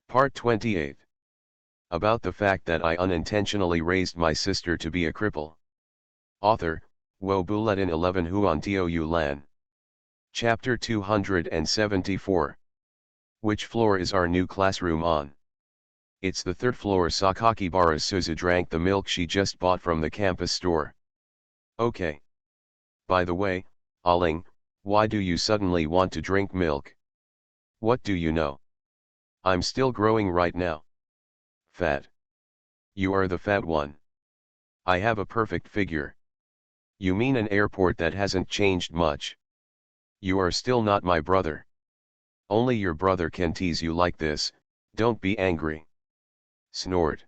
Part 28. About the fact that I unintentionally raised my sister to be a cripple. Author, Wo Buletin 11 Huan Tiu Lan. Chapter 274. Which floor is our new classroom on? It's the third floor. Sakakibara Suzu drank the milk she just bought from the campus store. Okay. By the way, Aling, why do you suddenly want to drink milk? What do you know? I'm still growing right now. Fat. You are the fat one. I have a perfect figure. You mean an airport that hasn't changed much? You are still not my brother. Only your brother can tease you like this, don't be angry. Snort.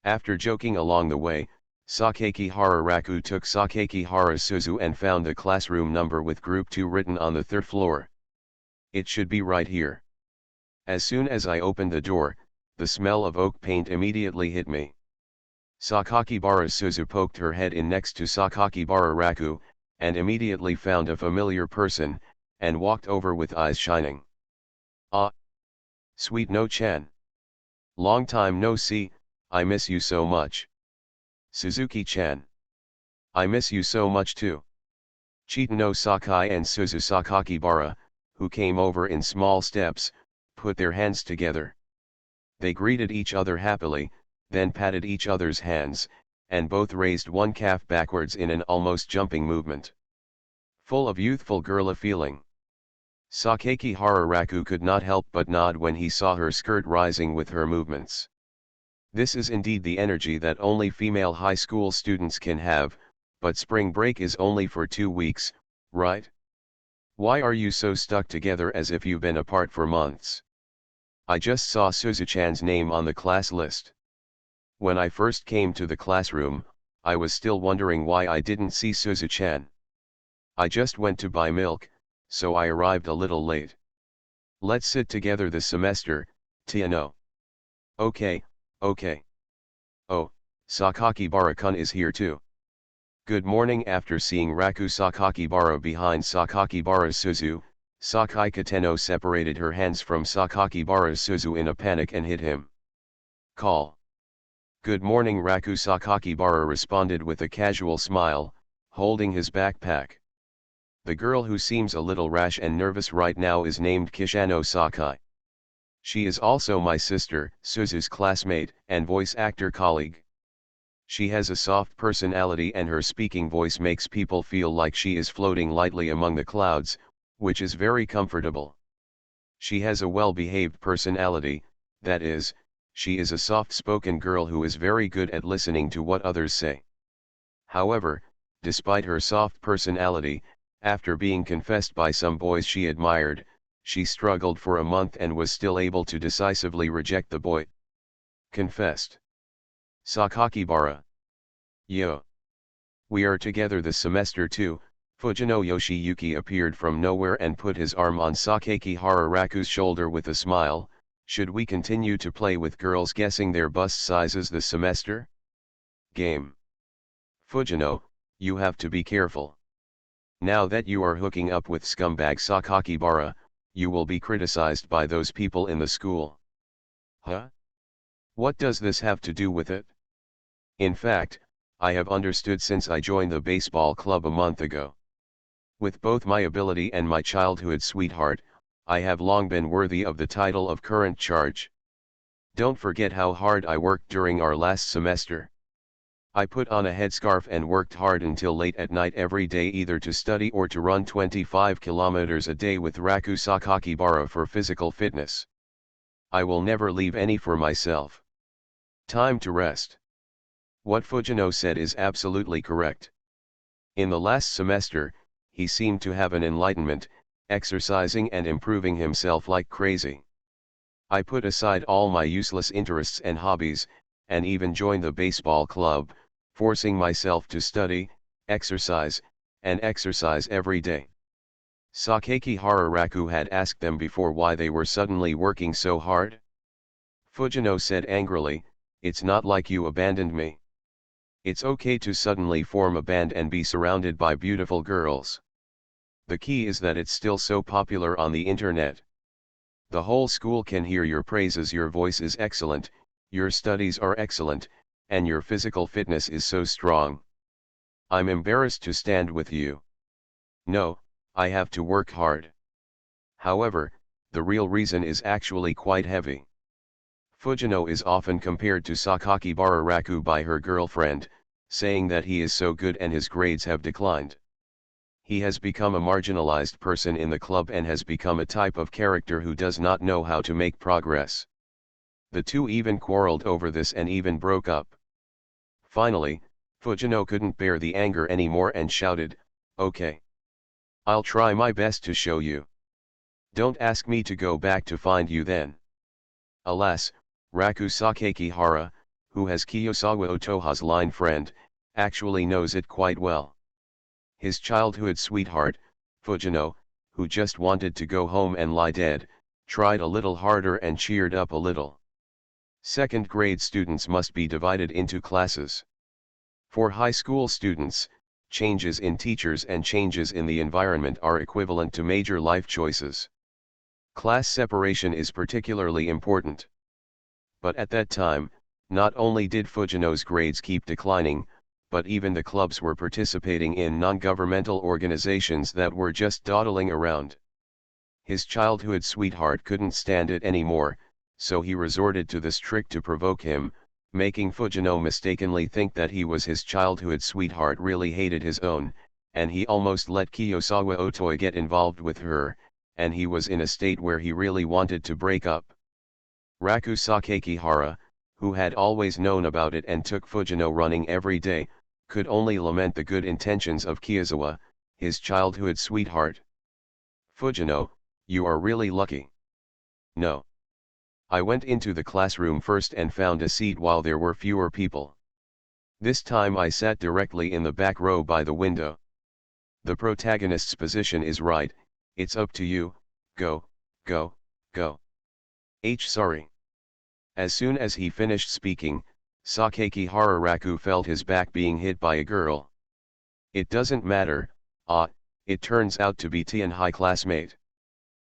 After joking along the way, Sakakihara Raku took Sakakihara Suzu and found the classroom number with group 2 written on the third floor. It should be right here. As soon as I opened the door, the smell of oak paint immediately hit me. Sakakibara Suzu poked her head in next to Sakakibara Raku, and immediately found a familiar person, and walked over with eyes shining. Ah! Sweet No-chan. Long time no see, I miss you so much. Suzuki-chan. I miss you so much too. Chitano Sakai and Suzu Sakakibara, who came over in small steps, put their hands together. They greeted each other happily, then patted each other's hands, and both raised one calf backwards in an almost jumping movement. Full of youthful girly feeling. Sakakihara Raku could not help but nod when he saw her skirt rising with her movements. This is indeed the energy that only female high school students can have, but spring break is only for 2 weeks, right? Why are you so stuck together as if you've been apart for months? I just saw Suzu-chan's name on the class list. When I first came to the classroom, I was still wondering why I didn't see Suzu-chan. I just went to buy milk, so I arrived a little late. Let's sit together this semester, Tiano. Okay, okay. Oh, Sakakibara-kun is here too. Good morning. After seeing Raku Sakakibara behind Sakakibara Suzu, Sakai Kateno separated her hands from Sakakibara Suzu in a panic and hit him. Call. Good morning. Raku Sakakibara responded with a casual smile, holding his backpack. The girl who seems a little rash and nervous right now is named Kishano Sakai. She is also my sister, Suzu's classmate, and voice actor colleague. She has a soft personality and her speaking voice makes people feel like she is floating lightly among the clouds, which is very comfortable. She has a well-behaved personality, that is, she is a soft-spoken girl who is very good at listening to what others say. However, despite her soft personality, after being confessed by some boys she admired, she struggled for a month and was still able to decisively reject the boy. Confessed. Sakakibara. Yo. We are together this semester too. Fujino Yoshiyuki appeared from nowhere and put his arm on Sakakihara Raku's shoulder with a smile. Should we continue to play with girls guessing their bust sizes this semester? Game. Fujino, you have to be careful. Now that you are hooking up with scumbag Sakakibara, you will be criticized by those people in the school. Huh? What does this have to do with it? In fact, I have understood since I joined the baseball club a month ago. With both my ability and my childhood sweetheart, I have long been worthy of the title of current charge. Don't forget how hard I worked during our last semester. I put on a headscarf and worked hard until late at night every day either to study or to run 25 kilometers a day with Raku Sakakibara for physical fitness. I will never leave any for myself. Time to rest. What Fujino said is absolutely correct. In the last semester, he seemed to have an enlightenment, exercising and improving himself like crazy. I put aside all my useless interests and hobbies, and even joined the baseball club, forcing myself to study, exercise, and exercise every day. Sakakihara Raku had asked them before why they were suddenly working so hard. Fujino said angrily, "It's not like you abandoned me. It's okay to suddenly form a band and be surrounded by beautiful girls. The key is that it's still so popular on the internet. The whole school can hear your praises. Your voice is excellent, your studies are excellent, and your physical fitness is so strong. I'm embarrassed to stand with you. No, I have to work hard. However, the real reason is actually quite heavy. Fujino is often compared to Sakakibara Raku by her girlfriend, saying that he is so good and his grades have declined. He has become a marginalized person in the club and has become a type of character who does not know how to make progress. The two even quarreled over this and even broke up. Finally, Fujino couldn't bear the anger anymore and shouted, "Okay. I'll try my best to show you. Don't ask me to go back to find you then." Alas, Raku Sakakihara, who has Kiyosawa Otoha's line friend, actually knows it quite well. His childhood sweetheart, Fujino, who just wanted to go home and lie dead, tried a little harder and cheered up a little. Second grade students must be divided into classes. For high school students, changes in teachers and changes in the environment are equivalent to major life choices. Class separation is particularly important. But at that time, not only did Fujino's grades keep declining, but even the clubs were participating in non-governmental organizations that were just dawdling around. His childhood sweetheart couldn't stand it anymore, so he resorted to this trick to provoke him, making Fujino mistakenly think that he was his childhood sweetheart really hated his own, and he almost let Kiyosawa Otoy get involved with her, and he was in a state where he really wanted to break up. Raku Sakakihara, who had always known about it and took Fujino running every day, could only lament the good intentions of Kiyosawa, his childhood sweetheart. "Fujino, you are really lucky." "No. I went into the classroom first and found a seat while there were fewer people. This time I sat directly in the back row by the window. The protagonist's position is right, it's up to you, go, go, go." Sorry. As soon as he finished speaking, Sakakihara Raku felt his back being hit by a girl. "It doesn't matter, it turns out to be Tianhai classmate."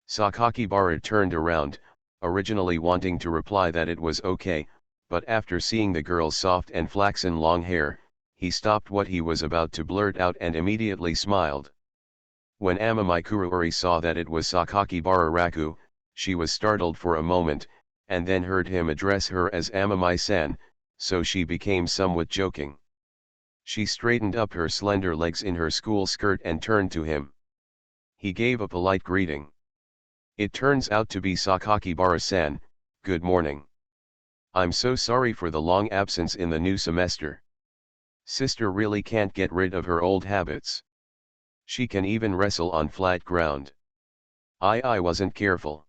Sakakibara turned around, originally wanting to reply that it was okay, but after seeing the girl's soft and flaxen long hair, he stopped what he was about to blurt out and immediately smiled. When Amamai Kuruori saw that it was Sakakibara Raku, she was startled for a moment, and then heard him address her as Amamai-san, so she became somewhat joking. She straightened up her slender legs in her school skirt and turned to him. He gave a polite greeting. "It turns out to be Sakakibara-san, good morning. I'm so sorry for the long absence in the new semester. Sister really can't get rid of her old habits. She can even wrestle on flat ground. I wasn't careful.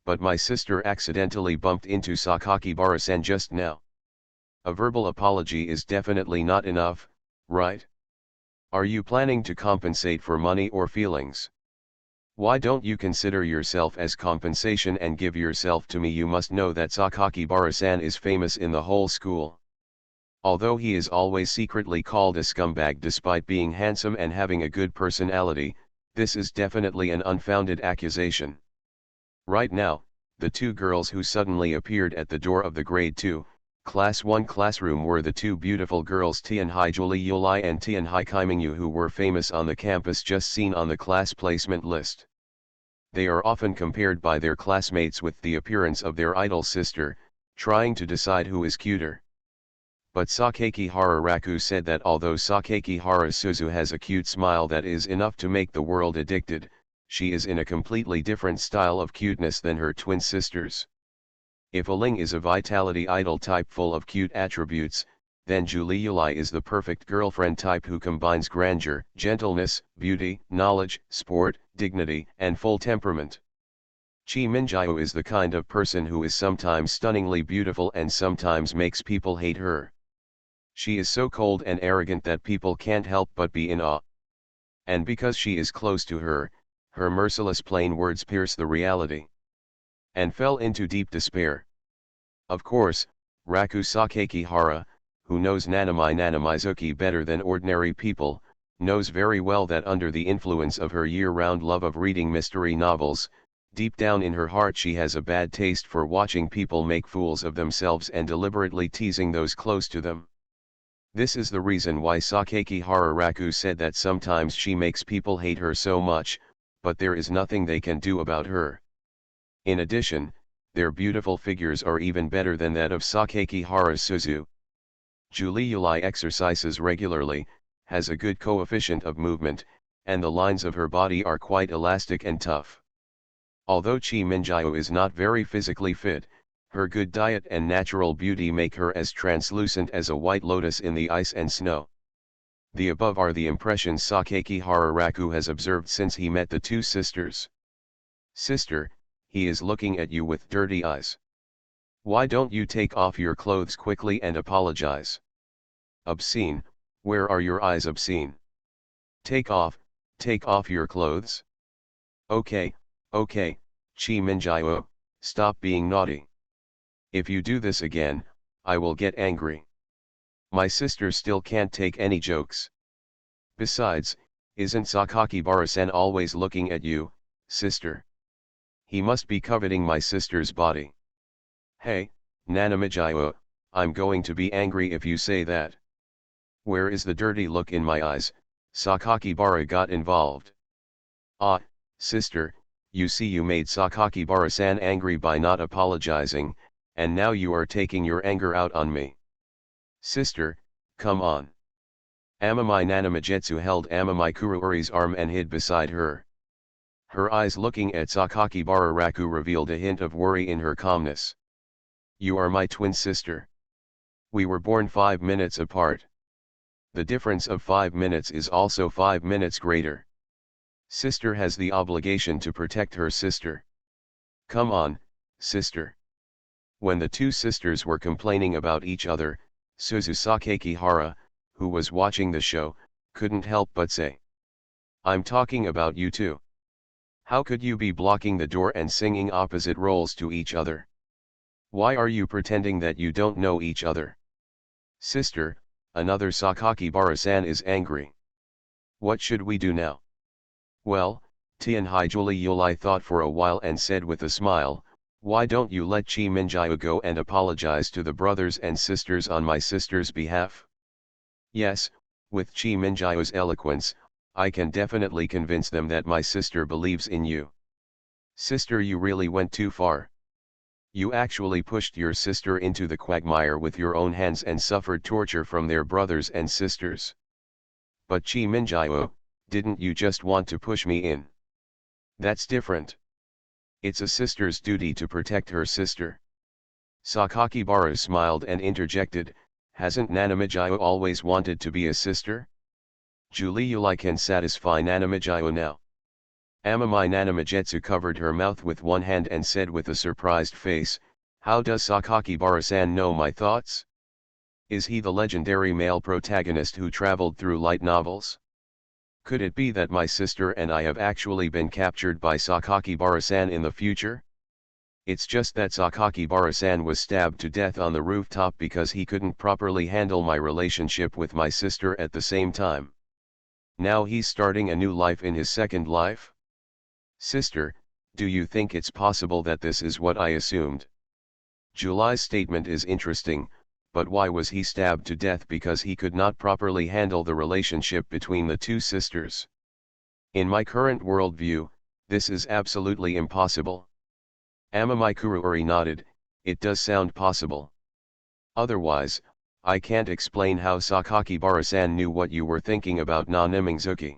But my sister accidentally bumped into Sakakibara-san just now. A verbal apology is definitely not enough, right? Are you planning to compensate for money or feelings? Why don't you consider yourself as compensation and give yourself to me? You must know that Sakakibara-san is famous in the whole school. Although he is always secretly called a scumbag despite being handsome and having a good personality, this is definitely an unfounded accusation. Right now, the two girls who suddenly appeared at the door of the grade 2, class 1 classroom were the two beautiful girls Tianhai Julie Yulai and Tianhai Kaimingyu, who were famous on the campus, just seen on the class placement list. They are often compared by their classmates with the appearance of their idol sister, trying to decide who is cuter. But Sakakihara Raku said that although Sakakihara Suzu has a cute smile that is enough to make the world addicted, she is in a completely different style of cuteness than her twin sisters. If a Ling is a vitality idol type full of cute attributes, then Julie Yulai is the perfect girlfriend type who combines grandeur, gentleness, beauty, knowledge, sport, dignity, and full temperament. Chi Minjiu is the kind of person who is sometimes stunningly beautiful and sometimes makes people hate her. She is so cold and arrogant that people can't help but be in awe. And because she is close to her, her merciless plain words pierce the reality. And fell into deep despair. Of course, Raku Sakakihara, who knows Nanami Nanamizuki better than ordinary people, knows very well that under the influence of her year-round love of reading mystery novels, Deep down in her heart she has a bad taste for watching people make fools of themselves and deliberately teasing those close to them. This is the reason why Sakakihara Raku said that sometimes she makes people hate her so much, but there is nothing they can do about her. In addition, their beautiful figures are even better than that of Sakakihara Suzu. Julie Yulai exercises regularly, has a good coefficient of movement, and the lines of her body are quite elastic and tough. Although Chi Minjiao is not very physically fit, her good diet and natural beauty make her as translucent as a white lotus in the ice and snow. The above are the impressions Sakakihara Raku has observed since he met the two sisters. Sister, he is looking at you with dirty eyes. Why don't you take off your clothes quickly and apologize? Obscene, where are your eyes obscene? Take off your clothes. Okay, Chi Minjiao, stop being naughty. If you do this again, I will get angry. My sister still can't take any jokes. Besides, isn't Sakakibara-san always looking at you, sister? He must be coveting my sister's body. Hey, Nanamijiao, I'm going to be angry if you say that. Where is the dirty look in my eyes? Sakakibara got involved. Ah, sister, you see you made Sakakibara-san angry by not apologizing, and now you are taking your anger out on me. Sister, come on. Amamai Nanamijetsu held Amamai Kuruuri's arm and hid beside her. Her eyes looking at Sakakibara Raku revealed a hint of worry in her calmness. You are my twin sister. We were born 5 minutes apart. The difference of 5 minutes is also 5 minutes greater. Sister has the obligation to protect her sister. Come on, sister. When the two sisters were complaining about each other, Suzu Sakakihara, who was watching the show, couldn't help but say, I'm talking about you too. How could you be blocking the door and singing opposite roles to each other? Why are you pretending that you don't know each other? Sister, another Sakakibara-san is angry. What should we do now? Well, Tianhai Julie Yulai thought for a while and said with a smile, why don't you let Chi Minjiao go and apologize to the brothers and sisters on my sister's behalf? Yes, with Chi Minjiao's eloquence, I can definitely convince them that my sister believes in you. Sister, you really went too far. You actually pushed your sister into the quagmire with your own hands and suffered torture from their brothers and sisters. But Chi Minjiao, didn't you just want to push me in? That's different. It's a sister's duty to protect her sister. Sakakibara smiled and interjected, hasn't Nanamijiao always wanted to be a sister? Julie Yulai can satisfy Nanamijiao now. Amamai Nanamijetsu covered her mouth with one hand and said with a surprised face, how does Sakakibara-san know my thoughts? Is he the legendary male protagonist who traveled through light novels? Could it be that my sister and I have actually been captured by Sakakibara-san in the future? It's just that Sakakibara-san was stabbed to death on the rooftop because he couldn't properly handle my relationship with my sister at the same time. Now he's starting a new life in his second life? Sister, do you think it's possible that this is what I assumed? Julai's statement is interesting, but why was he stabbed to death because he could not properly handle the relationship between the two sisters? In my current worldview, this is absolutely impossible. Amamai Kuruuri nodded, it does sound possible. Otherwise, I can't explain how Sakakibara-san knew what you were thinking about Nanimingzuki.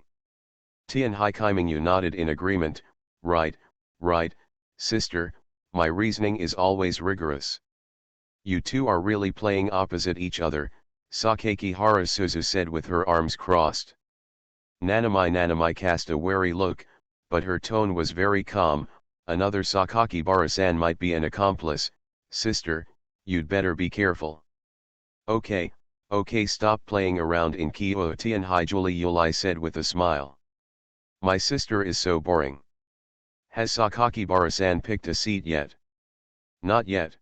Tianhai Kaimingyu nodded in agreement, right, sister, my reasoning is always rigorous. You two are really playing opposite each other, Sakakihara Suzu said with her arms crossed. Nanamai cast a wary look, but her tone was very calm, another Sakakibara-san might be an accomplice, sister, you'd better be careful. Okay, stop playing around in Kyoto, Tianhai Julie Yulai said with a smile. My sister is so boring. Has Sakakibara-san picked a seat yet? Not yet.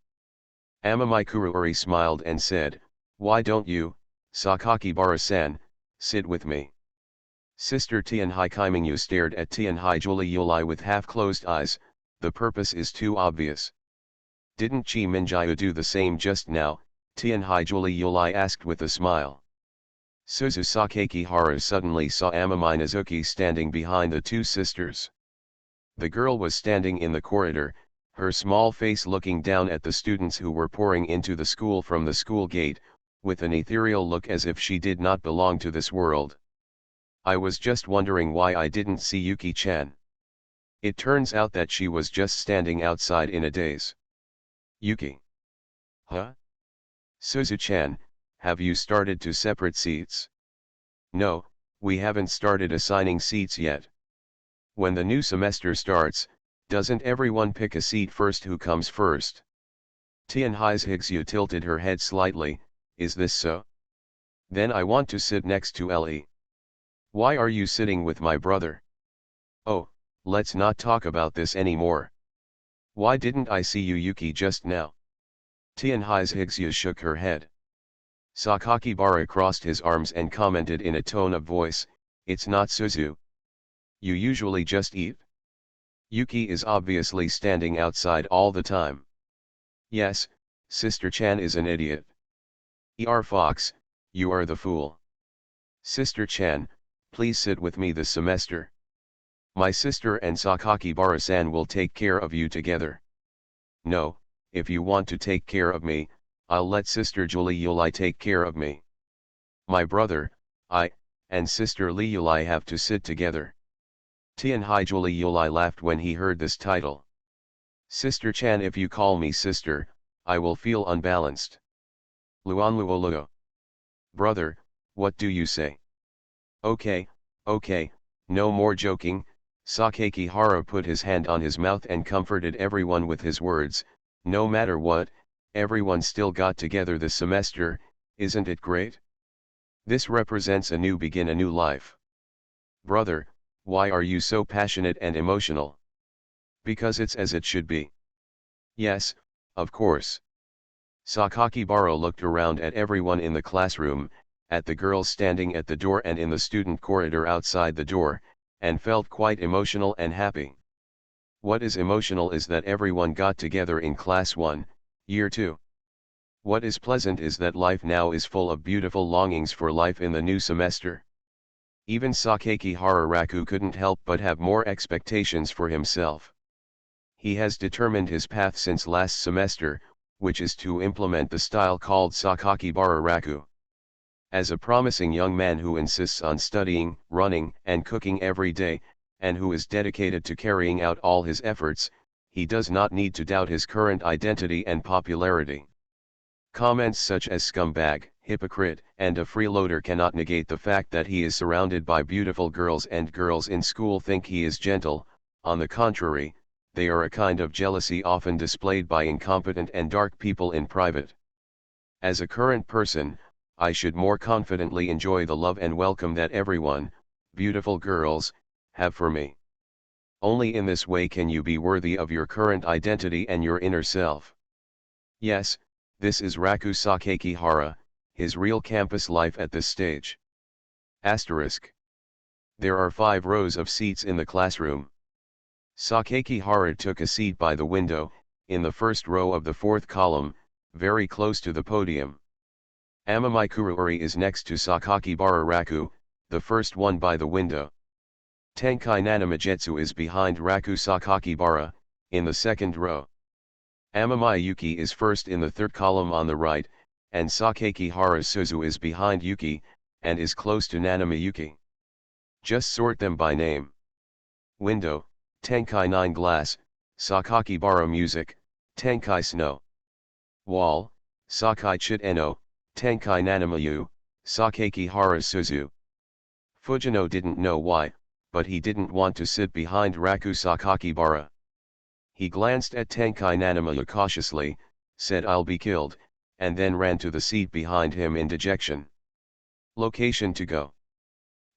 Amamai Kuruuri smiled and said, why don't you, Sakakibara-san, sit with me? Sister Tianhai Kaimingyu stared at Tianhai Julie Yulai with half-closed eyes, the purpose is too obvious. Didn't Chi Minjia do the same just now? Tianhai Julie Yulai asked with a smile. Suzu Sakakihara suddenly saw Amami Nazuki standing behind the two sisters. The girl was standing in the corridor, her small face looking down at the students who were pouring into the school from the school gate, with an ethereal look as if she did not belong to this world. I was just wondering why I didn't see Yuki-chan. It turns out that she was just standing outside in a daze. Yuki. Huh? Suzu-chan, have you started to separate seats? No, we haven't started assigning seats yet. When the new semester starts, doesn't everyone pick a seat first? Who comes first? Tianhai's Higsu tilted her head slightly. Is this so? Then I want to sit next to Le. Why are you sitting with my brother? Oh, let's not talk about this anymore. Why didn't I see you, Yuki, just now? Tianhai's Higsu shook her head. Sakakibara crossed his arms and commented in a tone of voice, it's not Suzu. You usually just eat? Yuki is obviously standing outside all the time. Yes, Sister Chan is an idiot. Fox, you are the fool. Sister Chan, please sit with me this semester. My sister and Sakakibara-san will take care of you together. No, if you want to take care of me, I'll let Sister Julie Yulai take care of me. My brother, and Sister Li Yulai have to sit together. Tianhai Julie Yulai laughed when he heard this title. Sister Chan, if you call me sister, I will feel unbalanced. Luo. Brother, what do you say? Okay, no more joking. Sakakihara put his hand on his mouth and comforted everyone with his words, no matter what, everyone still got together this semester, isn't it great? This represents a new begin, a new life. Brother, why are you so passionate and emotional? Because it's as it should be. Yes, of course. Sakakibara looked around at everyone in the classroom, at the girls standing at the door and in the student corridor outside the door, and felt quite emotional and happy. What is emotional is that everyone got together in class 1, year 2. What is pleasant is that life now is full of beautiful longings for life in the new semester. Even Sakakihara Raku couldn't help but have more expectations for himself. He has determined his path since last semester, which is to implement the style called Sakakibara Raku. As a promising young man who insists on studying, running, and cooking every day, and who is dedicated to carrying out all his efforts, he does not need to doubt his current identity and popularity. Comments such as scumbag, hypocrite, and a freeloader cannot negate the fact that he is surrounded by beautiful girls, and girls in school think he is gentle. On the contrary, they are a kind of jealousy often displayed by incompetent and dark people in private. As a current person, I should more confidently enjoy the love and welcome that everyone, beautiful girls, have for me. Only in this way can you be worthy of your current identity and your inner self. Yes, this is Raku Sakakihara, his real campus life at this stage. Asterisk. There are 5 rows of seats in the classroom. Sakakihara took a seat by the window, in the first row of the 4th column, very close to the podium. Amami Kuruori is next to Sakakibara Raku, the first one by the window. Tenkai Nanamajetsu is behind Raku Sakakibara, in the 2nd row. Amami Yuki is first in the 3rd column on the right, and Sakakihara Suzu is behind Yuki, and is close to Nanami Yuki. Just sort them by name. Window, Tenkai 9 Glass, Sakakibara Music, Tenkai Snow. Wall, Sakai Chit Eno, Tenkai Nanamayu, Sakakihara Suzu. Fujino didn't know why, but he didn't want to sit behind Raku Sakakibara. He glanced at Tenkai Nanamayu cautiously, said I'll be killed, and then ran to the seat behind him in dejection. Location to go.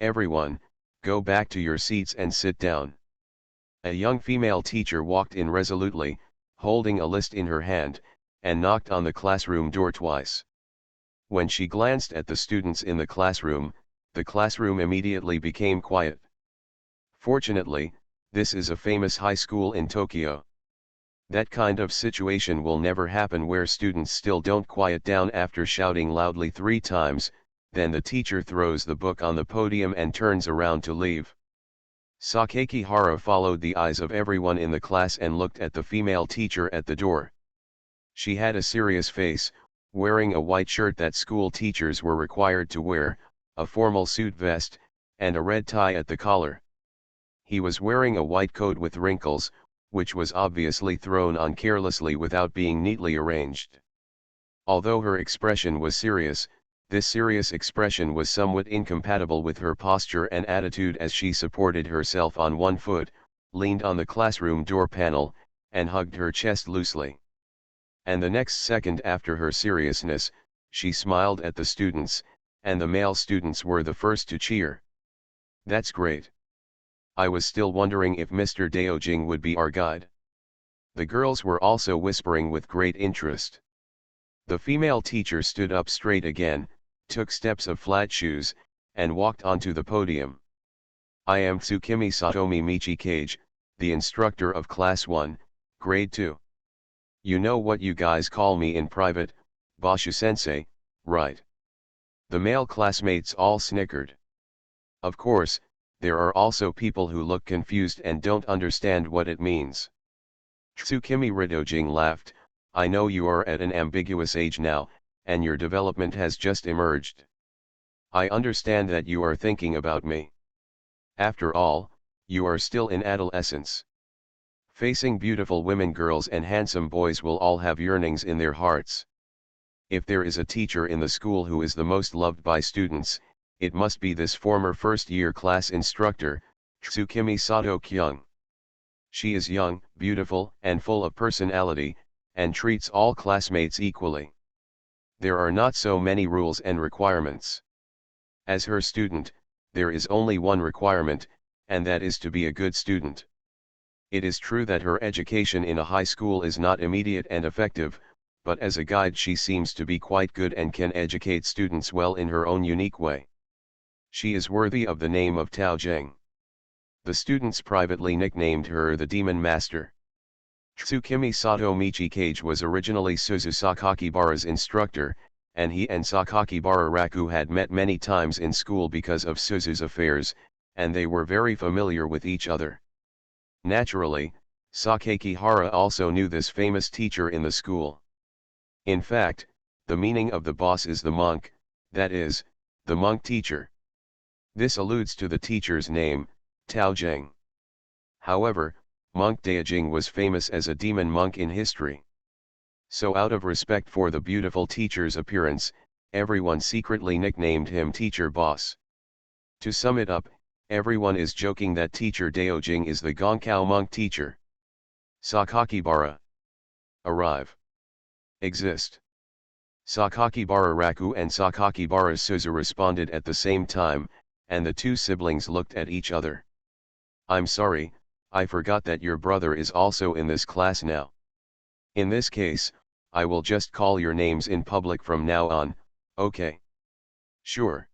Everyone, go back to your seats and sit down. A young female teacher walked in resolutely, holding a list in her hand, and knocked on the classroom door twice. When she glanced at the students in the classroom immediately became quiet. Fortunately, this is a famous high school in Tokyo. That kind of situation will never happen where students still don't quiet down after shouting loudly 3 times, then the teacher throws the book on the podium and turns around to leave. Sakakihara followed the eyes of everyone in the class and looked at the female teacher at the door. She had a serious face, wearing a white shirt that school teachers were required to wear, a formal suit vest, and a red tie at the collar. He was wearing a white coat with wrinkles, which was obviously thrown on carelessly without being neatly arranged. Although her expression was serious, this serious expression was somewhat incompatible with her posture and attitude as she supported herself on one foot, leaned on the classroom door panel, and hugged her chest loosely. And the next second after her seriousness, she smiled at the students, and the male students were the first to cheer. "That's great. I was still wondering if Mr. Daojing would be our guide." The girls were also whispering with great interest. The female teacher stood up straight again, took steps of flat shoes, and walked onto the podium. "I am Tsukimi Satomi Michikage, the instructor of Class 1, Grade 2. You know what you guys call me in private, Boshu-sensei, right?" The male classmates all snickered. Of course, there are also people who look confused and don't understand what it means. Tsukimi Ridojing laughed. "I know you are at an ambiguous age now, and your development has just emerged. I understand that you are thinking about me. After all, you are still in adolescence. Facing beautiful women, girls and handsome boys will all have yearnings in their hearts. If there is a teacher in the school who is the most loved by students, it must be this former first-year class instructor, Tsukimi Sato Kyung. She is young, beautiful, and full of personality, and treats all classmates equally. There are not so many rules and requirements. As her student, there is only one requirement, and that is to be a good student. It is true that her education in a high school is not immediate and effective, but as a guide she seems to be quite good and can educate students well in her own unique way. She is worthy of the name of Tao Zheng." The students privately nicknamed her the Demon Master. Tsukimi Sato Michikage was originally Suzu Sakakibara's instructor, and he and Sakakibara Raku had met many times in school because of Suzu's affairs, and they were very familiar with each other. Naturally, Sakakihara also knew this famous teacher in the school. In fact, the meaning of the boss is the monk, that is, the monk teacher. This alludes to the teacher's name, Tao Zheng. However, Monk Daojing was famous as a demon monk in history. So out of respect for the beautiful teacher's appearance, everyone secretly nicknamed him Teacher Boss. To sum it up, everyone is joking that Teacher Daojing is the Gonkao monk teacher. Sakakibara. Arrive. Exist. Sakakibara Raku and Sakakibara Suzu responded at the same time, and the two siblings looked at each other. "I'm sorry, I forgot that your brother is also in this class now. In this case, I will just call your names in public from now on, okay?" "Sure.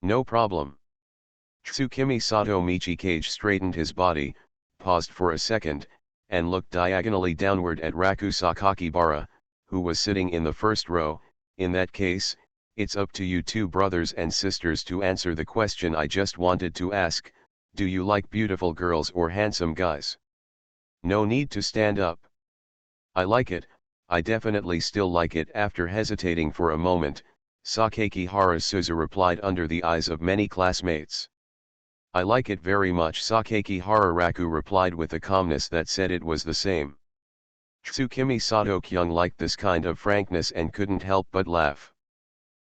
No problem." Tsukimi Sato Michikage straightened his body, paused for a second, and looked diagonally downward at Raku Sakakibara, who was sitting in the first row. "In that case, it's up to you two brothers and sisters to answer the question I just wanted to ask. Do you like beautiful girls or handsome guys? No need to stand up." "I like it, I definitely still like it." After hesitating for a moment, Sakakihara Suzu replied under the eyes of many classmates. "I like it very much." Sakakihara Raku replied with a calmness that said it was the same. Tsukimi Sato Kyung liked this kind of frankness and couldn't help but laugh.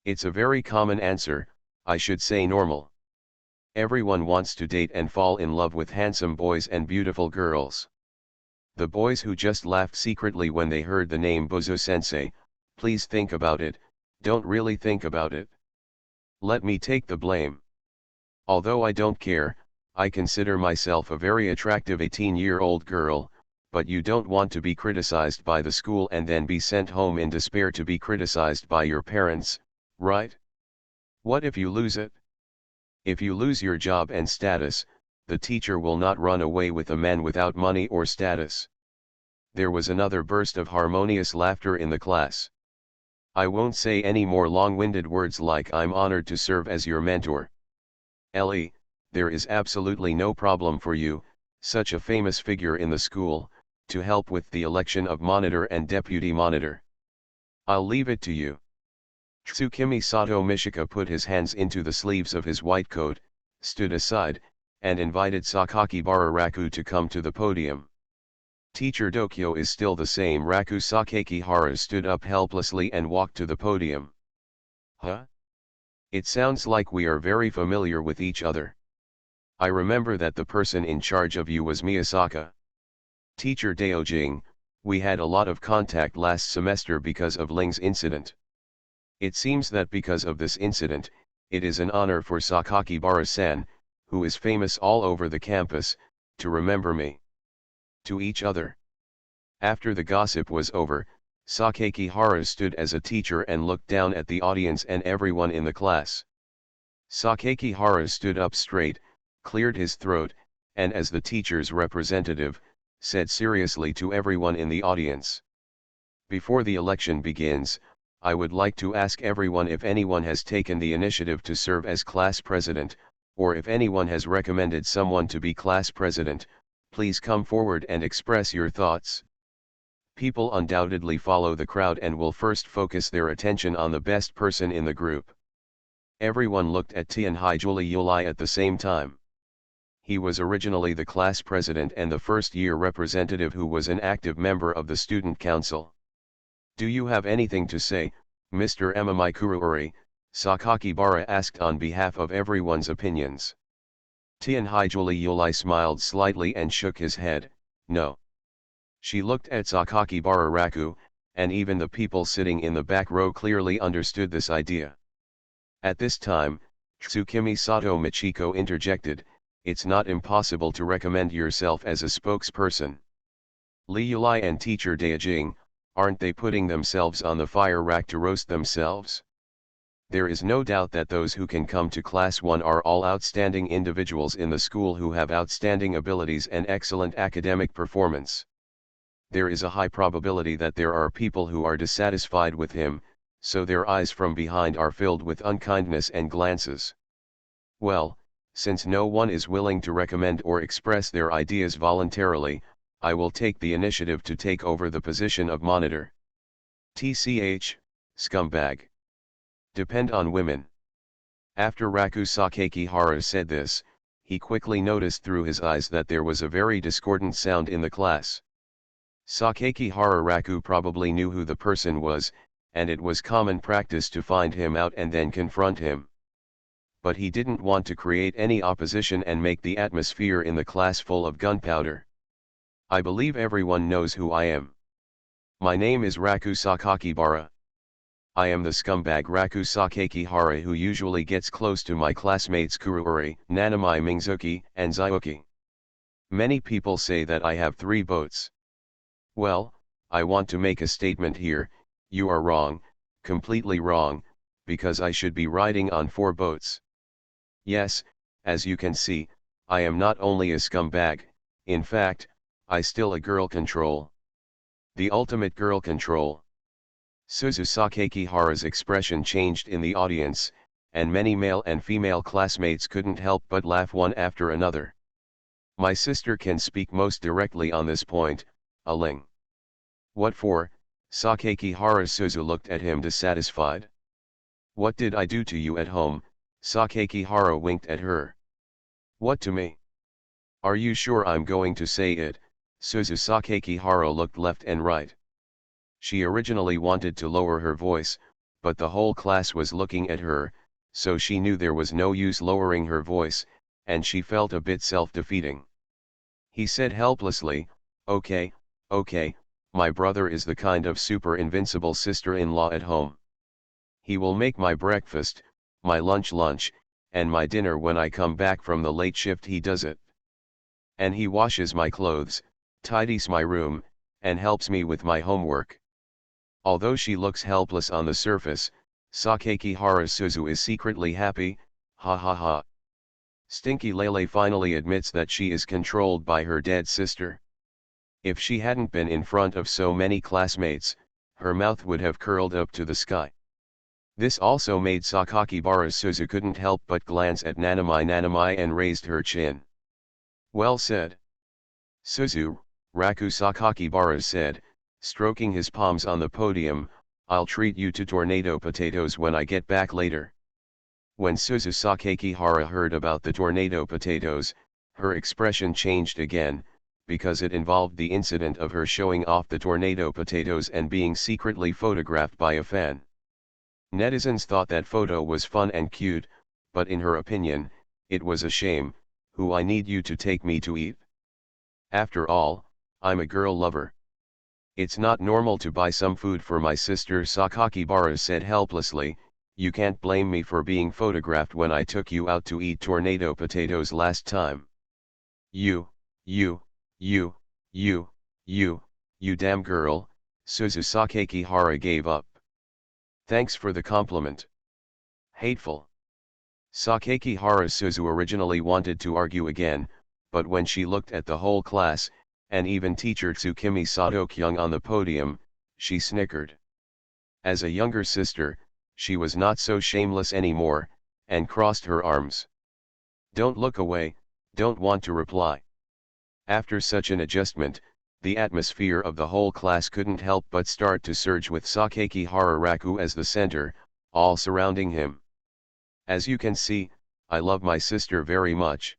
"It's a very common answer, I should say normal. Everyone wants to date and fall in love with handsome boys and beautiful girls." The boys who just laughed secretly when they heard the name Bozo-sensei, please think about it, don't really think about it. Let me take the blame. Although I don't care, I consider myself a very attractive 18-year-old girl, but you don't want to be criticized by the school and then be sent home in despair to be criticized by your parents, right? What if you lose it? If you lose your job and status, the teacher will not run away with a man without money or status. There was another burst of harmonious laughter in the class. I won't say any more long-winded words like "I'm honored to serve as your mentor. Ellie, there is absolutely no problem for you, such a famous figure in the school, to help with the election of monitor and deputy monitor. I'll leave it to you." Tsukimi Sato Mishika put his hands into the sleeves of his white coat, stood aside, and invited Sakakibara Raku to come to the podium. "Teacher Dokyo is still the same." Raku Sakakihara stood up helplessly and walked to the podium. "Huh? It sounds like we are very familiar with each other. I remember that the person in charge of you was Miyasaka. Teacher Daojing, we had a lot of contact last semester because of Ling's incident. It seems that because of this incident, it is an honor for Sakakibara-san, who is famous all over the campus, to remember me." To each other. After the gossip was over, Sakakihara stood as a teacher and looked down at the audience and everyone in the class. Sakakihara stood up straight, cleared his throat, and as the teacher's representative, said seriously to everyone in the audience, "Before the election begins, I would like to ask everyone if anyone has taken the initiative to serve as class president, or if anyone has recommended someone to be class president, please come forward and express your thoughts." People undoubtedly follow the crowd and will first focus their attention on the best person in the group. Everyone looked at Tianhai Yuli at the same time. He was originally the class president and the first-year representative who was an active member of the student council. "Do you have anything to say, Mr. Emamai Kuruori?" Sakakibara asked on behalf of everyone's opinions. Tianhai Yuli smiled slightly and shook his head, "No." She looked at Sakakibara Raku, and even the people sitting in the back row clearly understood this idea. At this time, Tsukimi Sato Michiko interjected, "It's not impossible to recommend yourself as a spokesperson. Li Yulai and teacher Daojing, aren't they putting themselves on the fire rack to roast themselves? There is no doubt that those who can come to Class 1 are all outstanding individuals in the school who have outstanding abilities and excellent academic performance. There is a high probability that there are people who are dissatisfied with him, so their eyes from behind are filled with unkindness and glances. Well, since no one is willing to recommend or express their ideas voluntarily, I will take the initiative to take over the position of monitor. TCH, scumbag. Depend on women." After Raku Sakakihara said this, he quickly noticed through his eyes that there was a very discordant sound in the class. Sakakihara Raku probably knew who the person was, and it was common practice to find him out and then confront him. But he didn't want to create any opposition and make the atmosphere in the class full of gunpowder. "I believe everyone knows who I am. My name is Raku Sakakibara. I am the scumbag Raku Sakakihara who usually gets close to my classmates Kuruori, Nanamai Mingzuki, and Zyuki. Many people say that I have 3 boats. Well, I want to make a statement here. You are wrong, completely wrong, because I should be riding on 4 boats. Yes, as you can see, I am not only a scumbag, in fact, I still a girl control. The ultimate girl control." Suzu Sakakihara's expression changed in the audience, and many male and female classmates couldn't help but laugh one after another. "My sister can speak most directly on this point, Ling." "What for?" Sakakihara Suzu looked at him dissatisfied. "What did I do to you at home?" Sakakihara winked at her. "What to me? Are you sure I'm going to say it?" Suzu Sakakihara looked left and right. She originally wanted to lower her voice, but the whole class was looking at her, so she knew there was no use lowering her voice, and she felt a bit self-defeating. He said helplessly, okay, my brother is the kind of super invincible sister-in-law at home. He will make my breakfast, my lunch, and my dinner when I come back from the late shift. He does it. And he washes my clothes, tidies my room, and helps me with my homework." Although she looks helpless on the surface, Sakakihara Suzu is secretly happy, ha ha ha. Stinky Lele finally admits that she is controlled by her dead sister. If she hadn't been in front of so many classmates, her mouth would have curled up to the sky. This also made Sakakibara's Suzu couldn't help but glance at Nanami and raised her chin. Well said. Suzu, Raku Sakakibara said, stroking his palms on the podium, I'll treat you to tornado potatoes when I get back later. When Suzu Sakakihara heard about the tornado potatoes, her expression changed again, because it involved the incident of her showing off the tornado potatoes and being secretly photographed by a fan. Netizens thought that photo was fun and cute, but in her opinion, it was a shame. Who I need you to take me to eat? After all, I'm a girl lover. It's not normal to buy some food for my sister, Sakakibara said helplessly. You can't blame me for being photographed when I took you out to eat tornado potatoes last time. You damn girl, Suzu Sakakihara gave up. Thanks for the compliment. Hateful. Sakakihara Suzu originally wanted to argue again, but when she looked at the whole class, and even teacher Tsukimi Sato-kyung on the podium, she snickered. As a younger sister, she was not so shameless anymore, and crossed her arms. Don't look away, don't want to reply. After such an adjustment, the atmosphere of the whole class couldn't help but start to surge with Sakakihara Raku as the center, all surrounding him. As you can see, I love my sister very much.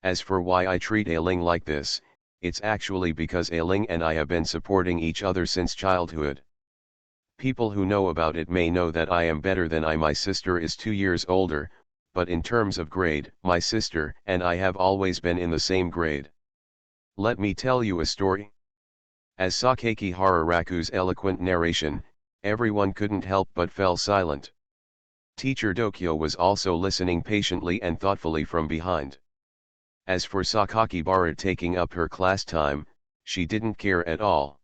As for why I treat Ailing like this, it's actually because Ailing and I have been supporting each other since childhood. People who know about it may know that I am better than my sister is 2 years older, but in terms of grade, my sister and I have always been in the same grade. Let me tell you a story. As Sakakihara Raku's eloquent narration, everyone couldn't help but fell silent. Teacher Dokyo was also listening patiently and thoughtfully from behind. As for Sakakibara taking up her class time, she didn't care at all.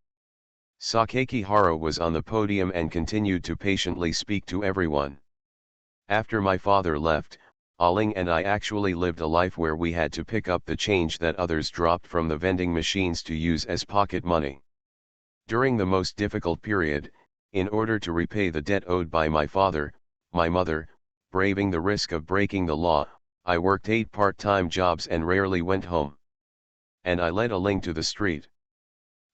Sakakihara was on the podium and continued to patiently speak to everyone. After my father left, Aling and I actually lived a life where we had to pick up the change that others dropped from the vending machines to use as pocket money. During the most difficult period, in order to repay the debt owed by my father, my mother, braving the risk of breaking the law, I worked 8 part-time jobs and rarely went home. And I led Aling to the street.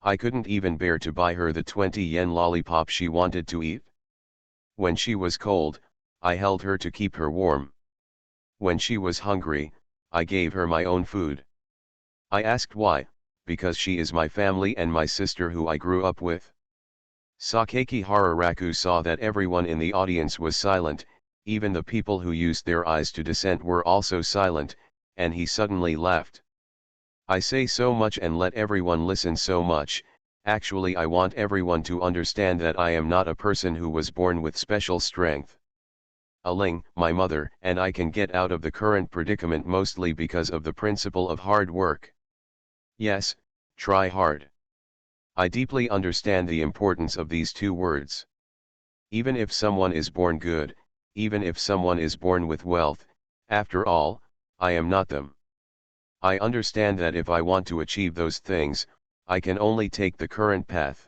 I couldn't even bear to buy her the 20-yen lollipop she wanted to eat. When she was cold, I held her to keep her warm. When she was hungry, I gave her my own food. I asked why, because she is my family and my sister who I grew up with. Sakakihara Raku saw that everyone in the audience was silent, even the people who used their eyes to dissent were also silent, and he suddenly laughed. I say so much and let everyone listen so much. Actually, I want everyone to understand that I am not a person who was born with special strength. Aling, my mother, and I can get out of the current predicament mostly because of the principle of hard work. Yes, try hard. I deeply understand the importance of these 2 words. Even if someone is born good, even if someone is born with wealth, after all, I am not them. I understand that if I want to achieve those things, I can only take the current path.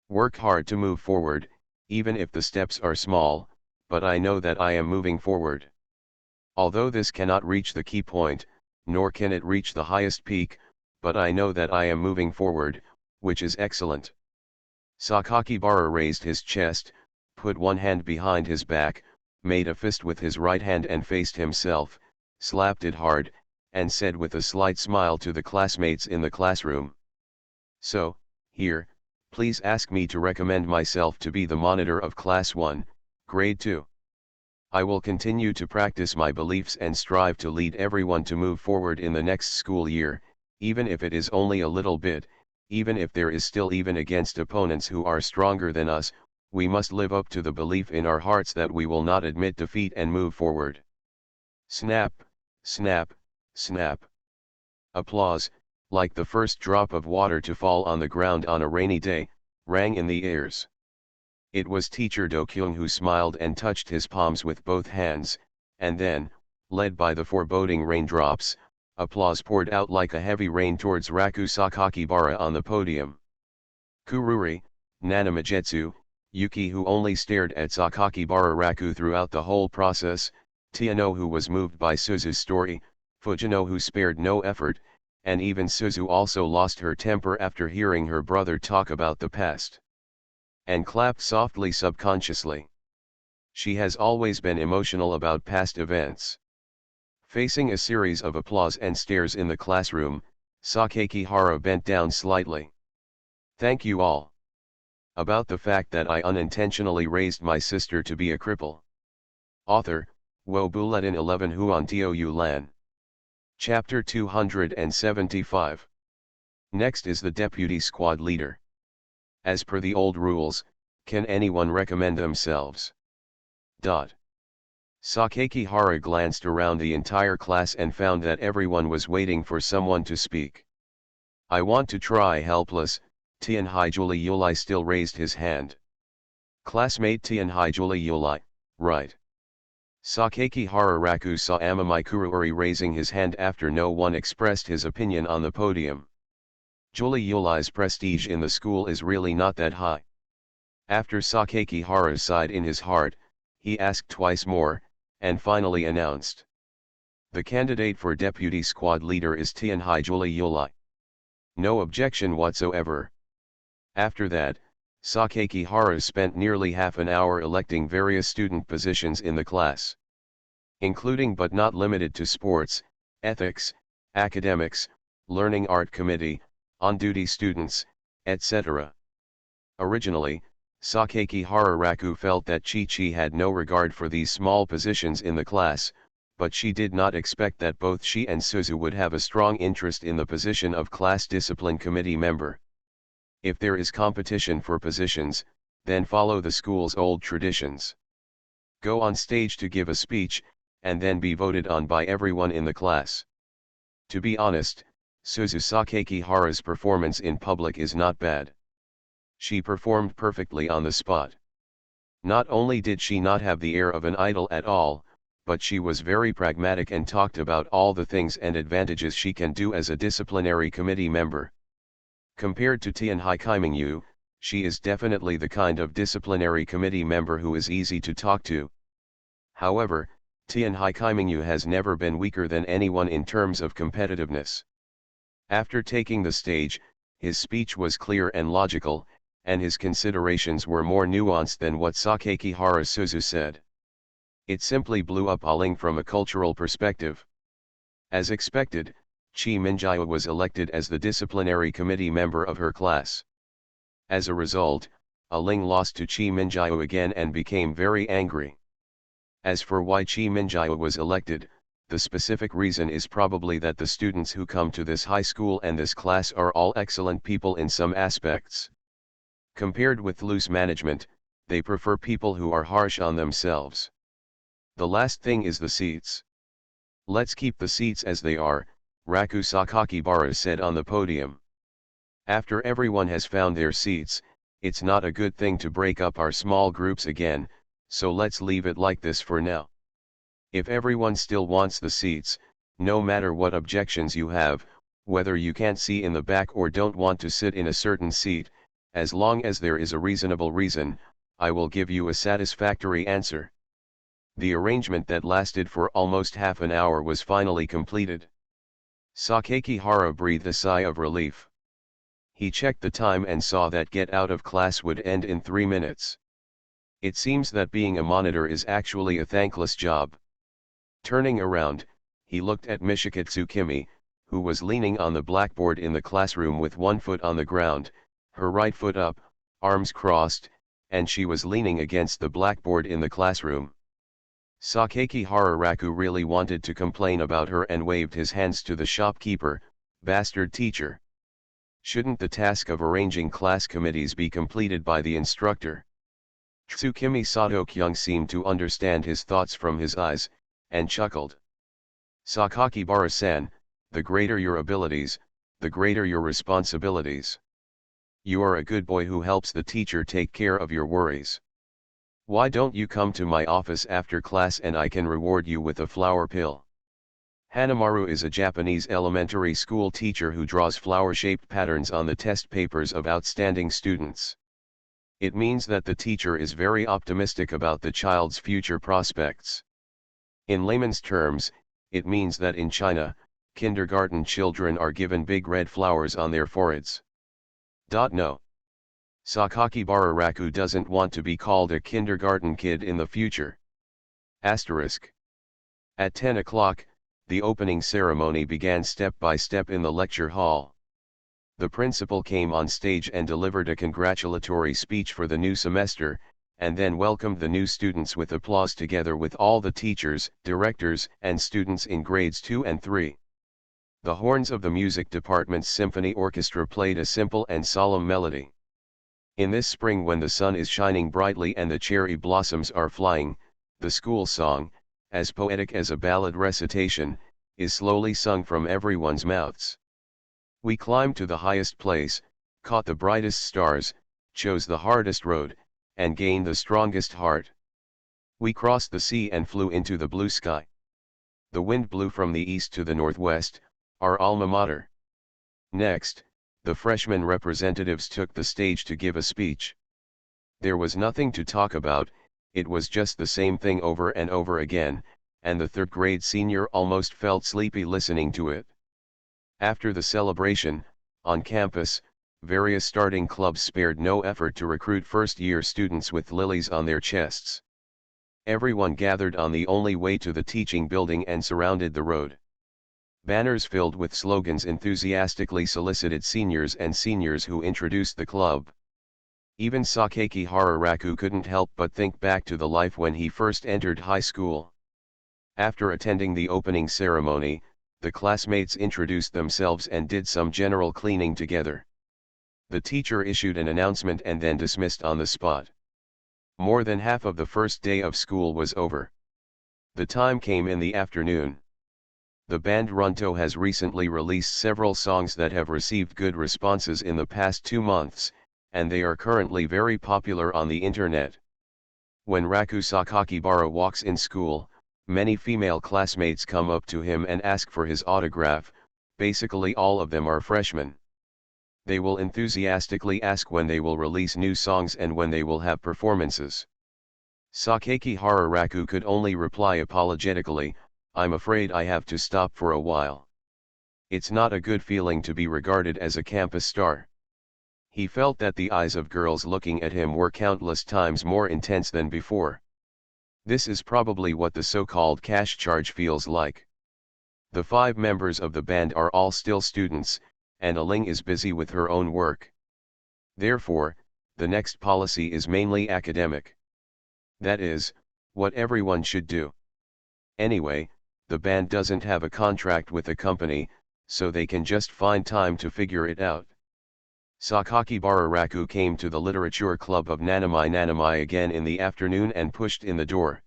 Work hard to move forward, even if the steps are small, but I know that I am moving forward. Although this cannot reach the key point, nor can it reach the highest peak, but I know that I am moving forward, which is excellent. Sakakibara raised his chest, put one hand behind his back, made a fist with his right hand and faced himself, slapped it hard, and said with a slight smile to the classmates in the classroom. So, here, please ask me to recommend myself to be the monitor of Class 1, Grade 2. I will continue to practice my beliefs and strive to lead everyone to move forward in the next school year, even if it is only a little bit, even if there is still even against opponents who are stronger than us, we must live up to the belief in our hearts that we will not admit defeat and move forward. Snap, snap, snap. Applause, like the first drop of water to fall on the ground on a rainy day, rang in the ears. It was teacher Do-kyung who smiled and touched his palms with both hands, and then, led by the foreboding raindrops, Applause poured out like a heavy rain towards Raku Sakakibara on the podium. Kururi, Nanamajetsu, Yuki who only stared at Sakakibara Raku throughout the whole process, Tiano who was moved by Suzu's story, Fujino who spared no effort, and even Suzu also lost her temper after hearing her brother talk about the past. And clapped softly subconsciously. She has always been emotional about past events. Facing a series of applause and stares in the classroom, Sakakihara bent down slightly. Thank you all. About the fact that I unintentionally raised my sister to be a cripple. Author, Wo Bulletin 11 Huan Tiu Lan. Chapter 275. Next is the deputy squad leader. As per the old rules, can anyone recommend themselves? Sakakihara glanced around the entire class and found that everyone was waiting for someone to speak. I want to try. Helpless, Tianhai Yuli still raised his hand. Classmate Tianhai Yuli, right. Sakakihara Raku saw Amamai Kururi raising his hand after no one expressed his opinion on the podium. Yuli's prestige in the school is really not that high. After Sakakihara sighed in his heart, he asked twice more, and finally announced. The candidate for deputy squad leader is Tianhai Yuli. No objection whatsoever. After that, Sakakihara spent nearly half an hour electing various student positions in the class. Including but not limited to sports, ethics, academics, learning art committee, on-duty students, etc. Originally, Sakakihara Raku felt that Chi-Chi had no regard for these small positions in the class, but she did not expect that both she and Suzu would have a strong interest in the position of class discipline committee member. If there is competition for positions, then follow the school's old traditions. Go on stage to give a speech, and then be voted on by everyone in the class. To be honest, Suzu Sakakihara's performance in public is not bad. She performed perfectly on the spot. Not only did she not have the air of an idol at all, but she was very pragmatic and talked about all the things and advantages she can do as a disciplinary committee member. Compared to Tianhai Kaimingyu, she is definitely the kind of disciplinary committee member who is easy to talk to. However, Tianhai Kaimingyu has never been weaker than anyone in terms of competitiveness. After taking the stage, his speech was clear and logical, and his considerations were more nuanced than what Sakakihara Suzu said. It simply blew up Aling from a cultural perspective. As expected, Chi Minjia was elected as the disciplinary committee member of her class. As a result, Aling lost to Chi Minjia again and became very angry. As for why Chi Minjia was elected, the specific reason is probably that the students who come to this high school and this class are all excellent people in some aspects. Compared with loose management, they prefer people who are harsh on themselves. The last thing is the seats. Let's keep the seats as they are, Raku Sakakibara said on the podium. After everyone has found their seats, it's not a good thing to break up our small groups again, so let's leave it like this for now. If everyone still wants the seats, no matter what objections you have, whether you can't see in the back or don't want to sit in a certain seat, as long as there is a reasonable reason, I will give you a satisfactory answer. The arrangement that lasted for almost half an hour was finally completed. Sakakihara breathed a sigh of relief. He checked the time and saw that get out of class would end in 3 minutes. It seems that being a monitor is actually a thankless job. Turning around, he looked at Mishikatsu Kimi, who was leaning on the blackboard in the classroom with one foot on the ground, her right foot up, arms crossed, and she was leaning against the blackboard in the classroom. Sakakihara Raku really wanted to complain about her and waved his hands to the shopkeeper, bastard teacher. Shouldn't the task of arranging class committees be completed by the instructor? Tsukimi Sato-kyung seemed to understand his thoughts from his eyes, and chuckled. Sakakibara-san, the greater your abilities, the greater your responsibilities. You are a good boy who helps the teacher take care of your worries. Why don't you come to my office after class and I can reward you with a flower pill? Hanamaru is a Japanese elementary school teacher who draws flower-shaped patterns on the test papers of outstanding students. It means that the teacher is very optimistic about the child's future prospects. In layman's terms, it means that in China, kindergarten children are given big red flowers on their foreheads. No. Sakakibara Raku doesn't want to be called a kindergarten kid in the future. Asterisk. At 10 o'clock, the opening ceremony began step by step in the lecture hall. The principal came on stage and delivered a congratulatory speech for the new semester, and then welcomed the new students with applause together with all the teachers, directors, and students in grades 2 and 3. The horns of the music department's symphony orchestra played a simple and solemn melody. In this spring when the sun is shining brightly and the cherry blossoms are flying, the school song, as poetic as a ballad recitation, is slowly sung from everyone's mouths. We climbed to the highest place, caught the brightest stars, chose the hardest road, and gained the strongest heart. We crossed the sea and flew into the blue sky. The wind blew from the east to the northwest, our alma mater. Next, the freshman representatives took the stage to give a speech. There was nothing to talk about, it was just the same thing over and over again, and the third grade senior almost felt sleepy listening to it. After the celebration, on campus, various starting clubs spared no effort to recruit first-year students with lilies on their chests. Everyone gathered on the only way to the teaching building and surrounded the road. Banners filled with slogans enthusiastically solicited seniors and seniors who introduced the club. Even Sakakibara Raku couldn't help but think back to the life when he first entered high school. After attending the opening ceremony, the classmates introduced themselves and did some general cleaning together. The teacher issued an announcement and then dismissed on the spot. More than half of the first day of school was over. The time came in the afternoon. The band Runto has recently released several songs that have received good responses in the past 2 months, and they are currently very popular on the internet. When Raku Sakakibara walks in school, many female classmates come up to him and ask for his autograph. Basically all of them are freshmen. They will enthusiastically ask when they will release new songs and when they will have performances. Sakakibara Raku could only reply apologetically, "I'm afraid I have to stop for a while." It's not a good feeling to be regarded as a campus star. He felt that the eyes of girls looking at him were countless times more intense than before. This is probably what the so-called cash charge feels like. The 5 members of the band are all still students, and Aling is busy with her own work. Therefore, the next policy is mainly academic. That is, what everyone should do. Anyway, the band doesn't have a contract with a company, so they can just find time to figure it out. Sakakibara Raku came to the literature club of Nanamai again in the afternoon and pushed in the door.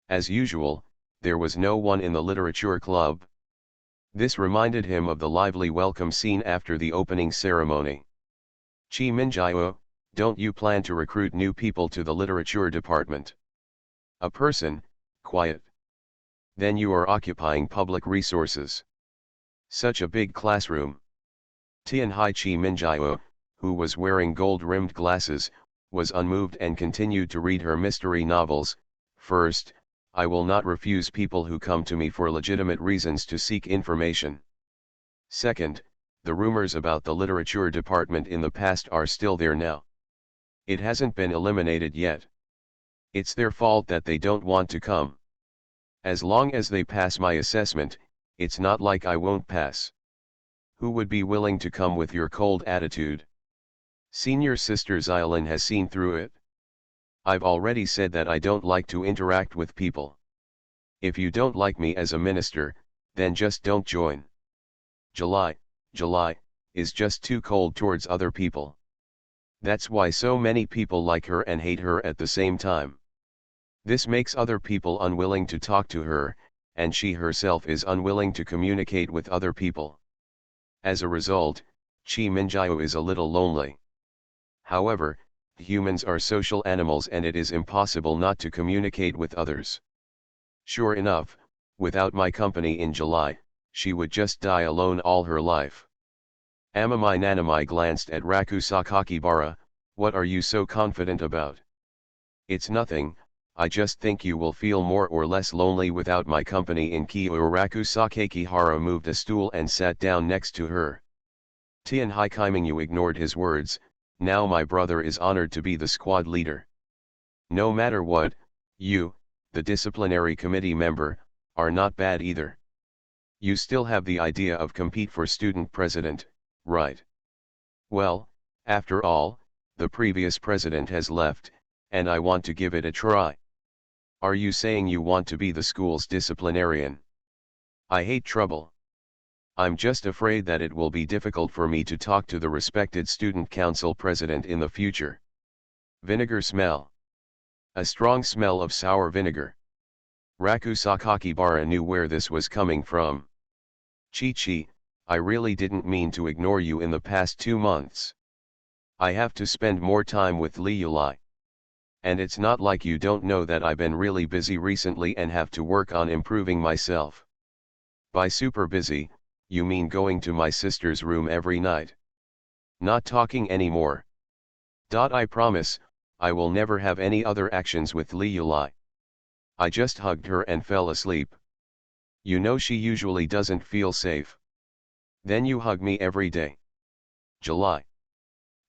As usual, there was no one in the literature club. This reminded him of the lively welcome scene after the opening ceremony. "Chi Minjio, don't you plan to recruit new people to the literature department?" A person, quiet. "Then you are occupying public resources. Such a big classroom." Tianhai Chi Minjio, who was wearing gold-rimmed glasses, was unmoved and continued to read her mystery novels. "First, I will not refuse people who come to me for legitimate reasons to seek information. Second, the rumors about the literature department in the past are still there now. It hasn't been eliminated yet. It's their fault that they don't want to come. As long as they pass my assessment, it's not like I won't pass. Who would be willing to come with your cold attitude? Senior Sister Xiaolin has seen through it. I've already said that I don't like to interact with people. If you don't like me as a minister, then just don't join. July is just too cold towards other people. That's why so many people like her and hate her at the same time. This makes other people unwilling to talk to her, and she herself is unwilling to communicate with other people. As a result, Chi Minjio is a little lonely. However, humans are social animals and it is impossible not to communicate with others. Sure enough, Without my company in July, she would just die alone all her life. Amami Nanami glanced at Raku Sakakibara. What are you so confident about? It's nothing, I just think you will feel more or less lonely without my company in Kyoto. Raku Sakakihara moved a stool and sat down next to her. Tian Haikaiminyu ignored his words. Now my brother is honored to be the squad leader. No matter what, you, the disciplinary committee member, are not bad either. You still have the idea of compete for student president, right? Well, after all, the previous president has left, and I want to give it a try. Are you saying you want to be the school's disciplinarian? I hate trouble. I'm just afraid that it will be difficult for me to talk to the respected student council president in the future. Vinegar smell. A strong smell of sour vinegar. Raku Sakakibara knew where this was coming from. Chi-Chi, I really didn't mean to ignore you in the past 2 months. I have to spend more time with Liuli. And it's not like you don't know that I've been really busy recently and have to work on improving myself. By super busy, you mean going to my sister's room every night? Not talking anymore. I promise, I will never have any other actions with Liuli. I just hugged her and fell asleep. You know she usually doesn't feel safe. Then you hug me every day. July.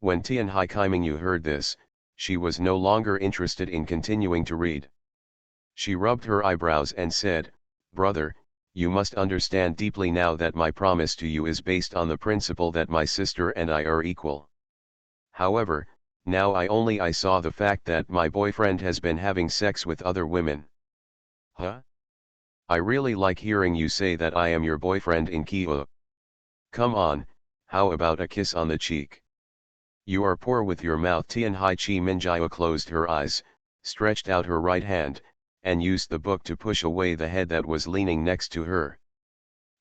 When Tian Haikaiminyu heard this, she was no longer interested in continuing to read. She rubbed her eyebrows and said, Brother, you must understand deeply now that my promise to you is based on the principle that my sister and I are equal. However, now I saw the fact that my boyfriend has been having sex with other women. Huh? I really like hearing you say that I am your boyfriend in Kyoto. Come on, how about a kiss on the cheek? You are poor with your mouth. Tian Haikaiminyu closed her eyes, stretched out her right hand, and used the book to push away the head that was leaning next to her.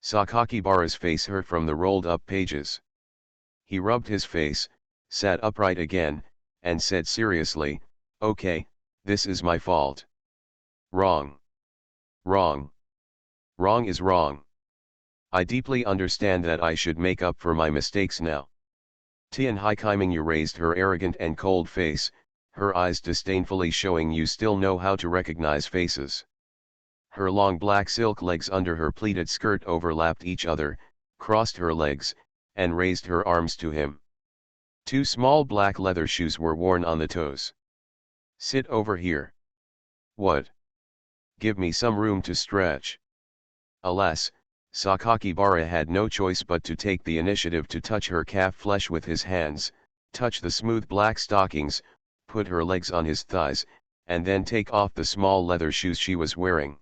Sakakibara's face hurt from the rolled up pages. He rubbed his face, sat upright again, and said seriously, Okay, this is my fault. Wrong. Wrong. Wrong is wrong. I deeply understand that I should make up for my mistakes now. Tian Haikaiminyu raised her arrogant and cold face, her eyes disdainfully showing you still know how to recognize faces. Her long black silk legs under her pleated skirt overlapped each other, crossed her legs, and raised her arms to him. 2 small black leather shoes were worn on the toes. Sit over here. What? Give me some room to stretch. Alas, Sakakibara had no choice but to take the initiative to touch her calf flesh with his hands, touch the smooth black stockings, put her legs on his thighs, and then take off the small leather shoes she was wearing.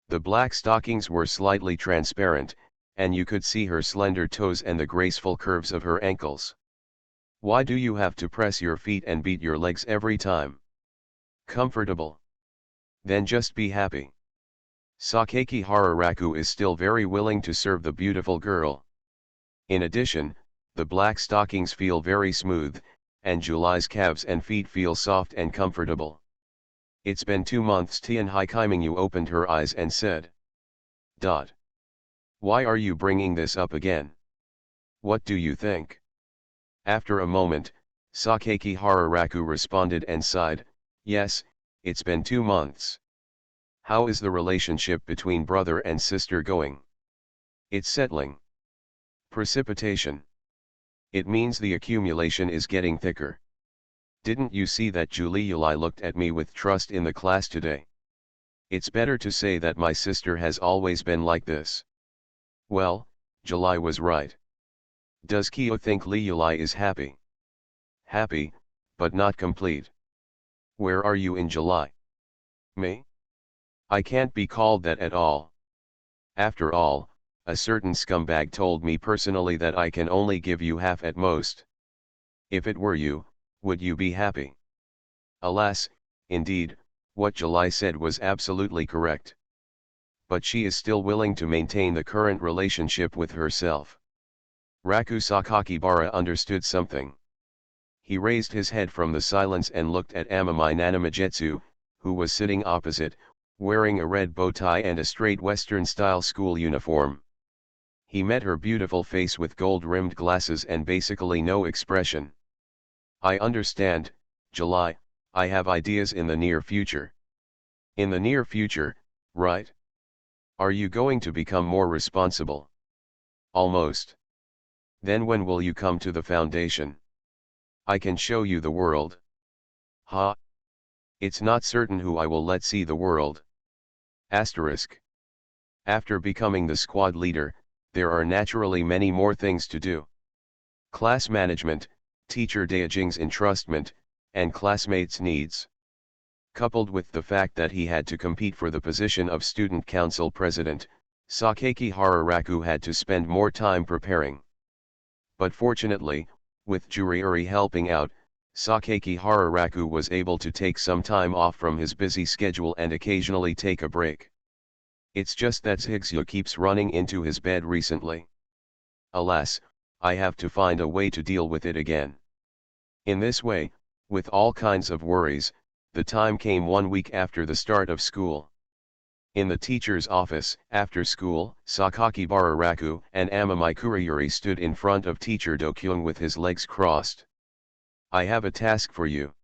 The black stockings were slightly transparent, and you could see her slender toes and the graceful curves of her ankles. Why do you have to press your feet and beat your legs every time? Comfortable. Then just be happy. Sakakihara Raku is still very willing to serve the beautiful girl. In addition, the black stockings feel very smooth, and July's calves and feet feel soft and comfortable. It's been 2 months. Tian Haikaiminyu opened her eyes and said. Why are you bringing this up again? What do you think? After a moment, Sakakihara Raku responded and sighed, Yes, it's been 2 months. How is the relationship between brother and sister going? It's settling. Precipitation. It means the accumulation is getting thicker. Didn't you see that Juliuli looked at me with trust in the class today? It's better to say that my sister has always been like this. Well, July was right. Does Kyo think Liuli is happy? Happy, but not complete. Where are you in July? Me? I can't be called that at all. After all, a certain scumbag told me personally that I can only give you half at most. If it were you, would you be happy? Alas, indeed, what July said was absolutely correct. But she is still willing to maintain the current relationship with herself. Raku Sakakibara understood something. He raised his head from the silence and looked at Amami Nanamijetsu, who was sitting opposite, wearing a red bow tie and a straight Western-style school uniform. He met her beautiful face with gold-rimmed glasses and basically no expression. I understand, July, I have ideas in the near future. In the near future, right? Are you going to become more responsible? Almost. Then when will you come to the foundation? I can show you the world. Ha! It's not certain who I will let see the world. Asterisk. After becoming the squad leader, there are naturally many more things to do. Class management, teacher Daojing's entrustment, and classmates' needs. Coupled with the fact that he had to compete for the position of student council president, Sakaki Hararaku had to spend more time preparing. But fortunately, with Juriuri helping out, Sakaki Hararaku was able to take some time off from his busy schedule and occasionally take a break. It's just that Zhigzhu keeps running into his bed recently. Alas, I have to find a way to deal with it again. In this way, with all kinds of worries, the time came 1 week after the start of school. In the teacher's office, after school, Sakaki Bararaku and Amamai Kurayuri stood in front of teacher Dokyung with his legs crossed. I have a task for you.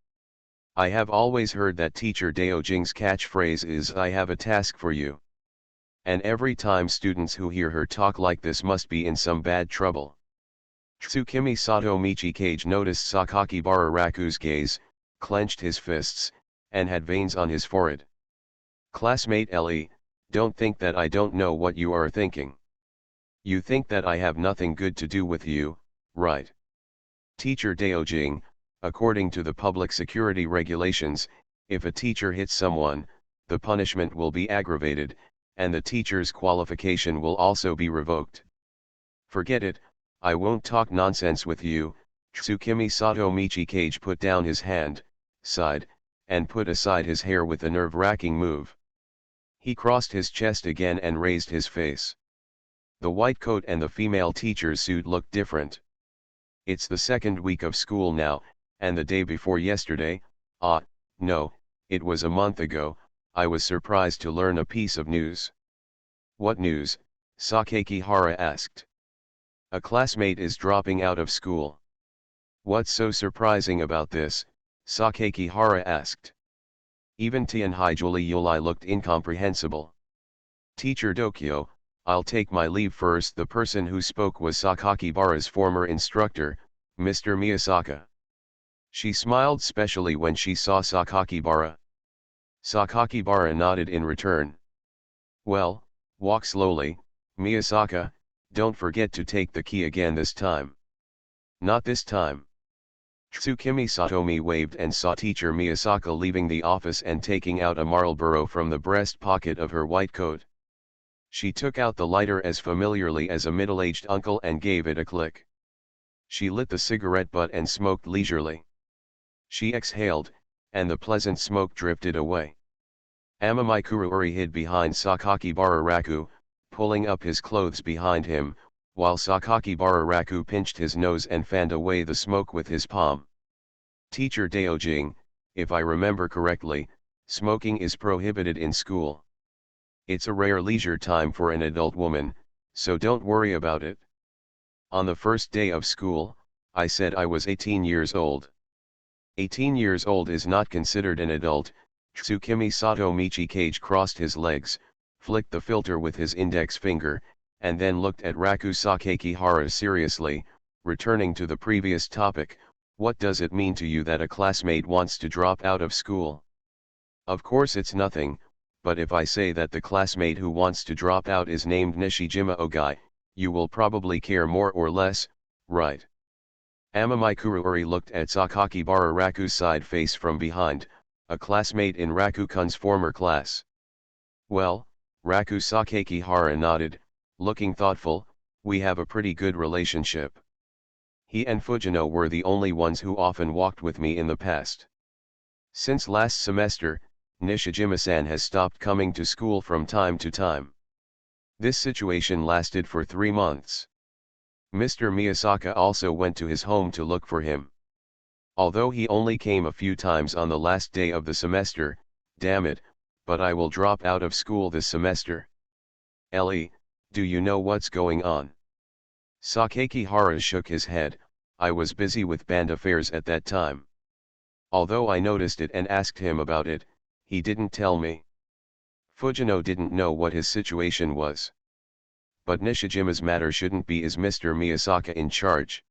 I have always heard that teacher Daojing's catchphrase is I have a task for you. And every time students who hear her talk like this must be in some bad trouble. Tsukimi Sato Michikage noticed Sakaki Bararaku's gaze, clenched his fists, and had veins on his forehead. Classmate Le, don't think that I don't know what you are thinking. You think that I have nothing good to do with you, right? Teacher Daojing, according to the public security regulations, if a teacher hits someone, the punishment will be aggravated, and the teacher's qualification will also be revoked. Forget it, I won't talk nonsense with you. Tsukimi Sato Michikage put down his hand, sighed, and put aside his hair with a nerve-wracking move. He crossed his chest again and raised his face. The white coat and the female teacher's suit looked different. It's the second week of school now, and the day before yesterday, no, it was a month ago, I was surprised to learn a piece of news. What news? Sakaki Hara asked. A classmate is dropping out of school. What's so surprising about this? Sakaki Hara asked. Even Tianhai Juli Yulai looked incomprehensible. Teacher Dokyo, I'll take my leave first. The person who spoke was Sakaki Bara's former instructor, Mr. Miyasaka. She smiled specially when she saw Sakaki Bara. Sakaki Bara nodded in return. Well, walk slowly, Miyasaka, don't forget to take the key again this time. Not this time. Tsukimi Satomi waved and saw teacher Miyasaka leaving the office and taking out a Marlboro from the breast pocket of her white coat. She took out the lighter as familiarly as a middle-aged uncle and gave it a click. She lit the cigarette butt and smoked leisurely. She exhaled, and the pleasant smoke drifted away. Amamai Kuruuri hid behind Sakaki Bararaku, pulling up his clothes behind him, while Sakaki Bararaku pinched his nose and fanned away the smoke with his palm. Teacher Daojing, if I remember correctly, smoking is prohibited in school. It's a rare leisure time for an adult woman, so don't worry about it. On the first day of school, I said I was 18 years old. 18 years old is not considered an adult. Tsukimi Sato Michikage crossed his legs, flicked the filter with his index finger, and then looked at Raku Sakaki Hara seriously, returning to the previous topic. What does it mean to you that a classmate wants to drop out of school? Of course it's nothing, but if I say that the classmate who wants to drop out is named Nishijima Ogai, you will probably care more or less, right? Amamai Kuruuri looked at Sakaki Bararaku's side face from behind, a classmate in Raku-kun's former class. Well, Raku Sakaki Hara nodded, looking thoughtful, we have a pretty good relationship. He and Fujino were the only ones who often walked with me in the past. Since last semester, Nishijima-san has stopped coming to school from time to time. This situation lasted for 3 months. Mr. Miyasaka also went to his home to look for him. Although he only came a few times on the last day of the semester, damn it, but I will drop out of school this semester. Ellie, do you know what's going on? Sakakihara shook his head. I was busy with band affairs at that time. Although I noticed it and asked him about it, he didn't tell me. Fujino didn't know what his situation was. But Nishijima's matter shouldn't be. Is Mr. Miyasaka in charge?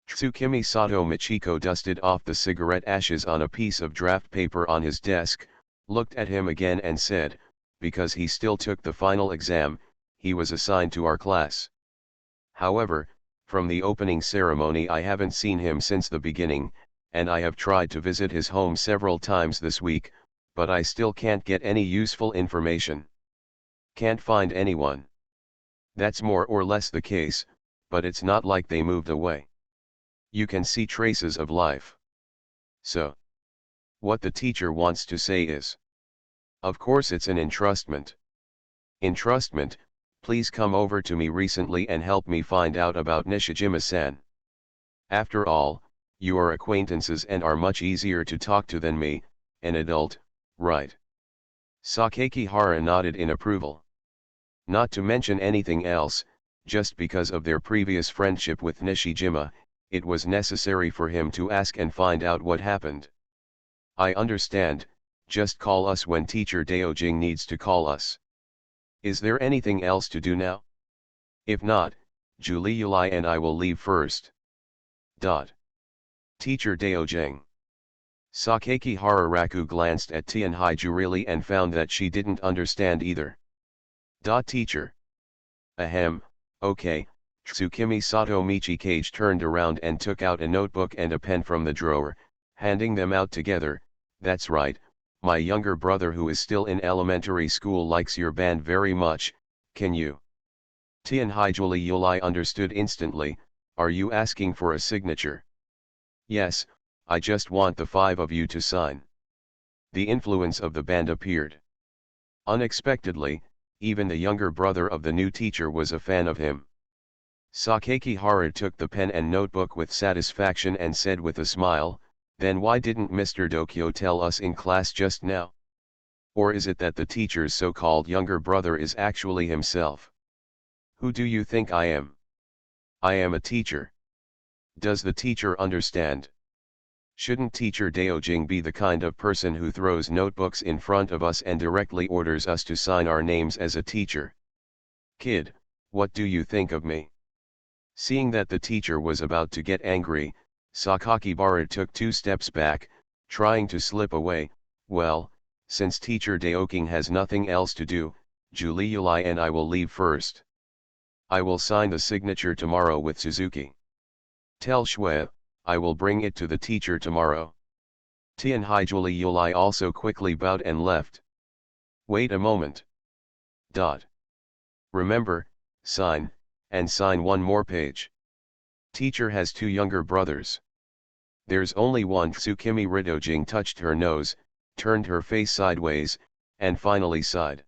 Tsukimi Sato Michiko dusted off the cigarette ashes on a piece of draft paper on his desk, looked at him again and said, because he still took the final exam, he was assigned to our class. However, from the opening ceremony I haven't seen him since the beginning, and I have tried to visit his home several times this week, but I still can't get any useful information. Can't find anyone. That's more or less the case, but it's not like they moved away. You can see traces of life. So, what the teacher wants to say is, of course it's an entrustment. Entrustment, please come over to me recently and help me find out about Nishijima-san. After all, you are acquaintances and are much easier to talk to than me, an adult, right? Sakakihara nodded in approval. Not to mention anything else, just because of their previous friendship with Nishijima, it was necessary for him to ask and find out what happened. I understand, just call us when Teacher Daojing needs to call us. Is there anything else to do now? If not, Juliuli and I will leave first. Teacher Daojing. Sakakihara Raku glanced at Tianhai Jurili and found that she didn't understand either. Teacher. Ahem, okay. Tsukimi Sato Michikage turned around and took out a notebook and a pen from the drawer, handing them out together. That's right, my younger brother who is still in elementary school likes your band very much, can you? Tianhai Juliuli understood instantly. Are you asking for a signature? Yes, I just want the 5 of you to sign. The influence of the band appeared. Unexpectedly, even the younger brother of the new teacher was a fan of him. Sakakihara took the pen and notebook with satisfaction and said with a smile, then why didn't Mr. Dokyo tell us in class just now? Or is it that the teacher's so-called younger brother is actually himself? Who do you think I am? I am a teacher. Does the teacher understand? Shouldn't Teacher Daojing be the kind of person who throws notebooks in front of us and directly orders us to sign our names as a teacher? Kid, what do you think of me? Seeing that the teacher was about to get angry, Sakakibara took 2 steps back, trying to slip away. Well, since Teacher Daojing has nothing else to do, Juliuli and I will leave first. I will sign the signature tomorrow with Suzuki. Tell Shui, I will bring it to the teacher tomorrow. Tianhai Juliuli also quickly bowed and left. Wait a moment. Remember, sign, and sign one more page. Teacher has 2 younger brothers. There's only one. Tsukimi Ridojing touched her nose, turned her face sideways, and finally sighed.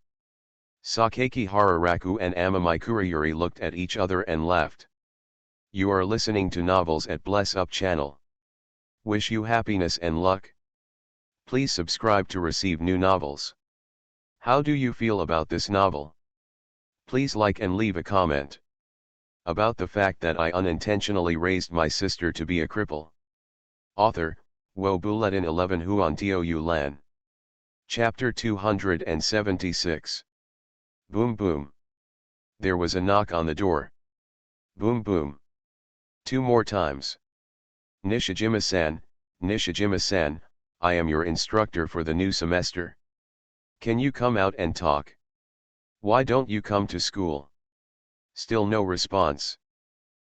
Sakakihara Raku and Amamai Kurayuri looked at each other and laughed. You are listening to Novels at Bless Up channel. Wish you happiness and luck. Please subscribe to receive new novels. How do you feel about this novel? Please like and leave a comment. About the fact that I unintentionally raised my sister to be a cripple. Author, Wo Bulletin 11 Huan Tou Lan. Chapter 276. Boom boom. There was a knock on the door. Boom boom. 2 more times. Nishijima-san, Nishijima-san, I am your instructor for the new semester. Can you come out and talk? Why don't you come to school? Still no response.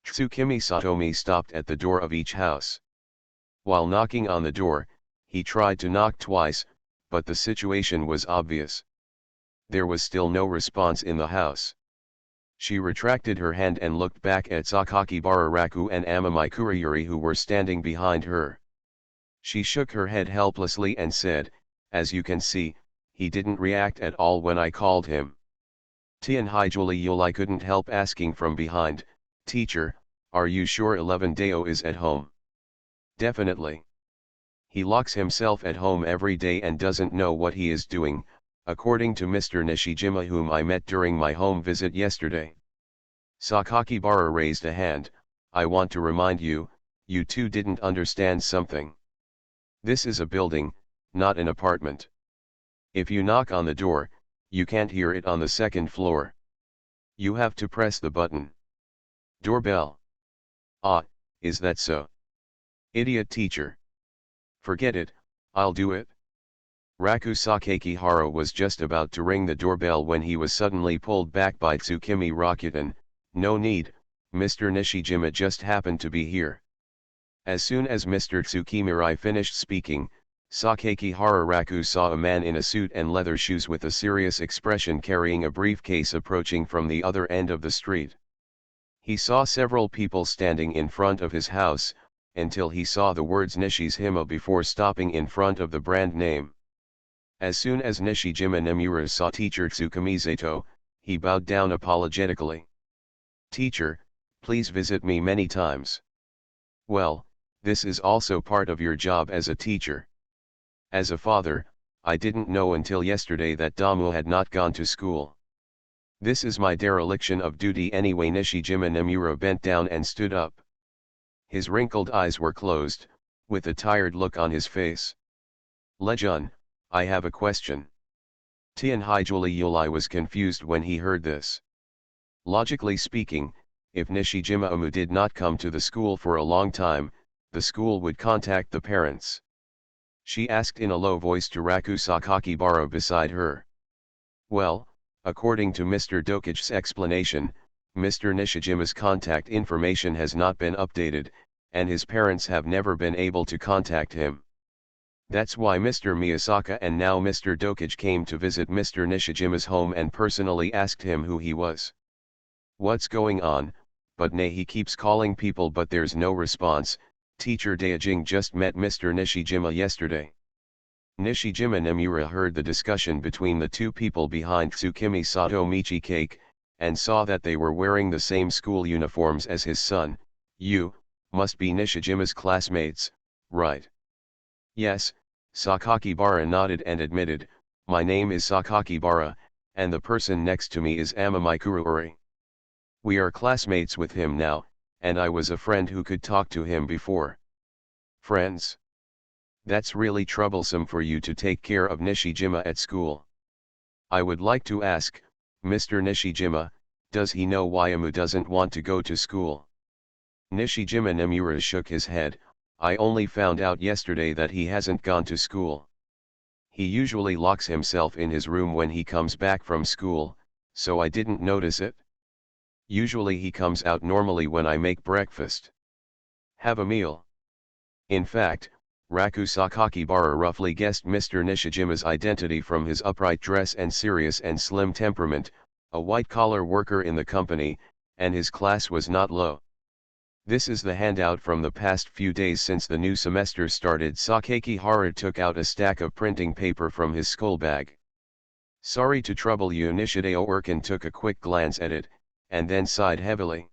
Tsukimi Satomi stopped at the door of each house. While knocking on the door, he tried to knock twice, but the situation was obvious. There was still no response in the house. She retracted her hand and looked back at Sakakibara Raku and Amamai Kurayuri who were standing behind her. She shook her head helplessly and said, as you can see, he didn't react at all when I called him. Tianhai Juliuli couldn't help asking from behind, Teacher, are you sure 11 Deo is at home? Definitely. He locks himself at home every day and doesn't know what he is doing, according to Mr. Nishijima, whom I met during my home visit yesterday. Sakakibara raised a hand. I want to remind you, you two didn't understand something. This is a building, not an apartment. If you knock on the door, you can't hear it on the second floor. You have to press the button. Doorbell. Ah, is that so? Idiot teacher. Forget it, I'll do it. Raku Sakakihara was just about to ring the doorbell when he was suddenly pulled back by Tsukimi Rakuten. No need, Mr. Nishijima just happened to be here. As soon as Mr. Tsukimirai finished speaking, Sakakihara Raku saw a man in a suit and leather shoes with a serious expression carrying a briefcase approaching from the other end of the street. He saw several people standing in front of his house, until he saw the words Nishijima before stopping in front of the brand name. As soon as Nishijima Nemura saw teacher Tsukimisato, he bowed down apologetically. Teacher, please visit me many times. Well, this is also part of your job as a teacher. As a father, I didn't know until yesterday that Damu had not gone to school. This is my dereliction of duty anyway. Nishijima Nemura bent down and stood up. His wrinkled eyes were closed, with a tired look on his face. Lejun, I have a question. Tianhaijuli Yulai was confused when he heard this. Logically speaking, if Nishijima Omu did not come to the school for a long time, the school would contact the parents. She asked in a low voice to Raku Sakakibara beside her. Well, according to Mr. Dokich's explanation, Mr. Nishijima's contact information has not been updated, and his parents have never been able to contact him. That's why Mr. Miyasaka and now Mr. Dokich came to visit Mr. Nishijima's home and personally asked him who he was. What's going on? But nay, he keeps calling people but there's no response. Teacher Daijing just met Mr. Nishijima yesterday. Nishijima Nemura heard the discussion between the two people behind Tsukimi Sato Michi Cake, and saw that they were wearing the same school uniforms as his son. You must be Nishijima's classmates, right? Yes, Sakakibara nodded and admitted, my name is Sakakibara, and the person next to me is Amamikuruori. We are classmates with him now, and I was a friend who could talk to him before. Friends? That's really troublesome for you to take care of Nishijima at school. I would like to ask, Mr. Nishijima, does he know why Amu doesn't want to go to school? Nishijima Nemura shook his head. I only found out yesterday that he hasn't gone to school. He usually locks himself in his room when he comes back from school, so I didn't notice it. Usually he comes out normally when I make breakfast. Have a meal. In fact, Raku Sakakibara roughly guessed Mr. Nishijima's identity from his upright dress and serious and slim temperament, a white-collar worker in the company, and his class was not low. This is the handout from the past few days since the new semester started. Sakakihara took out a stack of printing paper from his school bag. Sorry to trouble you. Nishideo Urkin took a quick glance at it, and then sighed heavily.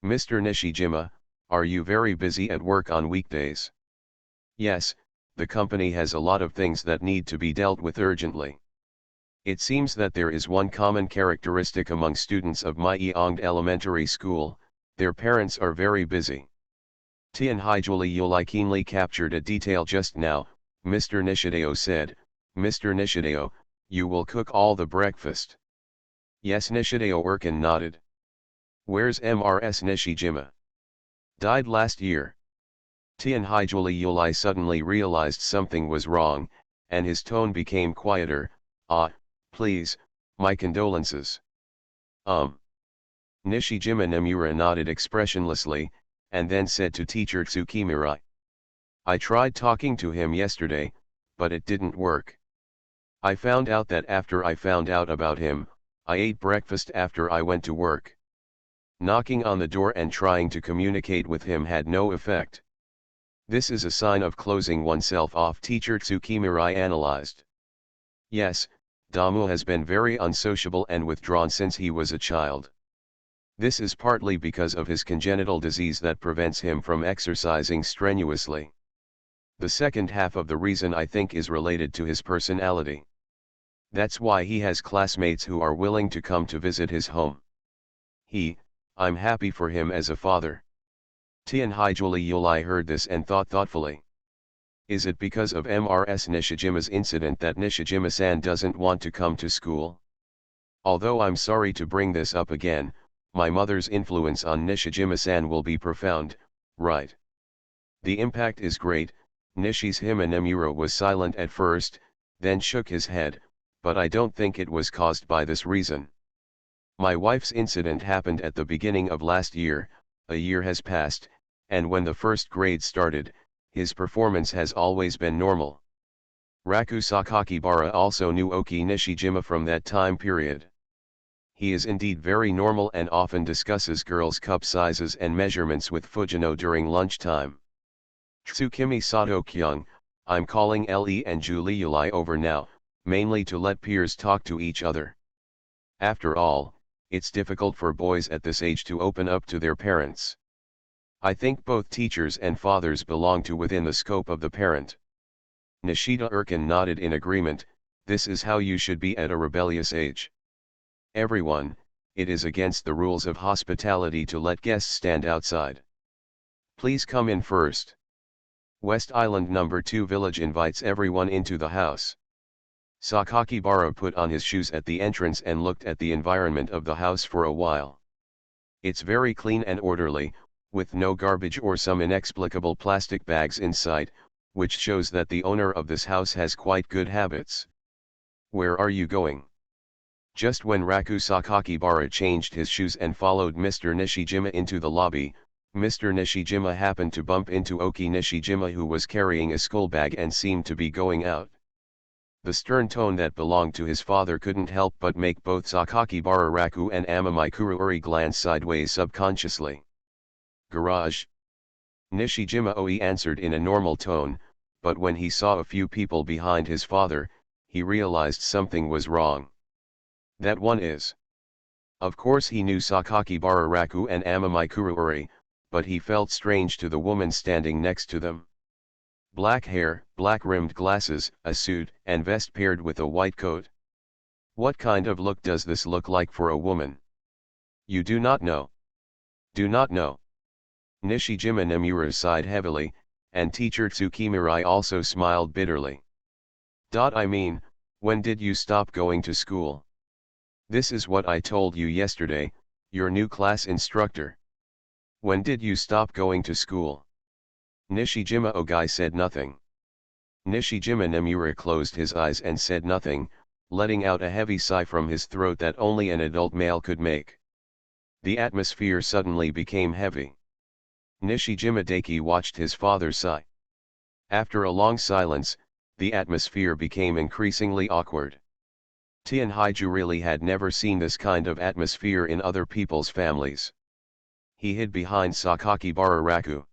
Mr. Nishijima, are you very busy at work on weekdays? Yes, the company has a lot of things that need to be dealt with urgently. It seems that there is one common characteristic among students of Myeongd Elementary School. Their parents are very busy. Tianhaijuli Yulai keenly captured a detail just now. Mr. Nishideo said, Mr. Nishideo, you will cook all the breakfast. Yes, Nishideo Urkin nodded. Where's Mrs. Nishijima? Died last year. Tianhaijuli Yulai suddenly realized something was wrong, and his tone became quieter. Please, my condolences. Nishijima Nemura nodded expressionlessly, and then said to teacher Tsukimirai. I tried talking to him yesterday, but it didn't work. I found out that after I found out about him, I ate breakfast after I went to work. Knocking on the door and trying to communicate with him had no effect. This is a sign of closing oneself off, teacher Tsukimirai analyzed. Yes, Damu has been very unsociable and withdrawn since he was a child. This is partly because of his congenital disease that prevents him from exercising strenuously. The second half of the reason I think is related to his personality. That's why he has classmates who are willing to come to visit his home. I'm happy for him as a father. Tianhaijuli Yulai heard this and thought thoughtfully. Is it because of Mrs. Nishijima's incident that Nishijima-san doesn't want to come to school? Although I'm sorry to bring this up again, my mother's influence on Nishijima-san will be profound, right? The impact is great. Nishijima Nemuro was silent at first, then shook his head, but I don't think it was caused by this reason. My wife's incident happened at the beginning of last year, a year has passed, and when the first grade started, his performance has always been normal. Raku Sakakibara also knew Oki Nishijima from that time period. He is indeed very normal and often discusses girls' cup sizes and measurements with Fujino during lunchtime. Tsukimi Sato-kyung, I'm calling Le and Juliuli over now, mainly to let peers talk to each other. After all, it's difficult for boys at this age to open up to their parents. I think both teachers and fathers belong to within the scope of the parent. Nishida Erkin nodded in agreement. This is how you should be at a rebellious age. Everyone, it is against the rules of hospitality to let guests stand outside. Please come in first. West Island No. 2 Village invites everyone into the house. Sakakibara put on his shoes at the entrance and looked at the environment of the house for a while. It's very clean and orderly, with no garbage or some inexplicable plastic bags in sight, which shows that the owner of this house has quite good habits. Where are you going? Just when Raku Sakakibara changed his shoes and followed Mr. Nishijima into the lobby, Mr. Nishijima happened to bump into Oki Nishijima, who was carrying a school bag and seemed to be going out. The stern tone that belonged to his father couldn't help but make both Sakakibara Raku and Amamikuruuri glance sideways subconsciously. Garage. Nishijima Oi answered in a normal tone, but when he saw a few people behind his father, he realized something was wrong. That one is. Of course he knew Sakakibara Raku and Amamikuruuri, but he felt strange to the woman standing next to them. Black hair, black-rimmed glasses, a suit and vest paired with a white coat. What kind of look does this look like for a woman? You do not know. Do not know. Nishijima Nemura sighed heavily, and teacher Tsukimirai also smiled bitterly. I mean, when did you stop going to school? This is what I told you yesterday, your new class instructor. When did you stop going to school? Nishijima Ogai said nothing. Nishijima Nemura closed his eyes and said nothing, letting out a heavy sigh from his throat that only an adult male could make. The atmosphere suddenly became heavy. Nishijima Daiki watched his father sigh. After a long silence, the atmosphere became increasingly awkward. Tianhaiju really had never seen this kind of atmosphere in other people's families. He hid behind Sakakibara Raku.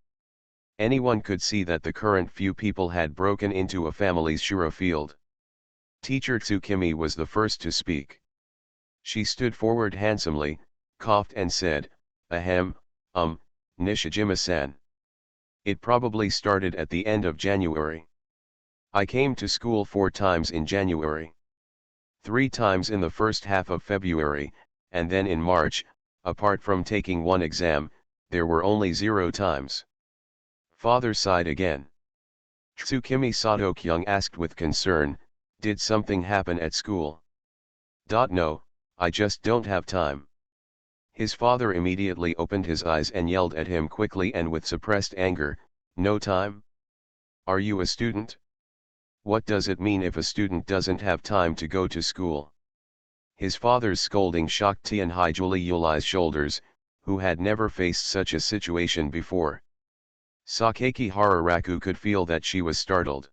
Anyone could see that the current few people had broken into a family's shura field. Teacher Tsukimi was the first to speak. She stood forward handsomely, coughed and said, Ahem, Nishijima-san. It probably started at the end of January. I came to school 4 times in January. 3 times in the first half of February, and then in March, apart from taking 1 exam, there were only 0 times. Father sighed again. Tsukimi Sato-kyung asked with concern, did something happen at school? No, I just don't have time. His father immediately opened his eyes and yelled at him quickly and with suppressed anger, no time? Are you a student? What does it mean if a student doesn't have time to go to school? His father's scolding shocked Tianhaijuli Yulai's shoulders, who had never faced such a situation before. Sakakibara Raku could feel that she was startled.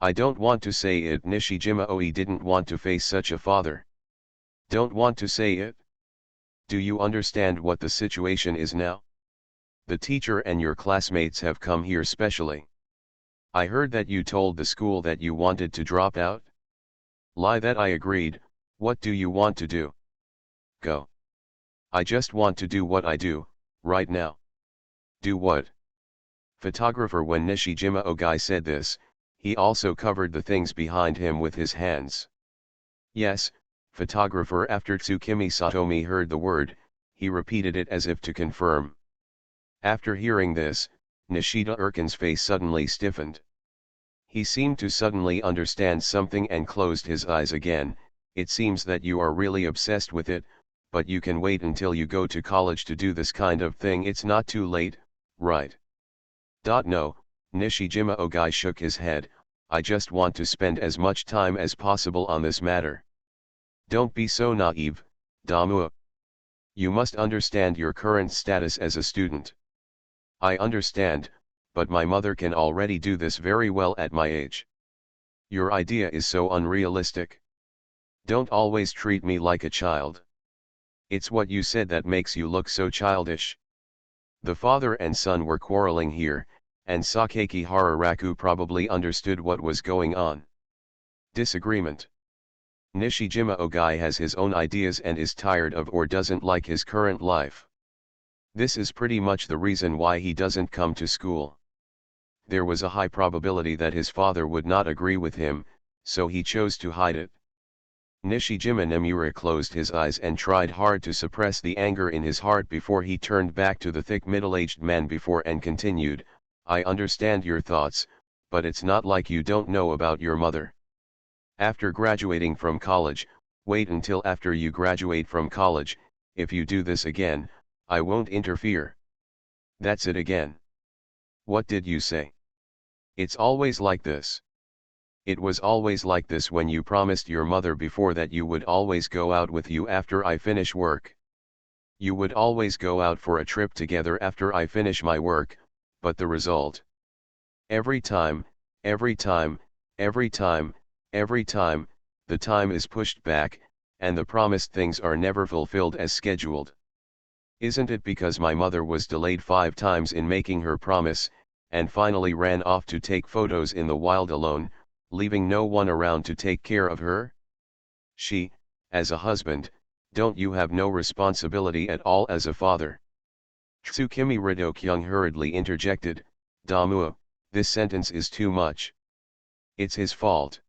I don't want to say it. Nishijima Oi didn't want to face such a father. Don't want to say it? Do you understand what the situation is now? The teacher and your classmates have come here specially. I heard that you told the school that you wanted to drop out. Lie that I agreed. What do you want to do? Go. I just want to do what I do, right now. Do what? Photographer. When Nishijima Ogai said this, he also covered the things behind him with his hands. Yes, photographer. After Tsukimi Satomi heard the word, he repeated it as if to confirm. After hearing this, Nishida Urken's face suddenly stiffened. He seemed to suddenly understand something and closed his eyes again. It seems that you are really obsessed with it, but you can wait until you go to college to do this kind of thing. It's not too late, right? No, Nishijima Ogai shook his head. I just want to spend as much time as possible on this matter. Don't be so naive, Damu. You must understand your current status as a student. I understand, but my mother can already do this very well at my age. Your idea is so unrealistic. Don't always treat me like a child. It's what you said that makes you look so childish. The father and son were quarreling here, and Sakeki Hararaku probably understood what was going on. Disagreement. Nishijima Ogai has his own ideas and is tired of or doesn't like his current life. This is pretty much the reason why he doesn't come to school. There was a high probability that his father would not agree with him, so he chose to hide it. Nishijima Nemura closed his eyes and tried hard to suppress the anger in his heart before he turned back to the thick middle-aged man before and continued, I understand your thoughts, but it's not like you don't know about your mother. After graduating from college, wait until after you graduate from college. If you do this again, I won't interfere. That's it again. What did you say? It's always like this. It was always like this when you promised your mother before that you would always go out with you after I finish work. You would always go out for a trip together after I finish my work, but the result? Every time, every time, every time, every time, the time is pushed back, and the promised things are never fulfilled as scheduled. Isn't it because my mother was delayed 5 times in making her promise, and finally ran off to take photos in the wild alone, leaving no one around to take care of her? She, as a husband, don't you have no responsibility at all as a father? Tsukimi Ridokyung hurriedly interjected, Damu, this sentence is too much. It's his fault.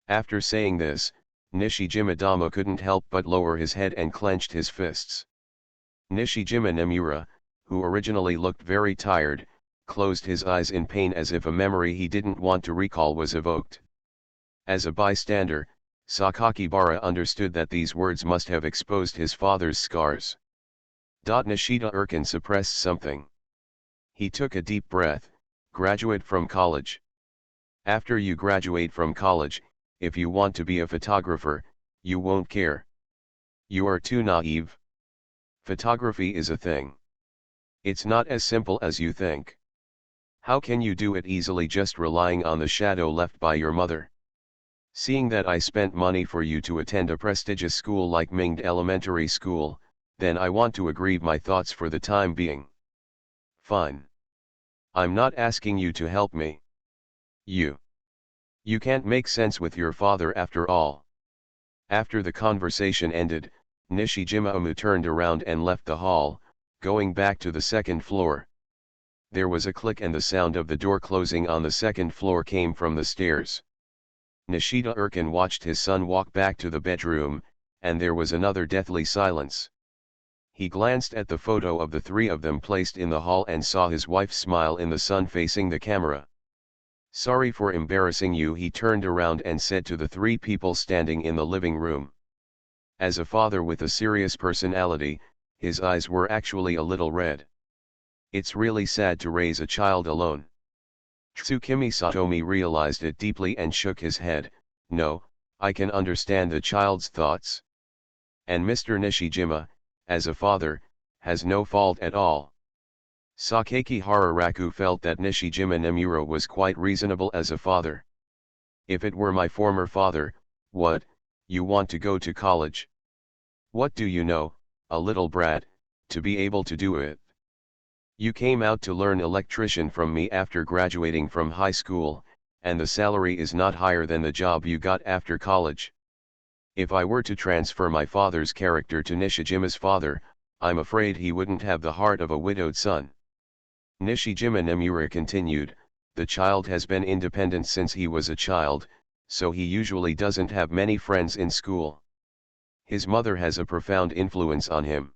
After saying this, Nishijima Damu couldn't help but lower his head and clenched his fists. Nishijima Nemura, who originally looked very tired, closed his eyes in pain as if a memory he didn't want to recall was evoked. As a bystander, Sakakibara understood that these words must have exposed his father's scars. Nishida Urken suppressed something. He took a deep breath. Graduate from college. After you graduate from college, if you want to be a photographer, you won't care. You are too naive. Photography is a thing. It's not as simple as you think. How can you do it easily just relying on the shadow left by your mother? Seeing that I spent money for you to attend a prestigious school like Mingde Elementary School, then I want to agree my thoughts for the time being. Fine. I'm not asking you to help me. You can't make sense with your father after all. After the conversation ended, Nishijima Omu turned around and left the hall, going back to the second floor. There was a click and the sound of the door closing on the second floor came from the stairs. Nishida Urken watched his son walk back to the bedroom, and there was another deathly silence. He glanced at the photo of the 3 of them placed in the hall and saw his wife smile in the sun facing the camera. Sorry for embarrassing you, he turned around and said to the 3 people standing in the living room. As a father with a serious personality, his eyes were actually a little red. It's really sad to raise a child alone. Tsukimi Satomi realized it deeply and shook his head. No, I can understand the child's thoughts. And Mr. Nishijima, as a father, has no fault at all. Sakeki Hararaku felt that Nishijima Nemura was quite reasonable as a father. If it were my former father, what, you want to go to college? What do you know, a little brat, to be able to do it? You came out to learn electrician from me after graduating from high school, and the salary is not higher than the job you got after college. If I were to transfer my father's character to Nishijima's father, I'm afraid he wouldn't have the heart of a widowed son. Nishijima Nemura continued, the child has been independent since he was a child, so he usually doesn't have many friends in school. His mother has a profound influence on him.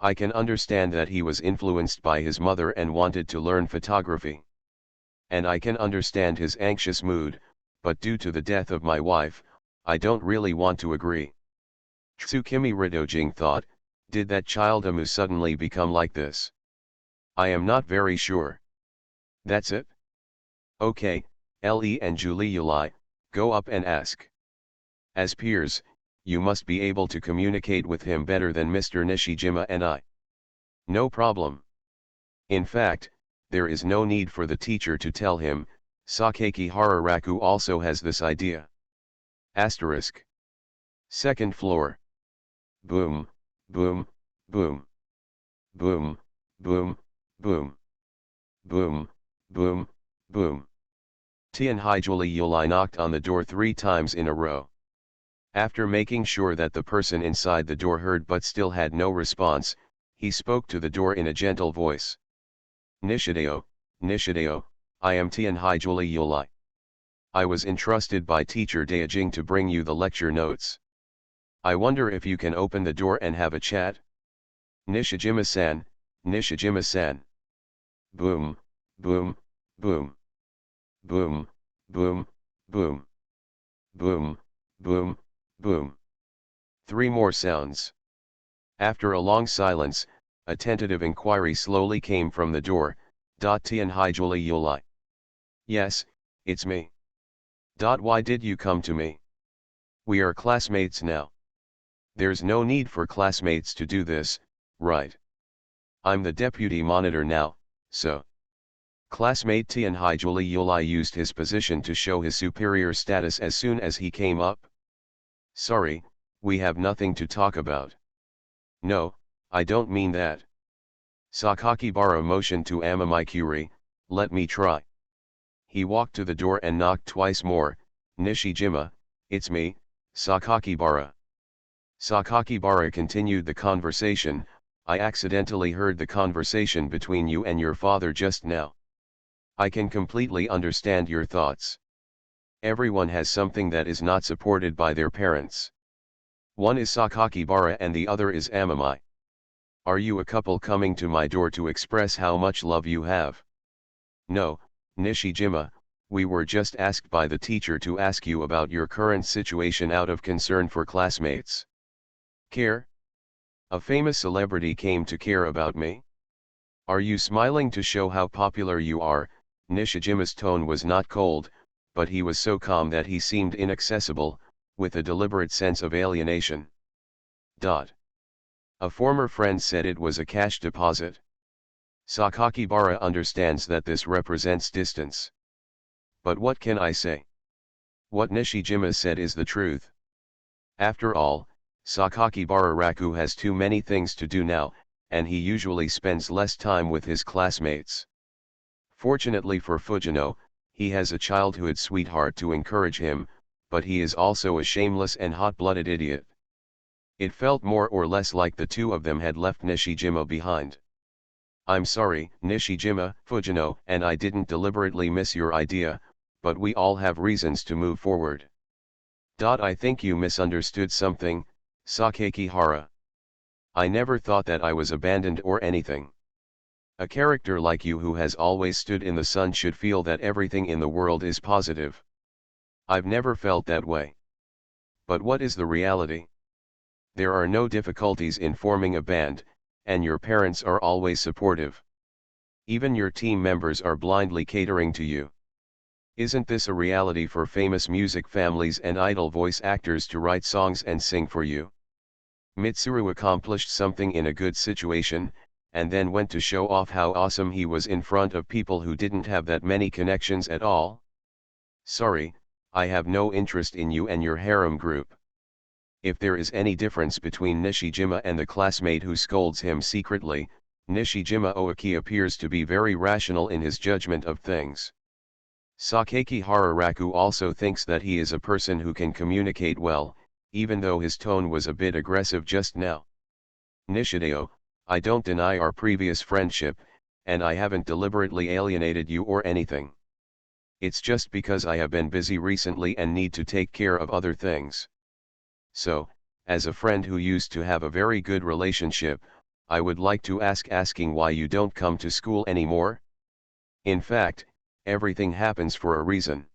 I can understand that he was influenced by his mother and wanted to learn photography. And I can understand his anxious mood, but due to the death of my wife, I don't really want to agree. Tsukimi Ridojing thought, did that child Amu suddenly become like this? I am not very sure. That's it? Okay, Le and Julie Yulai, go up and ask. As peers, you must be able to communicate with him better than Mr. Nishijima and I. No problem. In fact, there is no need for the teacher to tell him. Sakaki Hararaku also has this idea. Asterisk. Second floor. Boom, boom, boom. Boom, boom, boom. Boom, boom, boom. Tianhai Julie Yulai knocked on the door 3 times in a row. After making sure that the person inside the door heard but still had no response, he spoke to the door in a gentle voice. Nishideo, Nishideo, I am Tianhai Julie Yulai. I was entrusted by teacher Daijing to bring you the lecture notes. I wonder if you can open the door and have a chat? Nishijima-san, Nishijima-san. Boom, boom, boom. Boom, boom, boom. Boom, boom, boom. 3 more sounds. After a long silence, a tentative inquiry slowly came from the door. Tianhai Julie Yulai. Yes, it's me. Why did you come to me? We are classmates now. There's no need for classmates to do this, right? I'm the deputy monitor now, so. Classmate Tianhai Julie Yulai used his position to show his superior status as soon as he came up. Sorry, we have nothing to talk about. No, I don't mean that. Sakakibara motioned to Amamikuri, let me try. He walked to the door and knocked twice more. Nishijima, it's me, Sakakibara. Sakakibara continued the conversation. I accidentally heard the conversation between you and your father just now. I can completely understand your thoughts. Everyone has something that is not supported by their parents. One is Sakakibara and the other is Amami. Are you a couple coming to my door to express how much love you have? No, Nishijima, we were just asked by the teacher to ask you about your current situation out of concern for classmates. Care? A famous celebrity came to care about me? Are you smiling to show how popular you are? Nishijima's tone was not cold, but he was so calm that he seemed inaccessible, with a deliberate sense of alienation. A former friend said it was a cash deposit. Sakakibara understands that this represents distance. But what can I say? What Nishijima said is the truth. After all, Sakakibara Raku has too many things to do now, and he usually spends less time with his classmates. Fortunately for Fujino, he has a childhood sweetheart to encourage him, but he is also a shameless and hot-blooded idiot. It felt more or less like the two of them had left Nishijima behind. I'm sorry, Nishijima, Fujino and I didn't deliberately miss your idea, but we all have reasons to move forward. I think you misunderstood something, Sakakihara. I never thought that I was abandoned or anything. A character like you who has always stood in the sun should feel that everything in the world is positive. I've never felt that way. But what is the reality? There are no difficulties in forming a band, and your parents are always supportive. Even your team members are blindly catering to you. Isn't this a reality for famous music families and idol voice actors to write songs and sing for you? Mitsuru accomplished something in a good situation, and then went to show off how awesome he was in front of people who didn't have that many connections at all? Sorry, I have no interest in you and your harem group. If there is any difference between Nishijima and the classmate who scolds him secretly, Nishijima Oaki appears to be very rational in his judgment of things. Sakakihara Raku also thinks that he is a person who can communicate well, even though his tone was a bit aggressive just now. Nishideo, I don't deny our previous friendship, and I haven't deliberately alienated you or anything. It's just because I have been busy recently and need to take care of other things. So, as a friend who used to have a very good relationship, I would like to asking why you don't come to school anymore? In fact, everything happens for a reason.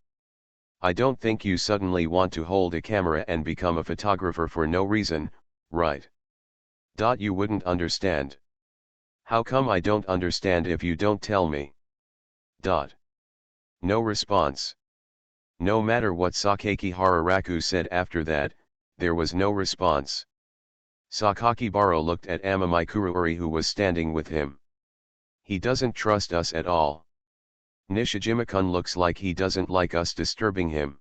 I don't think you suddenly want to hold a camera and become a photographer for no reason, right? You wouldn't understand. How come I don't understand if you don't tell me? No response. No matter what Sakakibara Raku said after that, there was no response. Sakakibara looked at Amamai who was standing with him. He doesn't trust us at all. Nishijima-kun looks like he doesn't like us disturbing him.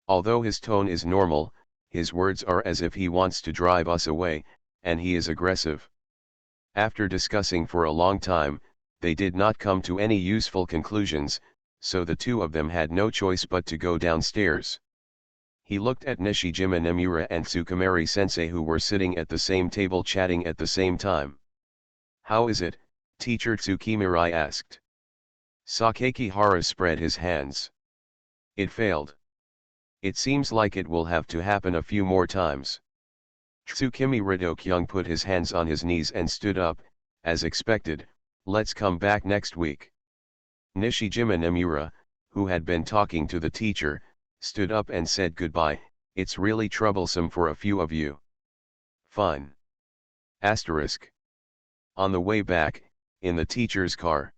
Although his tone is normal, his words are as if he wants to drive us away, and he is aggressive. After discussing for a long time, they did not come to any useful conclusions, so the two of them had no choice but to go downstairs. He looked at Nishijima Nomura and Tsukamori sensei who were sitting at the same table chatting at the same time. "How is it?" Teacher Tsukimirai asked. Sakakibara spread his hands. "It failed. It seems like it will have to happen a few more times." Tsukimi Kyung put his hands on his knees and stood up, as expected. "Let's come back next week." Nishijima Nomura, who had been talking to the teacher, stood up and said goodbye. "It's really troublesome for a few of you." "Fine." On the way back, in the teacher's car,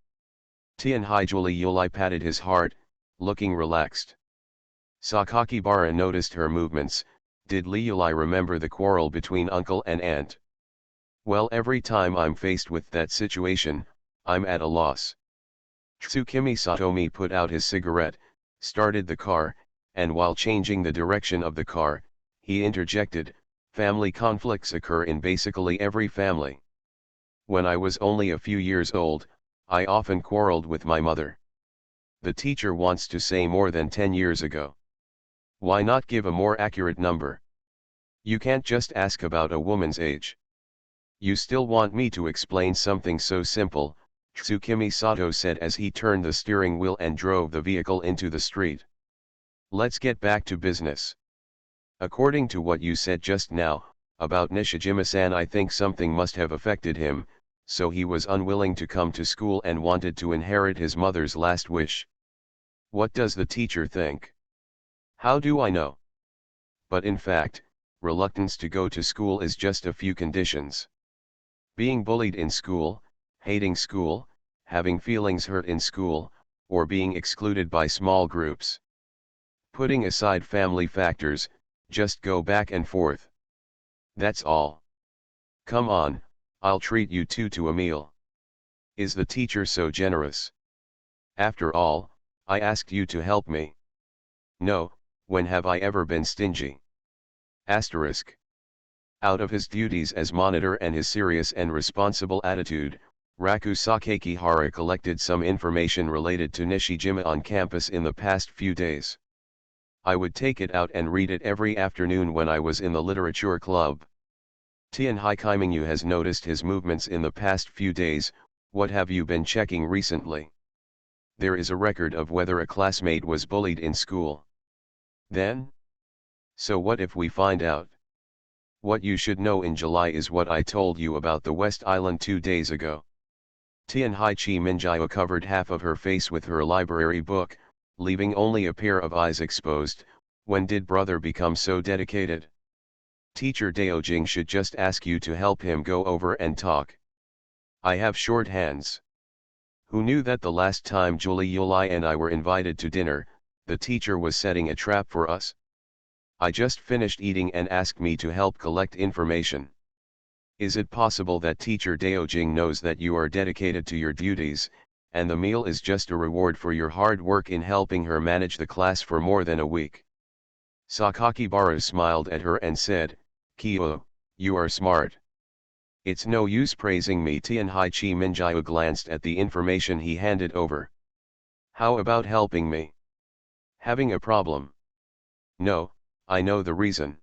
Tianhai Yuli patted his heart, looking relaxed. Sakakibara noticed her movements. Did Yuli remember the quarrel between uncle and aunt? "Well, every time I'm faced with that situation, I'm at a loss." Tsukimi Satomi put out his cigarette, started the car, and while changing the direction of the car, he interjected, "Family conflicts occur in basically every family. When I was only a few years old, I often quarreled with my mother." The teacher wants to say more than 10 years ago. Why not give a more accurate number? You can't just ask about a woman's age. You still want me to explain something so simple, Tsukimi Sato said as he turned the steering wheel and drove the vehicle into the street. "Let's get back to business. According to what you said just now, about Nishijima-san, I think something must have affected him, so he was unwilling to come to school and wanted to inherit his mother's last wish." What does the teacher think? How do I know? But in fact, reluctance to go to school is just a few conditions. Being bullied in school, hating school, having feelings hurt in school, or being excluded by small groups. Putting aside family factors, just go back and forth. That's all. Come on, I'll treat you two to a meal. Is the teacher so generous? After all, I asked you to help me. No, when have I ever been stingy? Out of his duties as monitor and his serious and responsible attitude, Raku Sakakibara collected some information related to Nishijima on campus in the past few days. I would take it out and read it every afternoon when I was in the literature club. Tianhai Kaimingyu has noticed his movements in the past few days. What have you been checking recently? There is a record of whether a classmate was bullied in school. Then? So what if we find out? What you should know in July is what I told you about the West Island 2 days ago. Tianhai Chi Minjiao covered half of her face with her library book, leaving only a pair of eyes exposed. When did brother become so dedicated? Teacher Daojing should just ask you to help him go over and talk. I have short hands. Who knew that the last time Julie Yuli and I were invited to dinner, the teacher was setting a trap for us? I just finished eating and asked me to help collect information. Is it possible that teacher Daojing knows that you are dedicated to your duties, and the meal is just a reward for your hard work in helping her manage the class for more than a week? Sakakibara smiled at her and said, "Kyo, you are smart. It's no use praising me." Tianhai Chi Minjiao glanced at the information he handed over. "How about helping me? Having a problem?" "No, I know the reason.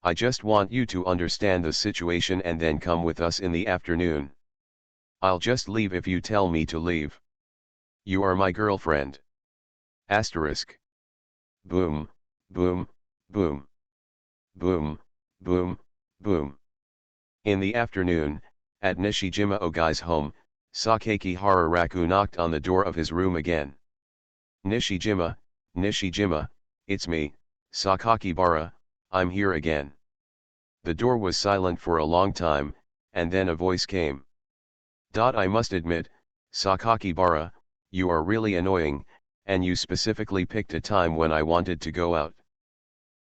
I just want you to understand the situation and then come with us in the afternoon. I'll just leave if you tell me to leave. You are my girlfriend." Asterisk. Boom, boom, boom. Boom, boom, boom. In the afternoon, at Nishijima Ogai's home, Sakaki Hararaku knocked on the door of his room again. Nishijima, Nishijima, it's me, Sakakibara, I'm here again. The door was silent for a long time, and then a voice came. I must admit, Sakakibara, you are really annoying, and you specifically picked a time when I wanted to go out.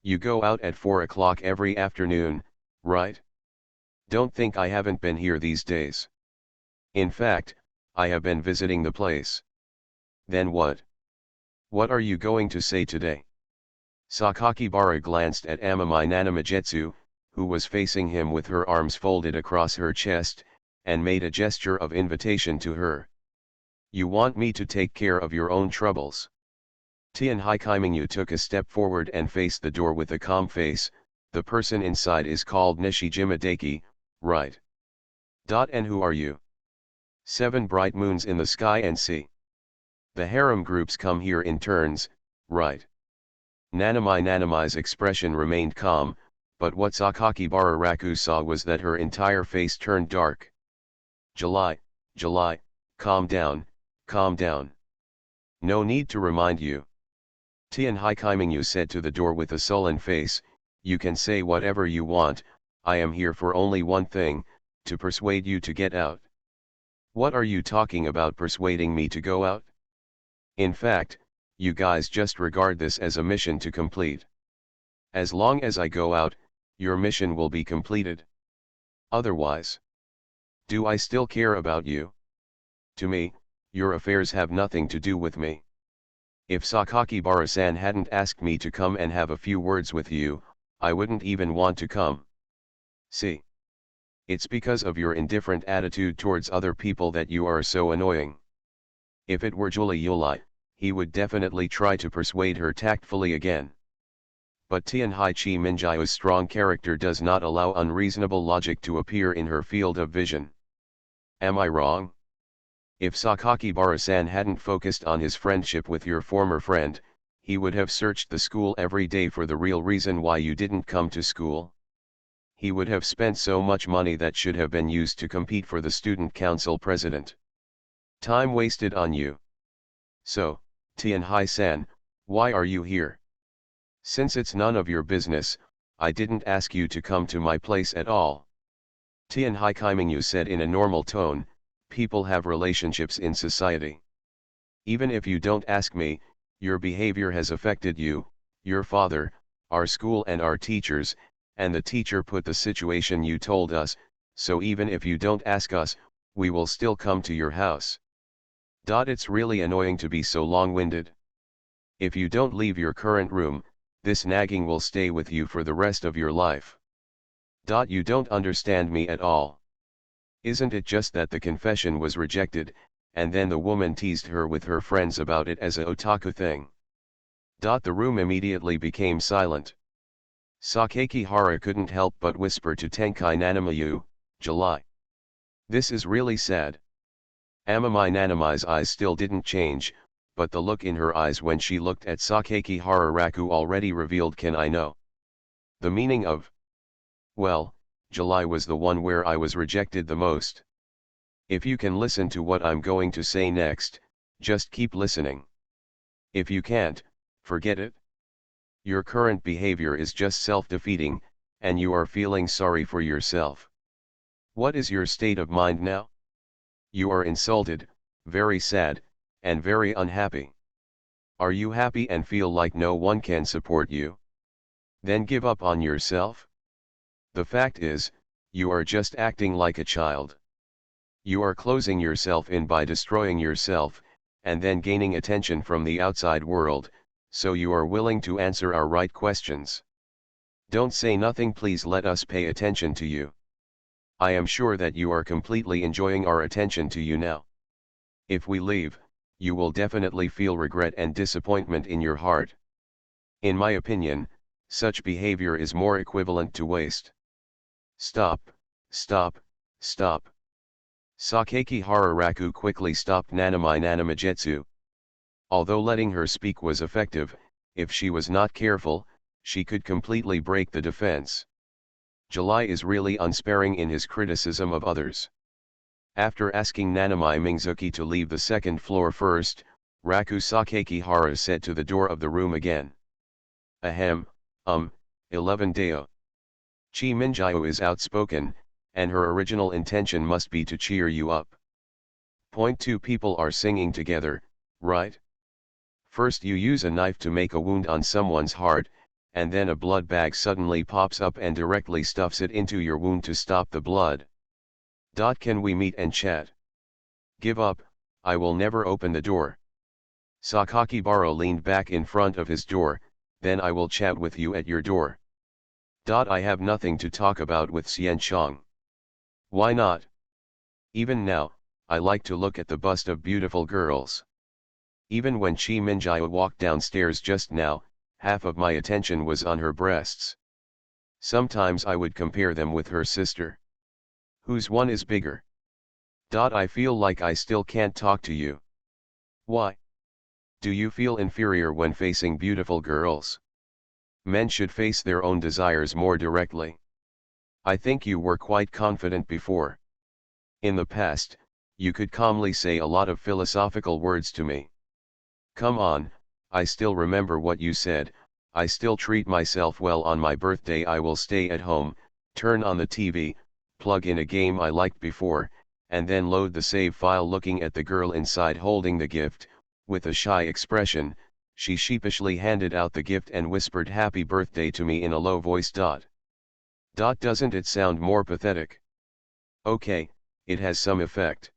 You go out at 4 o'clock every afternoon, right? Don't think I haven't been here these days. In fact, I have been visiting the place. Then what? What are you going to say today? Sakakibara glanced at Amami Nanamajetsu, who was facing him with her arms folded across her chest, and made a gesture of invitation to her. You want me to take care of your own troubles? Tian Haikaiminyu took a step forward and faced the door with a calm face. The person inside is called Nishijima Daki, right? And who are you? 7 bright moons in the sky and sea. The harem groups come here in turns, right? Nanami's expression remained calm, but what Sakakibara Raku saw was that her entire face turned dark. July, calm down, calm down. No need to remind you. Tian Haikaiminyu said to the door with a sullen face, you can say whatever you want, I am here for only one thing, to persuade you to get out. What are you talking about persuading me to go out? In fact, you guys just regard this as a mission to complete. As long as I go out, your mission will be completed. Otherwise, do I still care about you? To me, your affairs have nothing to do with me. If Sakakibara-san hadn't asked me to come and have a few words with you, I wouldn't even want to come. See? It's because of your indifferent attitude towards other people that you are so annoying. If it were Julie Yulai, he would definitely try to persuade her tactfully again. But Tianhai Minjiu's strong character does not allow unreasonable logic to appear in her field of vision. Am I wrong? If Sakakibara-san hadn't focused on his friendship with your former friend, he would have searched the school every day for the real reason why you didn't come to school. He would have spent so much money that should have been used to compete for the student council president. Time wasted on you. So, Tianhai-san, why are you here? Since it's none of your business, I didn't ask you to come to my place at all. Tianhai Kaimingyu said in a normal tone, people have relationships in society. Even if you don't ask me, your behavior has affected you, your father, our school and our teachers, and the teacher put the situation you told us, so even if you don't ask us, we will still come to your house. It's really annoying to be so long-winded. If you don't leave your current room, this nagging will stay with you for the rest of your life. You don't understand me at all. Isn't it just that the confession was rejected, and then the woman teased her with her friends about it as a otaku thing? The room immediately became silent. Sakakihara couldn't help but whisper to Tenkai Nanamayu, July. This is really sad. Amami Nanami's eyes still didn't change, but the look in her eyes when she looked at Sakakihara Raku already revealed can I know the meaning of. Well, July was the one where I was rejected the most. If you can listen to what I'm going to say next, just keep listening. If you can't, forget it. Your current behavior is just self-defeating, and you are feeling sorry for yourself. What is your state of mind now? You are insulted, very sad, and very unhappy. Are you happy and feel like no one can support you? Then give up on yourself? The fact is, you are just acting like a child. You are closing yourself in by destroying yourself, and then gaining attention from the outside world, so you are willing to answer our right questions. Don't say nothing, please let us pay attention to you. I am sure that you are completely enjoying our attention to you now. If we leave, you will definitely feel regret and disappointment in your heart. In my opinion, such behavior is more equivalent to waste. Stop, stop, stop. Sakakihara Raku quickly stopped Nanami Nanamajetsu. Although letting her speak was effective, if she was not careful, she could completely break the defense. July is really unsparing in his criticism of others. After asking Nanami Mingzuki to leave the second floor first, Raku Sakakihara said to the door of the room again. Ahem, 11 Deo. Chi Minjio is outspoken, and her original intention must be to cheer you up. Point 2 People are singing together, right? First you use a knife to make a wound on someone's heart, and then a blood bag suddenly pops up and directly stuffs it into your wound to stop the blood. Can we meet and chat? Give up, I will never open the door. Sakakibara leaned back in front of his door, then I will chat with you at your door. I have nothing to talk about with Xianchang. Why not? Even now, I like to look at the bust of beautiful girls. Even when Chi Minjia walked downstairs just now, half of my attention was on her breasts. Sometimes I would compare them with her sister. Whose one is bigger? I feel like I still can't talk to you. Why? Do you feel inferior when facing beautiful girls? Men should face their own desires more directly. I think you were quite confident before. In the past, you could calmly say a lot of philosophical words to me. Come on, I still remember what you said. I still treat myself well on my birthday. I will stay at home, turn on the TV, plug in a game I liked before, and then load the save file. Looking at the girl inside holding the gift, with a shy expression, she sheepishly handed out the gift and whispered happy birthday to me in a low voice. Doesn't it sound more pathetic? Okay, it has some effect.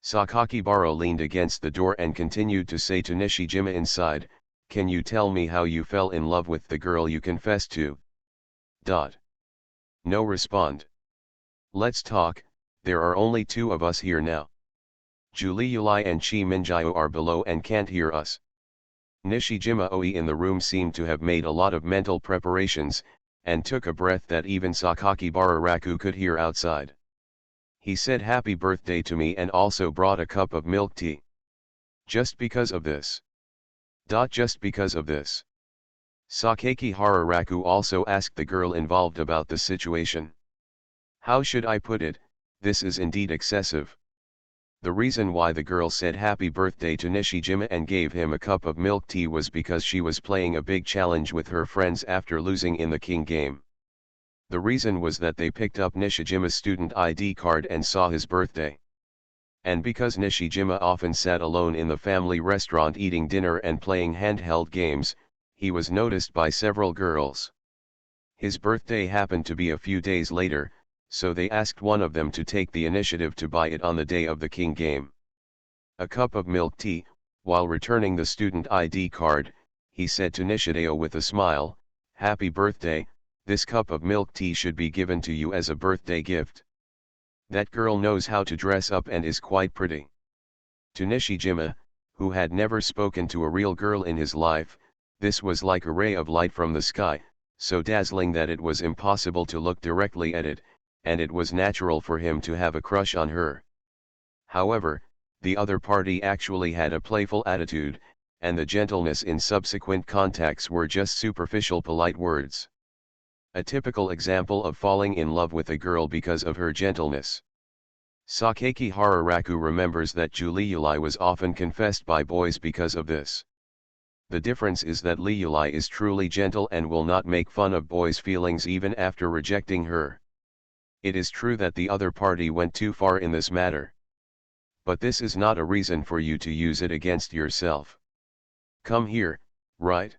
Sakakibara leaned against the door and continued to say to Nishijima inside, can you tell me how you fell in love with the girl you confessed to? No respond. Let's talk, there are only two of us here now. Juliuli and Chi Minjio are below and can't hear us. Nishijima Oi in the room seemed to have made a lot of mental preparations, and took a breath that even Sakakibara Raku could hear outside. He said happy birthday to me and also brought a cup of milk tea. Just because of this. Just because of this. Sakakihara Raku also asked the girl involved about the situation. How should I put it, this is indeed excessive. The reason why the girl said happy birthday to Nishijima and gave him a cup of milk tea was because she was playing a big challenge with her friends after losing in the king game. The reason was that they picked up Nishijima's student ID card and saw his birthday. And because Nishijima often sat alone in the family restaurant eating dinner and playing handheld games, he was noticed by several girls. His birthday happened to be a few days later, so they asked one of them to take the initiative to buy it on the day of the king game. A cup of milk tea. While returning the student ID card, he said to Nishideo with a smile, happy birthday, this cup of milk tea should be given to you as a birthday gift. That girl knows how to dress up and is quite pretty. To Nishijima, who had never spoken to a real girl in his life, this was like a ray of light from the sky, so dazzling that it was impossible to look directly at it, and it was natural for him to have a crush on her. However, the other party actually had a playful attitude, and the gentleness in subsequent contacts were just superficial polite words. A typical example of falling in love with a girl because of her gentleness. Sakakihara Raku remembers that Juliuli was often confessed by boys because of this. The difference is that Liuli is truly gentle and will not make fun of boys' feelings even after rejecting her. It is true that the other party went too far in this matter. But this is not a reason for you to use it against yourself. Come here, right?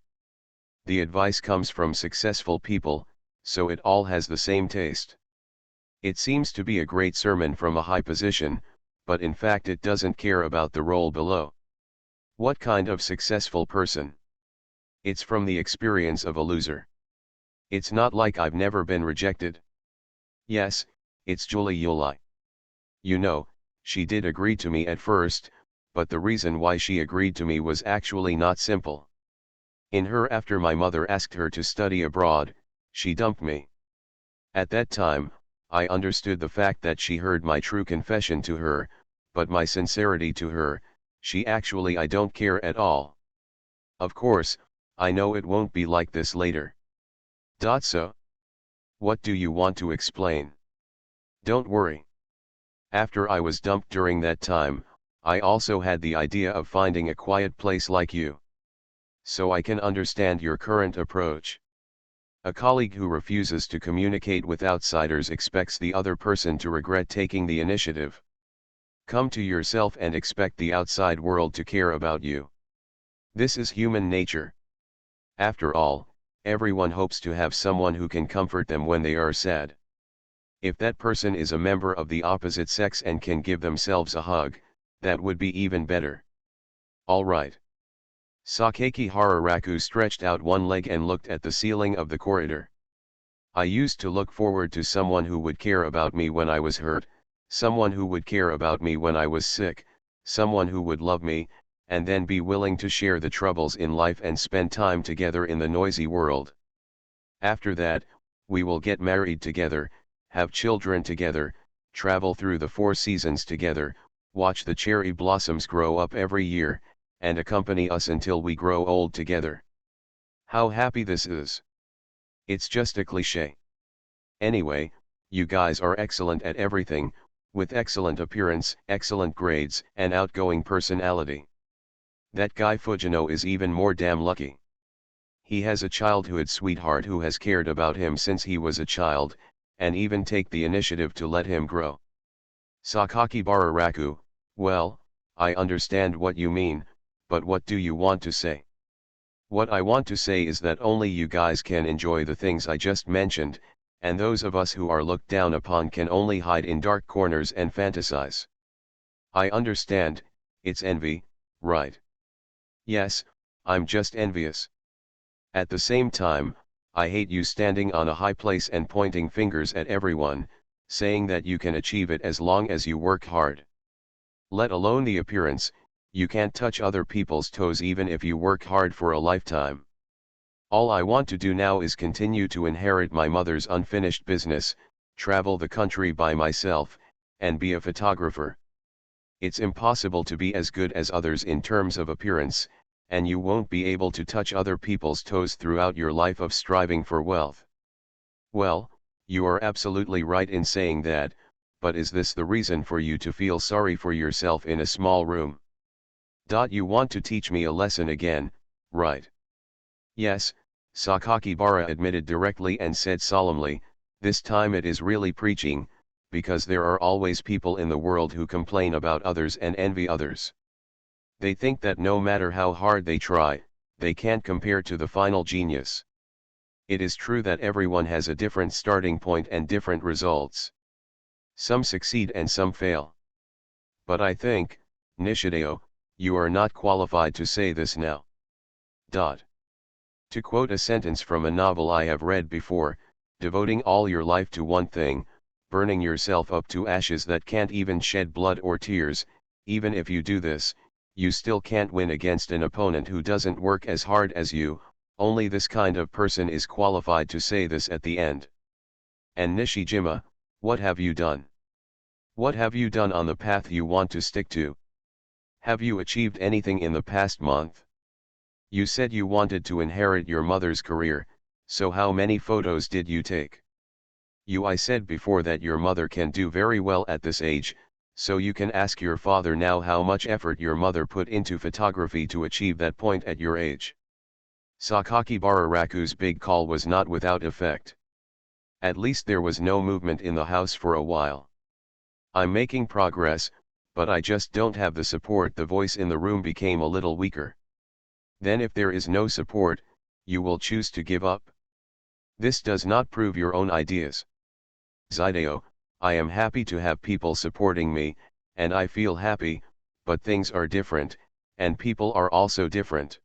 The advice comes from successful people, so it all has the same taste. It seems to be a great sermon from a high position, but in fact it doesn't care about the role below. What kind of successful person? It's from the experience of a loser. It's not like I've never been rejected. Yes, it's Juliuli. You know, she did agree to me at first, but the reason why she agreed to me was actually not simple. In her after my mother asked her to study abroad, she dumped me. At that time, I understood the fact that she heard my true confession to her, but my sincerity to her, I don't care at all. Of course, I know it won't be like this later. So? What do you want to explain? Don't worry. After I was dumped during that time, I also had the idea of finding a quiet place like you. So I can understand your current approach. A colleague who refuses to communicate with outsiders expects the other person to regret taking the initiative. Come to yourself and expect the outside world to care about you. This is human nature. After all, everyone hopes to have someone who can comfort them when they are sad. If that person is a member of the opposite sex and can give themselves a hug, that would be even better. All right. Sakaki Hararaku stretched out one leg and looked at the ceiling of the corridor. I used to look forward to someone who would care about me when I was hurt, someone who would care about me when I was sick, someone who would love me, and then be willing to share the troubles in life and spend time together in the noisy world. After that, we will get married together, have children together, travel through the 4 seasons together, watch the cherry blossoms grow up every year, and accompany us until we grow old together. How happy this is! It's just a cliché. Anyway, you guys are excellent at everything, with excellent appearance, excellent grades, and outgoing personality. That guy Fujino is even more damn lucky. He has a childhood sweetheart who has cared about him since he was a child, and even take the initiative to let him grow. Sakaki Bararaku, well, I understand what you mean, but what do you want to say? What I want to say is that only you guys can enjoy the things I just mentioned, and those of us who are looked down upon can only hide in dark corners and fantasize. I understand, it's envy, right? Yes, I'm just envious. At the same time, I hate you standing on a high place and pointing fingers at everyone, saying that you can achieve it as long as you work hard. Let alone the appearance, you can't touch other people's toes even if you work hard for a lifetime. All I want to do now is continue to inherit my mother's unfinished business, travel the country by myself, and be a photographer. It's impossible to be as good as others in terms of appearance, and you won't be able to touch other people's toes throughout your life of striving for wealth. Well, you are absolutely right in saying that, but is this the reason for you to feel sorry for yourself in a small room? You want to teach me a lesson again, right? Yes, Sakakibara admitted directly and said solemnly, this time it is really preaching, because there are always people in the world who complain about others and envy others. They think that no matter how hard they try, they can't compare to the final genius. It is true that everyone has a different starting point and different results. Some succeed and some fail. But I think, Nishideo, you are not qualified to say this now. To quote a sentence from a novel I have read before, devoting all your life to one thing, burning yourself up to ashes that can't even shed blood or tears, even if you do this, you still can't win against an opponent who doesn't work as hard as you, only this kind of person is qualified to say this at the end. And Nishijima, what have you done? What have you done on the path you want to stick to? Have you achieved anything in the past month? You said you wanted to inherit your mother's career, so how many photos did you take? I said before that your mother can do very well at this age, so you can ask your father now how much effort your mother put into photography to achieve that point at your age. Sakaki Bararaku's big call was not without effect. At least there was no movement in the house for a while. I'm making progress, but I just don't have the support. The voice in the room became a little weaker. Then if there is no support, you will choose to give up. This does not prove your own ideas. Zideo, I am happy to have people supporting me, and I feel happy, but things are different, and people are also different.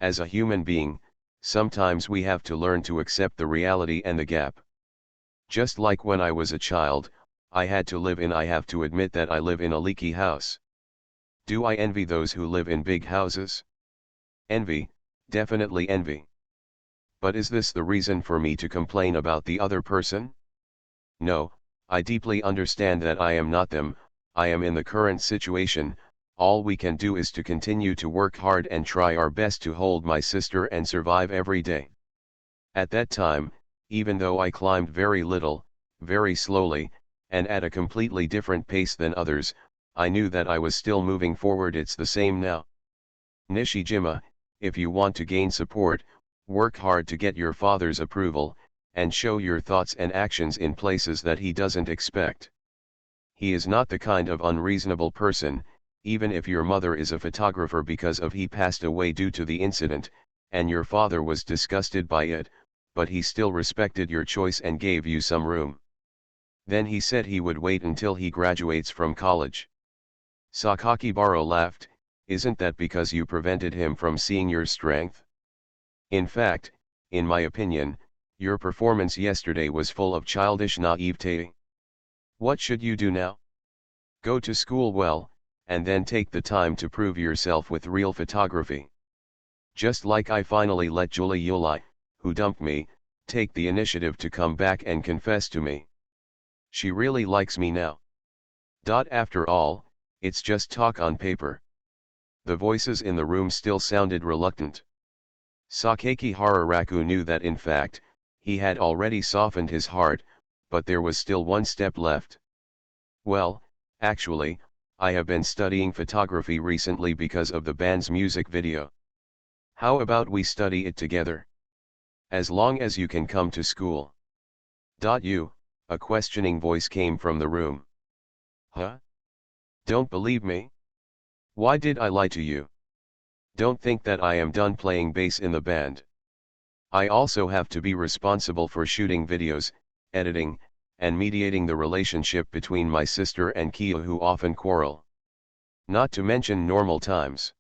As a human being, sometimes we have to learn to accept the reality and the gap. Just like when I was a child, I have to admit that I live in a leaky house. Do I envy those who live in big houses? Envy, definitely envy. But is this the reason for me to complain about the other person? No, I deeply understand that I am not them. I am in the current situation, all we can do is to continue to work hard and try our best to hold my sister and survive every day. At that time, even though I climbed very little, very slowly, and at a completely different pace than others, I knew that I was still moving forward. It's the same now. Nishijima, if you want to gain support, work hard to get your father's approval, and show your thoughts and actions in places that he doesn't expect. He is not the kind of unreasonable person, even if your mother is a photographer because of he passed away due to the incident, and your father was disgusted by it, but he still respected your choice and gave you some room. Then he said he would wait until he graduates from college. Sakakibara laughed. Isn't that because you prevented him from seeing your strength? In fact, in my opinion, your performance yesterday was full of childish naivete. What should you do now? Go to school well, and then take the time to prove yourself with real photography. Just like I finally let Julie Yulai, who dumped me, take the initiative to come back and confess to me. She really likes me now. After all, it's just talk on paper. The voices in the room still sounded reluctant. Sakaki Hararaku knew that in fact, he had already softened his heart, but there was still one step left. Well, actually, I have been studying photography recently because of the band's music video. How about we study it together? As long as you can come to school. A questioning voice came from the room. Huh? Don't believe me? Why did I lie to you? Don't think that I am done playing bass in the band. I also have to be responsible for shooting videos, editing, and mediating the relationship between my sister and Kia, who often quarrel. Not to mention normal times.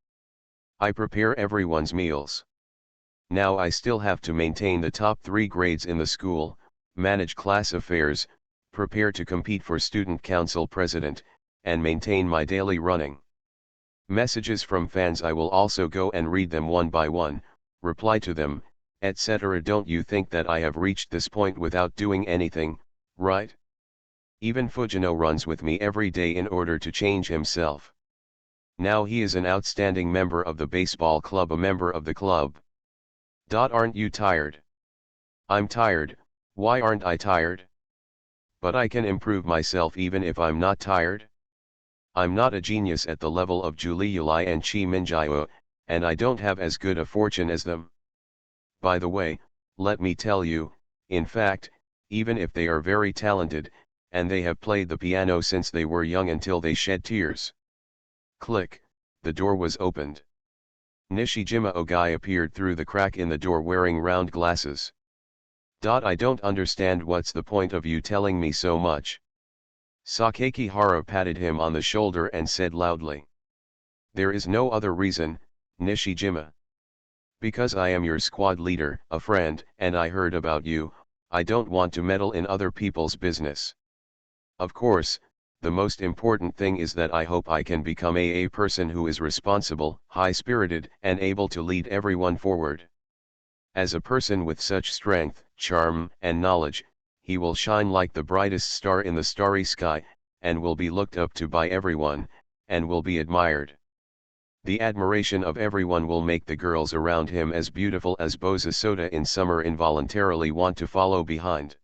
I prepare everyone's meals. Now I still have to maintain the top 3 grades in the school, manage class affairs, prepare to compete for student council president, and maintain my daily running. Messages from fans, I will also go and read them one by one, reply to them, etc. Don't you think that I have reached this point without doing anything, right? Even Fujino runs with me every day in order to change himself. Now he is an outstanding member of the baseball club, a member of the club. Aren't you tired? I'm tired. Why aren't I tired? But I can improve myself even if I'm not tired. I'm not a genius at the level of Julie Yulai and Chi Minjiao, and I don't have as good a fortune as them. By the way, let me tell you, in fact, even if they are very talented, and they have played the piano since they were young until they shed tears. Click, the door was opened. Nishijima Ogai appeared through the crack in the door wearing round glasses. I don't understand, what's the point of you telling me so much? Sakaki Hara patted him on the shoulder and said loudly. There is no other reason, Nishijima. Because I am your squad leader, a friend, and I heard about you, I don't want to meddle in other people's business. Of course, the most important thing is that I hope I can become a person who is responsible, high-spirited, and able to lead everyone forward. As a person with such strength, charm, and knowledge, he will shine like the brightest star in the starry sky, and will be looked up to by everyone, and will be admired. The admiration of everyone will make the girls around him as beautiful as Boza soda in summer involuntarily want to follow behind.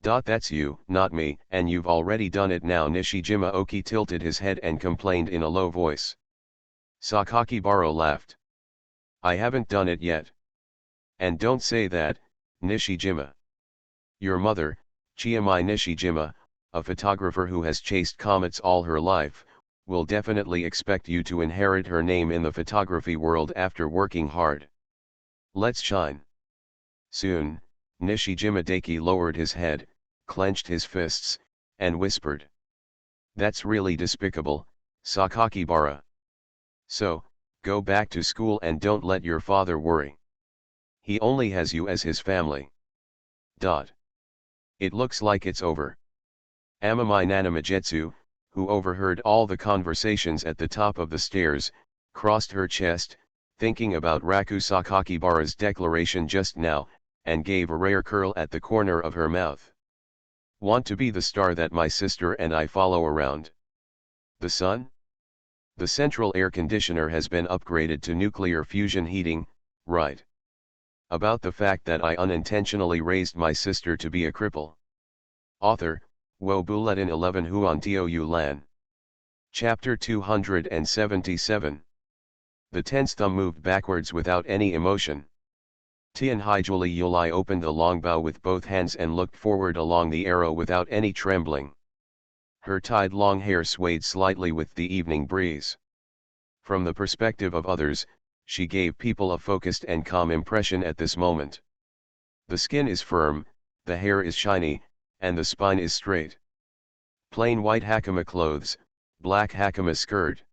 That's you, not me, and you've already done it now. Nishijima Oki tilted his head and complained in a low voice. Sakakibara laughed. I haven't done it yet. And don't say that, Nishijima. Your mother, Chiamai Nishijima, a photographer who has chased comets all her life, will definitely expect you to inherit her name in the photography world after working hard. Let's shine. Soon, Nishijima Daiki lowered his head, clenched his fists, and whispered. That's really despicable, Sakakibara. So, go back to school and don't let your father worry. He only has you as his family. It looks like it's over. Amamai Nanamajetsu, who overheard all the conversations at the top of the stairs, crossed her chest, thinking about Raku Sakakibara's declaration just now, and gave a rare curl at the corner of her mouth. Want to be the star that my sister and I follow around? The sun? The central air conditioner has been upgraded to nuclear fusion heating, right? About the fact that I unintentionally raised my sister to be a cripple. Author, Wo Buletin 11 Huan Tou Lan. Chapter 277. The tense thumb moved backwards without any emotion. Tianhaijuli Yulai opened the longbow with both hands and looked forward along the arrow without any trembling. Her tied long hair swayed slightly with the evening breeze. From the perspective of others, she gave people a focused and calm impression at this moment. The skin is firm, the hair is shiny, and the spine is straight. Plain white hakama clothes, black hakama skirt.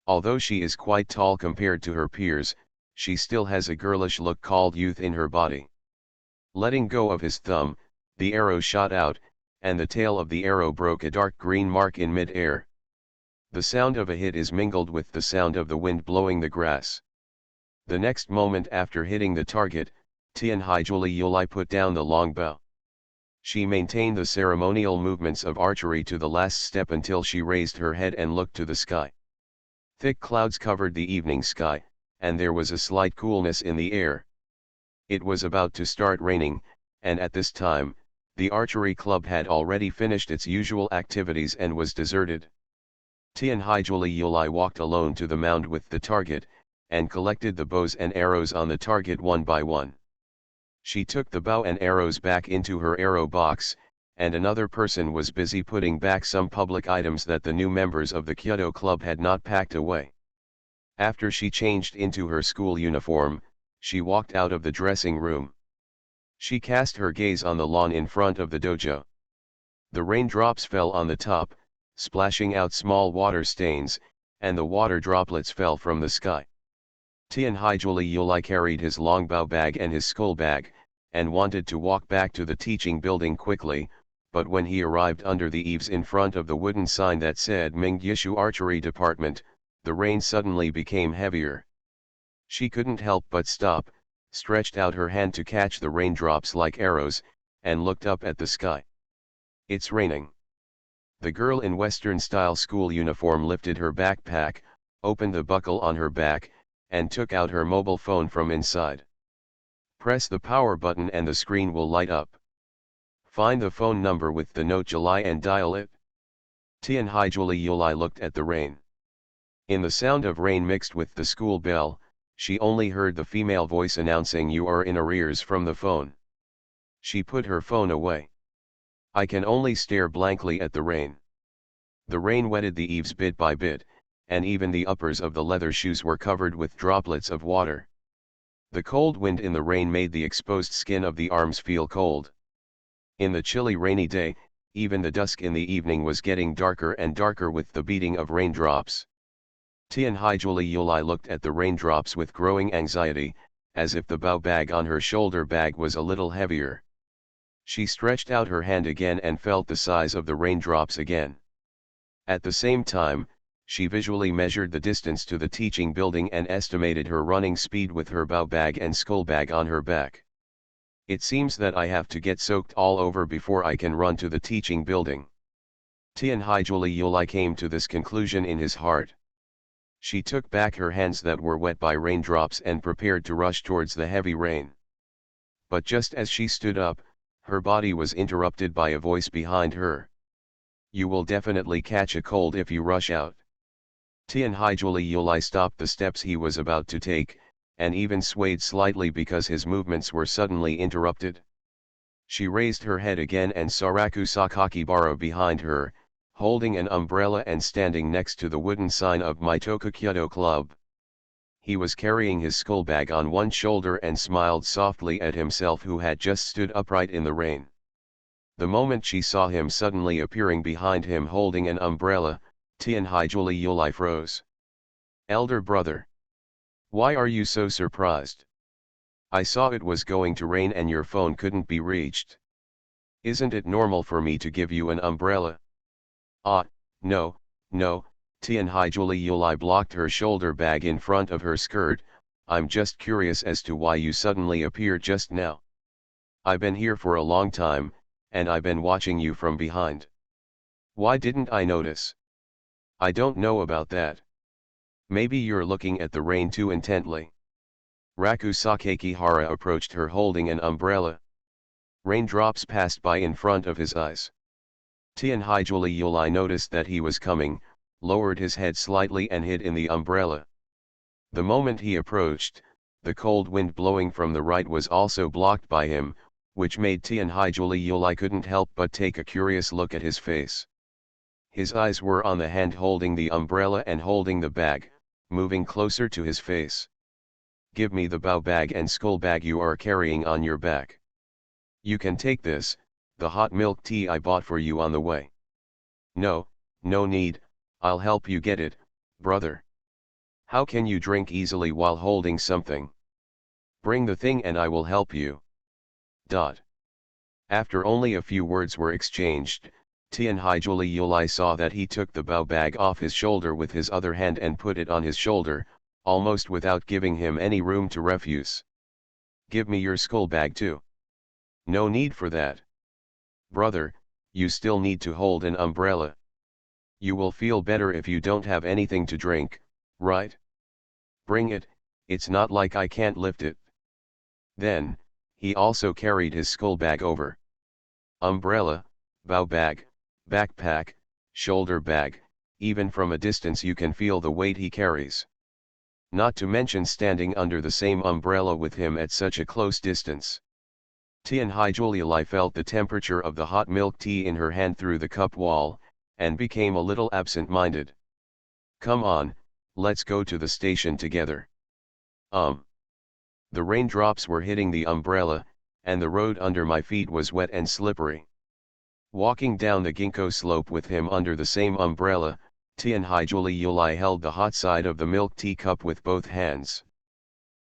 Although she is quite tall compared to her peers, she still has a girlish look called youth in her body. Letting go of his thumb, the arrow shot out, and the tail of the arrow broke a dark green mark in mid-air. The sound of a hit is mingled with the sound of the wind blowing the grass. The next moment after hitting the target, Tianhaijuli Yulai put down the longbow. She maintained the ceremonial movements of archery to the last step until she raised her head and looked to the sky. Thick clouds covered the evening sky, and there was a slight coolness in the air. It was about to start raining, and at this time, the archery club had already finished its usual activities and was deserted. Tianhaijuli Yulai walked alone to the mound with the target, and collected the bows and arrows on the target one by one. She took the bow and arrows back into her arrow box, and another person was busy putting back some public items that the new members of the Kyoto Club had not packed away. After she changed into her school uniform, she walked out of the dressing room. She cast her gaze on the lawn in front of the dojo. The raindrops fell on the top, splashing out small water stains, and the water droplets fell from the sky. Tianhaijuli Yulai carried his longbow bag and his skull bag, and wanted to walk back to the teaching building quickly, but when he arrived under the eaves in front of the wooden sign that said Mingyishu Archery Department, the rain suddenly became heavier. She couldn't help but stop, stretched out her hand to catch the raindrops like arrows, and looked up at the sky. It's raining. The girl in Western-style school uniform lifted her backpack, opened the buckle on her back, and took out her mobile phone from inside. Press the power button and the screen will light up. Find the phone number with the note July and dial it. Tianhaijuli Yulai looked at the rain. In the sound of rain mixed with the school bell, she only heard the female voice announcing "You are in arrears" from the phone. She put her phone away. I can only stare blankly at the rain. The rain wetted the eaves bit by bit, and even the uppers of the leather shoes were covered with droplets of water. The cold wind in the rain made the exposed skin of the arms feel cold. In the chilly rainy day, even the dusk in the evening was getting darker and darker with the beating of raindrops. Tianhaijuli Yulai looked at the raindrops with growing anxiety, as if the bow bag on her shoulder bag was a little heavier. She stretched out her hand again and felt the size of the raindrops again. At the same time, she visually measured the distance to the teaching building and estimated her running speed with her bow bag and skull bag on her back. It seems that I have to get soaked all over before I can run to the teaching building. Tianhaijuli Yulai came to this conclusion in his heart. She took back her hands that were wet by raindrops and prepared to rush towards the heavy rain. But just as she stood up, her body was interrupted by a voice behind her. You will definitely catch a cold if you rush out. Tianhaijuli Yulai stopped the steps he was about to take, and even swayed slightly because his movements were suddenly interrupted. She raised her head again and saw Raku Sakakibara behind her, holding an umbrella and standing next to the wooden sign of Maitoku Kyoto Club. He was carrying his skull bag on one shoulder and smiled softly at himself who had just stood upright in the rain. The moment she saw him suddenly appearing behind him holding an umbrella, Tianhaijuli Yulai froze. Elder brother. Why are you so surprised? I saw it was going to rain and your phone couldn't be reached. Isn't it normal for me to give you an umbrella? No, Tianhaijuli Yulai blocked her shoulder bag in front of her skirt. I'm just curious as to why you suddenly appeared just now. I've been here for a long time, and I've been watching you from behind. Why didn't I notice? I don't know about that. Maybe you're looking at the rain too intently. Raku Sakakihara approached her holding an umbrella. Raindrops passed by in front of his eyes. Tianhaijuli Yulai noticed that he was coming, lowered his head slightly and hid in the umbrella. The moment he approached, the cold wind blowing from the right was also blocked by him, which made Tianhaijuli Yulai couldn't help but take a curious look at his face. His eyes were on the hand holding the umbrella and holding the bag, moving closer to his face. Give me the bow bag and skull bag you are carrying on your back. You can take this, the hot milk tea I bought for you on the way. No, no need, I'll help you get it, brother. How can you drink easily while holding something? Bring the thing and I will help you. After only a few words were exchanged, Tianhaijuli Yulai saw that he took the bow bag off his shoulder with his other hand and put it on his shoulder, almost without giving him any room to refuse. Give me your skull bag too. No need for that. Brother, you still need to hold an umbrella. You will feel better if you don't have anything to drink, right? Bring it, it's not like I can't lift it. Then, he also carried his skull bag over. Umbrella, bow bag, backpack, shoulder bag, even from a distance you can feel the weight he carries. Not to mention standing under the same umbrella with him at such a close distance. Tianhaijuli Yulai felt the temperature of the hot milk tea in her hand through the cup wall, and became a little absent-minded. Come on, let's go to the station together. The raindrops were hitting the umbrella, and the road under my feet was wet and slippery. Walking down the ginkgo slope with him under the same umbrella, Tianhaijuli Yulai held the hot side of the milk tea cup with both hands.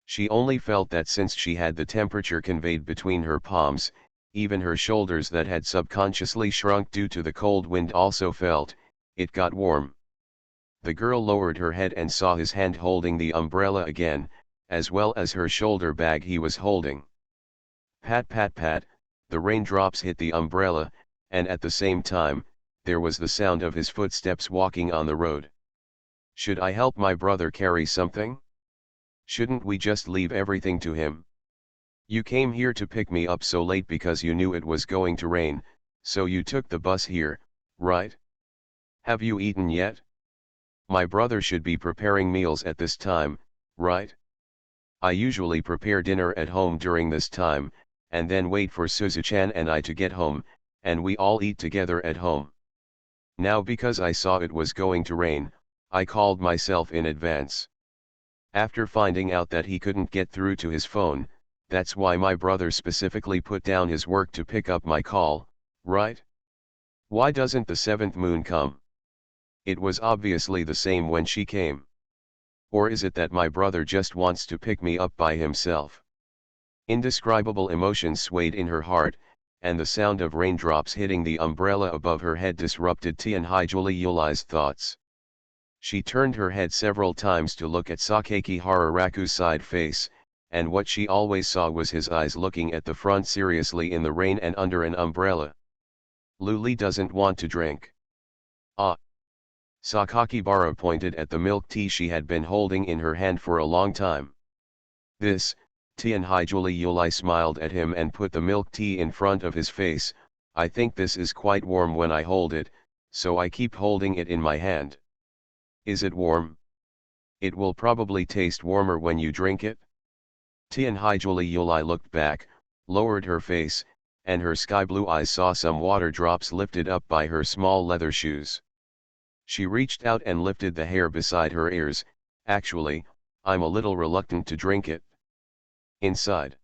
She only felt that since she had the temperature conveyed between her palms, even her shoulders that had subconsciously shrunk due to the cold wind also felt, it got warm. The girl lowered her head and saw his hand holding the umbrella again, as well as her shoulder bag he was holding. Pat pat pat, the raindrops hit the umbrella, and at the same time, there was the sound of his footsteps walking on the road. Should I help my brother carry something? Shouldn't we just leave everything to him? You came here to pick me up so late because you knew it was going to rain, so you took the bus here, right? Have you eaten yet? My brother should be preparing meals at this time, right? I usually prepare dinner at home during this time, and then wait for Suzu-chan and I to get home, and we all eat together at home. Now because I saw it was going to rain, I called myself in advance. After finding out that he couldn't get through to his phone, that's why my brother specifically put down his work to pick up my call, right? Why doesn't the seventh moon come? It was obviously the same when she came. Or is it that my brother just wants to pick me up by himself? Indescribable emotions swayed in her heart, and the sound of raindrops hitting the umbrella above her head disrupted Tianhaijuli Yulai's thoughts. She turned her head several times to look at Sakakihara Raku's side face, and what she always saw was his eyes looking at the front seriously in the rain and under an umbrella. Luli doesn't want to drink. Ah. Sakakibara pointed at the milk tea she had been holding in her hand for a long time. This, Tianhaijuli Yulai smiled at him and put the milk tea in front of his face. I think this is quite warm when I hold it, so I keep holding it in my hand. Is it warm? It will probably taste warmer when you drink it. Tianhaijuli Yulai looked back, lowered her face, and her sky blue eyes saw some water drops lifted up by her small leather shoes. She reached out and lifted the hair beside her ears. Actually, I'm a little reluctant to drink it. Inside.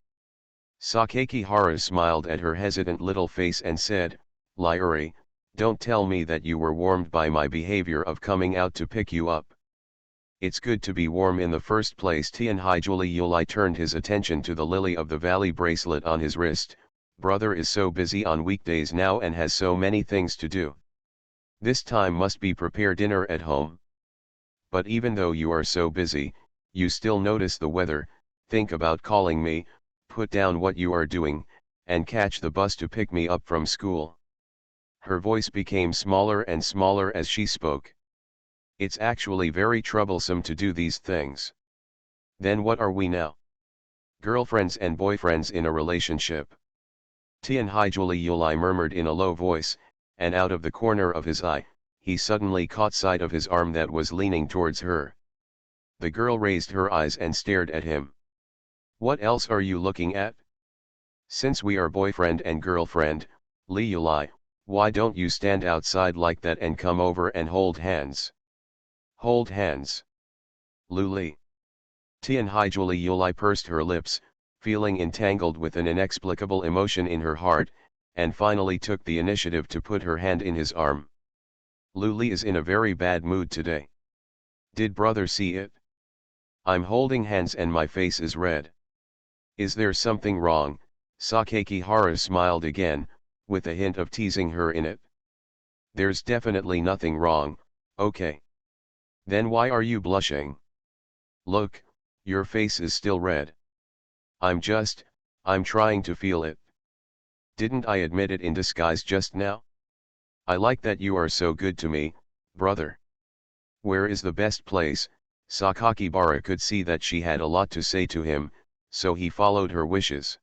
Sakakihara smiled at her hesitant little face and said, Lyuri, don't tell me that you were warmed by my behavior of coming out to pick you up. It's good to be warm in the first place. Tianhaijuli Yulai turned his attention to the Lily of the Valley bracelet on his wrist. Brother is so busy on weekdays now and has so many things to do. This time must be prepare dinner at home. But even though you are so busy, you still notice the weather, think about calling me, put down what you are doing, and catch the bus to pick me up from school. Her voice became smaller and smaller as she spoke. It's actually very troublesome to do these things. Then what are we now? Girlfriends and boyfriends in a relationship. Tianhaijuli Yulai murmured in a low voice, and out of the corner of his eye, he suddenly caught sight of his arm that was leaning towards her. The girl raised her eyes and stared at him. What else are you looking at? Since we are boyfriend and girlfriend, Li Yulai, why don't you stand outside like that and come over and hold hands? Hold hands. Lu Li. Tianhaijuli Yulai pursed her lips, feeling entangled with an inexplicable emotion in her heart, and finally took the initiative to put her hand in his arm. Lu Li is in a very bad mood today. Did brother see it? I'm holding hands and my face is red. Is there something wrong? Sakakihara smiled again, with a hint of teasing her in it. There's definitely nothing wrong, okay. Then why are you blushing? Look, your face is still red. I'm trying to feel it. Didn't I admit it in disguise just now? I like that you are so good to me, brother. Where is the best place? Sakakibara could see that she had a lot to say to him, so he followed her wishes.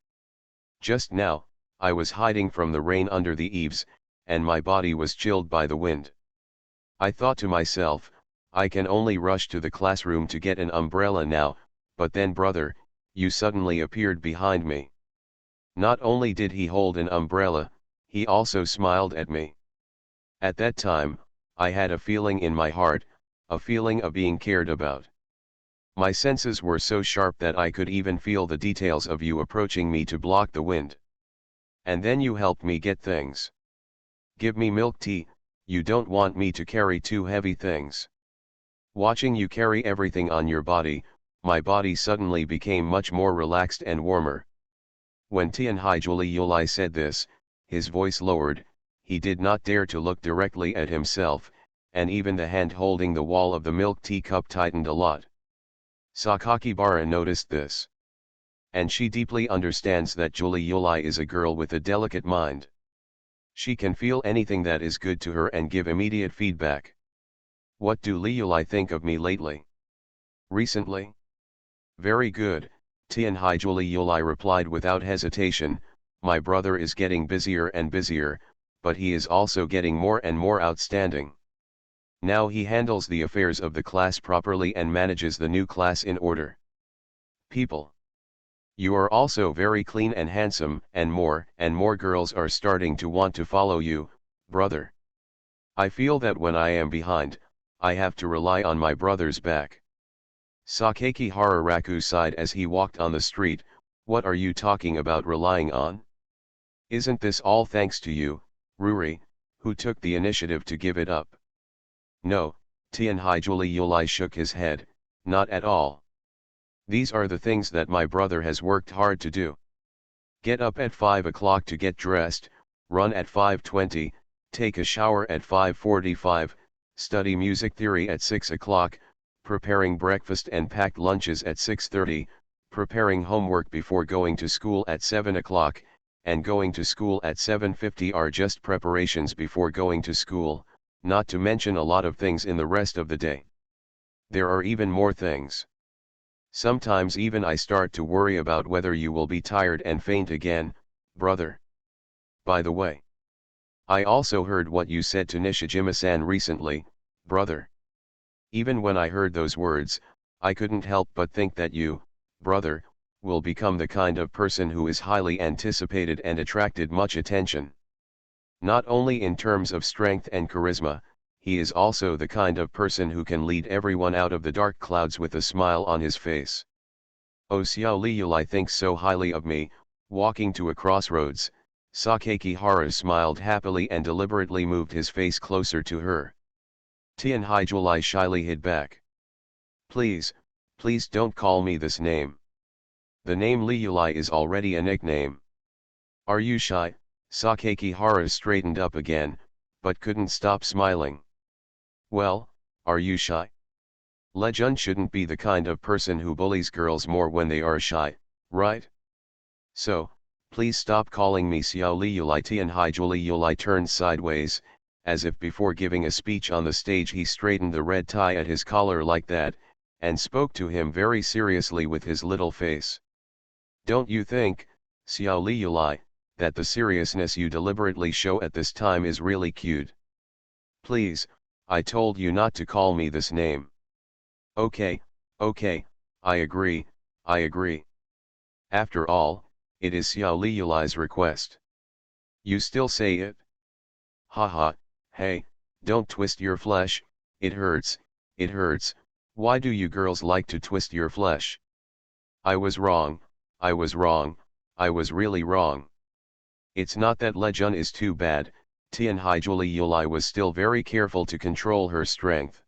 Just now, I was hiding from the rain under the eaves, and my body was chilled by the wind. I thought to myself, I can only rush to the classroom to get an umbrella now, but then brother, you suddenly appeared behind me. Not only did he hold an umbrella, he also smiled at me. At that time, I had a feeling in my heart, a feeling of being cared about. My senses were so sharp that I could even feel the details of you approaching me to block the wind. And then you helped me get things. Give me milk tea, you don't want me to carry too heavy things. Watching you carry everything on your body, my body suddenly became much more relaxed and warmer. When Tianhaijuli Yulai said this, his voice lowered, he did not dare to look directly at himself, and even the hand holding the wall of the milk tea cup tightened a lot. Sakakibara noticed this. And she deeply understands that Julie Yulai is a girl with a delicate mind. She can feel anything that is good to her and give immediate feedback. What do Li Yulai think of me lately? Recently? Very good, Tianhaijuli Yulai replied without hesitation, my brother is getting busier and busier, but he is also getting more and more outstanding. Now he handles the affairs of the class properly and manages the new class in order. People. You are also very clean and handsome, and more girls are starting to want to follow you, brother. I feel that when I am behind, I have to rely on my brother's back. Sakakihara Raku sighed as he walked on the street, what are you talking about relying on? Isn't this all thanks to you, Ruri, who took the initiative to give it up? No, Tianhaijuli Yulai shook his head, not at all. These are the things that my brother has worked hard to do. Get up at 5 o'clock to get dressed, run at 5:20, take a shower at 5:45, study music theory at 6 o'clock, preparing breakfast and packed lunches at 6:30, preparing homework before going to school at 7 o'clock, and going to school at 7:50 are just preparations before going to school, not to mention a lot of things in the rest of the day. There are even more things. Sometimes even I start to worry about whether you will be tired and faint again, brother. By the way, I also heard what you said to Nishijima-san recently, brother. Even when I heard those words, I couldn't help but think that you, brother, will become the kind of person who is highly anticipated and attracted much attention. Not only in terms of strength and charisma, he is also the kind of person who can lead everyone out of the dark clouds with a smile on his face. Oh, Xiao Liyulai thinks so highly of me. Walking to a crossroads, Sakakihara smiled happily and deliberately moved his face closer to her. Tianhaijulai shyly hid back. Please don't call me this name. The name Liyulai is already a nickname. Are you shy? Sakakihara straightened up again, but couldn't stop smiling. Well, are you shy? Lejun shouldn't be the kind of person who bullies girls more when they are shy, right? So, please stop calling me Xiao Liyulai. Tianhaijuli Yulai turned sideways, as if before giving a speech on the stage he straightened the red tie at his collar like that, and spoke to him very seriously with his little face. Don't you think, Xiao Liyulai, that the seriousness you deliberately show at this time is really cute? Please, I told you not to call me this name. Okay, okay, I agree, I agree. After all, it is Xiao Liyulai's request. You still say it? Haha, hey, don't twist your flesh, it hurts, it hurts. Why do you girls like to twist your flesh? I was wrong, I was wrong, I was really wrong. It's not that Lejun is too bad. Tianhaijuli Yulai was still very careful to control her strength.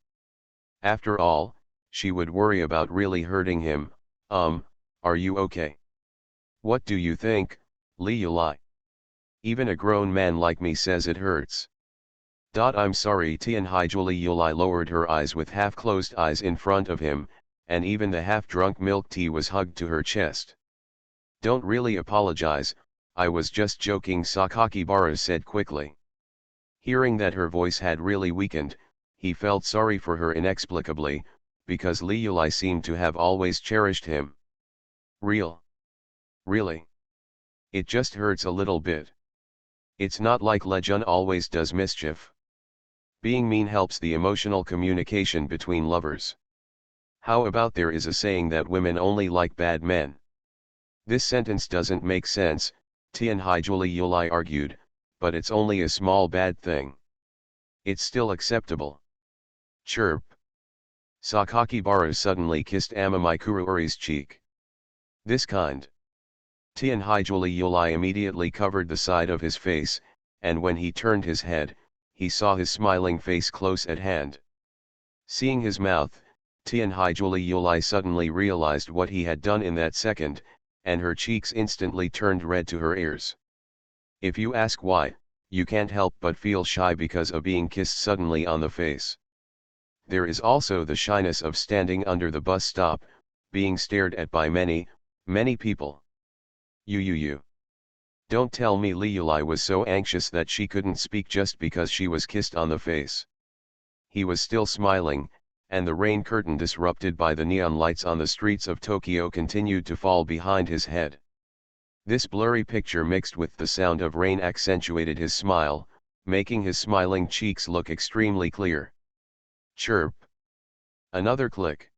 After all, she would worry about really hurting him. Are you okay? What do you think, Li Yulai? Even a grown man like me says it hurts. I'm sorry. Tianhaijuli Yulai lowered her eyes with half-closed eyes in front of him, and even the half-drunk milk tea was hugged to her chest. Don't really apologize, I was just joking, Sakakibara said quickly. Hearing that her voice had really weakened, he felt sorry for her inexplicably, because Li Yulai seemed to have always cherished him. Really? It just hurts a little bit. It's not like Lejun always does mischief. Being mean helps the emotional communication between lovers. How about there is a saying that women only like bad men? This sentence doesn't make sense, Tianhaijuli Yulai argued, but it's only a small bad thing. It's still acceptable. Chirp. Sakakibara suddenly kissed Amamai Kuruuri's cheek. This kind. Tianhaijuli Yulai immediately covered the side of his face, and when he turned his head, he saw his smiling face close at hand. Seeing his mouth, Tianhaijuli Yulai suddenly realized what he had done in that second, and her cheeks instantly turned red to her ears. If you ask why, you can't help but feel shy because of being kissed suddenly on the face. There is also the shyness of standing under the bus stop, being stared at by many people. You. Don't tell me Li Yulai was so anxious that she couldn't speak just because she was kissed on the face. He was still smiling, and the rain curtain disrupted by the neon lights on the streets of Tokyo continued to fall behind his head. This blurry picture mixed with the sound of rain accentuated his smile, making his smiling cheeks look extremely clear. Chirp. Another click.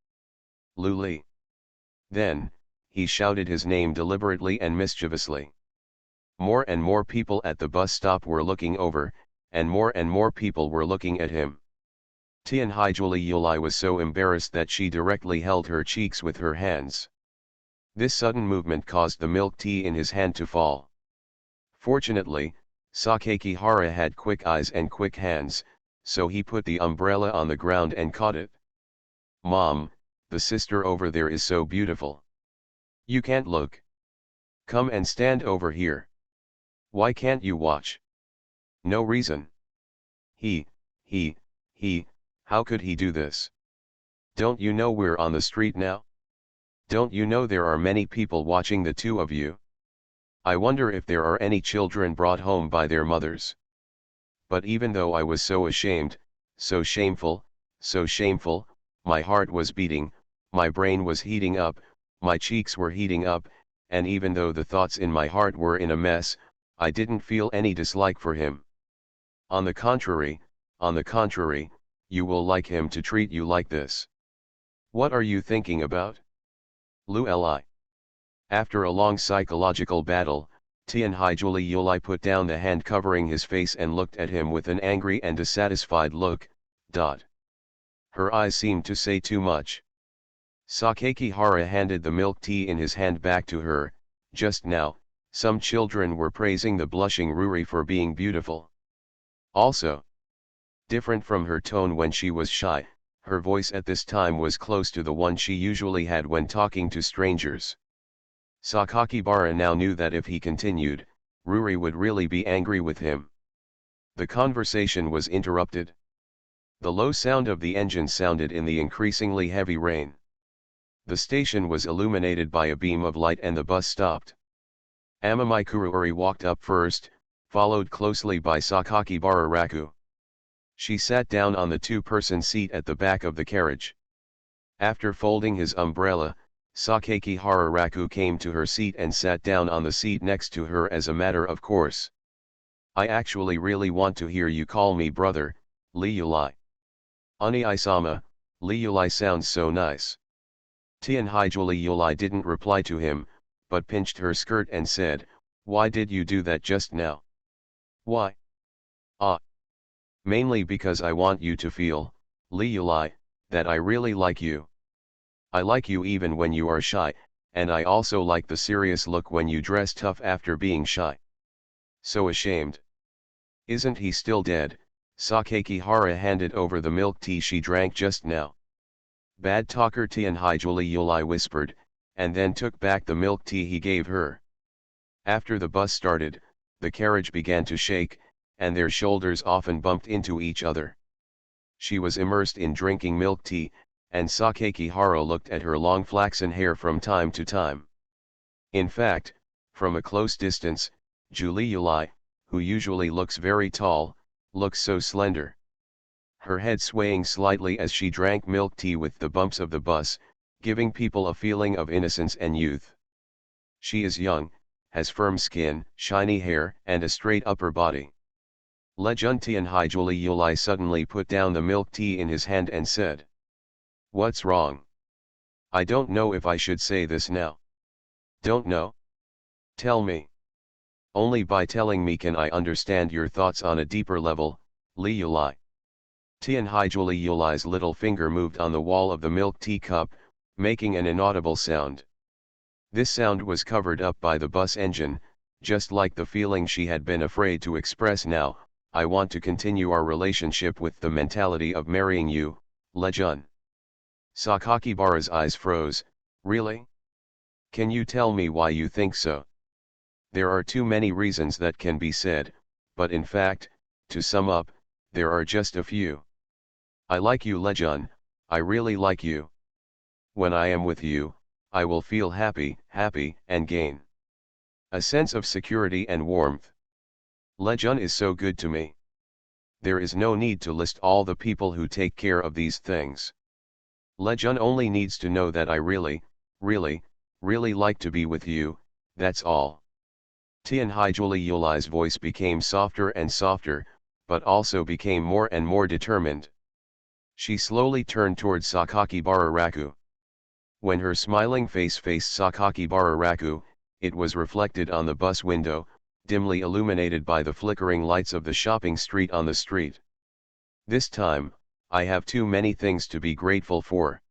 Luli. Then, he shouted his name deliberately and mischievously. More and more people at the bus stop were looking over, and more people were looking at him. Tianhaijuli Yulai was so embarrassed that she directly held her cheeks with her hands. This sudden movement caused the milk tea in his hand to fall. Fortunately, Sakakihara had quick eyes and quick hands, so he put the umbrella on the ground and caught it. Mom, the sister over there is so beautiful. You can't look. Come and stand over here. Why can't you watch? No reason. He, how could he do this? Don't you know we're on the street now? Don't you know there are many people watching the two of you? I wonder if there are any children brought home by their mothers. But even though I was so ashamed, so shameful, my heart was beating, my brain was heating up, my cheeks were heating up, and even though the thoughts in my heart were in a mess, I didn't feel any dislike for him. On the contrary, you will like him to treat you like this. What are you thinking about? Li. After a long psychological battle, Tianhaijuli Yulai put down the hand covering his face and looked at him with an angry and dissatisfied look. Her eyes seemed to say too much. Sakakihara handed the milk tea in his hand back to her. Just now, some children were praising the blushing Ruri for being beautiful. Also, different from her tone when she was shy, her voice at this time was close to the one she usually had when talking to strangers. Sakakibara now knew that if he continued, Ruri would really be angry with him. The conversation was interrupted. The low sound of the engine sounded in the increasingly heavy rain. The station was illuminated by a beam of light and the bus stopped. Amamai Kuruuri walked up first, followed closely by Sakakibara Raku. She sat down on the two-person seat at the back of the carriage. After folding his umbrella, Sakaki Hararaku came to her seat and sat down on the seat next to her as a matter of course. I actually really want to hear you call me brother, Liulai. Oni-isama, Liulai sounds so nice. Tianhaijuli Yulai didn't reply to him, but pinched her skirt and said, why did you do that just now? Why? Ah. Mainly because I want you to feel, Liulai, that I really like you. I like you even when you are shy, and I also like the serious look when you dress tough after being shy. So ashamed. Isn't he still dead? Sakaki Hara handed over the milk tea she drank just now. Bad talker Tianhaijuli Yulai whispered, and then took back the milk tea he gave her. After the bus started, the carriage began to shake, and their shoulders often bumped into each other. She was immersed in drinking milk tea, and Sakaki Hara looked at her long flaxen hair from time to time. In fact, from a close distance, Julie Yulai, who usually looks very tall, looks so slender. Her head swaying slightly as she drank milk tea with the bumps of the bus, giving people a feeling of innocence and youth. She is young, has firm skin, shiny hair, and a straight upper body. Lejun Tianhaijuli Yulai suddenly put down the milk tea in his hand and said, what's wrong? I don't know if I should say this now. Don't know? Tell me. Only by telling me can I understand your thoughts on a deeper level, Li Yulai. Tianhaijuli Yulai's little finger moved on the wall of the milk tea cup, making an inaudible sound. This sound was covered up by the bus engine, just like the feeling she had been afraid to express now. I want to continue our relationship with the mentality of marrying you, Lejun. Sakakibara's eyes froze. Really? Can you tell me why you think so? There are too many reasons that can be said, but in fact, to sum up, there are just a few. I like you, Lejun, I really like you. When I am with you, I will feel happy, and gain a sense of security and warmth. Lejun is so good to me. There is no need to list all the people who take care of these things. Lejun only needs to know that I really like to be with you, that's all. Tianhaijuli Yulai's voice became softer and softer, but also became more and more determined. She slowly turned towards Sakakibara Raku. When her smiling face faced Sakakibara Raku, it was reflected on the bus window, dimly illuminated by the flickering lights of the shopping street on the street. This time, I have too many things to be grateful for.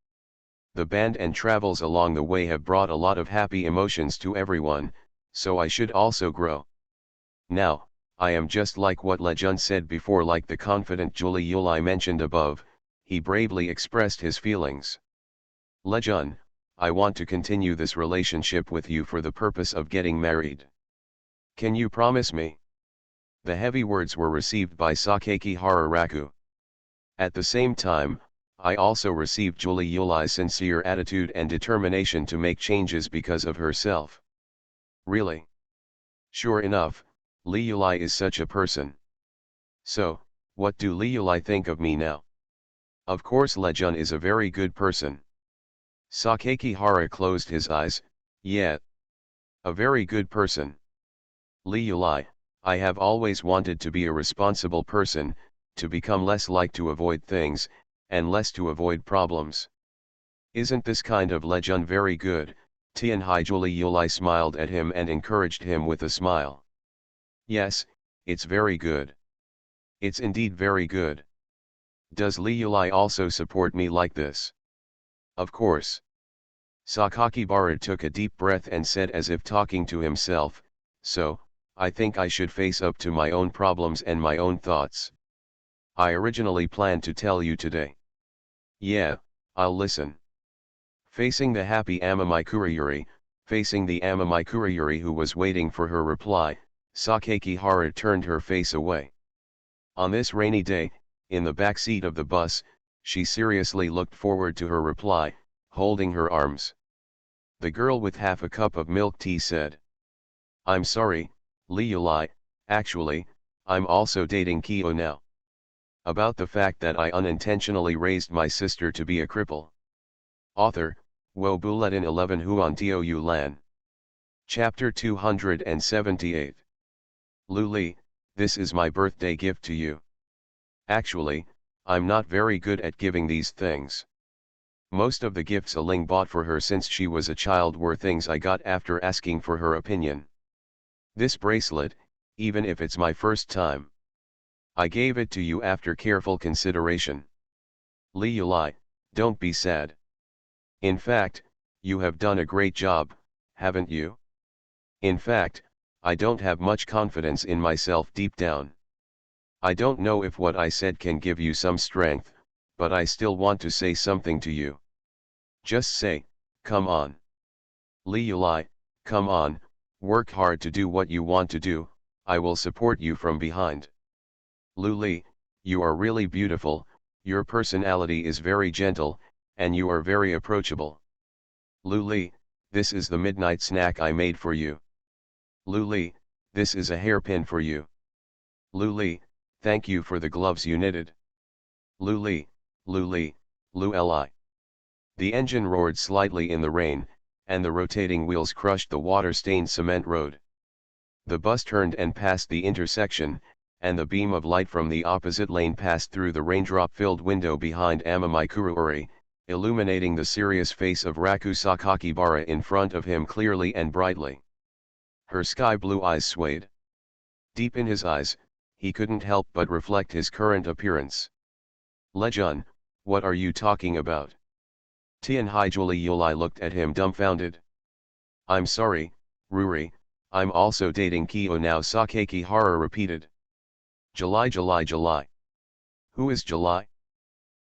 The band and travels along the way have brought a lot of happy emotions to everyone, so I should also grow. Now, I am just like what Lejun said before, like the confident Julie Yulai mentioned above, he bravely expressed his feelings. Lejun, I want to continue this relationship with you for the purpose of getting married. Can you promise me? The heavy words were received by Sakaki Hararaku. At the same time, I also received Julie Yulai's sincere attitude and determination to make changes because of herself. Really? Sure enough, Li Yulai is such a person. So, what do Li Yulai think of me now? Of course Lejun is a very good person. Sakaki Hara closed his eyes. Yeah. A very good person. Li Yulai, I have always wanted to be a responsible person, to become less like to avoid things, and less to avoid problems. Isn't this kind of Lejun very good? Tianhaijuli Yulai smiled at him and encouraged him with a smile. Yes, it's very good. It's indeed very good. Does Li Yulai also support me like this? Of course. Sakakibara took a deep breath and said as if talking to himself, so, I think I should face up to my own problems and my own thoughts. I originally planned to tell you today. Yeah, I'll listen. Facing the happy Amamai facing the Amamai who was waiting for her reply, Sakaki Hara turned her face away. On this rainy day, in the back seat of the bus, she seriously looked forward to her reply, holding her arms. The girl with half a cup of milk tea said, I'm sorry, Li Yulai, actually, I'm also dating Kyo now. About the fact that I unintentionally raised my sister to be a cripple. Author, Wo Buletin 11 Huan Tiu Lan. Chapter 278. Luli, this is my birthday gift to you. Actually, I'm not very good at giving these things. Most of the gifts Ling bought for her since she was a child were things I got after asking for her opinion. This bracelet, even if it's my first time, I gave it to you after careful consideration. Li Yulai, don't be sad. In fact, you have done a great job, haven't you? In fact, I don't have much confidence in myself deep down. I don't know if what I said can give you some strength, but I still want to say something to you. Just say, come on. Li Yulai, come on, work hard to do what you want to do, I will support you from behind. Luli, you are really beautiful, your personality is very gentle, and you are very approachable. Luli, this is the midnight snack I made for you. Luli, this is a hairpin for you. Luli, thank you for the gloves you knitted. Luli, Luli, Lu-li. The engine roared slightly in the rain, and the rotating wheels crushed the water-stained cement road. The bus turned and passed the intersection, and the beam of light from the opposite lane passed through the raindrop-filled window behind Amamai Kuruori, illuminating the serious face of Raku Sakakibara in front of him clearly and brightly. Her sky-blue eyes swayed. Deep in his eyes, he couldn't help but reflect his current appearance. Lejun, what are you talking about? Tianhaijuli Yulai looked at him dumbfounded. I'm sorry, Ruri, I'm also dating Kyo now, Sakakihara repeated. July. Who is July?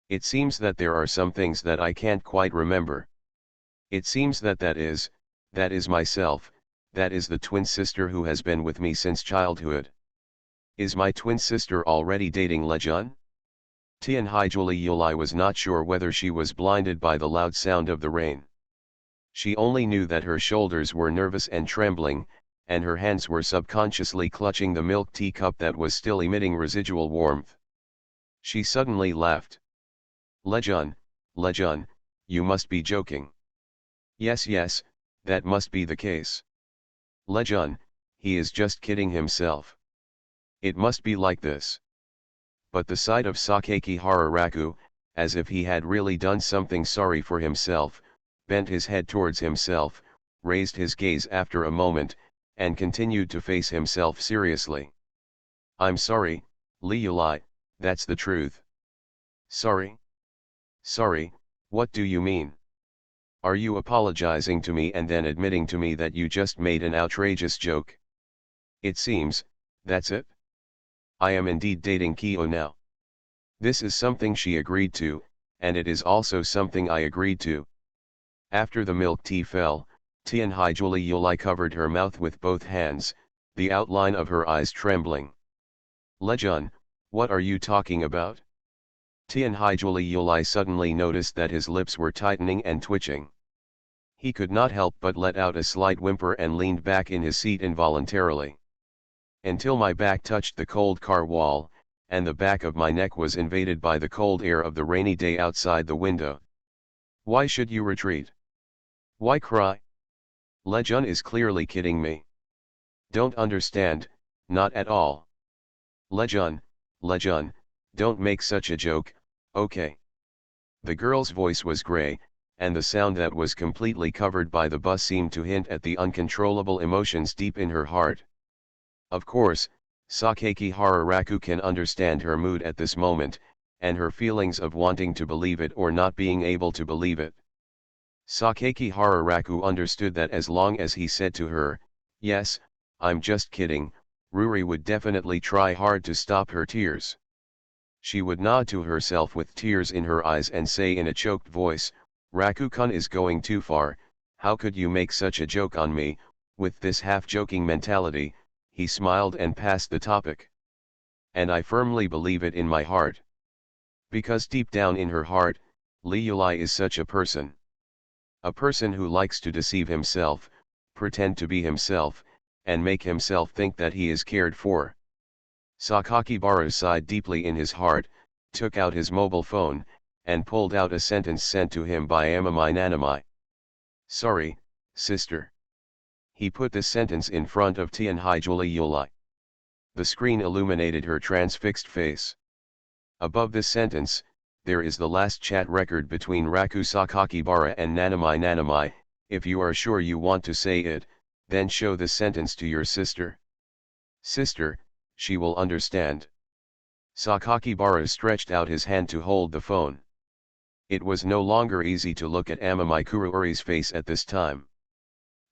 It seems that there are some things that I can't quite remember. It seems that is myself, that is the twin sister who has been with me since childhood. Is my twin sister already dating Lejun? Tianhaijuli Yulai was not sure whether she was blinded by the loud sound of the rain. She only knew that her shoulders were nervous and trembling, and her hands were subconsciously clutching the milk teacup that was still emitting residual warmth. She suddenly laughed. Lejun, you must be joking. Yes, that must be the case. Lejun, he is just kidding himself. It must be like this. But the sight of Sakakihara Raku, as if he had really done something sorry for himself, bent his head towards himself, raised his gaze after a moment, and continued to face himself seriously. I'm sorry, Li Yulai, that's the truth. Sorry? Sorry, what do you mean? Are you apologizing to me and then admitting to me that you just made an outrageous joke? It seems, that's it? I am indeed dating Kyo now. This is something she agreed to, and it is also something I agreed to. After the milk tea fell, Tianhaijuli Yulai covered her mouth with both hands, the outline of her eyes trembling. Lejun, what are you talking about? Tianhaijuli Yulai suddenly noticed that his lips were tightening and twitching. He could not help but let out a slight whimper and leaned back in his seat involuntarily. Until my back touched the cold car wall, and the back of my neck was invaded by the cold air of the rainy day outside the window. Why should you retreat? Why cry? Lejun is clearly kidding me. Don't understand, not at all. Lejun, don't make such a joke, okay? The girl's voice was gray, and the sound that was completely covered by the bus seemed to hint at the uncontrollable emotions deep in her heart. Of course, Sakakihara Raku can understand her mood at this moment, and her feelings of wanting to believe it or not being able to believe it. Sakakihara Raku understood that as long as he said to her, yes, I'm just kidding, Ruri would definitely try hard to stop her tears. She would nod to herself with tears in her eyes and say in a choked voice, Raku-kun is going too far, how could you make such a joke on me? With this half-joking mentality, he smiled and passed the topic. And I firmly believe it in my heart. Because deep down in her heart, Li Yulai is such a person. A person who likes to deceive himself, pretend to be himself, and make himself think that he is cared for. Sakakibara sighed deeply in his heart, took out his mobile phone, and pulled out a sentence sent to him by Amamai Nanamai. "Sorry, sister." He put the sentence in front of Tianhaijuli Yulai. The screen illuminated her transfixed face. Above the sentence, there is the last chat record between Raku Sakakibara and Nanamai Nanamai. "If you are sure you want to say it, then show the sentence to your sister. Sister, she will understand." Sakakibara stretched out his hand to hold the phone. It was no longer easy to look at Amamai Kuruori's face at this time.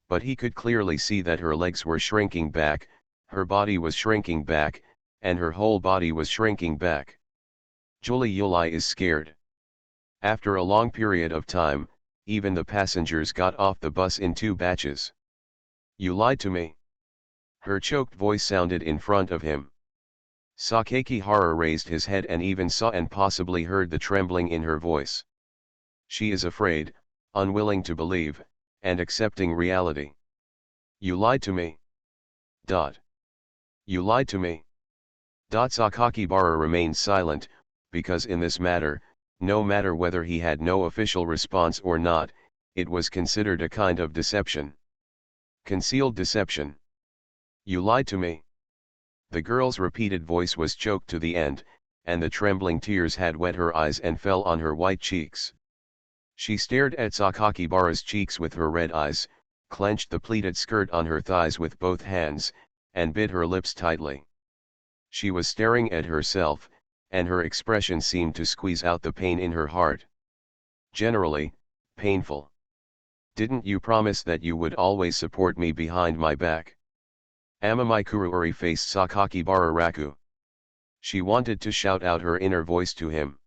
But he could clearly see that her legs were shrinking back, her body was shrinking back, and her whole body was shrinking back. Julie Yulai is scared. After a long period of time, even the passengers got off the bus in 2 batches. "You lied to me." Her choked voice sounded in front of him. Sakakibara raised his head and even saw and possibly heard the trembling in her voice. She is afraid, unwilling to believe, and accepting reality. "You lied to me. You lied to me." Sakakibara remained silent, because in this matter, no matter whether he had no official response or not, it was considered a kind of deception. Concealed deception. "You lied to me." The girl's repeated voice was choked to the end, and the trembling tears had wet her eyes and fell on her white cheeks. She stared at Sakakibara's cheeks with her red eyes, clenched the pleated skirt on her thighs with both hands, and bit her lips tightly. She was staring at herself, and her expression seemed to squeeze out the pain in her heart. Generally, painful. "Didn't you promise that you would always support me behind my back?" Amamai Kuruori faced Sakakibara Raku. She wanted to shout out her inner voice to him.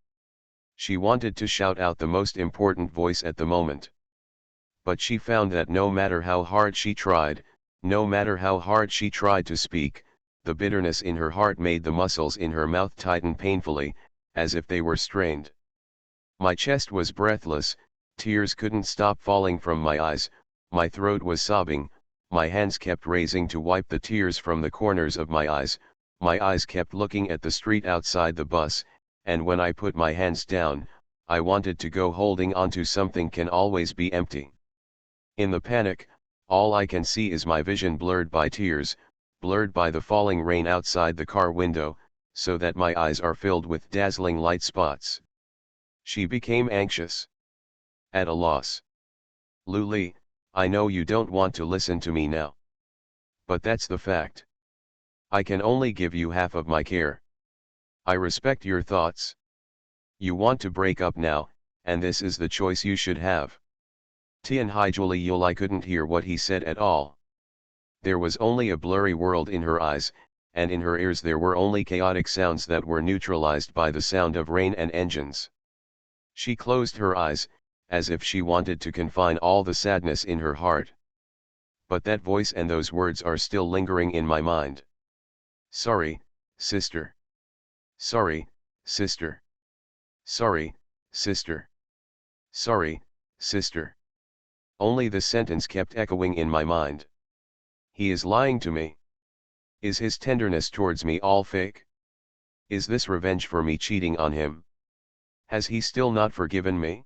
She wanted to shout out the most important voice at the moment. But she found that no matter how hard she tried, no matter how hard she tried to speak, the bitterness in her heart made the muscles in her mouth tighten painfully, as if they were strained. My chest was breathless, tears couldn't stop falling from my eyes, my throat was sobbing, my hands kept raising to wipe the tears from the corners of my eyes kept looking at the street outside the bus, and when I put my hands down, I wanted to go. Holding onto something can always be empty. In the panic, all I can see is my vision blurred by tears, blurred by the falling rain outside the car window, so that my eyes are filled with dazzling light spots. She became anxious. At a loss. "Luli, I know you don't want to listen to me now. But that's the fact. I can only give you half of my care. I respect your thoughts. You want to break up now, and this is the choice you should have." Tianhaijuli Yulai couldn't hear what he said at all. There was only a blurry world in her eyes, and in her ears there were only chaotic sounds that were neutralized by the sound of rain and engines. She closed her eyes, as if she wanted to confine all the sadness in her heart. But that voice and those words are still lingering in my mind. "Sorry, sister. Sorry, sister. Sorry, sister. Sorry, sister." Only the sentence kept echoing in my mind. He is lying to me. Is his tenderness towards me all fake? Is this revenge for me cheating on him? Has he still not forgiven me?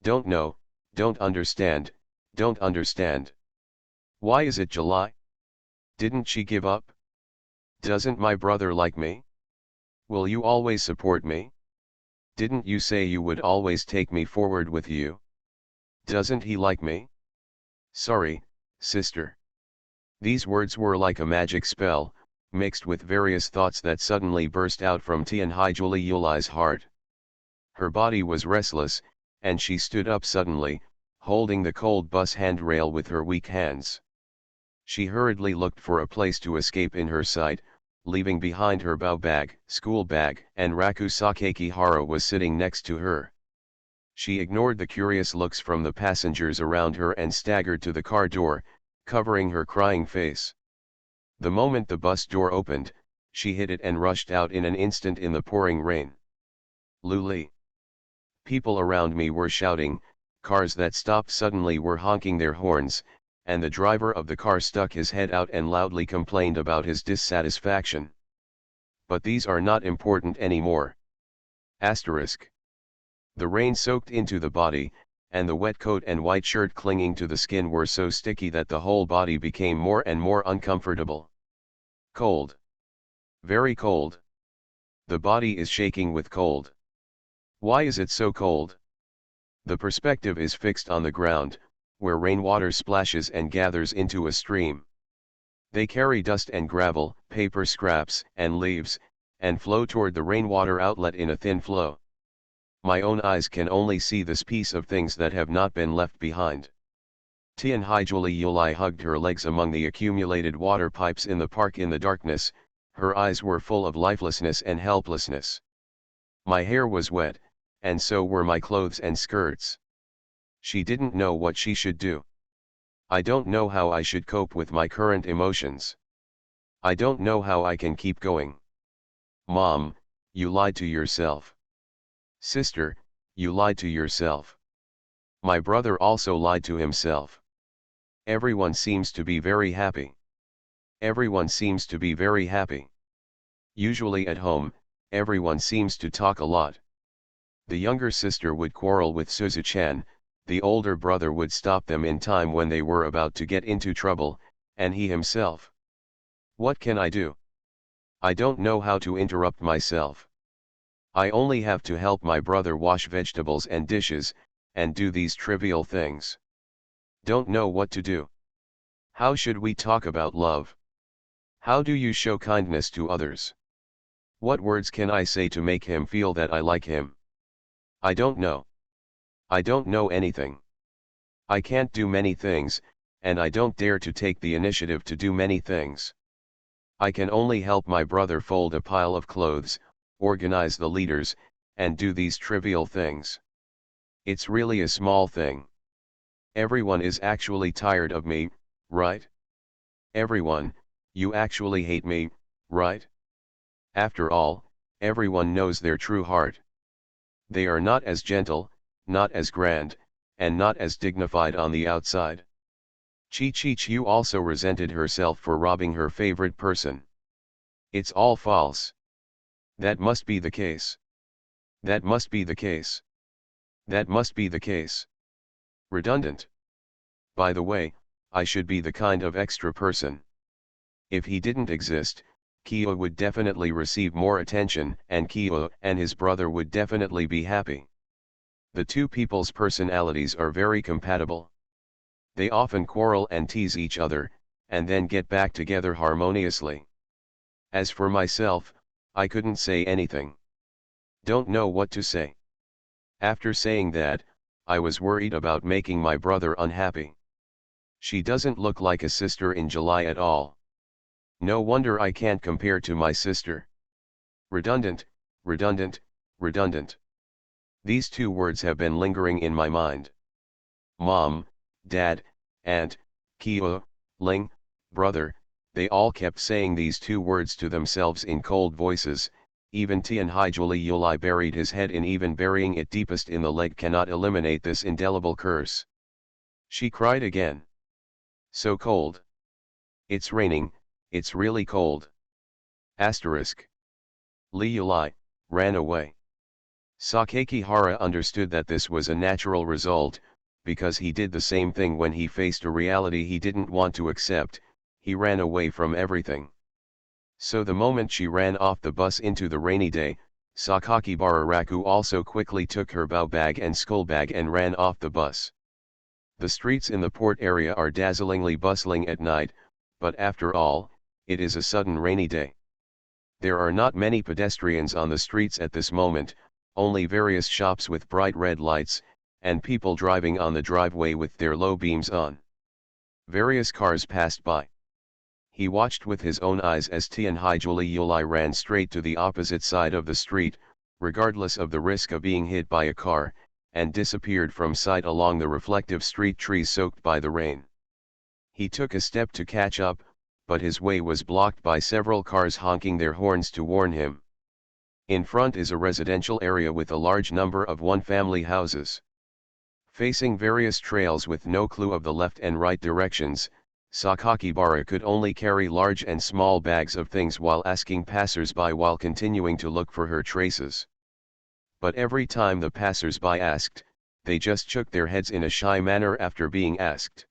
Don't know, don't understand, don't understand. Why is it July? Didn't she give up? Doesn't my brother like me? Will you always support me? Didn't you say you would always take me forward with you? Doesn't he like me? Sorry, sister. These words were like a magic spell, mixed with various thoughts that suddenly burst out from Tianhaijuli Yulai's heart. Her body was restless, and she stood up suddenly, holding the cold bus handrail with her weak hands. She hurriedly looked for a place to escape in her sight, leaving behind her bow bag, school bag, and Raku Sakakibara was sitting next to her. She ignored the curious looks from the passengers around her and staggered to the car door, covering her crying face. The moment the bus door opened, she hit it and rushed out in an instant in the pouring rain. "Luli!" People around me were shouting, cars that stopped suddenly were honking their horns, and the driver of the car stuck his head out and loudly complained about his dissatisfaction. But these are not important anymore. Asterisk. The rain soaked into the body, and the wet coat and white shirt clinging to the skin were so sticky that the whole body became more and more uncomfortable. Cold. Very cold. The body is shaking with cold. Why is it so cold? The perspective is fixed on the ground, where rainwater splashes and gathers into a stream. They carry dust and gravel, paper scraps, and leaves, and flow toward the rainwater outlet in a thin flow. My own eyes can only see this piece of things that have not been left behind. Tianhaijuli Yulai hugged her legs among the accumulated water pipes in the park in the darkness. Her eyes were full of lifelessness and helplessness. My hair was wet, and so were my clothes and skirts. She didn't know what she should do. I don't know how I should cope with my current emotions. I don't know how I can keep going. Mom, you lied to yourself. Sister, you lied to yourself. My brother also lied to himself. Everyone seems to be very happy. Everyone seems to be very happy. Usually at home, everyone seems to talk a lot. The younger sister would quarrel with Suzu-chan, the older brother would stop them in time when they were about to get into trouble, and he himself. What can I do? I don't know how to interrupt myself. I only have to help my brother wash vegetables and dishes, and do these trivial things. Don't know what to do. How should we talk about love? How do you show kindness to others? What words can I say to make him feel that I like him? I don't know. I don't know anything. I can't do many things, and I don't dare to take the initiative to do many things. I can only help my brother fold a pile of clothes, organize the leaders, and do these trivial things. It's really a small thing. Everyone is actually tired of me, right? Everyone, you actually hate me, right? After all, everyone knows their true heart. They are not as gentle, not as grand, and not as dignified on the outside. Chi-Chi-Chu also resented herself for robbing her favorite person. It's all false. That must be the case. That must be the case. That must be the case. Redundant. By the way, I should be the kind of extra person. If he didn't exist, Kyo would definitely receive more attention, and Kyo and his brother would definitely be happy. The two people's personalities are very compatible. They often quarrel and tease each other, and then get back together harmoniously. As for myself, I couldn't say anything. Don't know what to say. After saying that, I was worried about making my brother unhappy. She doesn't look like a sister in July at all. No wonder I can't compare to my sister. Redundant, redundant, redundant. These two words have been lingering in my mind. Mom, Dad, Aunt, Kyo, Ling, brother, they all kept saying these two words to themselves in cold voices. Even Tianhaijuli Yulai buried his head in even burying it deepest in the leg cannot eliminate this indelible curse. She cried again. So cold. It's raining, it's really cold. Asterisk. Li Yulai ran away. Sakakihara understood that this was a natural result, because he did the same thing when he faced a reality he didn't want to accept. He ran away from everything. So the moment she ran off the bus into the rainy day, Sakakibara Raku also quickly took her bow bag and school bag and ran off the bus. The streets in the port area are dazzlingly bustling at night, but after all, it is a sudden rainy day. There are not many pedestrians on the streets at this moment, only various shops with bright red lights, and people driving on the driveway with their low beams on. Various cars passed by. He watched with his own eyes as Tianhaijuli Yulai ran straight to the opposite side of the street, regardless of the risk of being hit by a car, and disappeared from sight along the reflective street trees soaked by the rain. He took a step to catch up, but his way was blocked by several cars honking their horns to warn him. In front is a residential area with a large number of one-family houses. Facing various trails with no clue of the left and right directions, Sakakibara could only carry large and small bags of things while asking passers-by while continuing to look for her traces. But every time the passers-by asked, they just shook their heads in a shy manner after being asked.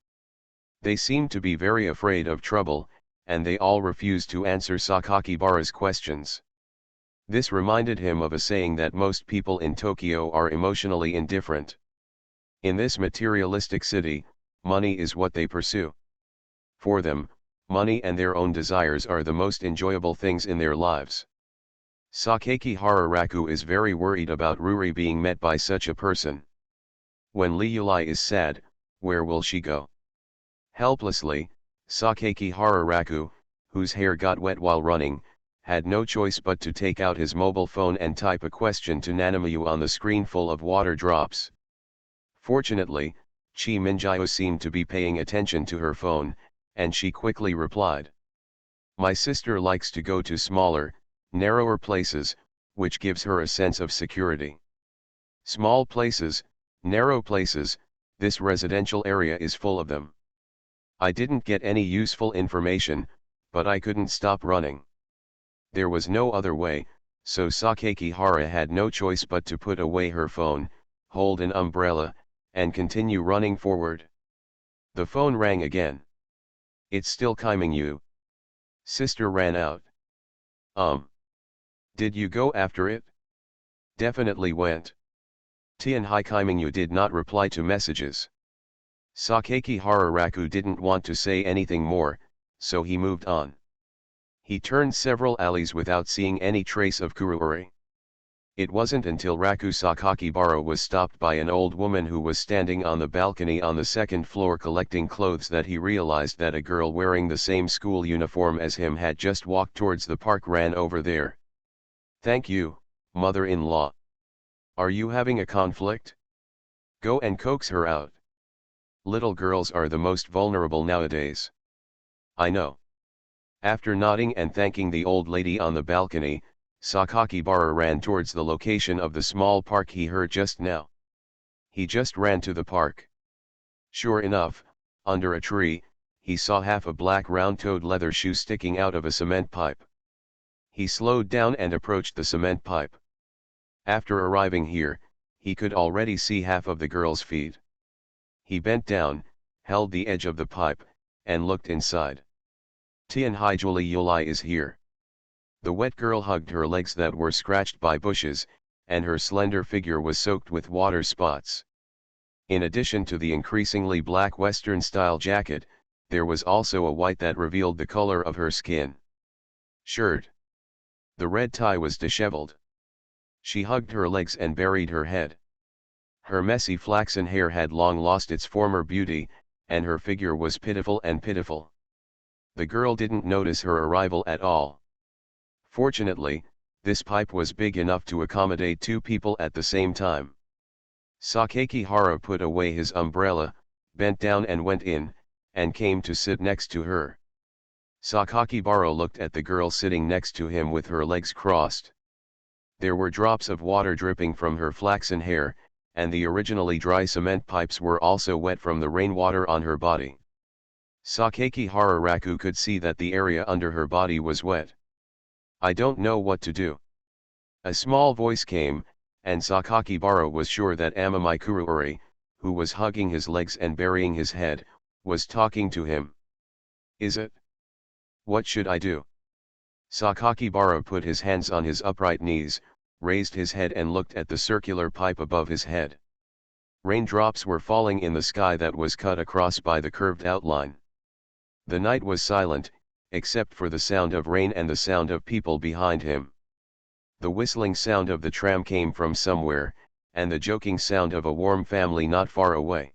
They seemed to be very afraid of trouble, and they all refused to answer Sakakibara's questions. This reminded him of a saying that most people in Tokyo are emotionally indifferent. In this materialistic city, money is what they pursue. For them, money and their own desires are the most enjoyable things in their lives. Sakaki Hararaku is very worried about Ruri being met by such a person. When Liulai is sad, where will she go? Helplessly, Sakaki Hararaku, whose hair got wet while running, had no choice but to take out his mobile phone and type a question to Nanamayu on the screen full of water drops. Fortunately, Chi Minjio seemed to be paying attention to her phone, and she quickly replied. My sister likes to go to smaller, narrower places, which gives her a sense of security. Small places, narrow places, this residential area is full of them. I didn't get any useful information, but I couldn't stop running. There was no other way, so Sakaki Hara had no choice but to put away her phone, hold an umbrella, and continue running forward. The phone rang again. It's still Kaiming you. Sister ran out. Did you go after it? Definitely went. Tianhai Kaiming you did not reply to messages. Sakaki Hararaku didn't want to say anything more, so he moved on. He turned several alleys without seeing any trace of Kuruori. It wasn't until Raku Sakakibara was stopped by an old woman who was standing on the balcony on the second floor collecting clothes that he realized that a girl wearing the same school uniform as him had just walked towards the park ran over there. Thank you, mother-in-law. Are you having a conflict? Go and coax her out. Little girls are the most vulnerable nowadays. I know. After nodding and thanking the old lady on the balcony, Sakakibara ran towards the location of the small park he heard just now. He just ran to the park. Sure enough, under a tree, he saw half a black round-toed leather shoe sticking out of a cement pipe. He slowed down and approached the cement pipe. After arriving here, he could already see half of the girl's feet. He bent down, held the edge of the pipe, and looked inside. Tianhai Julie Yulai is here. The wet girl hugged her legs that were scratched by bushes, and her slender figure was soaked with water spots. In addition to the increasingly black Western-style jacket, there was also a white that revealed the color of her skin. Shirt. The red tie was disheveled. She hugged her legs and buried her head. Her messy flaxen hair had long lost its former beauty, and her figure was pitiful and pitiful. The girl didn't notice her arrival at all. Fortunately, this pipe was big enough to accommodate two people at the same time. Sakaki Hara put away his umbrella, bent down and went in, and came to sit next to her. Sakakibara looked at the girl sitting next to him with her legs crossed. There were drops of water dripping from her flaxen hair, and the originally dry cement pipes were also wet from the rainwater on her body. Sakaki Hararaku could see that the area under her body was wet. I don't know what to do. A small voice came, and Sakakibara was sure that Amamai Kuruori, who was hugging his legs and burying his head, was talking to him. Is it? What should I do? Sakakibara put his hands on his upright knees, raised his head and looked at the circular pipe above his head. Raindrops were falling in the sky that was cut across by the curved outline. The night was silent, except for the sound of rain and the sound of people behind him. The whistling sound of the tram came from somewhere, and the joking sound of a warm family not far away.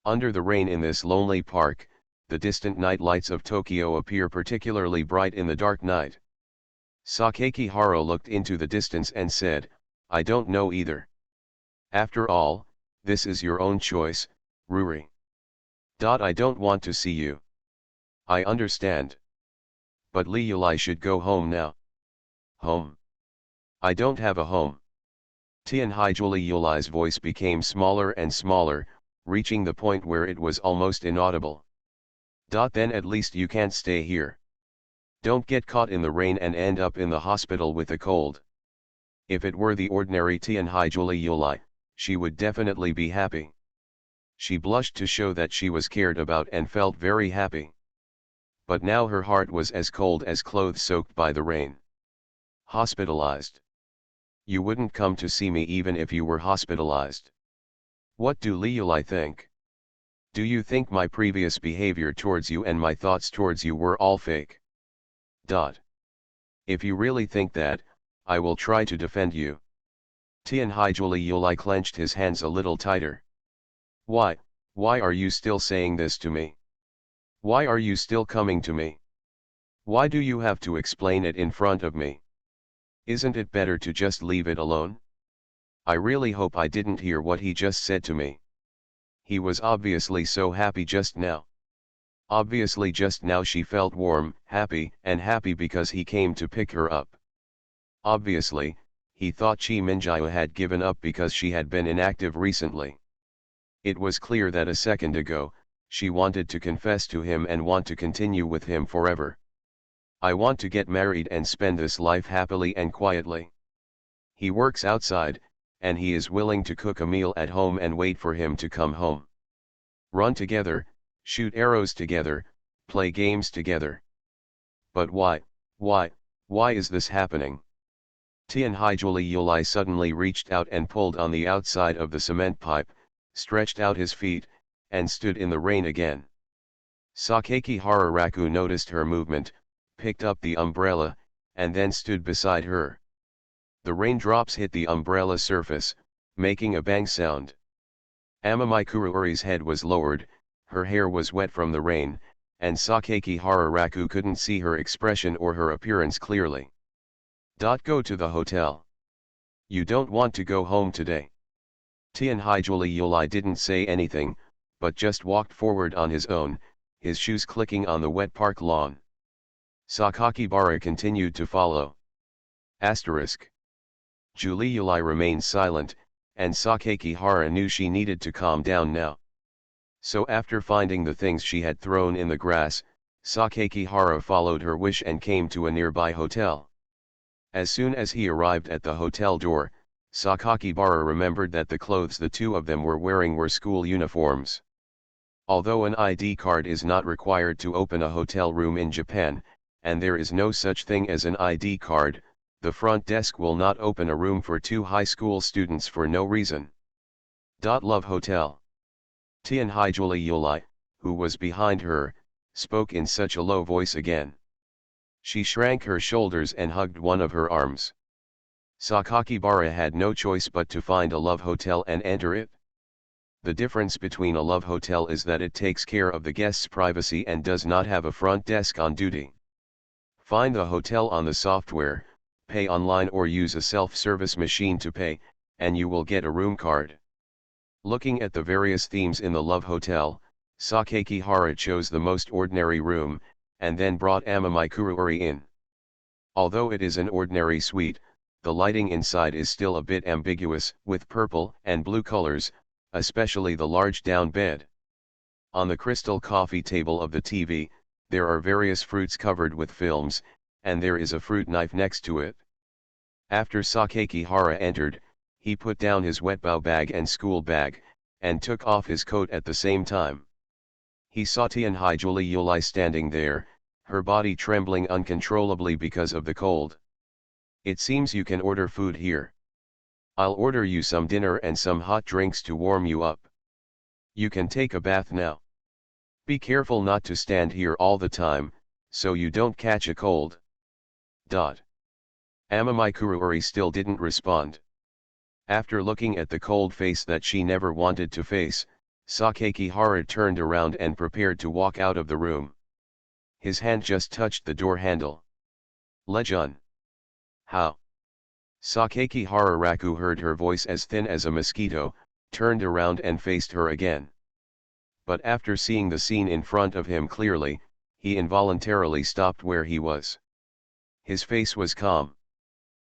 Under the rain in this lonely park, the distant night lights of Tokyo appear particularly bright in the dark night. Sakaki Hara looked into the distance and said, I don't know either. After all, this is your own choice, Ruri. I don't want to see you. I understand. But Liulai should go home now. Home? I don't have a home. Tianhai Liulai's voice became smaller and smaller, reaching the point where it was almost inaudible. Then at least you can't stay here. Don't get caught in the rain and end up in the hospital with a cold. If it were the ordinary Tianhaijuli Yulai, she would definitely be happy. She blushed to show that she was cared about and felt very happy. But now her heart was as cold as clothes soaked by the rain. Hospitalized. You wouldn't come to see me even if you were hospitalized. What do Liulai think? Do you think my previous behavior towards you and my thoughts towards you were all fake? If you really think that, I will try to defend you. Tianhaijuli Yulai clenched his hands a little tighter. Why are you still saying this to me? Why are you still coming to me? Why do you have to explain it in front of me? Isn't it better to just leave it alone? I really hope I didn't hear what he just said to me. He was obviously so happy just now. Obviously just now she felt warm, happy because he came to pick her up. Obviously, he thought Chi Minjiu had given up because she had been inactive recently. It was clear that a second ago, she wanted to confess to him and want to continue with him forever. I want to get married and spend this life happily and quietly. He works outside, and he is willing to cook a meal at home and wait for him to come home. Run together, shoot arrows together, play games together. But why is this happening? Tianhaijuli Yulai suddenly reached out and pulled on the outside of the cement pipe, stretched out his feet, and stood in the rain again. Sakaki Hararaku noticed her movement, picked up the umbrella, and then stood beside her. The raindrops hit the umbrella surface, making a bang sound. Amamai Kuruuri's head was lowered, her hair was wet from the rain, and Sakaki Hararaku couldn't see her expression or her appearance clearly. Go to the hotel. You don't want to go home today. Tianhaijuli Yulai didn't say anything, but just walked forward on his own, his shoes clicking on the wet park lawn. Sakakibara continued to follow. Julie Yulai remained silent, and Sakakihara knew she needed to calm down now. So after finding the things she had thrown in the grass, Sakakihara followed her wish and came to a nearby hotel. As soon as he arrived at the hotel door, Sakakibara remembered that the clothes the two of them were wearing were school uniforms. Although an ID card is not required to open a hotel room in Japan, and there is no such thing as an ID card, the front desk will not open a room for two high school students for no reason. Love Hotel. Tianhaijuli Yulai, who was behind her, spoke in such a low voice again. She shrank her shoulders and hugged one of her arms. Sakakibara had no choice but to find a love hotel and enter it. The difference between a love hotel is that it takes care of the guest's privacy and does not have a front desk on duty. Find the hotel on the software, pay online or use a self-service machine to pay, and you will get a room card. Looking at the various themes in the love hotel, Sakakihara chose the most ordinary room, and then brought Amamai Kuruuri in. Although it is an ordinary suite, the lighting inside is still a bit ambiguous, with purple and blue colors, especially the large down bed. On the crystal coffee table of the TV, there are various fruits covered with films, and there is a fruit knife next to it. After Sakakihara entered, he put down his wetbow bag and school bag, and took off his coat at the same time. He saw Tianhaijuli Yulai standing there, her body trembling uncontrollably because of the cold. It seems you can order food here. I'll order you some dinner and some hot drinks to warm you up. You can take a bath now. Be careful not to stand here all the time, so you don't catch a cold. Amamai Kuruuri still didn't respond. After looking at the cold face that she never wanted to face, Sakakihara turned around and prepared to walk out of the room. His hand just touched the door handle. Lejun. How? Sakakihara heard her voice as thin as a mosquito, turned around and faced her again. But after seeing the scene in front of him clearly, he involuntarily stopped where he was. His face was calm.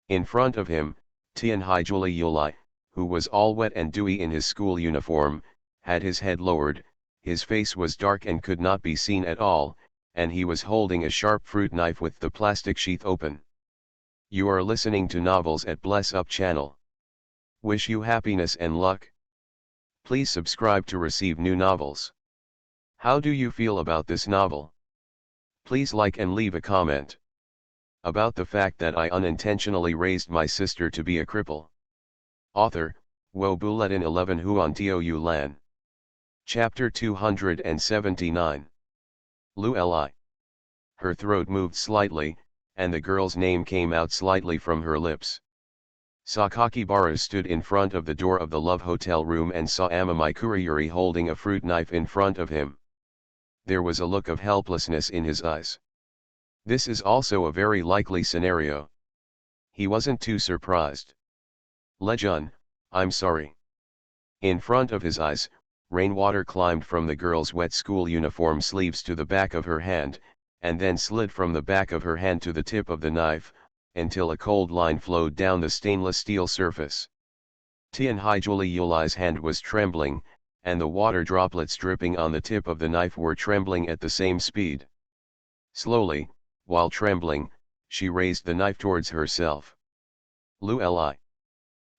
In front of him, Tianhaijuli Yulai, who was all wet and dewy in his school uniform, had his head lowered, his face was dark and could not be seen at all, and he was holding a sharp fruit knife with the plastic sheath open. You are listening to Novels at Bless Up channel. Wish you happiness and luck. Please subscribe to receive new novels. How do you feel about this novel? Please like and leave a comment. About the fact that I unintentionally raised my sister to be a cripple. Author, Wo Buletin 11 Huan Tiu Lan. Chapter 279. Lu Li. Her throat moved slightly, and the girl's name came out slightly from her lips. Sakakibara stood in front of the door of the Love Hotel room and saw Amamai Kuriyuri holding a fruit knife in front of him. There was a look of helplessness in his eyes. This is also a very likely scenario. He wasn't too surprised. Lejun, I'm sorry. In front of his eyes, rainwater climbed from the girl's wet school uniform sleeves to the back of her hand, and then slid from the back of her hand to the tip of the knife, until a cold line flowed down the stainless steel surface. Tianhaijuli Yuli's hand was trembling, and the water droplets dripping on the tip of the knife were trembling at the same speed. Slowly, while trembling, she raised the knife towards herself. Lu Li.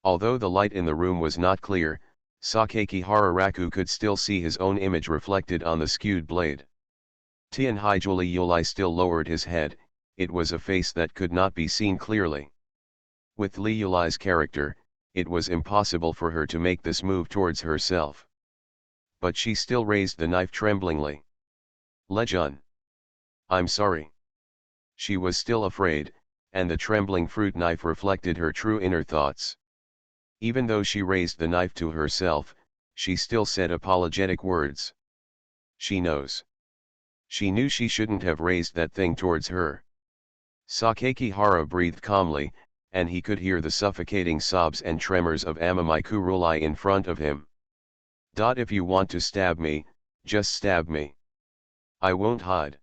Although the light in the room was not clear, Sakaki Hararaku could still see his own image reflected on the skewed blade. Tianhaijuli Yuli still lowered his head. It was a face that could not be seen clearly. With Li Yuli's character, it was impossible for her to make this move towards herself. But she still raised the knife tremblingly. Lejun. I'm sorry. She was still afraid, and the trembling fruit knife reflected her true inner thoughts. Even though she raised the knife to herself, she still said apologetic words. She knows. She knew she shouldn't have raised that thing towards her. Sakaki Hara breathed calmly, and he could hear the suffocating sobs and tremors of Amamai Kuruli in front of him. If you want to stab me, just stab me. I won't hide.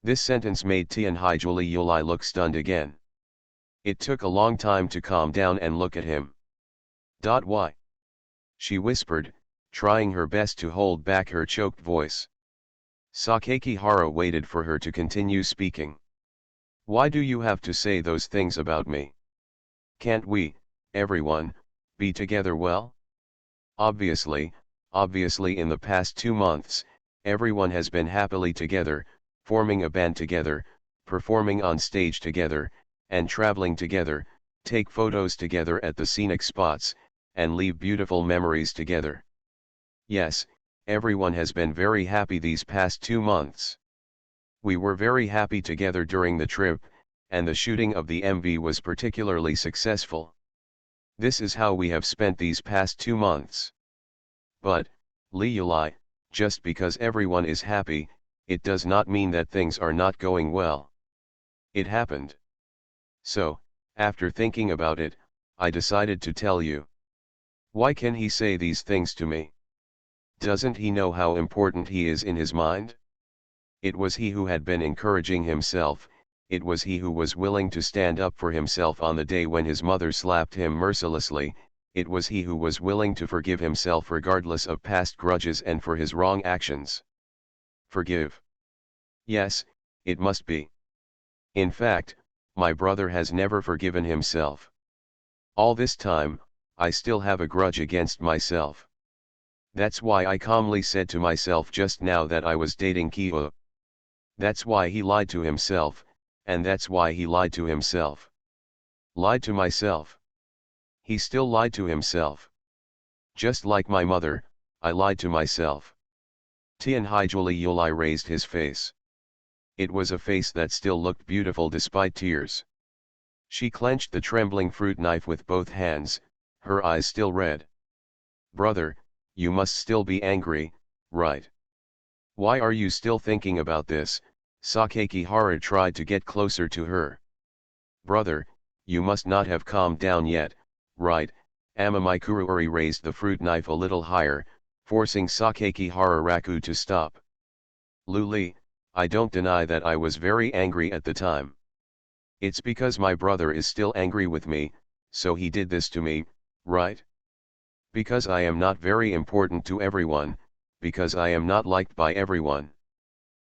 This sentence made Tianhaijuli Yuli look stunned again. It took a long time to calm down and look at him. Why? She whispered, trying her best to hold back her choked voice. Sakaki Hara waited for her to continue speaking. Why do you have to say those things about me? Can't we, everyone, be together well? Obviously in the past 2 months, everyone has been happily together, forming a band together, performing on stage together, and traveling together, take photos together at the scenic spots, and leave beautiful memories together. Yes, everyone has been very happy these past 2 months. We were very happy together during the trip, and the shooting of the MV was particularly successful. This is how we have spent these past 2 months. But, Li Yuli, just because everyone is happy, it does not mean that things are not going well. It happened. So, after thinking about it, I decided to tell you. Why can he say these things to me? Doesn't he know how important he is in his mind? It was he who had been encouraging himself, it was he who was willing to stand up for himself on the day when his mother slapped him mercilessly, it was he who was willing to forgive himself regardless of past grudges and for his wrong actions. Forgive. Yes, it must be. In fact, my brother has never forgiven himself. All this time, I still have a grudge against myself. That's why I calmly said to myself just now that I was dating Kyo. That's why he lied to himself, and that's why he lied to himself. Lied to myself. He still lied to himself. Just like my mother, I lied to myself. Tianhaijuli Yuli raised his face. It was a face that still looked beautiful despite tears. She clenched the trembling fruit knife with both hands, her eyes still red. Brother, you must still be angry, right? Why are you still thinking about this? Sakaki Hara tried to get closer to her. Brother, you must not have calmed down yet, right? Amamai Kururi raised the fruit knife a little higher, forcing Sakaki Hararaku to stop. Luli, I don't deny that I was very angry at the time. It's because my brother is still angry with me, so he did this to me, right? Because I am not very important to everyone, because I am not liked by everyone.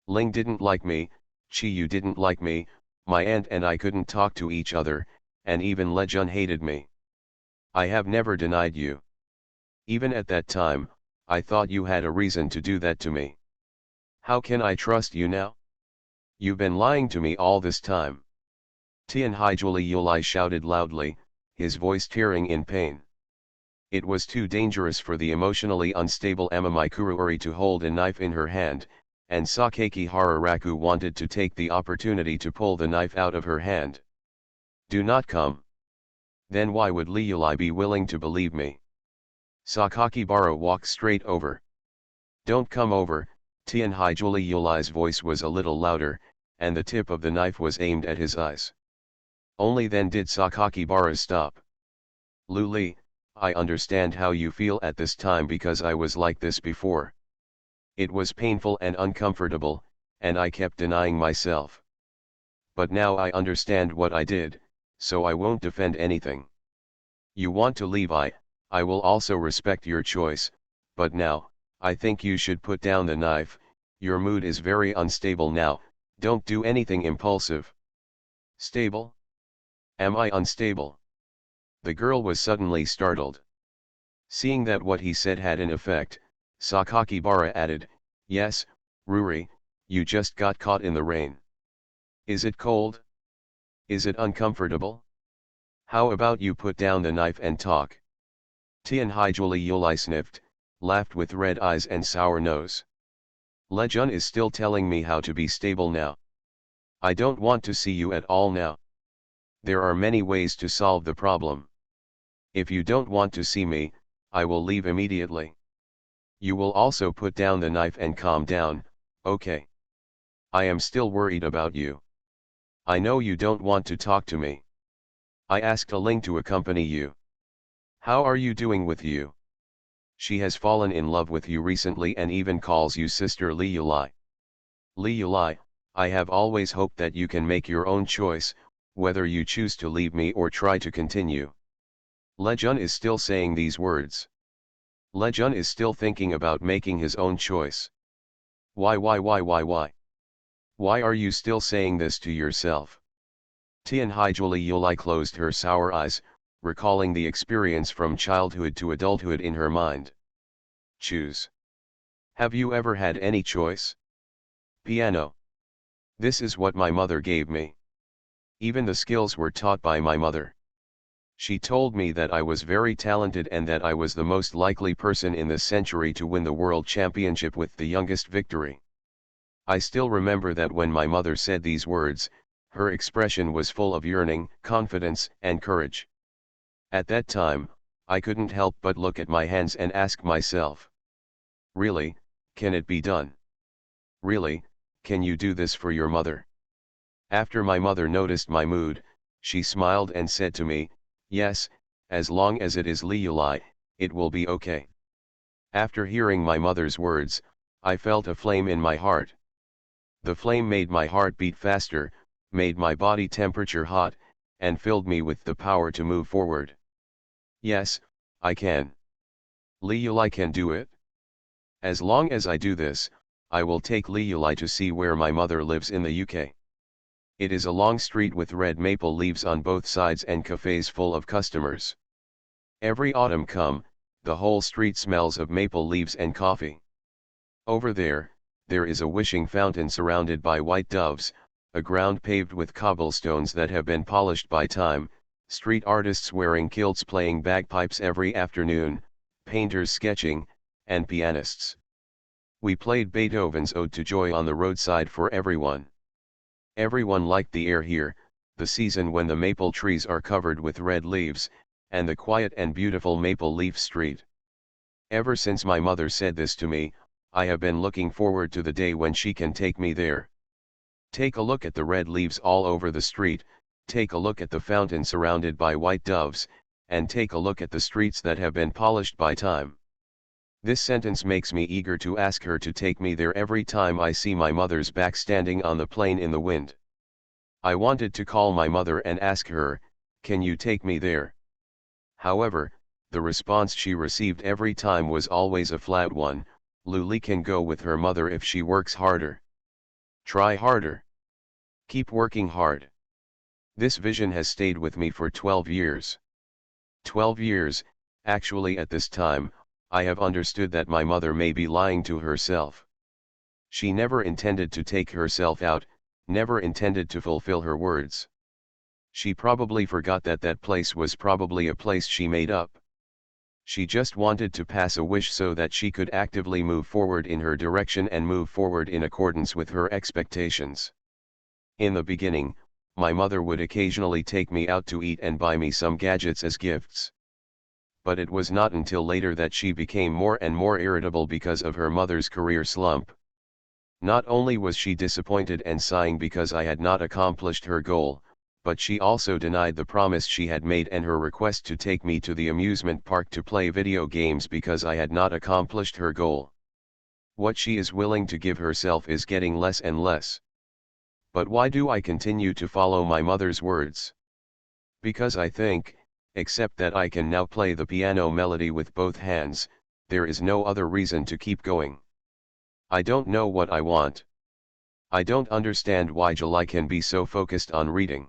Ling didn't like me, Chi Yu didn't like me, My aunt and I couldn't talk to each other, and even Lejun hated me. I have never denied you. Even at that time, I thought you had a reason to do that to me. How can I trust you now? You've been lying to me all this time. Tian Haijuli Yulai shouted loudly, his voice tearing in pain. It was too dangerous for the emotionally unstable Amamai Kuruori to hold a knife in her hand, and Sakeki Hararaku wanted to take the opportunity to pull the knife out of her hand. Do not come. Then why would Liulai be willing to believe me? Sakakibara walked straight over. Don't come over. Tian Haijuli Yulai's voice was a little louder, and the tip of the knife was aimed at his eyes. Only then did Sakakibara stop. Luli, I understand how you feel at this time because I was like this before. It was painful and uncomfortable, and I kept denying myself. But now I understand what I did, so I won't defend anything. You want to leave, I will also respect your choice, but now, I think you should put down the knife. Your mood is very unstable now, don't do anything impulsive. Stable? Am I unstable? The girl was suddenly startled. Seeing that what he said had an effect, Sakakibara added, yes, Ruri, you just got caught in the rain. Is it cold? Is it uncomfortable? How about you put down the knife and talk? Tian Haijuli Yulai sniffed, laughed with red eyes and sour nose. Lejun is still telling me how to be stable now. I don't want to see you at all now. There are many ways to solve the problem. If you don't want to see me, I will leave immediately. You will also put down the knife and calm down, okay? I am still worried about you. I know you don't want to talk to me. I asked Ling to accompany you. How are you doing with you? She has fallen in love with you recently and even calls you Sister Li Yulai. Li Yulai, I have always hoped that you can make your own choice, whether you choose to leave me or try to continue. Lejun is still saying these words. Lejun is still thinking about making his own choice. Why? Why are you still saying this to yourself? Tian Haijuli Yulai closed her sour eyes, recalling the experience from childhood to adulthood in her mind. Choose. Have you ever had any choice? Piano. This is what my mother gave me. Even the skills were taught by my mother. She told me that I was very talented and that I was the most likely person in this century to win the world championship with the youngest victory. I still remember that when my mother said these words, her expression was full of yearning, confidence, and courage. At that time, I couldn't help but look at my hands and ask myself, really, can it be done? Really, can you do this for your mother? After my mother noticed my mood, she smiled and said to me, yes, as long as it is Li Yulai, it will be okay. After hearing my mother's words, I felt a flame in my heart. The flame made my heart beat faster, made my body temperature hot, and filled me with the power to move forward. Yes, I can. Li Yulai can do it. As long as I do this, I will take Li Yulai to see where my mother lives in the UK. It is a long street with red maple leaves on both sides and cafes full of customers. Every autumn come, the whole street smells of maple leaves and coffee. Over there is a wishing fountain surrounded by white doves, a ground paved with cobblestones that have been polished by time, street artists wearing kilts playing bagpipes every afternoon, painters sketching, and pianists. We played Beethoven's Ode to Joy on the roadside for everyone. Everyone liked the air here, the season when the maple trees are covered with red leaves, and the quiet and beautiful maple leaf street. Ever since my mother said this to me, I have been looking forward to the day when she can take me there. Take a look at the red leaves all over the street, take a look at the fountain surrounded by white doves, and take a look at the streets that have been polished by time. This sentence makes me eager to ask her to take me there every time I see my mother's back standing on the plain in the wind. I wanted to call my mother and ask her, can you take me there? However, the response she received every time was always a flat one, Luli can go with her mother if she works harder. Try harder. Keep working hard. This vision has stayed with me for 12 years. 12 years, actually at this time, I have understood that my mother may be lying to herself. She never intended to take herself out, never intended to fulfill her words. She probably forgot that that place was probably a place she made up. She just wanted to pass a wish so that she could actively move forward in her direction and move forward in accordance with her expectations. In the beginning, my mother would occasionally take me out to eat and buy me some gadgets as gifts. But it was not until later that she became more and more irritable because of her mother's career slump. Not only was she disappointed and sighing because I had not accomplished her goal, but she also denied the promise she had made and her request to take me to the amusement park to play video games because I had not accomplished her goal. What she is willing to give herself is getting less and less. But why do I continue to follow my mother's words? Because I think, except that I can now play the piano melody with both hands, there is no other reason to keep going. I don't know what I want. I don't understand why July can be so focused on reading.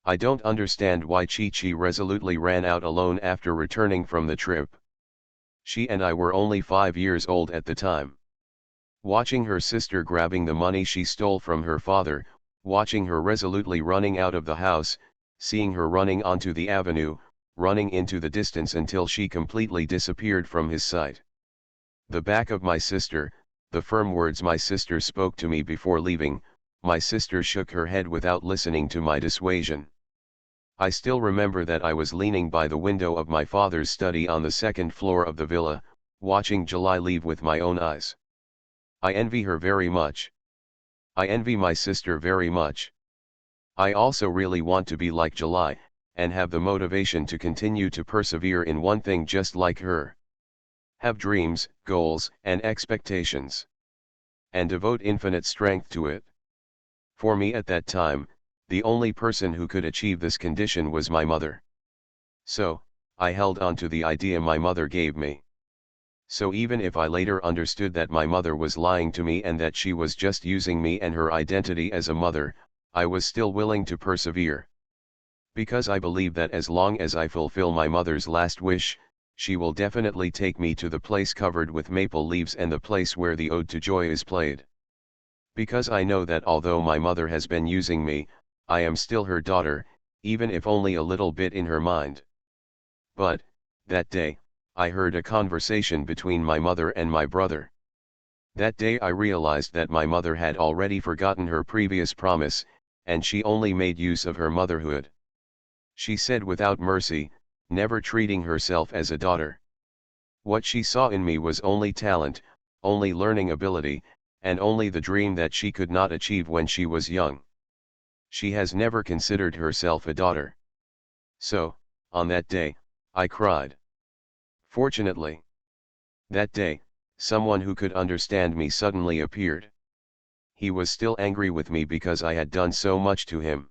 I don't understand why Chi-Chi resolutely ran out alone after returning from the trip. She and I were only 5 years old at the time. Watching her sister grabbing the money she stole from her father, watching her resolutely running out of the house, seeing her running onto the avenue, running into the distance until she completely disappeared from his sight. The back of my sister, the firm words my sister spoke to me before leaving, my sister shook her head without listening to my dissuasion. I still remember that I was leaning by the window of my father's study on the second floor of the villa, watching July leave with my own eyes. I envy her very much. I envy my sister very much. I also really want to be like July, and have the motivation to continue to persevere in one thing just like her. Have dreams, goals, and expectations. And devote infinite strength to it. For me at that time, the only person who could achieve this condition was my mother. So, I held on to the idea my mother gave me. So even if I later understood that my mother was lying to me and that she was just using me and her identity as a mother, I was still willing to persevere. Because I believe that as long as I fulfill my mother's last wish, she will definitely take me to the place covered with maple leaves and the place where the Ode to Joy is played. Because I know that although my mother has been using me, I am still her daughter, even if only a little bit in her mind. But, that day, I heard a conversation between my mother and my brother. That day I realized that my mother had already forgotten her previous promise, and she only made use of her motherhood. She said without mercy, never treating herself as a daughter. What she saw in me was only talent, only learning ability, and only the dream that she could not achieve when she was young. She has never considered herself a daughter. So, on that day, I cried. Fortunately, that day, someone who could understand me suddenly appeared. He was still angry with me because I had done so much to him.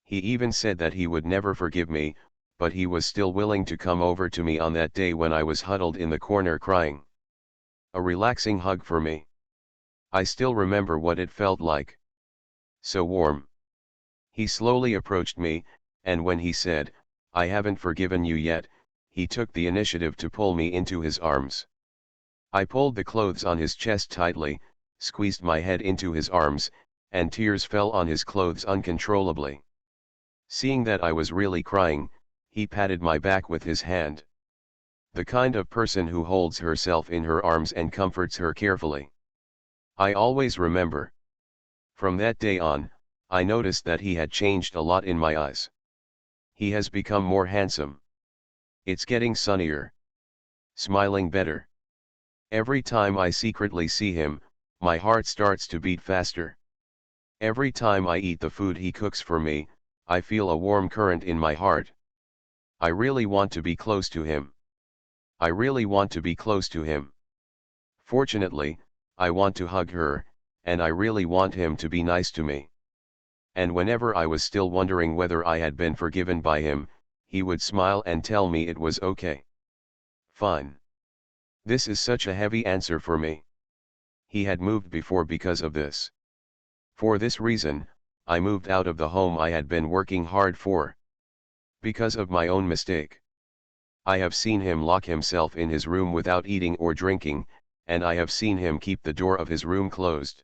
He even said that he would never forgive me, but he was still willing to come over to me on that day when I was huddled in the corner crying. A relaxing hug for me. I still remember what it felt like. So warm. He slowly approached me, and when he said, "I haven't forgiven you yet," he took the initiative to pull me into his arms. I pulled the clothes on his chest tightly, squeezed my head into his arms, and tears fell on his clothes uncontrollably. Seeing that I was really crying, he patted my back with his hand. The kind of person who holds herself in her arms and comforts her carefully. I always remember. From that day on, I noticed that he had changed a lot in my eyes. He has become more handsome. It's getting sunnier. Smiling better. Every time I secretly see him, my heart starts to beat faster. Every time I eat the food he cooks for me, I feel a warm current in my heart. I really want to be close to him. I really want to be close to him. Fortunately, I want to hug her, and I really want him to be nice to me. And whenever I was still wondering whether I had been forgiven by him, he would smile and tell me it was okay. Fine. This is such a heavy answer for me. He had moved before because of this. For this reason, I moved out of the home I had been working hard for. Because of my own mistake. I have seen him lock himself in his room without eating or drinking, and I have seen him keep the door of his room closed.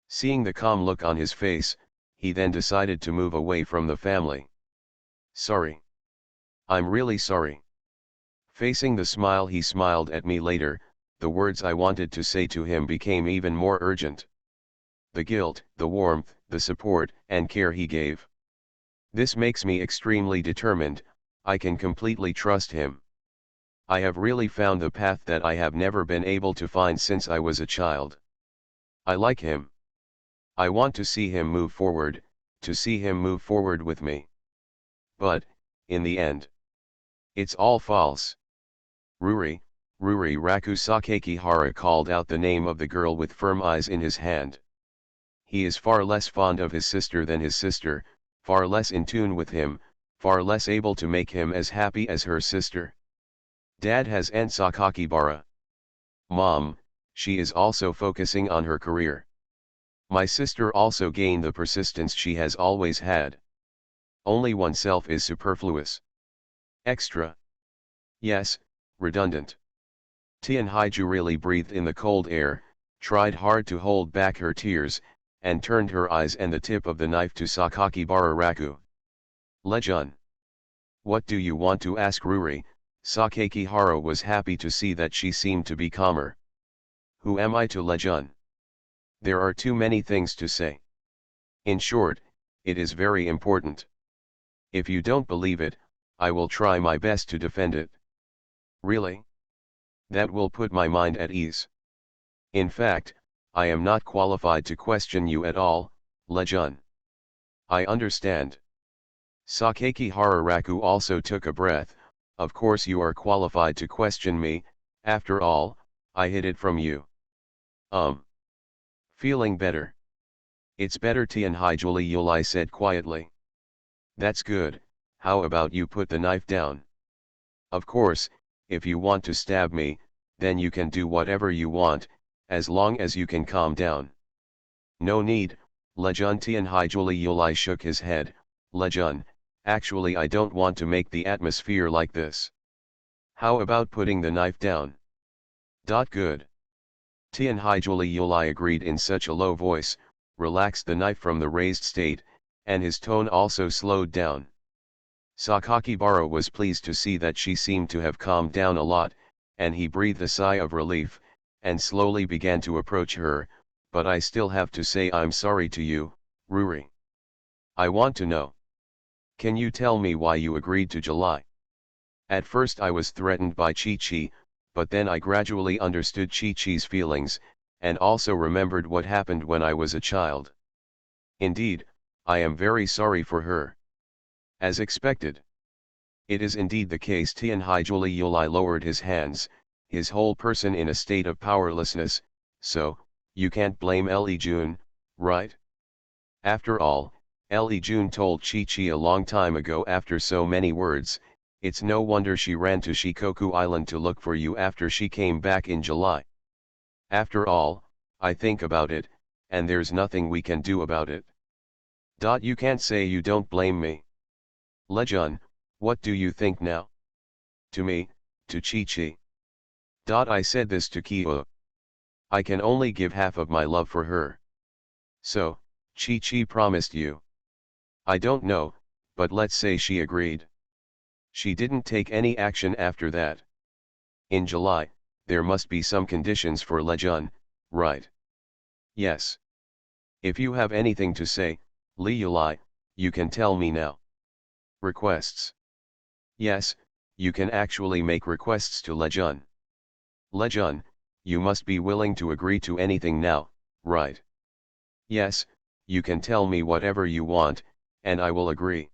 Seeing the calm look on his face, he then decided to move away from the family. Sorry. I'm really sorry. Facing the smile he smiled at me later, the words I wanted to say to him became even more urgent. The guilt, the warmth, the support, and care he gave. This makes me extremely determined. I can completely trust him. I have really found the path that I have never been able to find since I was a child. I like him. I want to see him move forward, to see him move forward with me. But, in the end, it's all false. Ruri Raku Sakakihara called out the name of the girl with firm eyes in his hand. He is far less fond of his sister than his sister, far less in tune with him, far less able to make him as happy as her sister. Dad has an Sakakibara. Mom, she is also focusing on her career. My sister also gained the persistence she has always had. Only oneself is superfluous. Extra. Yes, redundant. Tianhaiju really breathed in the cold air, tried hard to hold back her tears, and turned her eyes and the tip of the knife to Sakakibara Raku. Lejun. What do you want to ask Ruri? Sakakihara was happy to see that she seemed to be calmer. Who am I to Lejun? There are too many things to say. In short, it is very important. If you don't believe it, I will try my best to defend it. Really? That will put my mind at ease. In fact, I am not qualified to question you at all, Lejun. I understand. Sakakihara Raku also took a breath. Of course you are qualified to question me, after all, I hid it from you. Feeling better. It's better, Tianhaijuli Yulai said quietly. That's good. How about you put the knife down? Of course, if you want to stab me, then you can do whatever you want, as long as you can calm down. No need, Lejun. Tianhaijuli Yulai shook his head. Lejun, actually I don't want to make the atmosphere like this. How about putting the knife down? Good. Tianhaijuli Yulai agreed in such a low voice, relaxed the knife from the raised state, and his tone also slowed down. Sakakibara was pleased to see that she seemed to have calmed down a lot, and he breathed a sigh of relief, and slowly began to approach her. But I still have to say I'm sorry to you, Ruri. I want to know. Can you tell me why you agreed to July? At first I was threatened by Chi-Chi, but then I gradually understood Chi-Chi's feelings, and also remembered what happened when I was a child. Indeed, I am very sorry for her. As expected. It is indeed the case. Tianhaijuli Yulai lowered his hands, his whole person in a state of powerlessness. So, you can't blame Li Jun, right? After all, Li Jun told Chi-Chi a long time ago. After so many words, it's no wonder she ran to Shikoku Island to look for you after she came back in July. After all, I think about it, and there's nothing we can do about it. You can't say you don't blame me. Lejun, what do you think now? To me, to Chi-Chi. I said this to Kyo. I can only give half of my love for her. So, Chi-Chi promised you. I don't know, but let's say she agreed. She didn't take any action after that. In July, there must be some conditions for Lejun, right? Yes. If you have anything to say, Li Yulai, you can tell me now. Requests. Yes, you can actually make requests to Lejun. Lejun, you must be willing to agree to anything now, right? Yes, you can tell me whatever you want, and I will agree.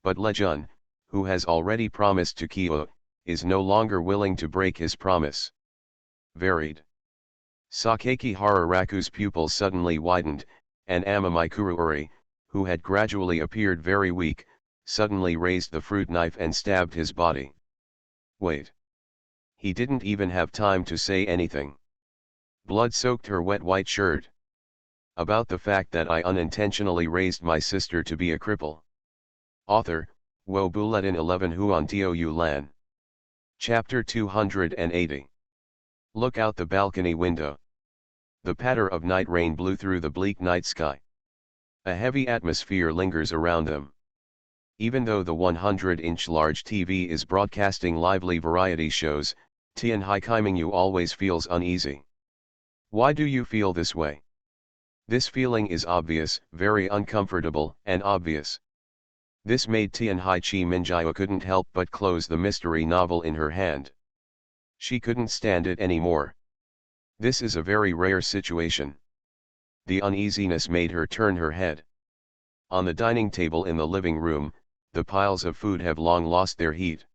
But Lejun, who has already promised to Kyo, is no longer willing to break his promise. Varied. Sakakihara Raku's pupils suddenly widened, and Amamikuru-uri, who had gradually appeared very weak, suddenly raised the fruit knife and stabbed his body. Wait. He didn't even have time to say anything. Blood soaked her wet white shirt. About the fact that I unintentionally raised my sister to be a cripple. Author, Wo Buletin 11 Huan Tou Lan. Chapter 280. Look out the balcony window. The patter of night rain blew through the bleak night sky. A heavy atmosphere lingers around them. Even though the 100-inch large TV is broadcasting lively variety shows, Tianhai Kaimingyu always feels uneasy. Why do you feel this way? This feeling is obvious, very uncomfortable, and obvious. This made Tianhai Chi Minjiao couldn't help but close the mystery novel in her hand. She couldn't stand it anymore. This is a very rare situation. The uneasiness made her turn her head. On the dining table in the living room, the piles of food have long lost their heat.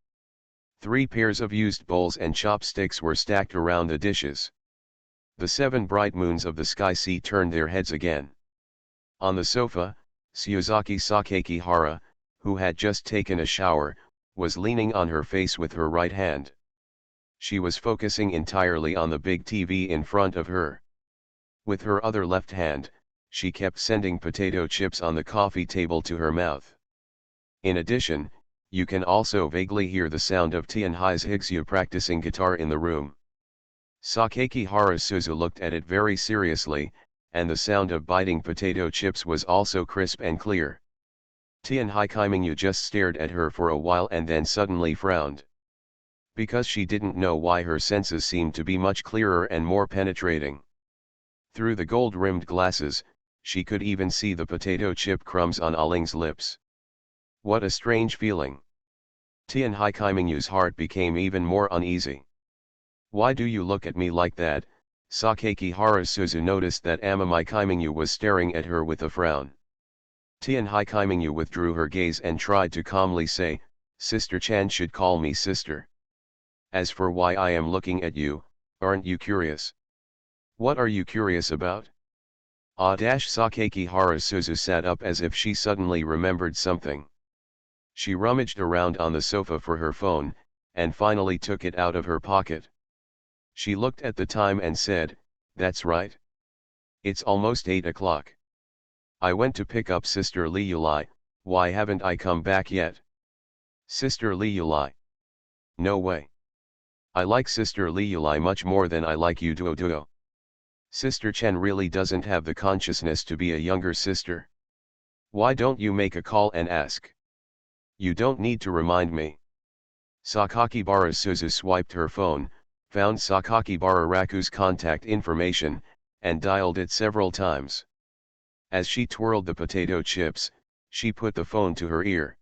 3 pairs of used bowls and chopsticks were stacked around the dishes. The 7 bright moons of the sky sea turned their heads again. On the sofa, Shiozaki Sakakihara, who had just taken a shower, was leaning on her face with her right hand. She was focusing entirely on the big TV in front of her. With her other left hand, she kept sending potato chips on the coffee table to her mouth. In addition, you can also vaguely hear the sound of Tianhai's Higsu practicing guitar in the room. Sakakihara Suzu looked at it very seriously, and the sound of biting potato chips was also crisp and clear. Tianhai Kaimingyu just stared at her for a while and then suddenly frowned. Because she didn't know why her senses seemed to be much clearer and more penetrating. Through the gold-rimmed glasses, she could even see the potato chip crumbs on Aling's lips. What a strange feeling. Tianhai Kaimingyu's heart became even more uneasy. Why do you look at me like that? Sakakihara Suzu noticed that Amamai Kaimingyu was staring at her with a frown. Tianhai Kaimingyu withdrew her gaze and tried to calmly say, Sister Chan should call me sister. As for why I am looking at you, aren't you curious? What are you curious about? Sakakihara Suzu sat up as if she suddenly remembered something. She rummaged around on the sofa for her phone, and finally took it out of her pocket. She looked at the time and said, that's right. It's almost 8 o'clock. I went to pick up Sister Li Yulai, why haven't I come back yet? Sister Li Yulai? No way. I like Sister Li Yulai much more than I like you Duo. Sister Chen really doesn't have the consciousness to be a younger sister. Why don't you make a call and ask? You don't need to remind me. Sakakibara Suzu swiped her phone, found Sakakibara Raku's contact information, and dialed it several times. As she twirled the potato chips, she put the phone to her ear.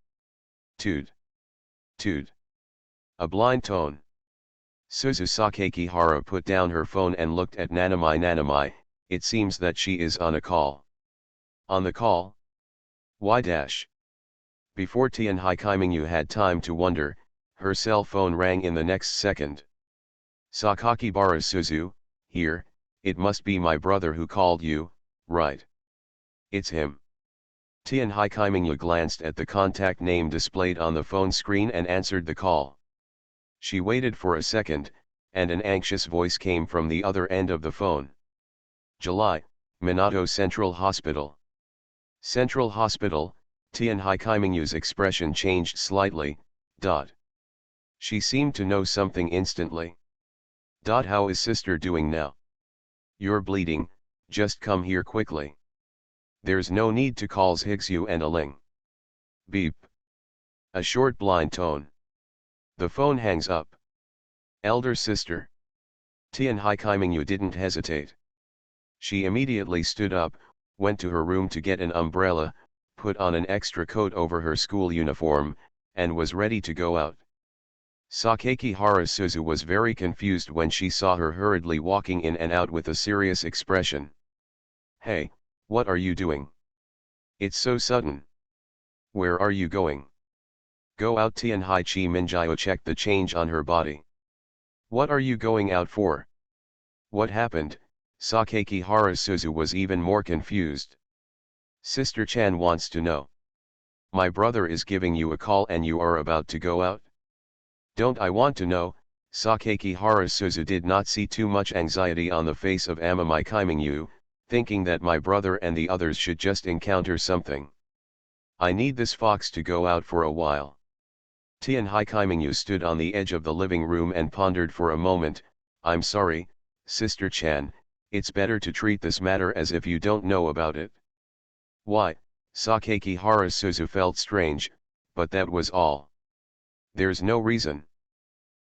Toot. Toot. A blind tone. Suzu Sakakihara put down her phone and looked at Nanamai. It seems that she is on a call. On the call? Why dash? Before Tianhai Kaimingyu had time to wonder, her cell phone rang in the next second. Sakakibara Suzu, here, it must be my brother who called you, right? It's him. Tianhai Kaimingyu glanced at the contact name displayed on the phone screen and answered the call. She waited for a second, and an anxious voice came from the other end of the phone. July, Minato Central Hospital. Central Hospital, Tianhai Kaimingyu's expression changed slightly. She seemed to know something instantly. How is sister doing now? You're bleeding, just come here quickly. There's no need to calls Higsu and Aling. Beep. A short blind tone. The phone hangs up. Elder sister. Tianhai Kaimingyu didn't hesitate. She immediately stood up, went to her room to get an umbrella, put on an extra coat over her school uniform, and was ready to go out. Sakakihara Suzu was very confused when she saw her hurriedly walking in and out with a serious expression. Hey, what are you doing? It's so sudden. Where are you going? Go out. Tianhai Chi Minjiao checked the change on her body. What are you going out for? What happened? Sakakihara Suzu was even more confused. Sister Chan wants to know. My brother is giving you a call and you are about to go out? Don't I want to know? Sakakihara Suzu did not see too much anxiety on the face of Amamai Kaimingyu, thinking that my brother and the others should just encounter something. I need this fox to go out for a while. Tian Haikaimingu stood on the edge of the living room and pondered for a moment. I'm sorry, Sister Chan, it's better to treat this matter as if you don't know about it. Why? Sakakihara Suzu felt strange, but that was all. There's no reason.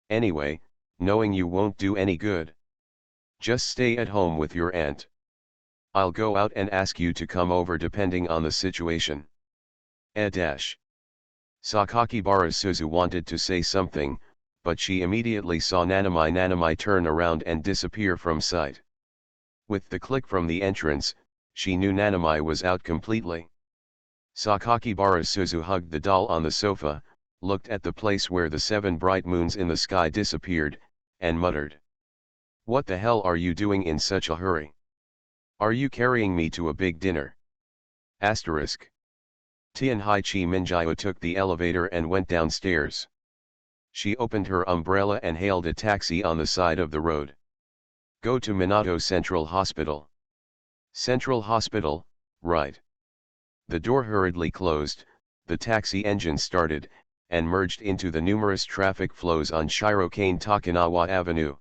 Anyway, knowing you won't do any good. Just stay at home with your aunt. I'll go out and ask you to come over depending on the situation. Sakakibara Suzu wanted to say something, but she immediately saw Nanami turn around and disappear from sight. With the click from the entrance, she knew Nanami was out completely. Sakakibara Suzu hugged the doll on the sofa, looked at the place where the 7 bright moons in the sky disappeared, and muttered. What the hell are you doing in such a hurry? Are you carrying me to a big dinner? Asterisk. Tianhai Chi Minjiao took the elevator and went downstairs. She opened her umbrella and hailed a taxi on the side of the road. Go to Minato Central Hospital. Central Hospital, right. The door hurriedly closed, the taxi engine started, and merged into the numerous traffic flows on Shirokane Takanawa Avenue.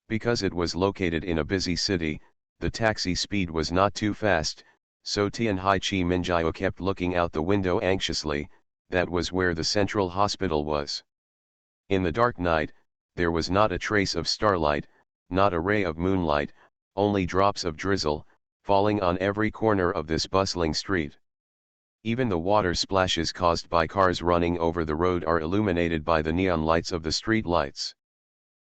Because it was located in a busy city, the taxi speed was not too fast, so Tianhai Chi Minjiao kept looking out the window anxiously. That was where the central hospital was. In the dark night, there was not a trace of starlight, not a ray of moonlight, only drops of drizzle, falling on every corner of this bustling street. Even the water splashes caused by cars running over the road are illuminated by the neon lights of the street lights.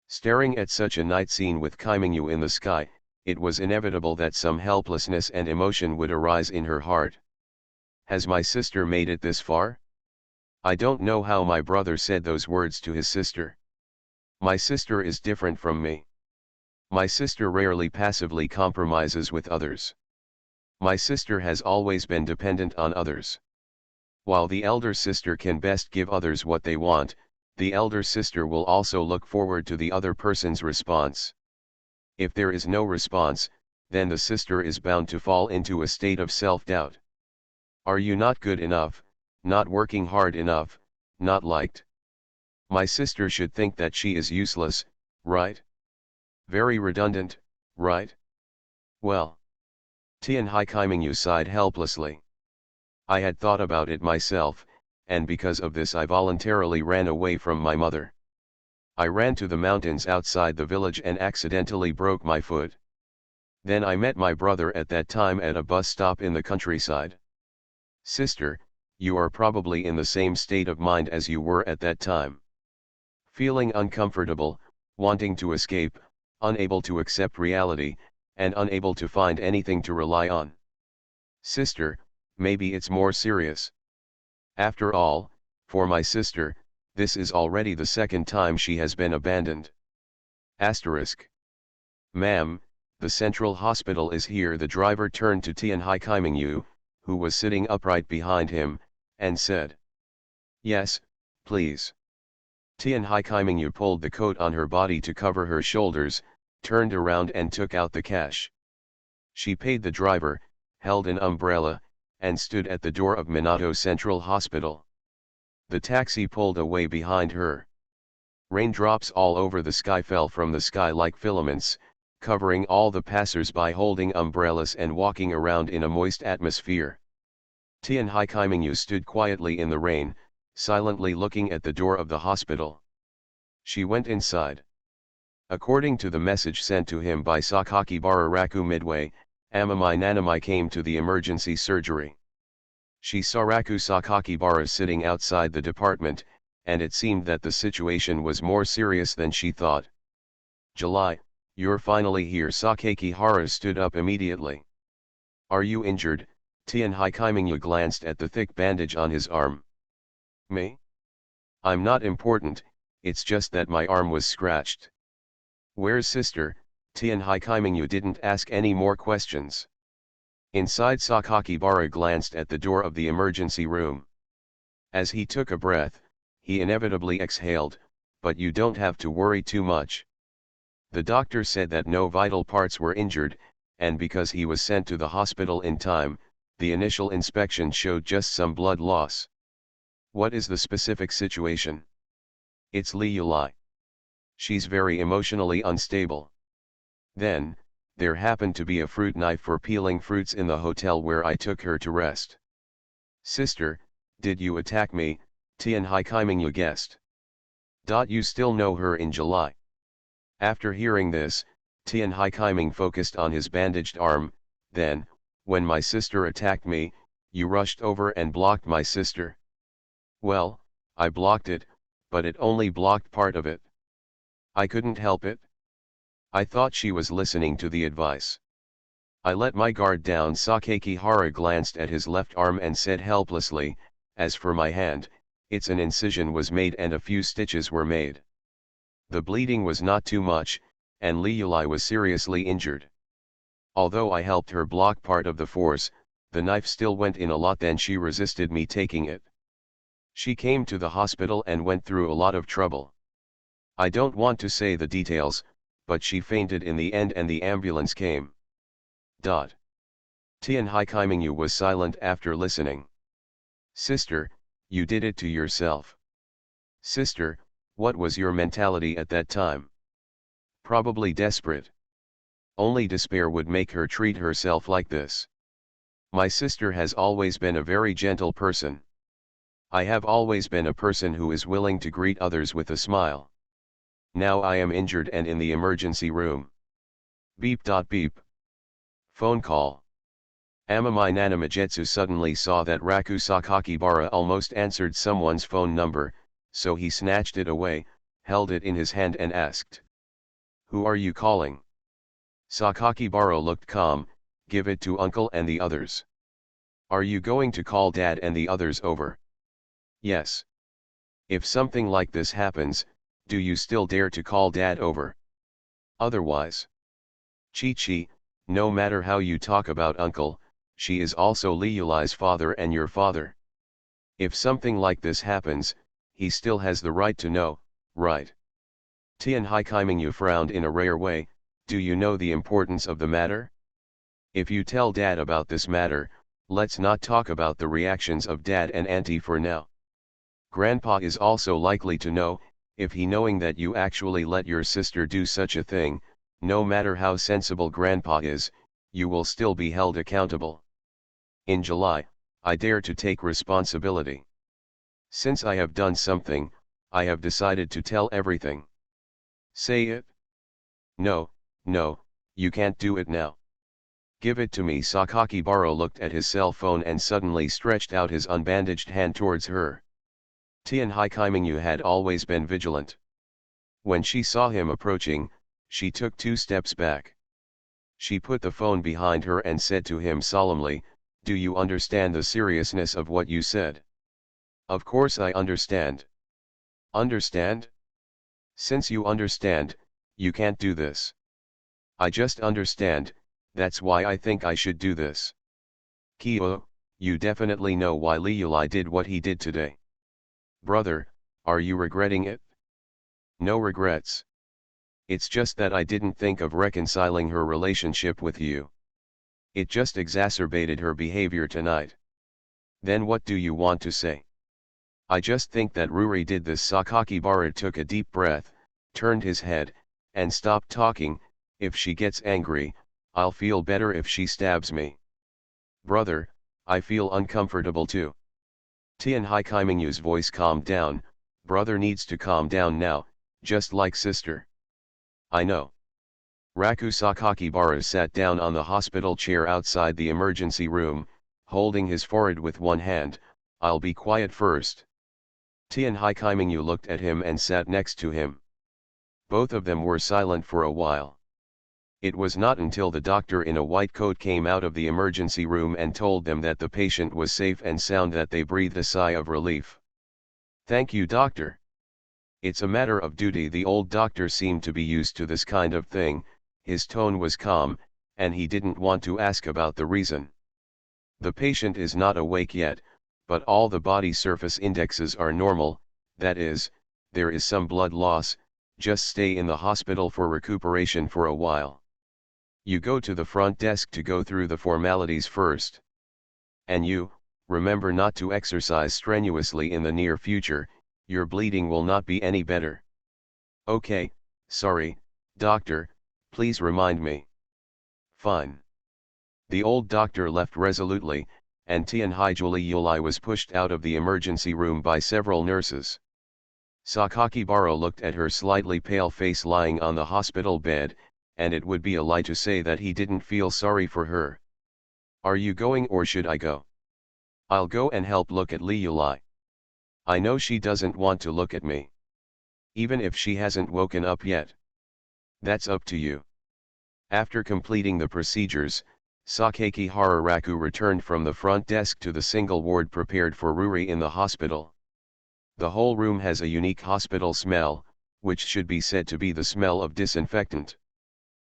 Staring at such a night scene with Kaimingu in the sky, it was inevitable that some helplessness and emotion would arise in her heart. Has my sister made it this far? I don't know how my brother said those words to his sister. My sister is different from me. My sister rarely passively compromises with others. My sister has always been dependent on others. While the elder sister can best give others what they want, the elder sister will also look forward to the other person's response. If there is no response, then the sister is bound to fall into a state of self-doubt. Are you not good enough, not working hard enough, not liked? My sister should think that she is useless, right? Very redundant, right? Well. Tianhai Kaimingu sighed helplessly. I had thought about it myself, and because of this I voluntarily ran away from my mother. I ran to the mountains outside the village and accidentally broke my foot. Then I met my brother at that time at a bus stop in the countryside. Sister, you are probably in the same state of mind as you were at that time. Feeling uncomfortable, wanting to escape, unable to accept reality, and unable to find anything to rely on. Sister, maybe it's more serious. After all, for my sister, this is already the 2nd time she has been abandoned. Asterisk. Ma'am, the central hospital is here. The driver turned to Tianhai Kaimingu, who was sitting upright behind him, and said. Yes, please. Tianhai Kaimingu pulled the coat on her body to cover her shoulders, turned around and took out the cash. She paid the driver, held an umbrella, and stood at the door of Minato Central Hospital. The taxi pulled away behind her. Raindrops all over the sky fell from the sky like filaments, covering all the passers-by holding umbrellas and walking around in a moist atmosphere. Tianhai Kaimingu stood quietly in the rain, silently looking at the door of the hospital. She went inside. According to the message sent to him by Sakakibara Raku midway, Amami Nanami came to the emergency surgery. She saw Raku Sakakibara sitting outside the department, and it seemed that the situation was more serious than she thought. July, you're finally here. Sakakihara stood up immediately. Are you injured? Tianhai Kaimingu glanced at the thick bandage on his arm. Me? I'm not important, it's just that my arm was scratched. Where's sister? Tianhai Kaimingu didn't ask any more questions. Inside, Sakakibara glanced at the door of the emergency room. As he took a breath, he inevitably exhaled, but you don't have to worry too much. The doctor said that no vital parts were injured, and because he was sent to the hospital in time, the initial inspection showed just some blood loss. What is the specific situation? It's Leuli. She's very emotionally unstable. Then, there happened to be a fruit knife for peeling fruits in the hotel where I took her to rest. Sister, did you attack me? Tian Haikiming you guessed. You still know her in July. After hearing this, Tian Haikiming focused on his bandaged arm. Then, when my sister attacked me, you rushed over and blocked my sister. Well, I blocked it, but it only blocked part of it. I couldn't help it. I thought she was listening to the advice. I let my guard down. Sakakihara glanced at his left arm and said helplessly, as for my hand, its an incision was made and a few stitches were made. The bleeding was not too much, and Leuli was seriously injured. Although I helped her block part of the force, the knife still went in a lot. Then she resisted me taking it. She came to the hospital and went through a lot of trouble. I don't want to say the details, but she fainted in the end and the ambulance came. Tian Haikiming was silent after listening. Sister, you did it to yourself. Sister, what was your mentality at that time? Probably desperate. Only despair would make her treat herself like this. My sister has always been a very gentle person. I have always been a person who is willing to greet others with a smile. Now I am injured and in the emergency room. Beep. Phone call. Amamai Nanamajetsu suddenly saw that Raku Sakakibara almost answered someone's phone number, so he snatched it away, held it in his hand and asked. Who are you calling? Sakakibara looked calm. Give it to uncle and the others. Are you going to call dad and the others over? Yes. If something like this happens, do you still dare to call dad over? Otherwise. Chi, no matter how you talk about uncle, she is also Liuli's father and your father. If something like this happens, he still has the right to know, right? Tian Haikiming frowned in a rare way. Do you know the importance of the matter? If you tell dad about this matter, let's not talk about the reactions of dad and auntie for now. Grandpa is also likely to know. If he knowing that you actually let your sister do such a thing, no matter how sensible grandpa is, you will still be held accountable. In July, I dare to take responsibility. Since I have done something, I have decided to tell everything. Say it. No, you can't do it now. Give it to me. Sakakibara looked at his cell phone and suddenly stretched out his unbandaged hand towards her. Tian Haikiming had always been vigilant. When she saw him approaching, she took 2 steps back. She put the phone behind her and said to him solemnly, do you understand the seriousness of what you said? Of course I understand. Understand? Since you understand, you can't do this. I just understand, that's why I think I should do this. Kyo, you definitely know why Liuli did what he did today. Brother, are you regretting it? No regrets. It's just that I didn't think of reconciling her relationship with you. It just exacerbated her behavior tonight. Then what do you want to say? I just think that Ruri did this. Sakakibara took a deep breath, turned his head, and stopped talking. If she gets angry, I'll feel better if she stabs me. Brother, I feel uncomfortable too. Tian Haikiming's voice calmed down. Brother needs to calm down now, just like sister. I know. Raku Sakakibara sat down on the hospital chair outside the emergency room, holding his forehead with one hand. I'll be quiet first. Tian Haikiming looked at him and sat next to him. Both of them were silent for a while. It was not until the doctor in a white coat came out of the emergency room and told them that the patient was safe and sound that they breathed a sigh of relief. Thank you, doctor. It's a matter of duty. The old doctor seemed to be used to this kind of thing. His tone was calm, and he didn't want to ask about the reason. The patient is not awake yet, but all the body surface indexes are normal, that is, there is some blood loss. Just stay in the hospital for recuperation for a while. You go to the front desk to go through the formalities first. And you, remember not to exercise strenuously in the near future, your bleeding will not be any better. Okay, sorry, doctor, please remind me. Fine. The old doctor left resolutely, and Tianhaijuli Yulai was pushed out of the emergency room by several nurses. Sakakibara looked at her slightly pale face lying on the hospital bed, and it would be a lie to say that he didn't feel sorry for her. Are you going or should I go? I'll go and help look at Li Yulai. I know she doesn't want to look at me. Even if she hasn't woken up yet. That's up to you. After completing the procedures, Sakakihara Raku returned from the front desk to the single ward prepared for Ruri in the hospital. The whole room has a unique hospital smell, which should be said to be the smell of disinfectant.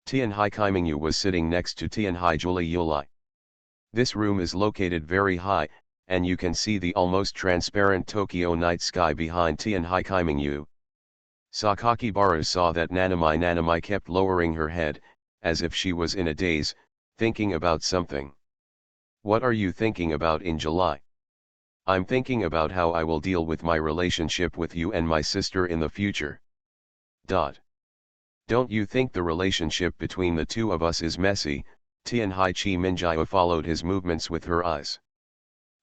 Tianhai Kaimingyu was sitting next to Tianhaijuli Yulai. This room is located very high, and you can see the almost transparent Tokyo night sky behind Tianhai Kaimingyu. Sakakibara saw that Nanami kept lowering her head, as if she was in a daze, thinking about something. What are you thinking about in July? I'm thinking about how I will deal with my relationship with you and my sister in the future. Don't you think the relationship between the two of us is messy? Tianhai Chi Minjia followed his movements with her eyes.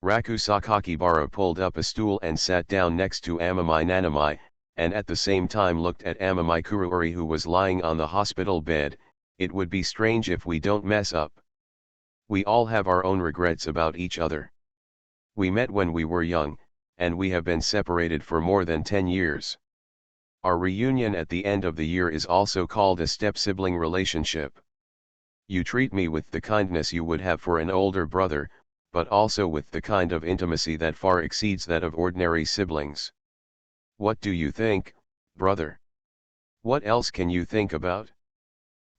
Raku Sakakibara pulled up a stool and sat down next to Amami Nanami, and at the same time looked at Amami Kuruori who was lying on the hospital bed. It would be strange if we don't mess up. We all have our own regrets about each other. We met when we were young, and we have been separated for more than 10 years. Our reunion at the end of the year is also called a step-sibling relationship. You treat me with the kindness you would have for an older brother, but also with the kind of intimacy that far exceeds that of ordinary siblings. What do you think, brother? What else can you think about?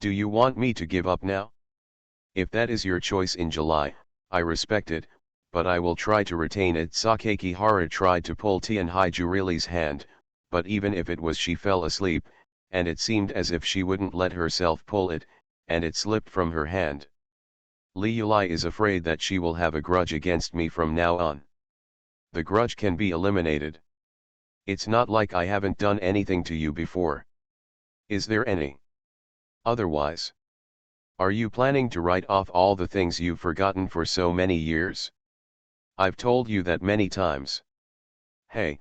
Do you want me to give up now? If that is your choice in July, I respect it, but I will try to retain it. Sakakihara tried to pull Tianhaijuri's hand, but even if it was she fell asleep, and it seemed as if she wouldn't let herself pull it, and it slipped from her hand. Li Yulai is afraid that she will have a grudge against me from now on. The grudge can be eliminated. It's not like I haven't done anything to you before. Is there any? Otherwise, are you planning to write off all the things you've forgotten for so many years? I've told you that many times. Hey,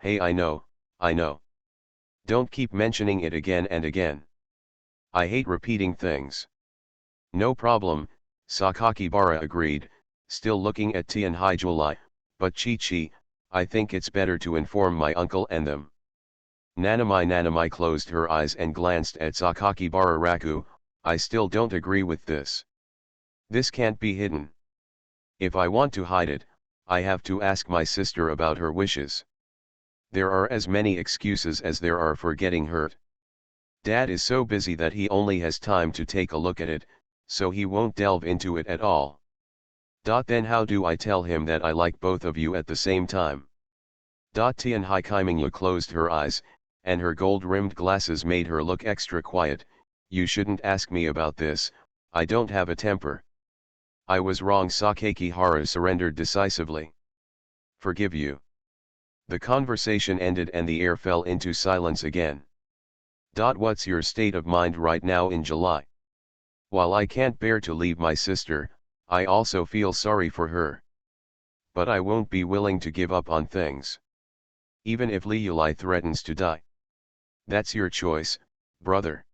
I know. Don't keep mentioning it again and again. I hate repeating things. No problem, Sakakibara agreed, still looking at Tianhaijuli, but Chi-Chi, I think it's better to inform my uncle and them. Nanami closed her eyes and glanced at Sakakibara Raku. I still don't agree with this. This can't be hidden. If I want to hide it, I have to ask my sister about her wishes. There are as many excuses as there are for getting hurt. Dad is so busy that he only has time to take a look at it, so he won't delve into it at all. Then how do I tell him that I like both of you at the same time? Tianhai Kaimingyu closed her eyes, and her gold-rimmed glasses made her look extra quiet. You shouldn't ask me about this, I don't have a temper. I was wrong. Sakakihara surrendered decisively. Forgive you. The conversation ended and the air fell into silence again. What's your state of mind right now in July? While I can't bear to leave my sister, I also feel sorry for her. But I won't be willing to give up on things. Even if Li Yulai threatens to die. That's your choice, brother.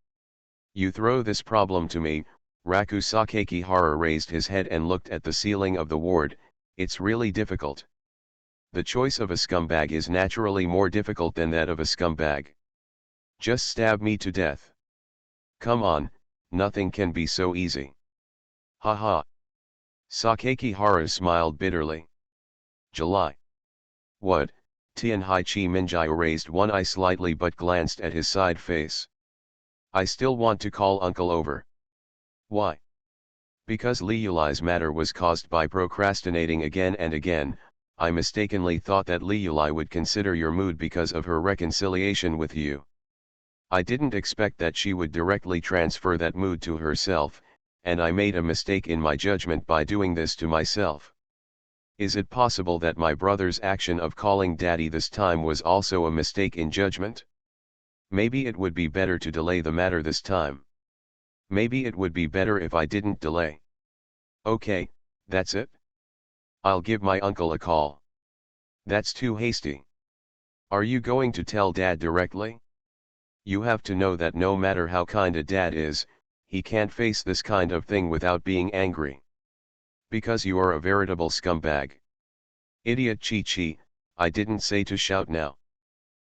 You throw this problem to me. Raku Sakakihara raised his head and looked at the ceiling of the ward. It's really difficult. The choice of a scumbag is naturally more difficult than that of a scumbag. Just stab me to death. Come on, nothing can be so easy. Ha. Sakakihara smiled bitterly. July. What? Tianhai Minjia raised one eye slightly but glanced at his side face. I still want to call uncle over. Why? Because Li Yulai's matter was caused by procrastinating again and again. I mistakenly thought that Li Yulai would consider your mood because of her reconciliation with you. I didn't expect that she would directly transfer that mood to herself, and I made a mistake in my judgment by doing this to myself. Is it possible that my brother's action of calling daddy this time was also a mistake in judgment? Maybe it would be better to delay the matter this time. Maybe it would be better if I didn't delay. Okay, that's it. I'll give my uncle a call. That's too hasty. Are you going to tell dad directly? You have to know that no matter how kind a dad is, he can't face this kind of thing without being angry. Because you are a veritable scumbag. Idiot Chi-Chi, I didn't say to shout now.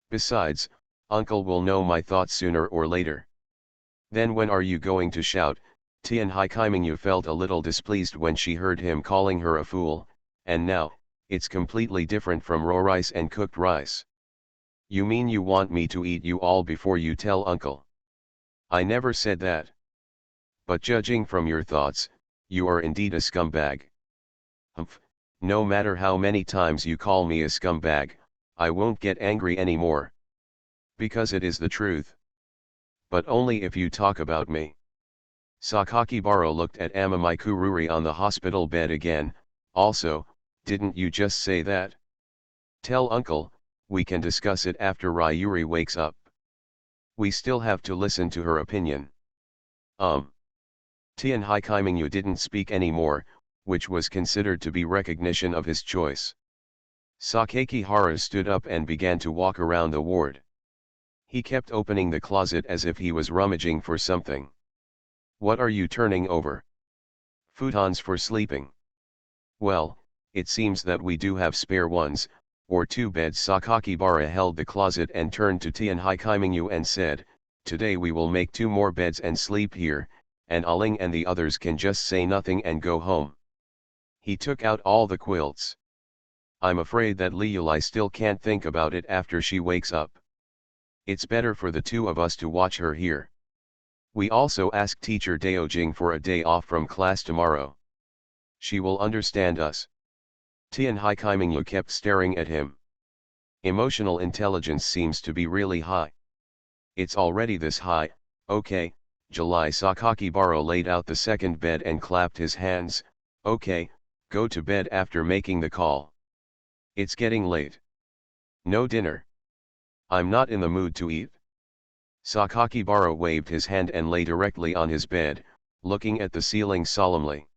Besides, uncle will know my thoughts sooner or later. Then when are you going to shout? Tian Hai Kaimingyu felt a little displeased when she heard him calling her a fool, and now, it's completely different from raw rice and cooked rice. You mean you want me to eat you all before you tell uncle? I never said that. But judging from your thoughts, you are indeed a scumbag. Humph, no matter how many times you call me a scumbag, I won't get angry anymore. Because it is the truth. But only if you talk about me. Sakakibara looked at Amamikururi on the hospital bed again. Also, didn't you just say that? Tell uncle, we can discuss it after Ryuri wakes up. We still have to listen to her opinion. Tian Hai Kaimingyu didn't speak anymore, which was considered to be recognition of his choice. Sakakihara stood up and began to walk around the ward. He kept opening the closet as if he was rummaging for something. What are you turning over? Futons for sleeping. Well, it seems that we do have spare ones, or two beds. Sakakibara held the closet and turned to Tian Hai Kaimingyu and said, today we will make 2 more beds and sleep here, and Aling and the others can just say nothing and go home. He took out all the quilts. I'm afraid that Liulai still can't think about it after she wakes up. It's better for the 2 of us to watch her here. We also asked teacher Daojing for a day off from class tomorrow. She will understand us. Tian Hai Kaimingyu kept staring at him. Emotional intelligence seems to be really high. It's already this high. Okay, July. Sakakibara laid out the second bed and clapped his hands. Okay, go to bed after making the call. It's getting late. No dinner. I'm not in the mood to eat. Sakakibara waved his hand and lay directly on his bed, looking at the ceiling solemnly.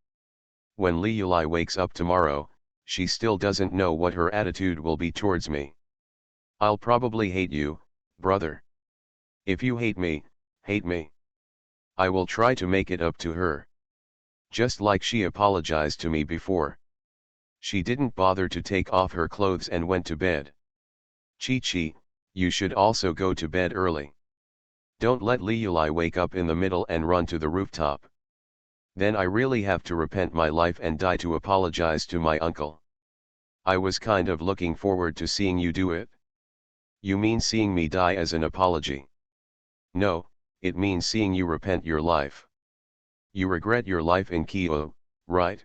When Liulai wakes up tomorrow, she still doesn't know what her attitude will be towards me. I'll probably hate you, brother. If you hate me, hate me. I will try to make it up to her. Just like she apologized to me before. She didn't bother to take off her clothes and went to bed. Chi-Chi, you should also go to bed early. Don't let Liulai wake up in the middle and run to the rooftop. Then I really have to repent my life and die to apologize to my uncle. I was kind of looking forward to seeing you do it. You mean seeing me die as an apology? No, it means seeing you repent your life. You regret your life in Kyoto, right?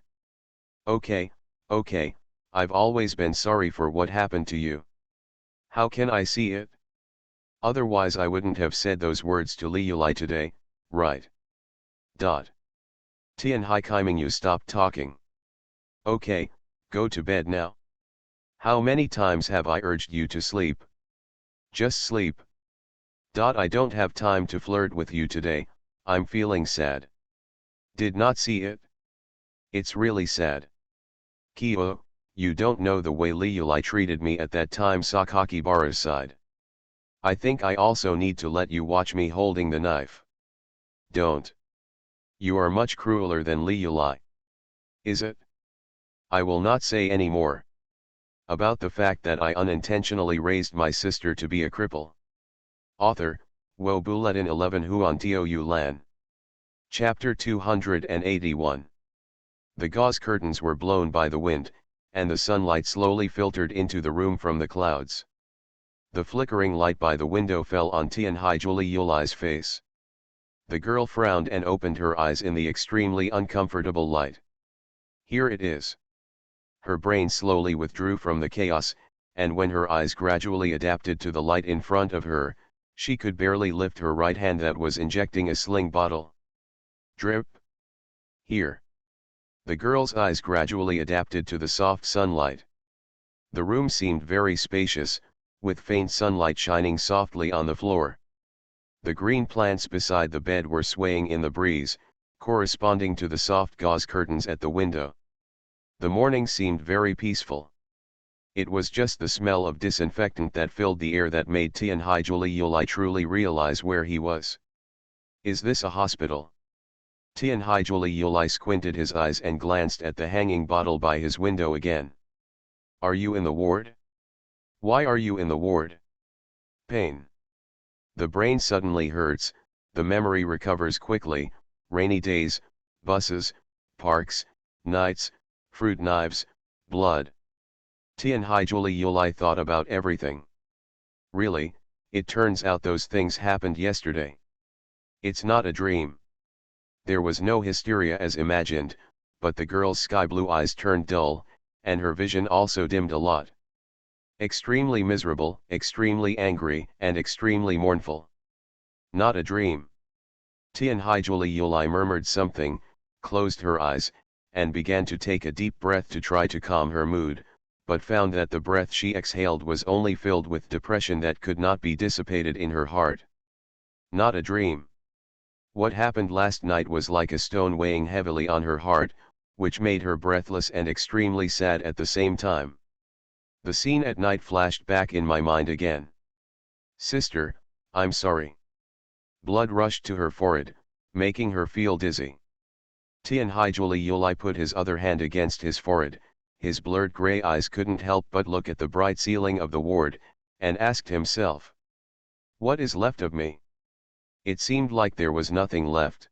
Okay, okay, I've always been sorry for what happened to you. How can I see it? Otherwise I wouldn't have said those words to Liulai today, right? Tian Hai Kaimingyu stopped talking. Okay, go to bed now. How many times have I urged you to sleep? Just sleep. I don't have time to flirt with you today, I'm feeling sad. Did not see it? It's really sad. Kyo, you don't know the way Liulai treated me at that time. Sakakibara's side. I think I also need to let you watch me holding the knife. Don't. You are much crueler than Liulai. Is it? I will not say any more. About the fact that I unintentionally raised my sister to be a cripple. Author, Wo Bulletin 11 Huan Tiu Lan. Chapter 281. The gauze curtains were blown by the wind, and the sunlight slowly filtered into the room from the clouds. The flickering light by the window fell on Tian Hai Juliulai's face. The girl frowned and opened her eyes in the extremely uncomfortable light. Here it is. Her brain slowly withdrew from the chaos, and when her eyes gradually adapted to the light in front of her, She could barely lift her right hand that was injecting a sling bottle. Drip. Here. The girl's eyes gradually adapted to the soft sunlight. The room seemed very spacious, with faint sunlight shining softly on the floor. The green plants beside the bed were swaying in the breeze, corresponding to the soft gauze curtains at the window. The morning seemed very peaceful. It was just the smell of disinfectant that filled the air that made Tianhaijuli truly realize where he was. Is this a hospital? Tianhaijuli squinted his eyes and glanced at the hanging bottle by his window again. Are you in the ward? Why are you in the ward? Pain. The brain suddenly hurts, the memory recovers quickly, rainy days, buses, parks, nights, fruit knives, blood. Tianhaijuli thought about everything. Really, it turns out those things happened yesterday. It's not a dream. There was no hysteria as imagined, but the girl's sky-blue eyes turned dull, and her vision also dimmed a lot. Extremely miserable, extremely angry, and extremely mournful. Not a dream. Tianhaijuli murmured something, closed her eyes, and began to take a deep breath to try to calm her mood, but found that the breath she exhaled was only filled with depression that could not be dissipated in her heart. Not a dream. What happened last night was like a stone weighing heavily on her heart, which made her breathless and extremely sad at the same time. The scene at night flashed back in my mind again. Sister, I'm sorry. Blood rushed to her forehead, making her feel dizzy. Tianhaijuli put his other hand against his forehead, his blurred gray eyes couldn't help but look at the bright ceiling of the ward, and asked himself. What is left of me? It seemed like there was nothing left.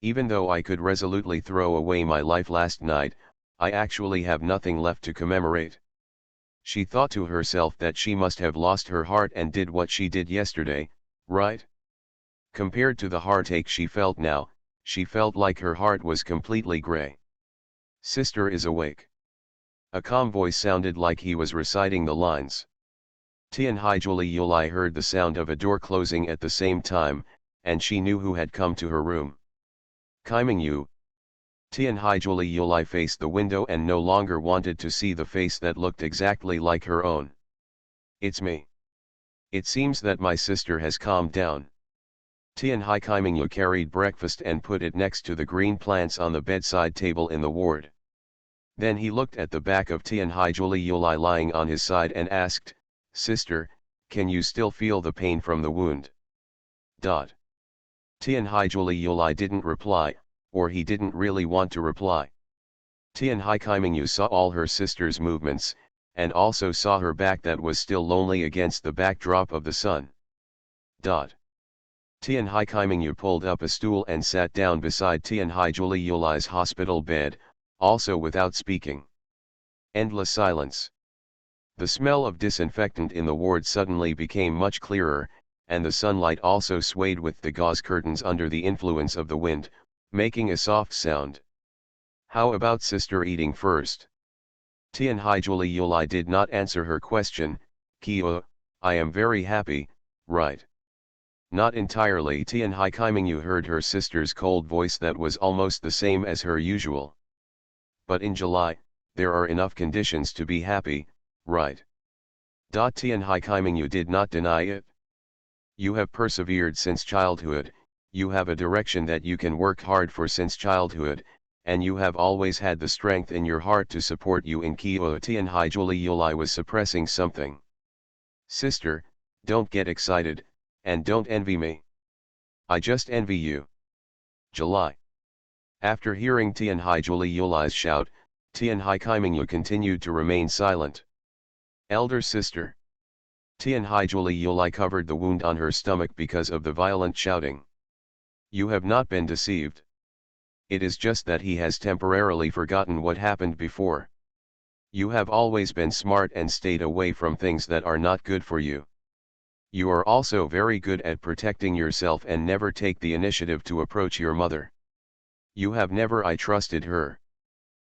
Even though I could resolutely throw away my life last night, I actually have nothing left to commemorate. She thought to herself that she must have lost her heart and did what she did yesterday, right? Compared to the heartache she felt now, she felt like her heart was completely gray. Sister is awake. A calm voice sounded like he was reciting the lines. Tianhaijuli heard the sound of a door closing at the same time, and she knew who had come to her room. Kaimingyu. Tianhaijuli faced the window and no longer wanted to see the face that looked exactly like her own. It's me. It seems that my sister has calmed down. Tianhai Kaimingyu carried breakfast and put it next to the green plants on the bedside table in the ward. Then he looked at the back of Tianhaijuli lying on his side and asked, Sister, can you still feel the pain from the wound? Tianhaijuli didn't reply, or he didn't really want to reply. Tianhai Kaimingyu saw all her sister's movements, and also saw her back that was still lonely against the backdrop of the sun. Tianhai Kaimingyu pulled up a stool and sat down beside Tianhaijuli's hospital bed, also without speaking. Endless silence. The smell of disinfectant in the ward suddenly became much clearer, and the sunlight also swayed with the gauze curtains under the influence of the wind, making a soft sound. How about sister eating first? Tianhaijuli did not answer her question. Kyo, I am very happy, right? Not entirely. Tianhai Kaimingyu heard her sister's cold voice that was almost the same as her usual. But in July, there are enough conditions to be happy, right? Tianhai Kaimingyu did not deny it. You have persevered since childhood, you have a direction that you can work hard for since childhood, and you have always had the strength in your heart to support you in Kyo. Tianhaijuli was suppressing something. Sister, don't get excited, and don't envy me. I just envy you. July. After hearing Tianhaijuli's shout, Tianhai Kaimingyu continued to remain silent. Elder sister. Tianhaijuli covered the wound on her stomach because of the violent shouting. You have not been deceived. It is just that he has temporarily forgotten what happened before. You have always been smart and stayed away from things that are not good for you. You are also very good at protecting yourself and never take the initiative to approach your mother. You have never trusted her.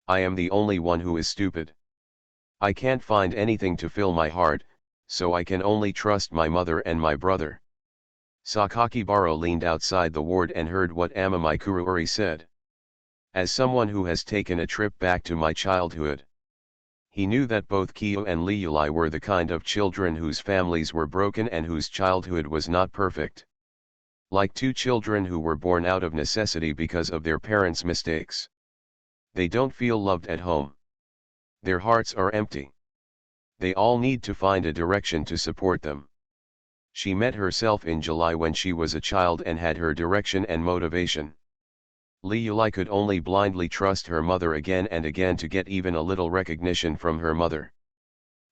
I am the only one who is stupid. I can't find anything to fill my heart, so I can only trust my mother and my brother. Sakakibara leaned outside the ward and heard what Amamai said. As someone who has taken a trip back to my childhood, he knew that both Kyo and Liuli were the kind of children whose families were broken and whose childhood was not perfect. Like two children who were born out of necessity because of their parents' mistakes. They don't feel loved at home. Their hearts are empty. They all need to find a direction to support them. She met herself in July when she was a child and had her direction and motivation. Liuli could only blindly trust her mother again and again to get even a little recognition from her mother.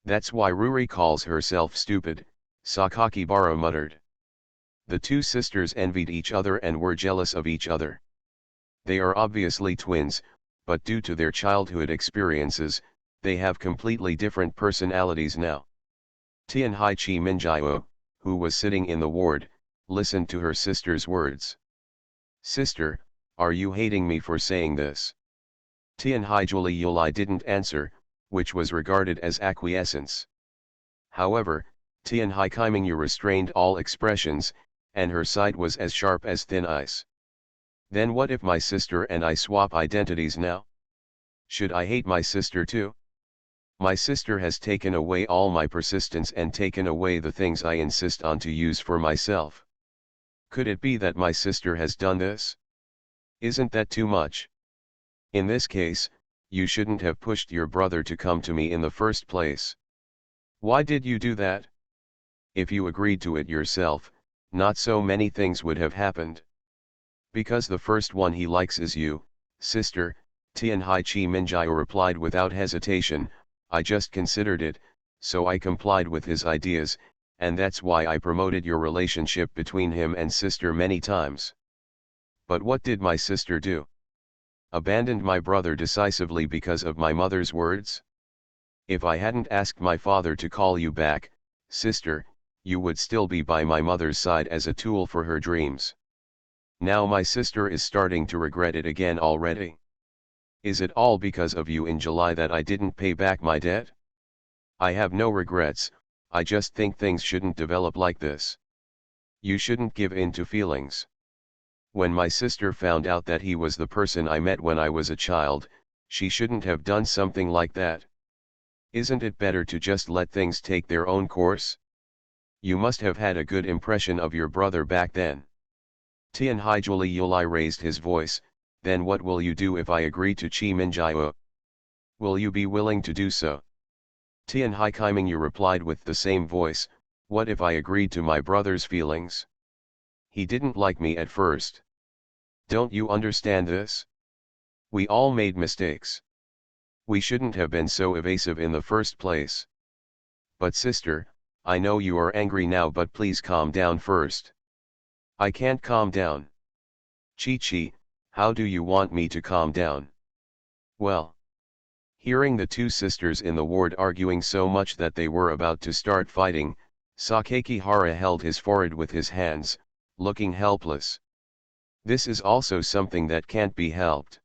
That's why Ruri calls herself stupid, Sakakibara muttered. The two sisters envied each other and were jealous of each other. They are obviously twins, but due to their childhood experiences, they have completely different personalities now. Tianhai Minjiao, who was sitting in the ward, listened to her sister's words. Sister, are you hating me for saying this? Tianhai Yuli didn't answer, which was regarded as acquiescence. However, Tianhai Kaimingyu restrained all expressions, and her sight was as sharp as thin ice. Then what if my sister and I swap identities now? Should I hate my sister too? My sister has taken away all my persistence and taken away the things I insist on to use for myself. Could it be that my sister has done this? Isn't that too much? In this case, you shouldn't have pushed your brother to come to me in the first place. Why did you do that? If you agreed to it yourself, not so many things would have happened. Because the first one he likes is you, sister, Tianhai Minjiao replied without hesitation. I just considered it, so I complied with his ideas, and that's why I promoted your relationship between him and sister many times. But what did my sister do? Abandoned my brother decisively because of my mother's words? If I hadn't asked my father to call you back, sister, you would still be by my mother's side as a tool for her dreams. Now my sister is starting to regret it again already. Is it all because of you in July that I didn't pay back my debt? I have no regrets, I just think things shouldn't develop like this. You shouldn't give in to feelings. When my sister found out that he was the person I met when I was a child, she shouldn't have done something like that. Isn't it better to just let things take their own course? You must have had a good impression of your brother back then. Tianhai Yuli raised his voice. Then what will you do if I agree to Chi Minjiao? Will you be willing to do so? Tianhai Kaimingyu replied with the same voice, what if I agreed to my brother's feelings? He didn't like me at first. Don't you understand this? We all made mistakes. We shouldn't have been so evasive in the first place. But sister, I know you are angry now, but please calm down first. I can't calm down. Chi, how do you want me to calm down? Well. Hearing the two sisters in the ward arguing so much that they were about to start fighting, Sakakihara held his forehead with his hands, looking helpless. This is also something that can't be helped.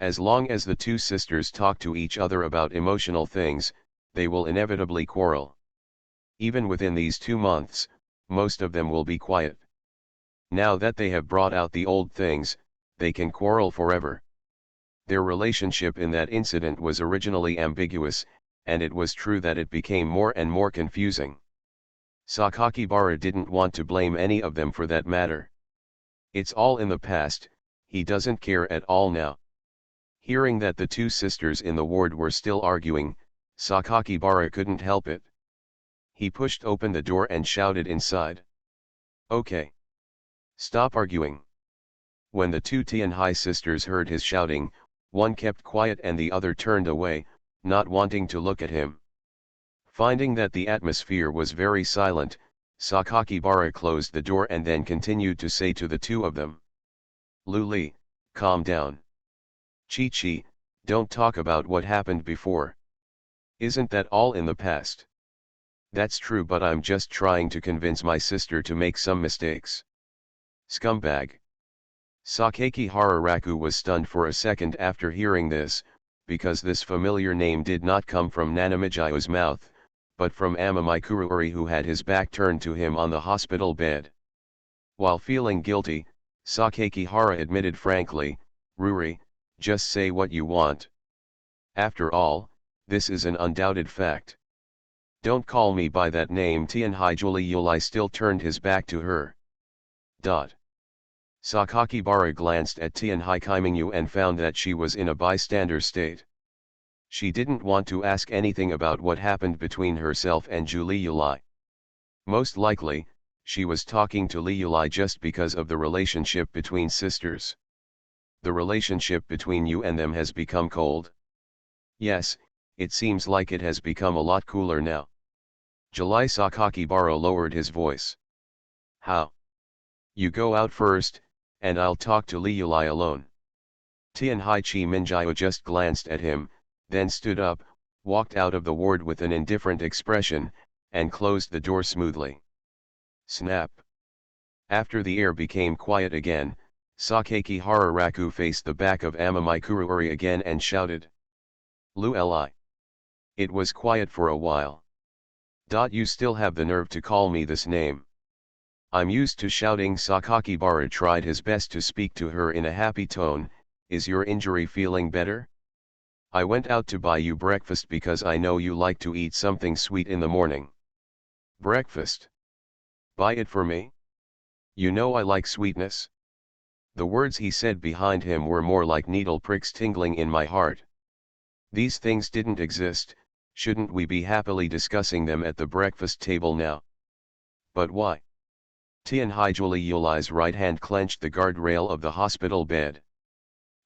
As long as the two sisters talk to each other about emotional things, they will inevitably quarrel. Even within these 2 months, most of them will be quiet. Now that they have brought out the old things, they can quarrel forever. Their relationship in that incident was originally ambiguous, and it was true that it became more and more confusing. Sakakibara didn't want to blame any of them for that matter. It's all in the past, he doesn't care at all now. Hearing that the two sisters in the ward were still arguing, Sakakibara couldn't help it. He pushed open the door and shouted inside. Okay. Stop arguing. When the two Tianhai sisters heard his shouting, one kept quiet and the other turned away, not wanting to look at him. Finding that the atmosphere was very silent, Sakakibara closed the door and then continued to say to the two of them. Luli, calm down. Chi, don't talk about what happened before. Isn't that all in the past? That's true, but I'm just trying to convince my sister to make some mistakes. Scumbag. Sakakihara Raku was stunned for a second after hearing this, because this familiar name did not come from Nanamijia's mouth, but from Amamai Kururi, who had his back turned to him on the hospital bed. While feeling guilty, Sakakihara admitted frankly, "Ruri, just say what you want. After all, this is an undoubted fact. Don't call me by that name." Tianhai Yuli still turned his back to her. Sakakibara glanced at Tianhai Kaimingyu and found that she was in a bystander state. She didn't want to ask anything about what happened between herself and Julie Yuli. Most likely, she was talking to Li Yuli just because of the relationship between sisters. The relationship between you and them has become cold? Yes, it seems like it has become a lot cooler now. July Sakakibara lowered his voice. How? You go out first, and I'll talk to Li Yuli alone. Tianhai Chi Minjiao just glanced at him, then stood up, walked out of the ward with an indifferent expression, and closed the door smoothly. Snap. After the air became quiet again, Sakakihara Raku faced the back of Amamai Kuruori again and shouted. Lu Li. It was quiet for a while. You still have the nerve to call me this name. I'm used to shouting. Sakakibara tried his best to speak to her in a happy tone. Is your injury feeling better? I went out to buy you breakfast because I know you like to eat something sweet in the morning. Breakfast? Buy it for me? You know I like sweetness. The words he said behind him were more like needle pricks tingling in my heart. These things didn't exist, shouldn't we be happily discussing them at the breakfast table now? But why? Tianhai Yuli's right hand clenched the guardrail of the hospital bed.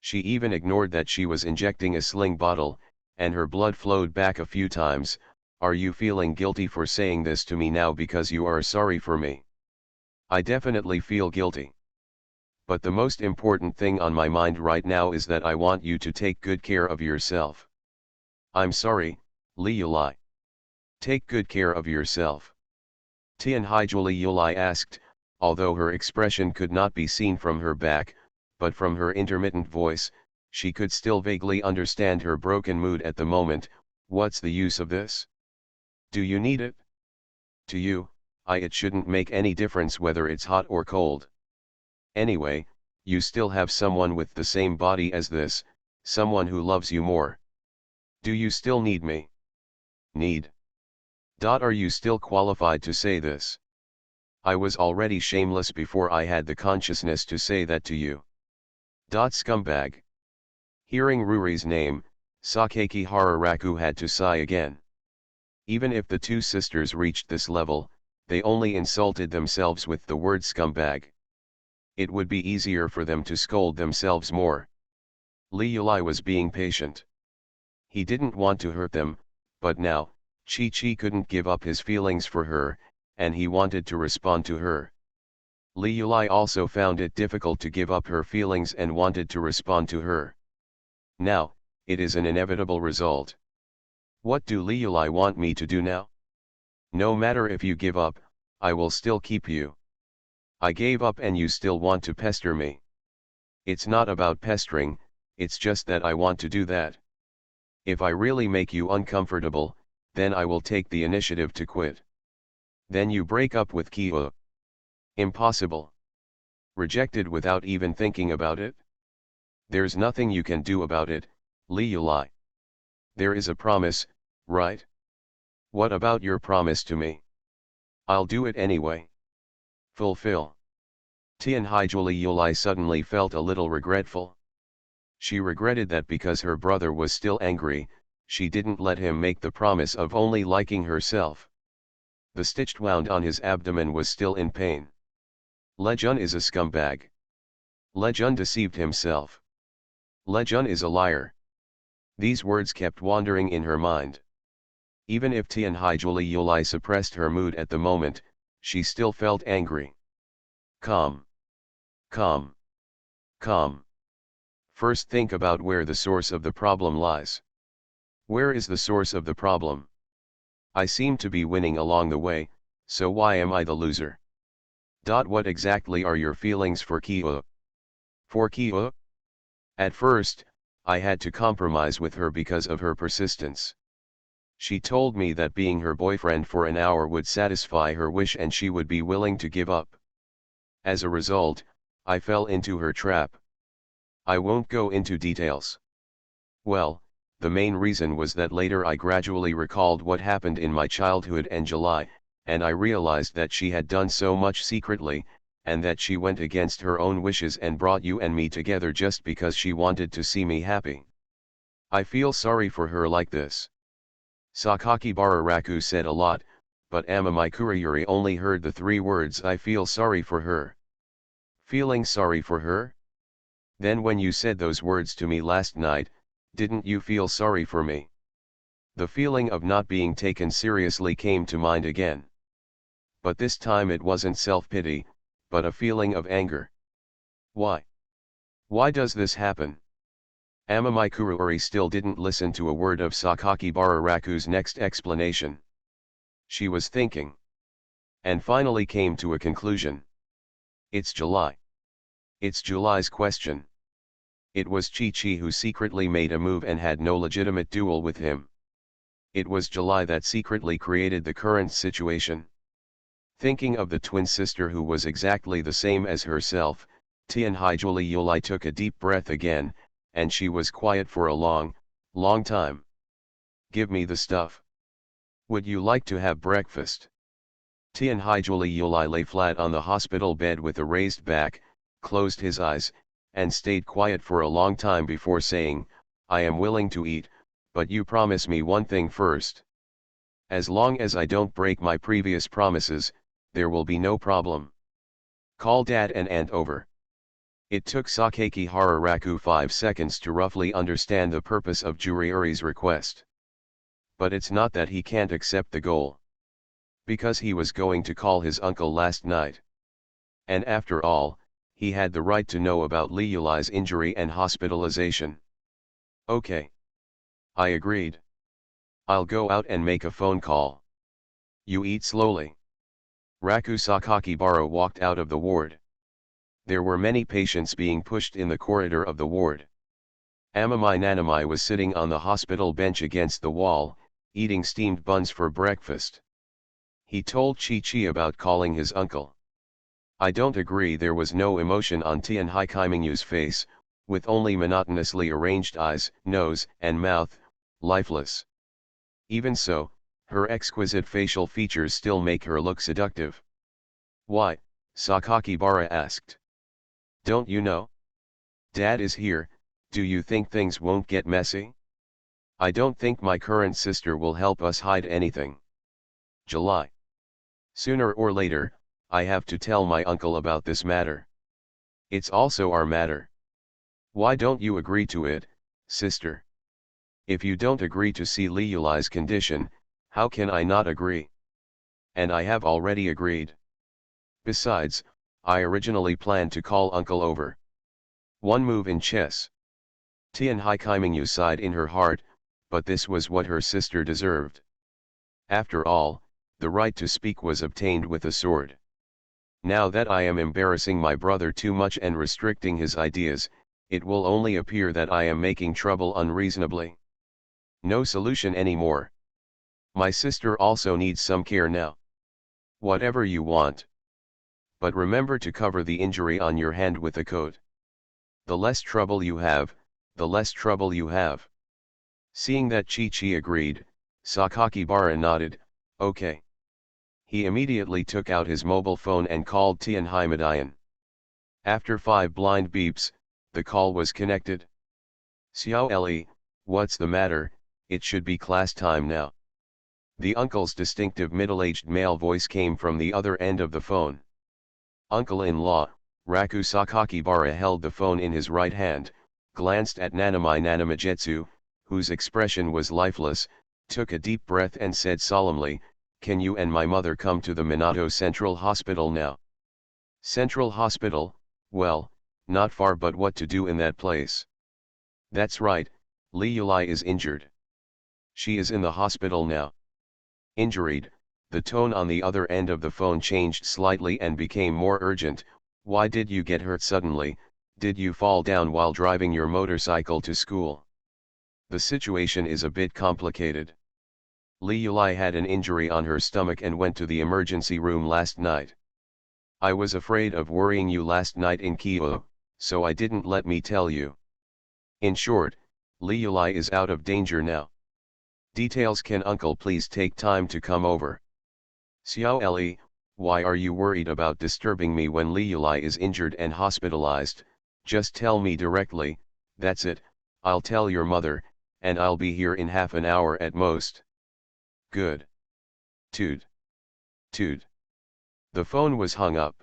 She even ignored that she was injecting a sling bottle, and her blood flowed back a few times. Are you feeling guilty for saying this to me now because you are sorry for me? I definitely feel guilty. But the most important thing on my mind right now is that I want you to take good care of yourself. I'm sorry, Li Yuli. Take good care of yourself. Tianhai Yuli asked, although her expression could not be seen from her back, but from her intermittent voice, she could still vaguely understand her broken mood at the moment. What's the use of this? Do you need it? To you, it shouldn't make any difference whether it's hot or cold. Anyway, you still have someone with the same body as this, someone who loves you more. Do you still need me? Need? Are you still qualified to say this? I was already shameless before I had the consciousness to say that to you. Scumbag. Hearing Ruri's name, Sakakihara Raku had to sigh again. Even if the two sisters reached this level, they only insulted themselves with the word scumbag. It would be easier for them to scold themselves more. Li Yuli was being patient. He didn't want to hurt them, but now, Chi couldn't give up his feelings for her, and he wanted to respond to her. Li Yuli also found it difficult to give up her feelings and wanted to respond to her. Now, it is an inevitable result. What do Li Yuli want me to do now? No matter if you give up, I will still keep you. I gave up and you still want to pester me. It's not about pestering, it's just that I want to do that. If I really make you uncomfortable, then I will take the initiative to quit. Then you break up with Kyo. Impossible. Rejected without even thinking about it? There's nothing you can do about it, Li Yuli. There is a promise, right? What about your promise to me? I'll do it anyway. Fulfill. Tianhai Yuli suddenly felt a little regretful. She regretted that because her brother was still angry, she didn't let him make the promise of only liking herself. The stitched wound on his abdomen was still in pain. Lejun is a scumbag. Lejun deceived himself. Lejun is a liar. These words kept wandering in her mind. Even if Tianhai Yuli suppressed her mood at the moment, she still felt angry. Calm. Calm. Calm. First think about where the source of the problem lies. Where is the source of the problem? I seem to be winning along the way, so why am I the loser? What exactly are your feelings for Kyo? For Kyo? At first, I had to compromise with her because of her persistence. She told me that being her boyfriend for an hour would satisfy her wish and she would be willing to give up. As a result, I fell into her trap. I won't go into details. Well, the main reason was that later I gradually recalled what happened in my childhood and July, and I realized that she had done so much secretly, and that she went against her own wishes and brought you and me together just because she wanted to see me happy. I feel sorry for her like this. Sakakibara Raku said a lot, but Amamai Kurayuri only heard the 3 words I feel sorry for her. Feeling sorry for her? Then when you said those words to me last night, didn't you feel sorry for me? The feeling of not being taken seriously came to mind again. But this time it wasn't self-pity, but a feeling of anger. Why? Why does this happen? Amamai Kurayuri still didn't listen to a word of Sakakibara Raku's next explanation. She was thinking. And finally came to a conclusion. It's July. It's July's question. It was Chi-Chi who secretly made a move and had no legitimate duel with him. It was July that secretly created the current situation. Thinking of the twin sister who was exactly the same as herself, Tianhaijuli Yulai took a deep breath again, and she was quiet for a long, long time. Give me the stuff. Would you like to have breakfast? Tianhaijuli Yulai lay flat on the hospital bed with a raised back, closed his eyes, and stayed quiet for a long time before saying, I am willing to eat, but you promise me one thing first. As long as I don't break my previous promises, there will be no problem. Call dad and aunt over. It took Sakakibara Raku 5 seconds to roughly understand the purpose of Juriuri's request. But it's not that he can't accept the goal. Because he was going to call his uncle last night. And after all, he had the right to know about Liulai's injury and hospitalization. Okay. I agreed. I'll go out and make a phone call. You eat slowly. Raku Sakakibara walked out of the ward. There were many patients being pushed in the corridor of the ward. Amamai Nanamai was sitting on the hospital bench against the wall, eating steamed buns for breakfast. He told Chi-Chi about calling his uncle. I don't agree. There was no emotion on Tianhaikaimingyu's face, with only monotonously arranged eyes, nose, and mouth, lifeless. Even so, her exquisite facial features still make her look seductive. Why? Sakakibara asked. Don't you know? Dad is here, do you think things won't get messy? I don't think my current sister will help us hide anything. July. Sooner or later, I have to tell my uncle about this matter. It's also our matter. Why don't you agree to it, sister? If you don't agree to see Liulai's condition, how can I not agree? And I have already agreed. Besides, I originally planned to call uncle over. One move in chess. Tianhaikaiminyu sighed in her heart, but this was what her sister deserved. After all, the right to speak was obtained with a sword. Now that I am embarrassing my brother too much and restricting his ideas, it will only appear that I am making trouble unreasonably. No solution anymore. My sister also needs some care now. Whatever you want. But remember to cover the injury on your hand with a coat. The less trouble you have, the less trouble you have. Seeing that Chi-Chi agreed, Sakakibara nodded, okay. He immediately took out his mobile phone and called Tianhaimadayan. After 5 blind beeps, the call was connected. Xiao Li, what's the matter? It should be class time now. The uncle's distinctive middle-aged male voice came from the other end of the phone. Uncle-in-law, Raku Sakakibara held the phone in his right hand, glanced at Nanamai Nanamajetsu, whose expression was lifeless, took a deep breath and said solemnly, can you and my mother come to the Minato Central Hospital now? Central Hospital, well, not far, but what to do in that place? That's right, Liulai is injured. She is in the hospital now. Injured, the tone on the other end of the phone changed slightly and became more urgent. Why did you get hurt suddenly? Did you fall down while driving your motorcycle to school? The situation is a bit complicated. Liulai had an injury on her stomach and went to the emergency room last night. I was afraid of worrying you last night in Kyoto, so I didn't let me tell you. In short, Liulai is out of danger now. Details. Can uncle please take time to come over? Xiao Li, why are you worried about disturbing me when Liulai is injured and hospitalized? Just tell me directly, that's it. I'll tell your mother, and I'll be here in half an hour at most. Good. Toot. Toot. The phone was hung up.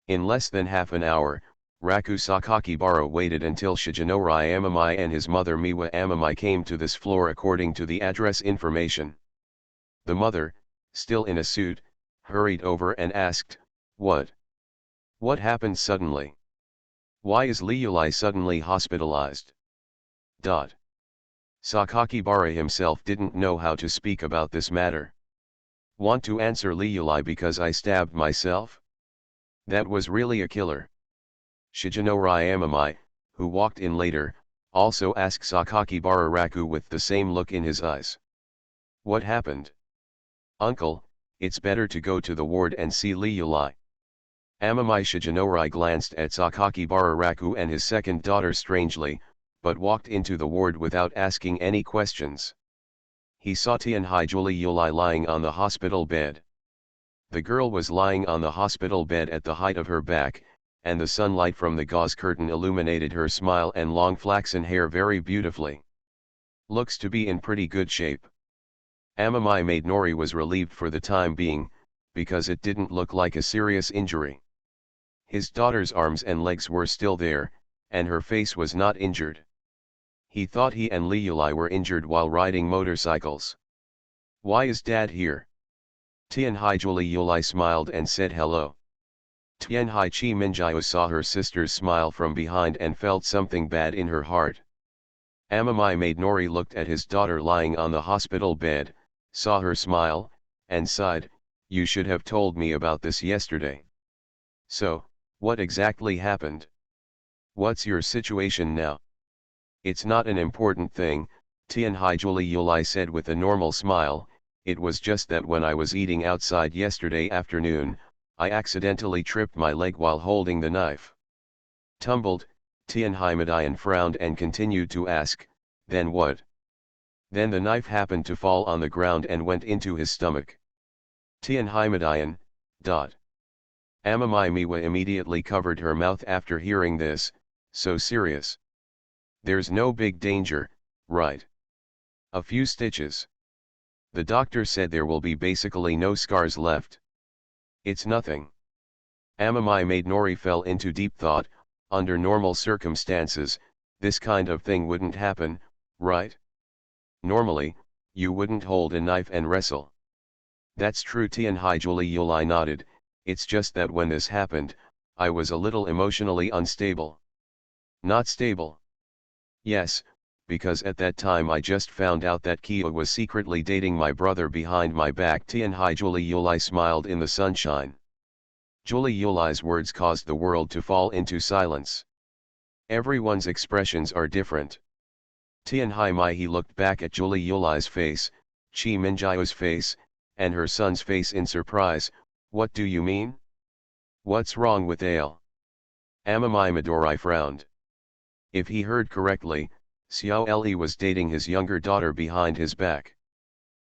In less than half an hour, Raku Sakakibara waited until Shigenori Amamai and his mother Miwa Amamai came to this floor according to the address information. The mother, still in a suit, hurried over and asked, What? What happened suddenly? Why is Liulai suddenly hospitalized? Sakakibara himself didn't know how to speak about this matter. Want to answer Liulai because I stabbed myself? That was really a killer. Shigenori Amamai, who walked in later, also asked Sakakibara Raku with the same look in his eyes. What happened? Uncle, it's better to go to the ward and see Liulai. Amamai Shigenori glanced at Sakakibara Raku and his second daughter strangely, but walked into the ward without asking any questions. He saw Tianhai Liulai lying on the hospital bed. The girl was lying on the hospital bed at the height of her back, and the sunlight from the gauze curtain illuminated her smile and long flaxen hair very beautifully. Looks to be in pretty good shape. Amamai maid Nori was relieved for the time being, because it didn't look like a serious injury. His daughter's arms and legs were still there, and her face was not injured. He thought he and Liulai were injured while riding motorcycles. Why is Dad here? Tianhai Liulai smiled and said hello. Tianhai Chi Minjiao saw her sister's smile from behind and felt something bad in her heart. Amamai maid Nori looked at his daughter lying on the hospital bed, saw her smile, and sighed, You should have told me about this yesterday. So, what exactly happened? What's your situation now? It's not an important thing, Tianhai Liulai said with a normal smile. It was just that when I was eating outside yesterday afternoon, I accidentally tripped my leg while holding the knife. Tumbled, Tianhai Madayan frowned and continued to ask, Then what? Then the knife happened to fall on the ground and went into his stomach. Tianhai Madayan. Amamai Miwa immediately covered her mouth after hearing this. So serious. There's no big danger, right? A few stitches. The doctor said there will be basically no scars left. It's nothing. Amamai maid Nori fell into deep thought. Under normal circumstances, this kind of thing wouldn't happen, right? Normally, you wouldn't hold a knife and wrestle. That's true, Tianhai Liulai nodded. It's just that when this happened, I was a little emotionally unstable. Not stable? Yes, because at that time I just found out that Kia was secretly dating my brother behind my back. Tianhai Liulai smiled in the sunshine. Liulai's words caused the world to fall into silence. Everyone's expressions are different. Tianhai Mai looked back at Liulai's face, Chi Minjiao's face, and her son's face in surprise. What do you mean? What's wrong with Ale? Amamai Midori frowned. If he heard correctly, Xiao Li was dating his younger daughter behind his back.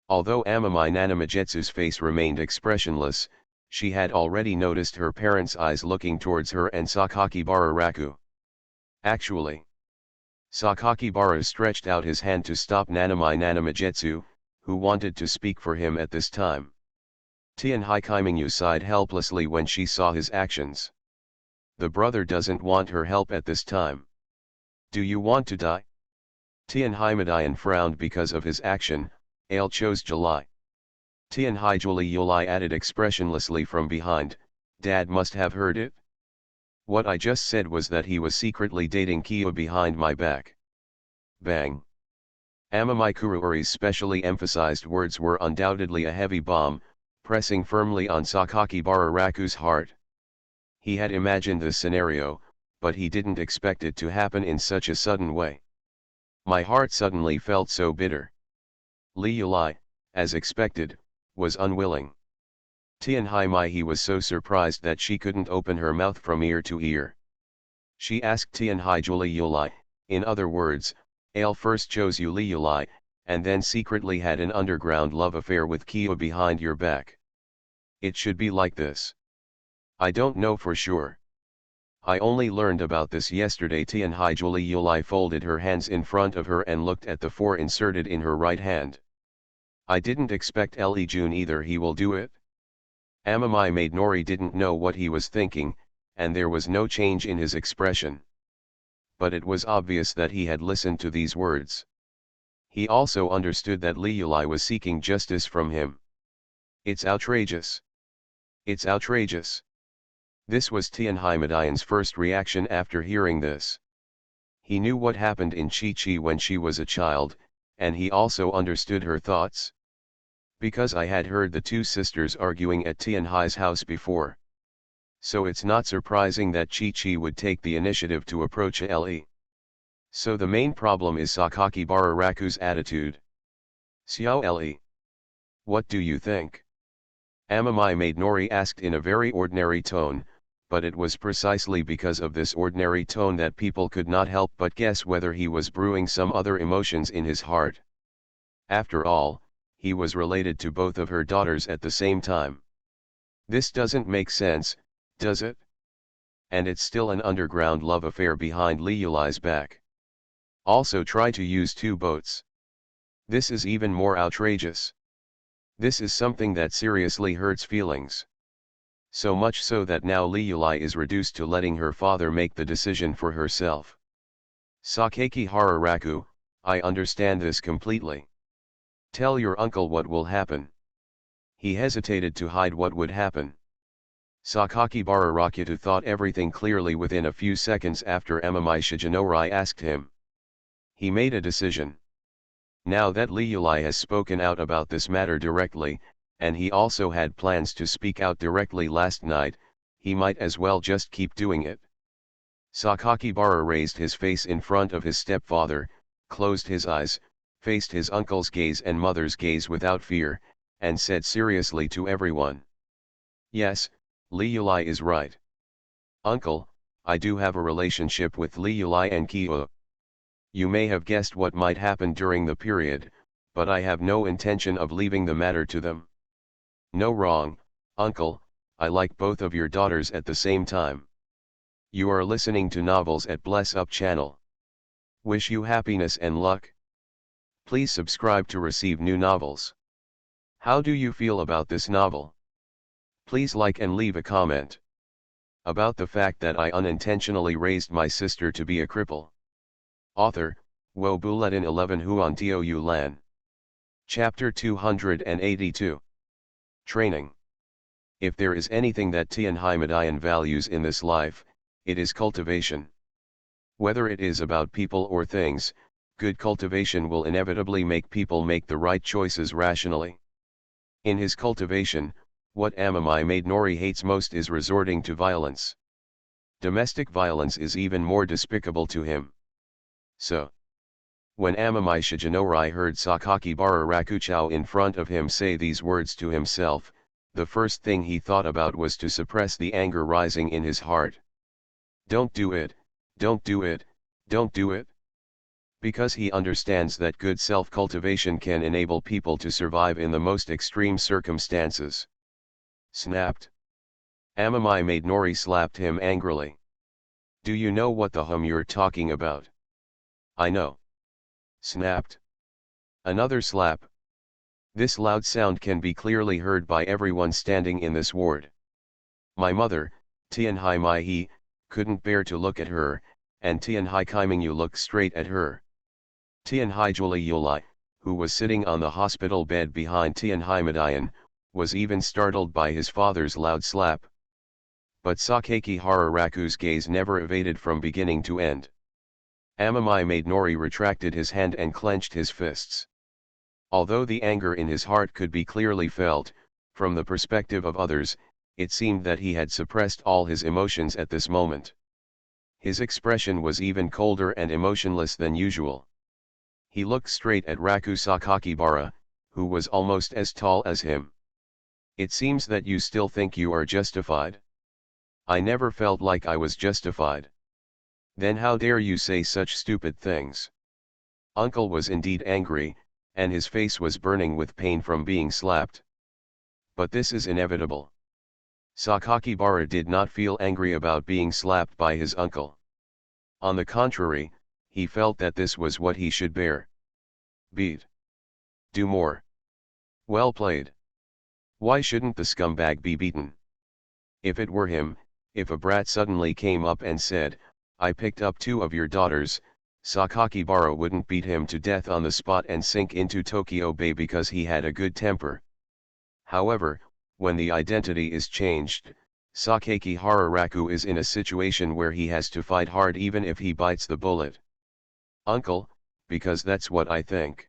Although Amamai Nanamajetsu's face remained expressionless, she had already noticed her parents' eyes looking towards her and Sakakibara Raku. Actually, Sakakibara stretched out his hand to stop Nanamai Nanamajetsu, who wanted to speak for him at this time. Tianhai Kaimingyu sighed helplessly when she saw his actions. The brother doesn't want her help at this time. Do you want to die? Tianhai Madayan frowned because of his action. Ale chose July. Tianhai Liulai added expressionlessly from behind, Dad must have heard it. What I just said was that he was secretly dating Kia behind my back. Bang. Amamai Kuruori's specially emphasized words were undoubtedly a heavy bomb, pressing firmly on Sakakibara Raku's heart. He had imagined this scenario, but he didn't expect it to happen in such a sudden way. My heart suddenly felt so bitter. Liulai, as expected, was unwilling. Tianhai Mai was so surprised that she couldn't open her mouth from ear to ear. She asked Tianhai Juli Yulai, in other words, Ale first chose Yuli Yulai, and then secretly had an underground love affair with Kia behind your back. It should be like this. I don't know for sure. I only learned about this yesterday. Tianhai Juli Yulai folded her hands in front of her and looked at the four inserted in her right hand. I didn't expect Li Jun either. He will do it? Amamai Maid Nori didn't know what he was thinking, and there was no change in his expression. But it was obvious that he had listened to these words. He also understood that Li Yulai was seeking justice from him. It's outrageous. It's outrageous. This was Tianhai Madayan's first reaction after hearing this. He knew what happened in Chi-Chi when she was a child, and he also understood her thoughts. Because I had heard the two sisters arguing at Tianhai's house before. So it's not surprising that Chi-Chi would take the initiative to approach Li. So the main problem is Sakakibara Raku's attitude. Xiao Li. What do you think? Amamai Maid Nori asked in a very ordinary tone, but it was precisely because of this ordinary tone that people could not help but guess whether he was brewing some other emotions in his heart. After all, he was related to both of her daughters at the same time. This doesn't make sense, does it? And it's still an underground love affair behind Li Yulai's back. Also try to use two boats. This is even more outrageous. This is something that seriously hurts feelings. So much so that now Li Yulai is reduced to letting her father make the decision for herself. Sakakibara Raku, I understand this completely. Tell your uncle what will happen. He hesitated to hide what would happen. Sakakibara Rakutu thought everything clearly within a few seconds after Amamai Shijinorai asked him. He made a decision. Now that Li Yulai has spoken out about this matter directly, and he also had plans to speak out directly last night, he might as well just keep doing it. Sakakibara raised his face in front of his stepfather, closed his eyes, faced his uncle's gaze and mother's gaze without fear, and said seriously to everyone. Yes, Li Yulai is right. Uncle, I do have a relationship with Li Yulai and Kia. You may have guessed what might happen during the period, but I have no intention of leaving the matter to them. No wrong, uncle, I like both of your daughters at the same time. You are listening to Novels at Bless Up channel. Wish you happiness and luck. Please subscribe to receive new novels. How do you feel about this novel? Please like and leave a comment. About the fact that I unintentionally raised my sister to be a cripple. Author, Wo Buletin 11 Huan Tiu Lan. Chapter 282. Training. If there is anything that Tianhai Madayan values in this life, it is cultivation. Whether it is about people or things, good cultivation will inevitably make people make the right choices rationally. In his cultivation, what Amamai Maid Nori hates most is resorting to violence. Domestic violence is even more despicable to him. So, when Amamai Shijinorai heard Sakakibara Rakuchou in front of him say these words to himself, the first thing he thought about was to suppress the anger rising in his heart. Don't do it, don't do it, don't do it. Because he understands that good self-cultivation can enable people to survive in the most extreme circumstances. Snapped. Amamai Maid Nori slapped him angrily. Do you know what the you're talking about? I know. Snapped. Another slap. This loud sound can be clearly heard by everyone standing in this ward. My mother, Tianhai Mai He, couldn't bear to look at her, and Tianhai Kaimingyu looked straight at her. Tianhai Juli Yulai, who was sitting on the hospital bed behind Tianhai Madayan, was even startled by his father's loud slap. But Sakakibara Raku's gaze never evaded from beginning to end. Amamai Maid Nori retracted his hand and clenched his fists. Although the anger in his heart could be clearly felt, from the perspective of others, it seemed that he had suppressed all his emotions at this moment. His expression was even colder and emotionless than usual. He looked straight at Raku Sakakibara, who was almost as tall as him. It seems that you still think you are justified. I never felt like I was justified. Then how dare you say such stupid things? Uncle was indeed angry, and his face was burning with pain from being slapped. But this is inevitable. Sakakibara did not feel angry about being slapped by his uncle. On the contrary, he felt that this was what he should bear. Beat. Do more. Well played. Why shouldn't the scumbag be beaten? If it were him, if a brat suddenly came up and said, "I picked up 2 of your daughters," Sakakibara wouldn't beat him to death on the spot and sink into Tokyo Bay because he had a good temper. However, when the identity is changed, Sakaki Hararaku is in a situation where he has to fight hard even if he bites the bullet. Uncle, because that's what I think.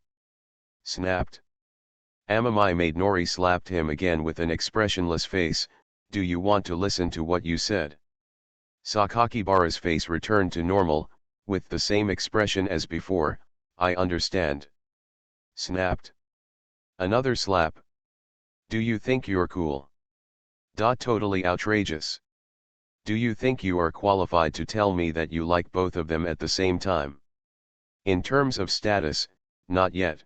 Snapped. Amamai made Nori slapped him again with an expressionless face. Do you want to listen to what you said? Sakakibara's face returned to normal, with the same expression as before. I understand. Snapped. Another slap. Do you think you're cool? Totally outrageous. Do you think you are qualified to tell me that you like both of them at the same time? In terms of status, not yet.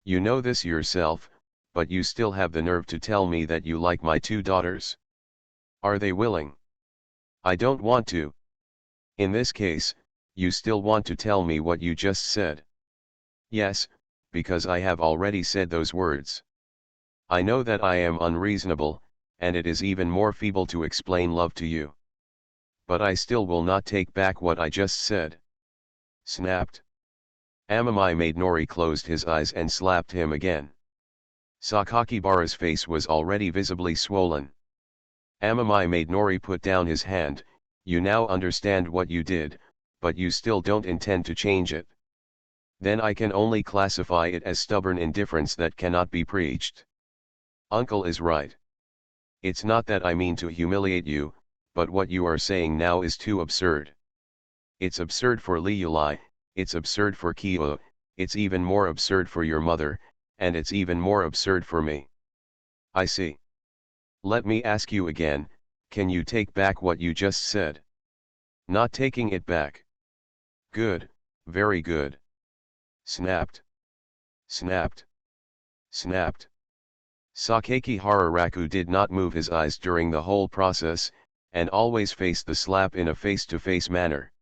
You know this yourself, but you still have the nerve to tell me that you like my 2 daughters. Are they willing? I don't want to. In this case, you still want to tell me what you just said. Yes, because I have already said those words. I know that I am unreasonable, and it is even more feeble to explain love to you. But I still will not take back what I just said. Snapped. Amamai made Nori closed his eyes and slapped him again. Sakakibara's face was already visibly swollen. Amamai made Nori put down his hand. You now understand what you did, but you still don't intend to change it. Then I can only classify it as stubborn indifference that cannot be preached. Uncle is right. It's not that I mean to humiliate you, but what you are saying now is too absurd. It's absurd for Liulai, it's absurd for Kyo, it's even more absurd for your mother, and it's even more absurd for me. I see. Let me ask you again, can you take back what you just said? Not taking it back. Good, very good. Snapped. Snapped. Snapped. Sakaki Hararaku did not move his eyes during the whole process, and always faced the slap in a face-to-face manner.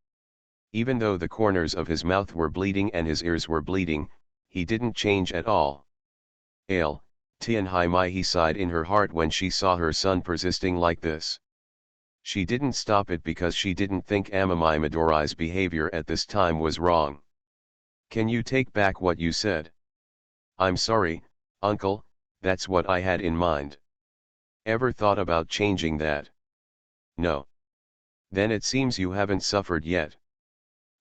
Even though the corners of his mouth were bleeding and his ears were bleeding, he didn't change at all. Ale, Tianhai Mai sighed in her heart when she saw her son persisting like this. She didn't stop it because she didn't think Amamai Midori's behavior at this time was wrong. Can you take back what you said? I'm sorry, uncle, that's what I had in mind. Ever thought about changing that? No. Then it seems you haven't suffered yet.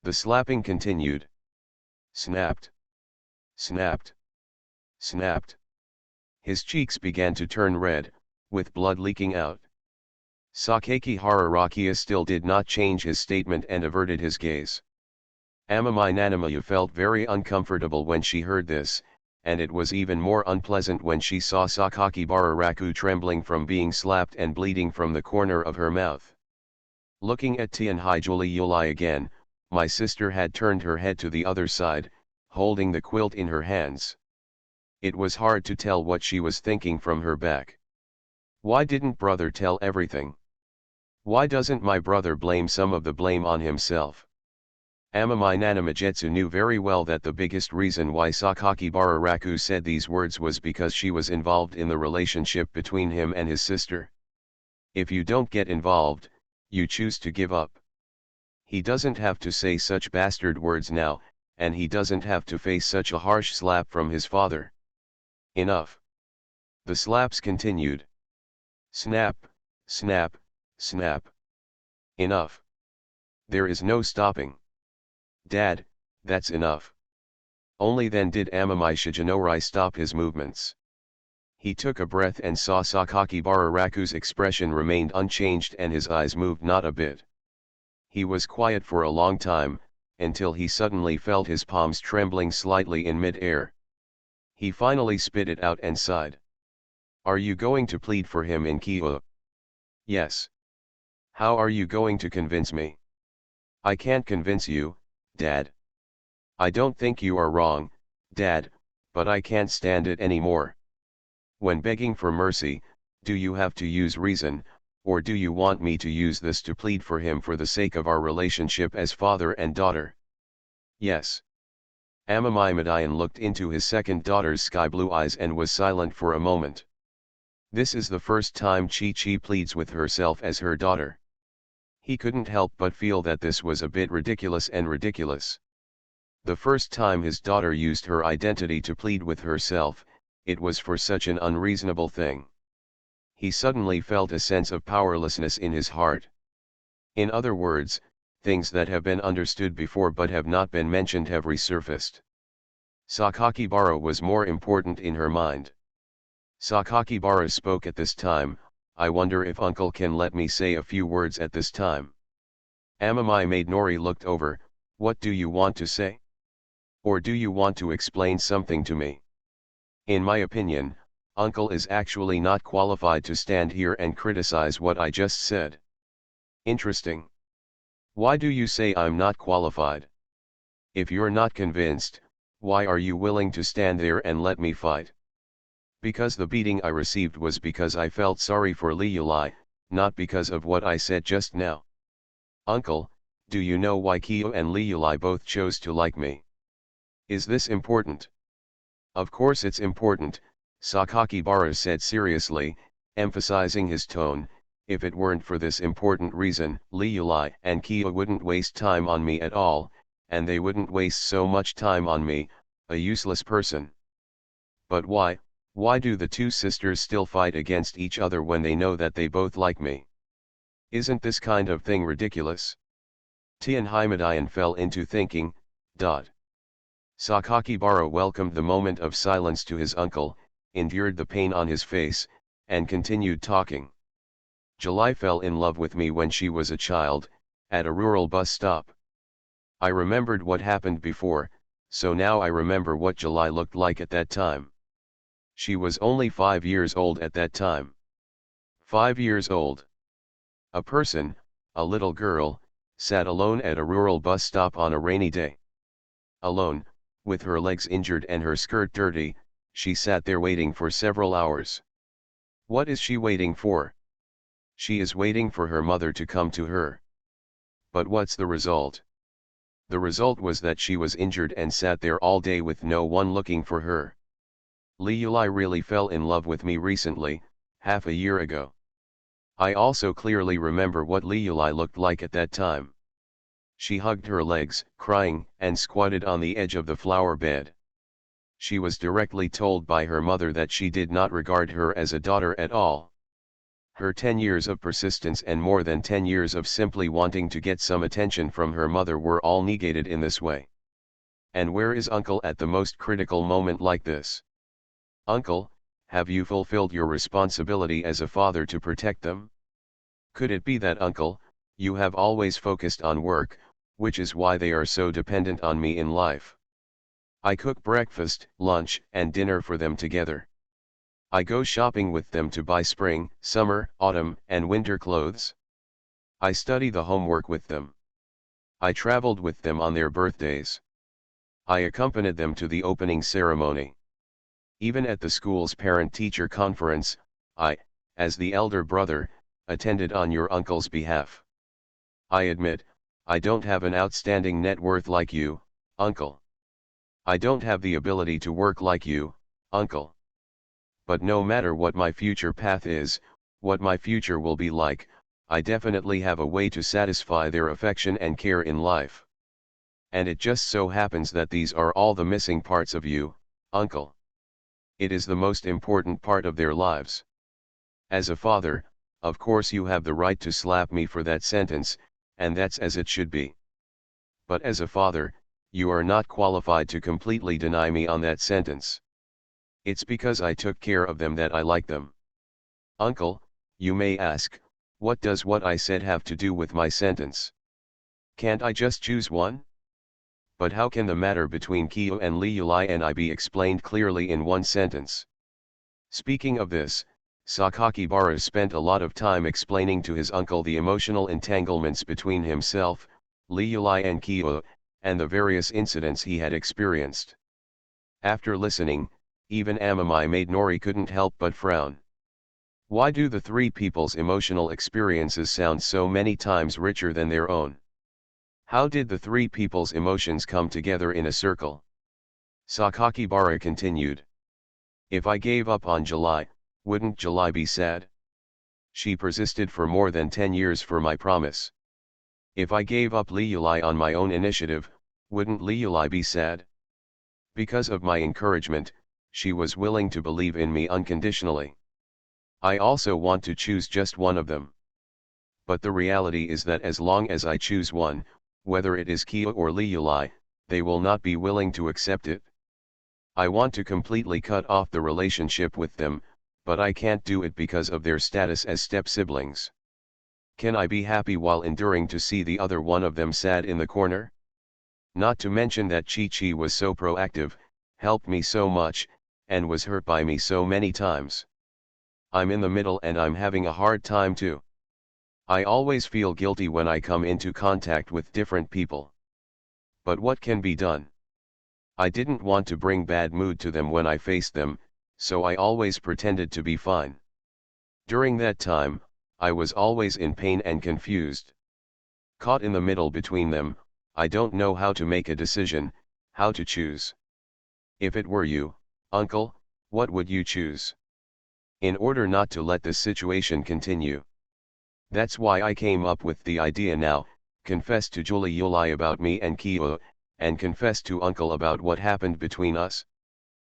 The slapping continued. Snapped. Snapped. Snapped. His cheeks began to turn red, with blood leaking out. Sakaki Hararaku still did not change his statement and averted his gaze. Amamai Nanamayu felt very uncomfortable when she heard this, and it was even more unpleasant when she saw Sakakibara trembling from being slapped and bleeding from the corner of her mouth. Looking at Tianhai Juliuli again, my sister had turned her head to the other side, holding the quilt in her hands. It was hard to tell what she was thinking from her back. Why didn't brother tell everything? Why doesn't my brother blame some of the blame on himself? Amamai Nanamajetsu knew very well that the biggest reason why Sakakibara said these words was because she was involved in the relationship between him and his sister. If you don't get involved, you choose to give up. He doesn't have to say such bastard words now, and he doesn't have to face such a harsh slap from his father. Enough. The slaps continued. Snap, snap, snap. Enough. There is no stopping. Dad, that's enough. Only then did Amamai Shigenori stop his movements. He took a breath and saw Sakakibara expression remained unchanged and his eyes moved not a bit. He was quiet for a long time, until he suddenly felt his palms trembling slightly in mid-air. He finally spit it out and sighed. Are you going to plead for him in Kyiv? Yes. How are you going to convince me? I can't convince you, Dad. I don't think you are wrong, Dad, but I can't stand it anymore. When begging for mercy, do you have to use reason, or do you want me to use this to plead for him for the sake of our relationship as father and daughter? Yes. MaleProtagonist looked into his second daughter's sky-blue eyes and was silent for a moment. This is the first time Chi-Chi pleads with herself as her daughter. He couldn't help but feel that this was a bit ridiculous and ridiculous. The first time his daughter used her identity to plead with herself, it was for such an unreasonable thing. He suddenly felt a sense of powerlessness in his heart. In other words, things that have been understood before but have not been mentioned have resurfaced. Sakakibara was more important in her mind. Sakakibara spoke at this time. I wonder if uncle can let me say a few words at this time. Amami made Nori looked over. What do you want to say? Or do you want to explain something to me? In my opinion, uncle is actually not qualified to stand here and criticize what I just said. Interesting. Why do you say I'm not qualified? If you're not convinced, why are you willing to stand there and let me fight? Because the beating I received was because I felt sorry for Liulai, not because of what I said just now. Uncle, do you know why Kyo and Liulai both chose to like me? Is this important? Of course it's important, Sakakibara said seriously, emphasizing his tone. If it weren't for this important reason, Liulai and Kyo wouldn't waste time on me at all, and they wouldn't waste so much time on me, a useless person. But why do the two sisters still fight against each other when they know that they both like me? Isn't this kind of thing ridiculous? Tianhimadayan fell into thinking. Sakakibara welcomed the moment of silence to his uncle, endured the pain on his face, and continued talking. July fell in love with me when she was a child, at a rural bus stop. I remembered what happened before, so now I remember what July looked like at that time. She was only 5 years old at that time. 5 years old. A person, a little girl, sat alone at a rural bus stop on a rainy day. Alone, with her legs injured and her skirt dirty, she sat there waiting for several hours. What is she waiting for? She is waiting for her mother to come to her. But what's the result? The result was that she was injured and sat there all day with no one looking for her. Liulai really fell in love with me recently, half a year ago. I also clearly remember what Liulai looked like at that time. She hugged her legs, crying, and squatted on the edge of the flower bed. She was directly told by her mother that she did not regard her as a daughter at all. Her 10 years of persistence and more than 10 years of simply wanting to get some attention from her mother were all negated in this way. And where is uncle at the most critical moment like this? Uncle, have you fulfilled your responsibility as a father to protect them? Could it be that uncle, you have always focused on work, which is why they are so dependent on me in life? I cook breakfast, lunch, and dinner for them together. I go shopping with them to buy spring, summer, autumn, and winter clothes. I study the homework with them. I traveled with them on their birthdays. I accompanied them to the opening ceremony. Even at the school's parent-teacher conference, I, as the elder brother, attended on your uncle's behalf. I admit, I don't have an outstanding net worth like you, uncle. I don't have the ability to work like you, uncle. But no matter what my future path is, what my future will be like, I definitely have a way to satisfy their affection and care in life. And it just so happens that these are all the missing parts of you, uncle. It is the most important part of their lives. As a father, of course you have the right to slap me for that sentence, and that's as it should be. But as a father, you are not qualified to completely deny me on that sentence. It's because I took care of them that I like them. Uncle, you may ask, what does what I said have to do with my sentence? Can't I just choose one? But how can the matter between Kyo and Liulai and I be explained clearly in one sentence? Speaking of this, Sakakibara spent a lot of time explaining to his uncle the emotional entanglements between himself, Liuli and Kyo, and the various incidents he had experienced. After listening, even Amamai maid Nori couldn't help but frown. Why do the three people's emotional experiences sound so many times richer than their own? How did the three people's emotions come together in a circle? Sakakibara continued. If I gave up on July, wouldn't July be sad? She persisted for more than 10 years for my promise. If I gave up Liuli on my own initiative, wouldn't Liuli be sad? Because of my encouragement, she was willing to believe in me unconditionally. I also want to choose just one of them. But the reality is that as long as I choose one, whether it is Kyo or Liuli, they will not be willing to accept it. I want to completely cut off the relationship with them, but I can't do it because of their status as step-siblings. Can I be happy while enduring to see the other one of them sad in the corner? Not to mention that Chi-Chi was so proactive, helped me so much, and was hurt by me so many times. I'm in the middle and I'm having a hard time too. I always feel guilty when I come into contact with different people. But what can be done? I didn't want to bring bad mood to them when I faced them, so I always pretended to be fine. During that time, I was always in pain and confused. Caught in the middle between them, I don't know how to make a decision, how to choose. If it were you, uncle, what would you choose? In order not to let this situation continue. That's why I came up with the idea now, confess to Julie about me and Kyo, and confess to uncle about what happened between us.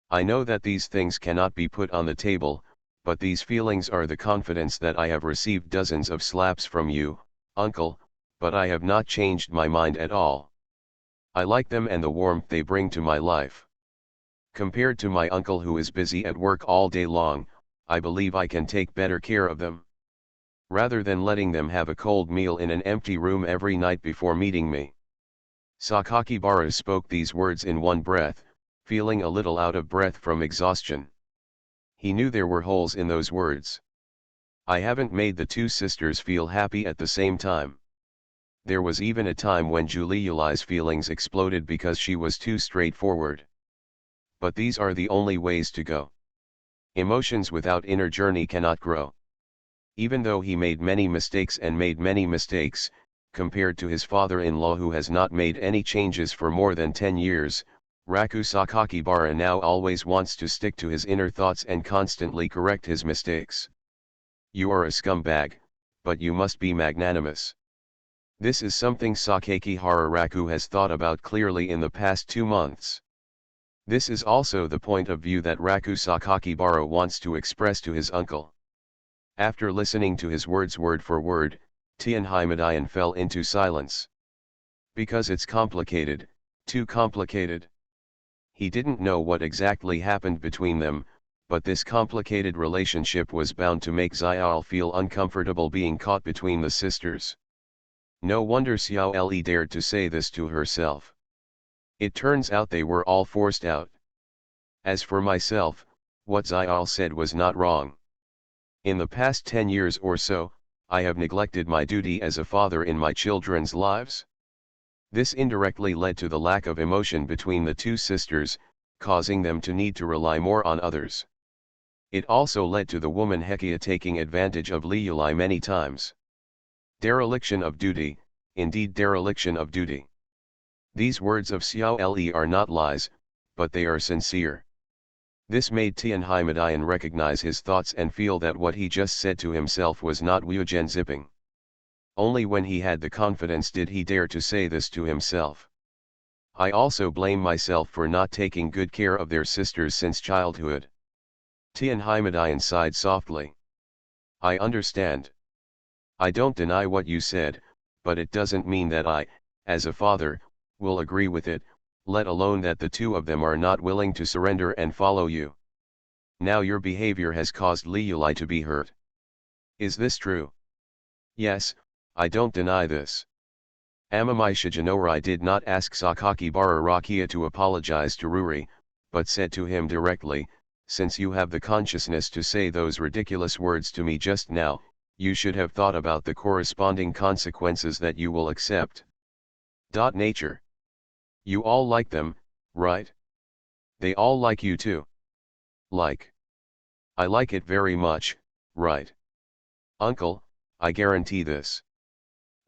I know that these things cannot be put on the table, but these feelings are the confidence that I have received dozens of slaps from you, uncle, but I have not changed my mind at all. I like them and the warmth they bring to my life. Compared to my uncle who is busy at work all day long, I believe I can take better care of them. Rather than letting them have a cold meal in an empty room every night before meeting me. Sakakibara spoke these words in one breath, feeling a little out of breath from exhaustion. He knew there were holes in those words. I haven't made the two sisters feel happy at the same time. There was even a time when Juliuli's feelings exploded because she was too straightforward. But these are the only ways to go. Emotions without inner journey cannot grow. Even though he made many mistakes, compared to his father-in-law who has not made any changes for more than 10 years, Raku Sakakibara now always wants to stick to his inner thoughts and constantly correct his mistakes. You are a scumbag, but you must be magnanimous. This is something Sakakihara Raku has thought about clearly in the past 2 months. This is also the point of view that Raku Sakakibara wants to express to his uncle. After listening to his words word for word, Tianhimadayan fell into silence. Because it's complicated, too complicated. He didn't know what exactly happened between them, but this complicated relationship was bound to make Xiao feel uncomfortable being caught between the sisters. No wonder Xiao Li dared to say this to herself. It turns out they were all forced out. As for myself, what Xiao said was not wrong. In the past 10 years or so, I have neglected my duty as a father in my children's lives. This indirectly led to the lack of emotion between the two sisters, causing them to need to rely more on others. It also led to the woman Hekia taking advantage of Liuli many times. Dereliction of duty, indeed dereliction of duty. These words of Xiao Li are not lies, but they are sincere. This made Tianhimadayan recognize his thoughts and feel that what he just said to himself was not Wujian zipping. Only when he had the confidence did he dare to say this to himself. I also blame myself for not taking good care of their sisters since childhood. Tianhimadayan sighed softly. I understand. I don't deny what you said, but it doesn't mean that I, as a father, will agree with it, let alone that the two of them are not willing to surrender and follow you. Now your behavior has caused Liuli to be hurt. Is this true? Yes, I don't deny this. Amamai Shigenori did not ask Sakakibara Rakia to apologize to Ruri, but said to him directly, since you have the consciousness to say those ridiculous words to me just now, you should have thought about the corresponding consequences that you will accept. Nature. You all like them, right? They all like you too. Like. I like it very much, right? Uncle, I guarantee this.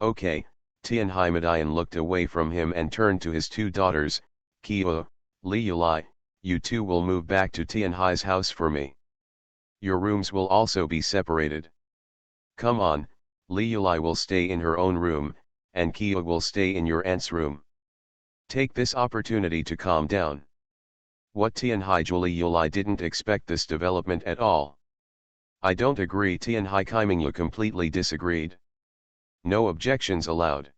Okay. Tianhai looked away from him and turned to his two daughters, Keo, Li Yulai, you two will move back to Tianhai's house for me. Your rooms will also be separated. Come on, Li Yulai will stay in her own room, and Keo will stay in your aunt's room. Take this opportunity to calm down. What Tianhai Li Yulai didn't expect this development at all. I don't agree. Tianhai Kaimingyu completely disagreed. No objections allowed.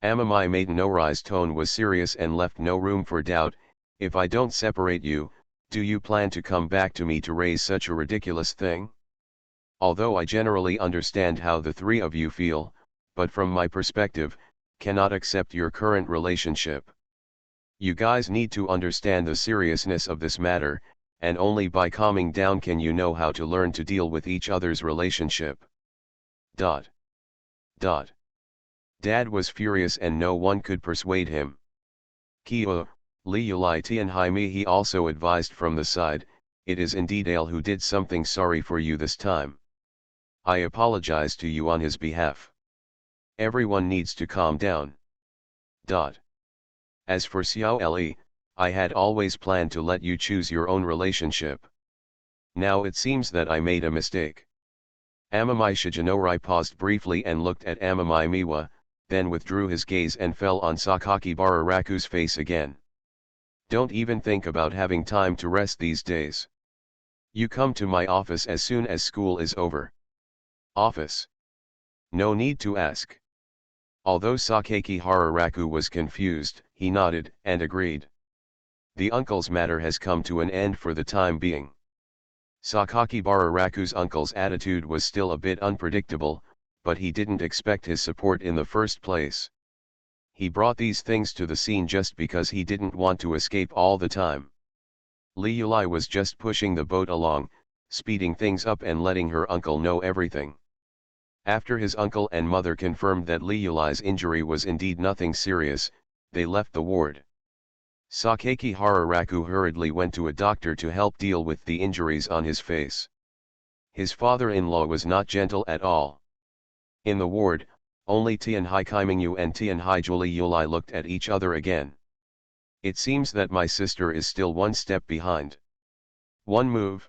Amamai Maiden-Ori's tone was serious and left no room for doubt. If I don't separate you, do you plan to come back to me to raise such a ridiculous thing? Although I generally understand how the three of you feel, but from my perspective, cannot accept your current relationship. You guys need to understand the seriousness of this matter, and only by calming down can you know how to learn to deal with each other's relationship. Dad was furious and no one could persuade him. Keo, Li Yulai Tianhai he also advised from the side, it is indeed Ale who did something sorry for you this time. I apologize to you on his behalf. Everyone needs to calm down. As for Xiao Le, I had always planned to let you choose your own relationship. Now it seems that I made a mistake. Amamai Shigenori paused briefly and looked at Amamai Miwa, then withdrew his gaze and fell on Sakakibara Raku's face again. Don't even think about having time to rest these days. You come to my office as soon as school is over. Office? No need to ask. Although Sakakibara Raku was confused, he nodded and agreed. The uncle's matter has come to an end for the time being. Sakakibara Raku's uncle's attitude was still a bit unpredictable, but he didn't expect his support in the first place. He brought these things to the scene just because he didn't want to escape all the time. Li Yulai was just pushing the boat along, speeding things up and letting her uncle know everything. After his uncle and mother confirmed that Li Yulai's injury was indeed nothing serious, they left the ward. Sakakibara Raku hurriedly went to a doctor to help deal with the injuries on his face. His father-in-law was not gentle at all. In the ward, only Tianhai Kaimingyu and Tianhai Li Yulai looked at each other again. It seems that my sister is still one step behind. One move.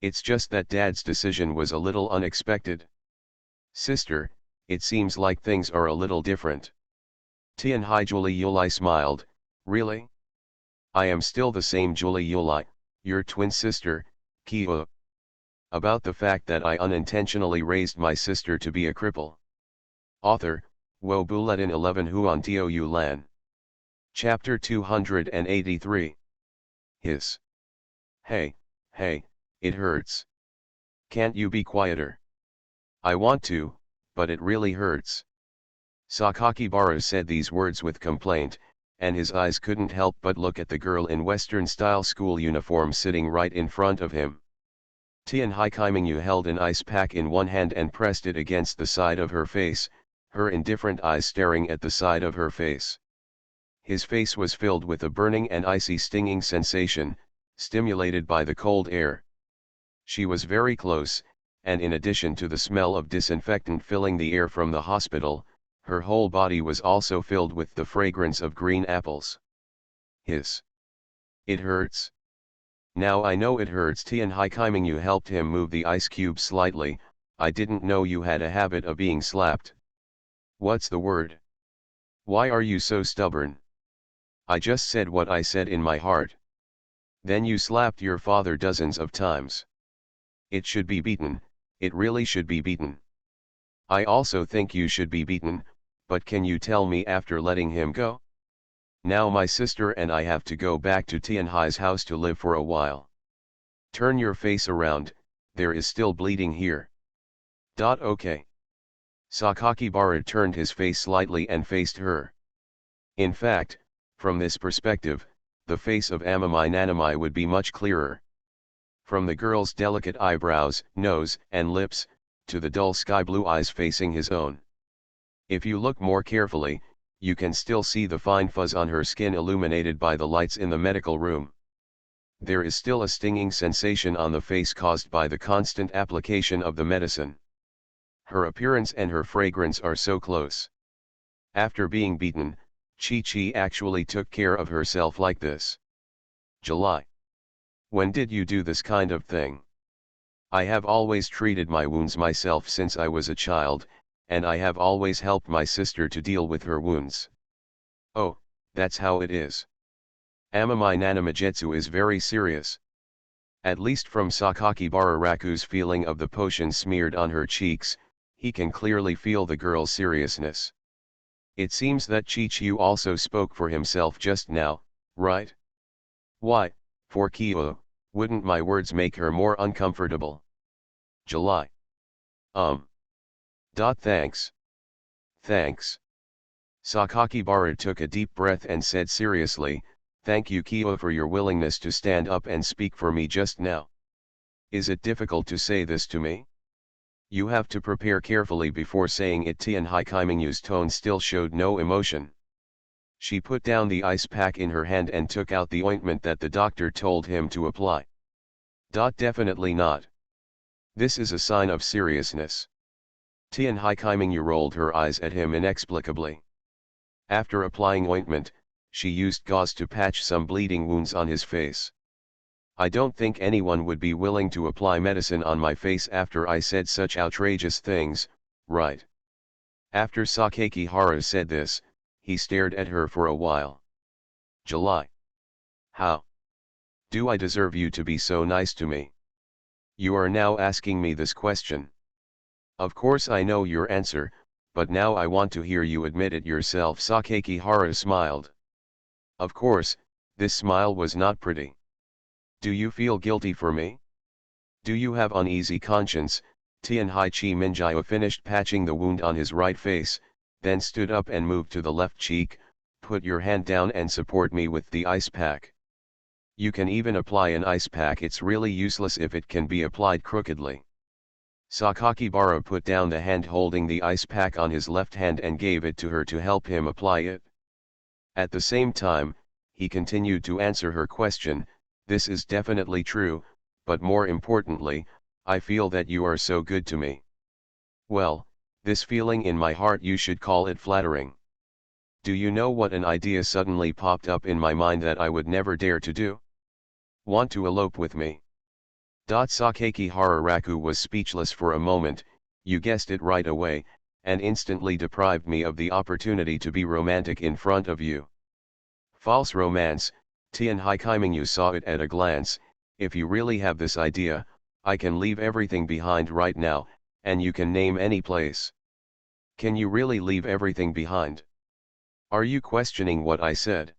It's just that Dad's decision was a little unexpected. Sister, it seems like things are a little different. Tianhai Li Yulai smiled, really? I am still the same Li Yulai, your twin sister, Keo. About the fact that I unintentionally raised my sister to be a cripple. Author, Wo Buletin 11 Huan Tou Lan. Chapter 283. Hiss. Hey, it hurts. Can't you be quieter? I want to, but it really hurts. Sakakibara said these words with complaint, and his eyes couldn't help but look at the girl in Western-style school uniform sitting right in front of him. Tianhai Kaimingyu held an ice pack in one hand and pressed it against the side of her face, her indifferent eyes staring at the side of her face. His face was filled with a burning and icy stinging sensation, stimulated by the cold air. She was very close, and in addition to the smell of disinfectant filling the air from the hospital, her whole body was also filled with the fragrance of green apples. Hiss. It hurts. Now I know it hurts. Tianhai Kaimingyu helped him move the ice cube slightly. I didn't know you had a habit of being slapped. What's the word? Why are you so stubborn? I just said what I said in my heart. Then you slapped your father dozens of times. It should be beaten, it really should be beaten. I also think you should be beaten, but can you tell me after letting him go? Now my sister and I have to go back to Tianhai's house to live for a while. Turn your face around, there is still bleeding here. Okay. Sakakibara turned his face slightly and faced her. In fact, from this perspective, the face of Amamai Nanamai would be much clearer. From the girl's delicate eyebrows, nose, and lips, to the dull sky blue eyes facing his own. If you look more carefully, you can still see the fine fuzz on her skin illuminated by the lights in the medical room. There is still a stinging sensation on the face caused by the constant application of the medicine. Her appearance and her fragrance are so close. After being beaten, Chi-Chi actually took care of herself like this. July. When did you do this kind of thing? I have always treated my wounds myself since I was a child, and I have always helped my sister to deal with her wounds. Oh, that's how it is. Amamai Nanamajetsu is very serious. At least from Sakakibara Raku's feeling of the potion smeared on her cheeks, he can clearly feel the girl's seriousness. It seems that Chichu also spoke for himself just now, right? Why, for Kyo, wouldn't my words make her more uncomfortable? July. Thanks. Thanks. Sakakibara took a deep breath and said seriously, thank you Kyo for your willingness to stand up and speak for me just now. Is it difficult to say this to me? You have to prepare carefully before saying it. Tian Haikiming's tone still showed no emotion. She put down the ice pack in her hand and took out the ointment that the doctor told him to apply. Definitely not. This is a sign of seriousness. Tian Haikiming rolled her eyes at him inexplicably. After applying ointment, she used gauze to patch some bleeding wounds on his face. I don't think anyone would be willing to apply medicine on my face after I said such outrageous things, right? After Sakakibara said this, he stared at her for a while. July. How? Do I deserve you to be so nice to me? You are now asking me this question. Of course I know your answer, but now I want to hear you admit it yourself. Sakakibara smiled. Of course, this smile was not pretty. Do you feel guilty for me? Do you have uneasy conscience? Tianhai Minjio finished patching the wound on his right face, then stood up and moved to the left cheek. Put your hand down and support me with the ice pack. You can even apply an ice pack, it's really useless if it can be applied crookedly. Sakakibara put down the hand holding the ice pack on his left hand and gave it to her to help him apply it. At the same time, he continued to answer her question, this is definitely true, but more importantly, I feel that you are so good to me. Well, this feeling in my heart you should call it flattering. Do you know what an idea suddenly popped up in my mind that I would never dare to do? Want to elope with me? Sakakibara Raku was speechless for a moment, you guessed it right away, and instantly deprived me of the opportunity to be romantic in front of you. False romance, Tian Haikiming saw it at a glance, if you really have this idea, I can leave everything behind right now, and you can name any place. Can you really leave everything behind? Are you questioning what I said?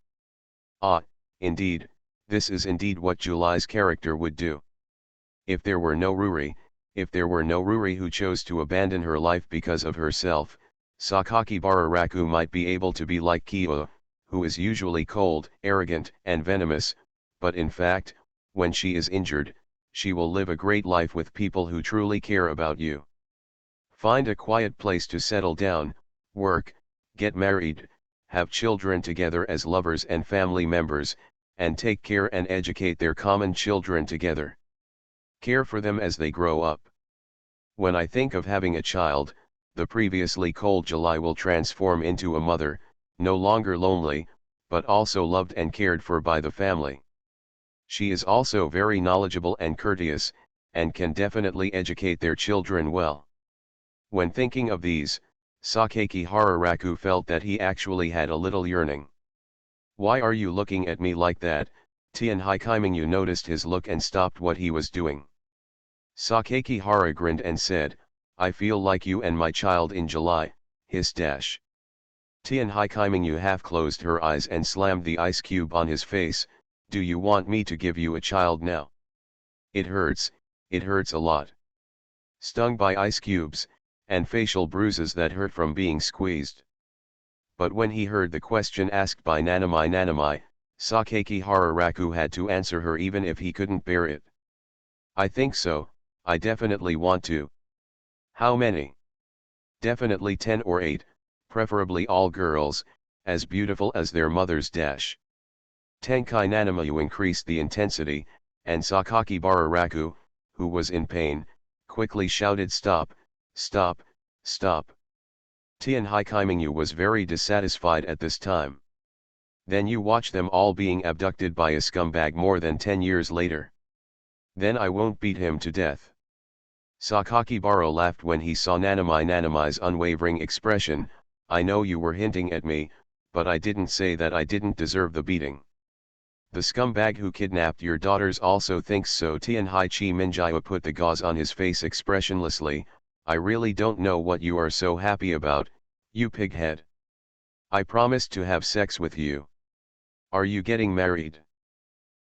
Ah, indeed, this is indeed what July's character would do. If there were no Ruri who chose to abandon her life because of herself, Sakakibara Raku might be able to be like Kyo, who is usually cold, arrogant, and venomous, but in fact, when she is injured, she will live a great life with people who truly care about you. Find a quiet place to settle down, work, get married, have children together as lovers and family members, and take care and educate their common children together. Care for them as they grow up. When I think of having a child, the previously cold July will transform into a mother, no longer lonely, but also loved and cared for by the family. She is also very knowledgeable and courteous, and can definitely educate their children well. When thinking of these, Sakakibara Raku felt that he actually had a little yearning. Why are you looking at me like that? Tian Haikiming noticed his look and stopped what he was doing. Sakakibara grinned and said, I feel like you and my child in July, hiss dash. Tian Haikiming half closed her eyes and slammed the ice cube on his face, do you want me to give you a child now? It hurts a lot. Stung by ice cubes, and facial bruises that hurt from being squeezed. But when he heard the question asked by Nanamai, Sakakibara Raku had to answer her even if he couldn't bear it. I think so, I definitely want to. How many? Definitely 10 or 8, preferably all girls, as beautiful as their mothers dash. Tenkai Nanamayu increased the intensity, and Sakakibara Raku, who was in pain, quickly shouted stop, stop, stop. Tian Haikaiminyu was very dissatisfied at this time. Then you watch them all being abducted by a scumbag more than 10 years later. Then I won't beat him to death. Sakakibara laughed when he saw Nanamai's unwavering expression. I know you were hinting at me, but I didn't say that I didn't deserve the beating. The scumbag who kidnapped your daughters also thinks so. Tianhai Minjia put the gauze on his face expressionlessly. I really don't know what you are so happy about, you pighead. I promised to have sex with you. Are you getting married?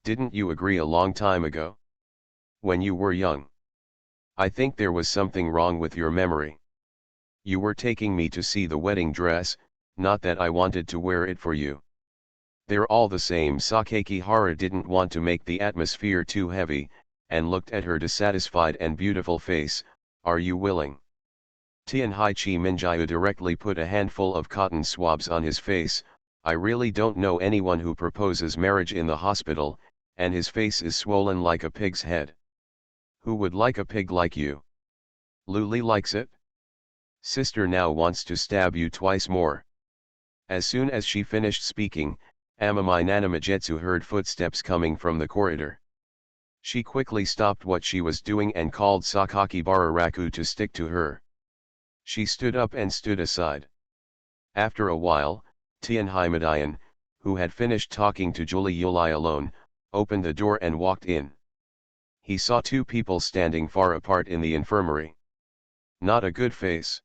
Didn't you agree a long time ago? When you were young. I think there was something wrong with your memory. You were taking me to see the wedding dress, not that I wanted to wear it for you. They're all the same. Sakakihara didn't want to make the atmosphere too heavy, and looked at her dissatisfied and beautiful face. Are you willing? Tianhai Minjia directly put a handful of cotton swabs on his face. I really don't know anyone who proposes marriage in the hospital, and his face is swollen like a pig's head. Who would like a pig like you? Luli likes it? Sister now wants to stab you twice more. As soon as she finished speaking, Amamai Nanamajetsu heard footsteps coming from the corridor. She quickly stopped what she was doing and called Sakakibara Raku to stick to her. She stood up and stood aside. After a while, Tianhai, who had finished talking to Julie Yulai alone, opened the door and walked in. He saw two people standing far apart in the infirmary. Not a good face.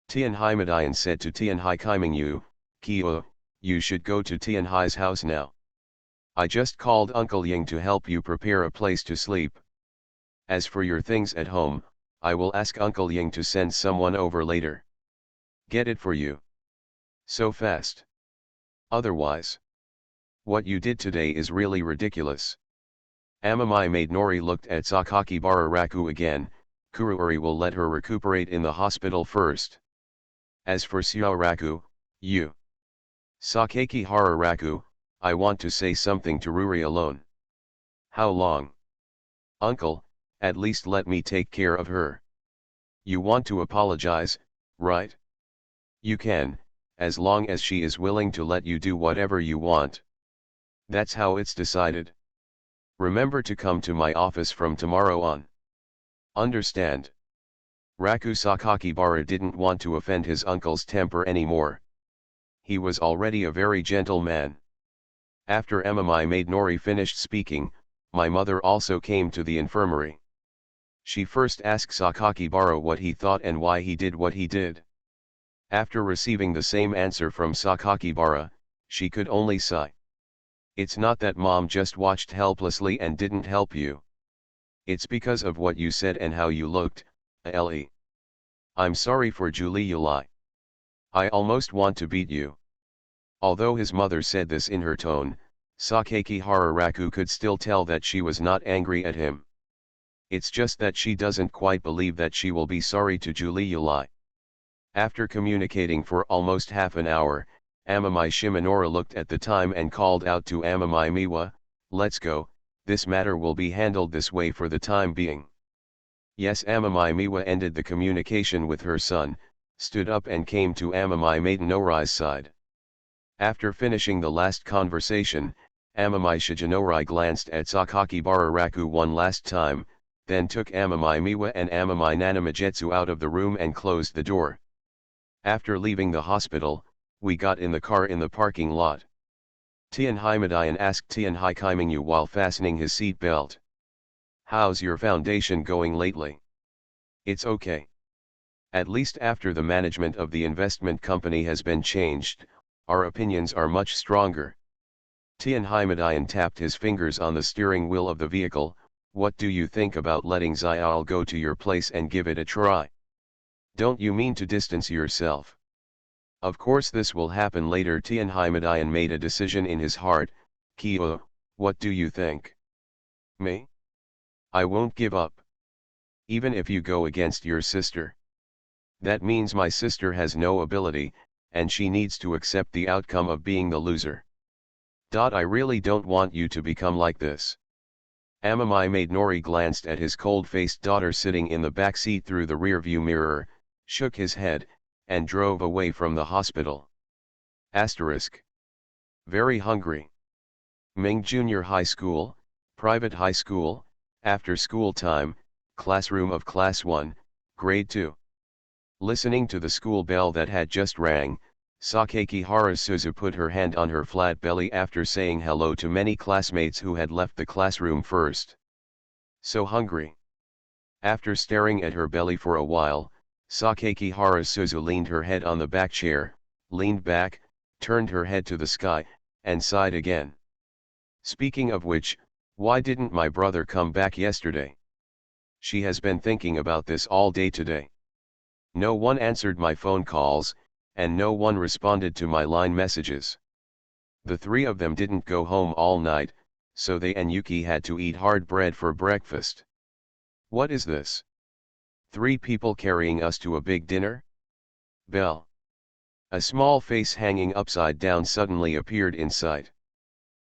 Tianhai said to Tianhai Kaimingyu, Kyo, you should go to Tianhai's house now. I just called Uncle Ying to help you prepare a place to sleep. As for your things at home, I will ask Uncle Ying to send someone over later. Get it for you. So fast. Otherwise. What you did today is really ridiculous. Amamai Maid Nori looked at Sakakibara Raku again. Kuruori will let her recuperate in the hospital first. As for Xiao Raku, you. Sakakihara Raku, I want to say something to Ruri alone. How long? Uncle, at least let me take care of her. You want to apologize, right? You can, as long as she is willing to let you do whatever you want. That's how it's decided. Remember to come to my office from tomorrow on. Understand? Raku Sakakibara didn't want to offend his uncle's temper anymore. He was already a very gentle man. After Amamai Maid Nori finished speaking, my mother also came to the infirmary. She first asked Sakakibara what he thought and why he did what he did. After receiving the same answer from Sakakibara, she could only sigh. It's not that mom just watched helplessly and didn't help you. It's because of what you said and how you looked, Ellie. I'm sorry for Julie Yulai. I almost want to beat you. Although his mother said this in her tone, Sakakihara Raku could still tell that she was not angry at him. It's just that she doesn't quite believe that she will be sorry to Julie Yulai. After communicating for almost half an hour, Amamai Shimonora looked at the time and called out to Amamai Miwa, let's go, this matter will be handled this way for the time being. Yes, Amamai Miwa ended the communication with her son, stood up and came to Amamai Maiden Norai's side. After finishing the last conversation, Amamai Shigenori glanced at Sakakibara Raku one last time, then took Amamai Miwa and Amamai Nanamajetsu out of the room and closed the door. After leaving the hospital, we got in the car in the parking lot. Tianhai asked Tianhai Kaimingyu while fastening his seat belt. How's your foundation going lately? It's okay. At least after the management of the investment company has been changed, our opinions are much stronger. Tianhai tapped his fingers on the steering wheel of the vehicle. What do you think about letting Xiao go to your place and give it a try? Don't you mean to distance yourself? Of course this will happen later. Tianhai made a decision in his heart. Kyo, what do you think? Me? I won't give up. Even if you go against your sister. That means my sister has no ability, and she needs to accept the outcome of being the loser. I really don't want you to become like this. Amamai made Nori glanced at his cold-faced daughter sitting in the back seat through the rearview mirror, shook his head, and drove away from the hospital. Asterisk. Very hungry. Ming Junior High School, private high school, after school time, classroom of class 1, grade 2. Listening to the school bell that had just rang, Sakaki Harasuzu put her hand on her flat belly after saying hello to many classmates who had left the classroom first. So hungry. After staring at her belly for a while, Sakaki Harasuzu leaned her head on the back chair, leaned back, turned her head to the sky, and sighed again. Speaking of which, why didn't my brother come back yesterday? She has been thinking about this all day today. No one answered my phone calls, and no one responded to my line messages. The three of them didn't go home all night, so they and Yuki had to eat hard bread for breakfast. What is this? 3 people carrying us to a big dinner? Bell. A small face hanging upside down suddenly appeared in sight.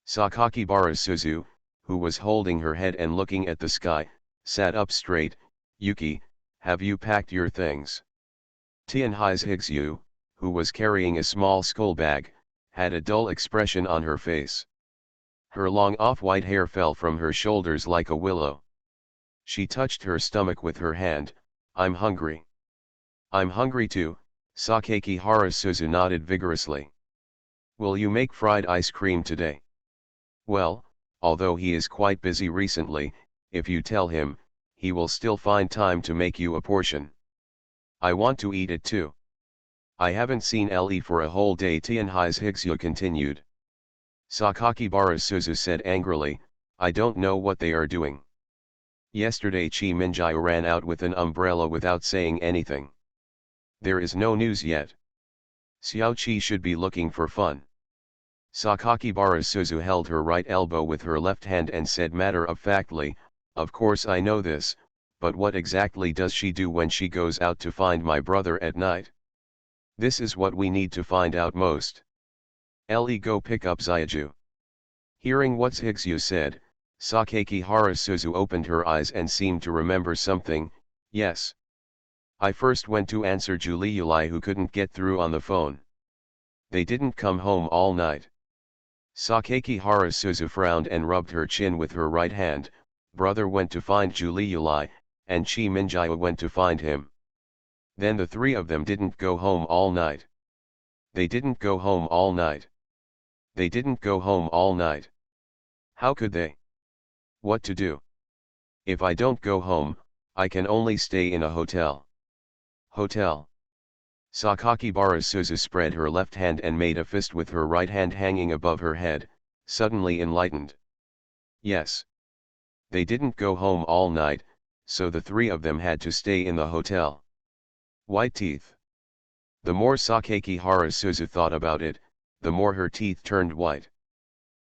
Sakaki Barasuzu, who was holding her head and looking at the sky, sat up straight. Yuki, have you packed your things? Tianhai's Higsu, who was carrying a small school bag, had a dull expression on her face. Her long off-white hair fell from her shoulders like a willow. She touched her stomach with her hand. I'm hungry. I'm hungry too, Sakaki Harasuzu nodded vigorously. Will you make fried ice cream today? Well, although he is quite busy recently, if you tell him, he will still find time to make you a portion. I want to eat it too. I haven't seen Le for a whole day, Tianhai's Higsu continued. Sakaki Barasuzu said angrily, I don't know what they are doing. Yesterday Chi Minjai ran out with an umbrella without saying anything. There is no news yet. Xiao Chi should be looking for fun. Sakaki Barasuzu held her right elbow with her left hand and said matter-of-factly, of course I know this, but what exactly does she do when she goes out to find my brother at night? This is what we need to find out most. Le, go pick up Zyaju. Hearing what Higsu said, Sakaki Harasuzu opened her eyes and seemed to remember something. Yes. I first went to answer Julie Yulai who couldn't get through on the phone. They didn't come home all night. Sakaki Harasuzu frowned and rubbed her chin with her right hand. Brother went to find Julie Yulai, and Chi Minjai went to find him. Then the 3 of them didn't go home all night. They didn't go home all night. They didn't go home all night. How could they? What to do? If I don't go home, I can only stay in a hotel. Hotel. Sakaki Barasuzu spread her left hand and made a fist with her right hand hanging above her head, suddenly enlightened. Yes. They didn't go home all night, so the 3 of them had to stay in the hotel. White teeth. The more Sakaki Harasuzu thought about it, the more her teeth turned white.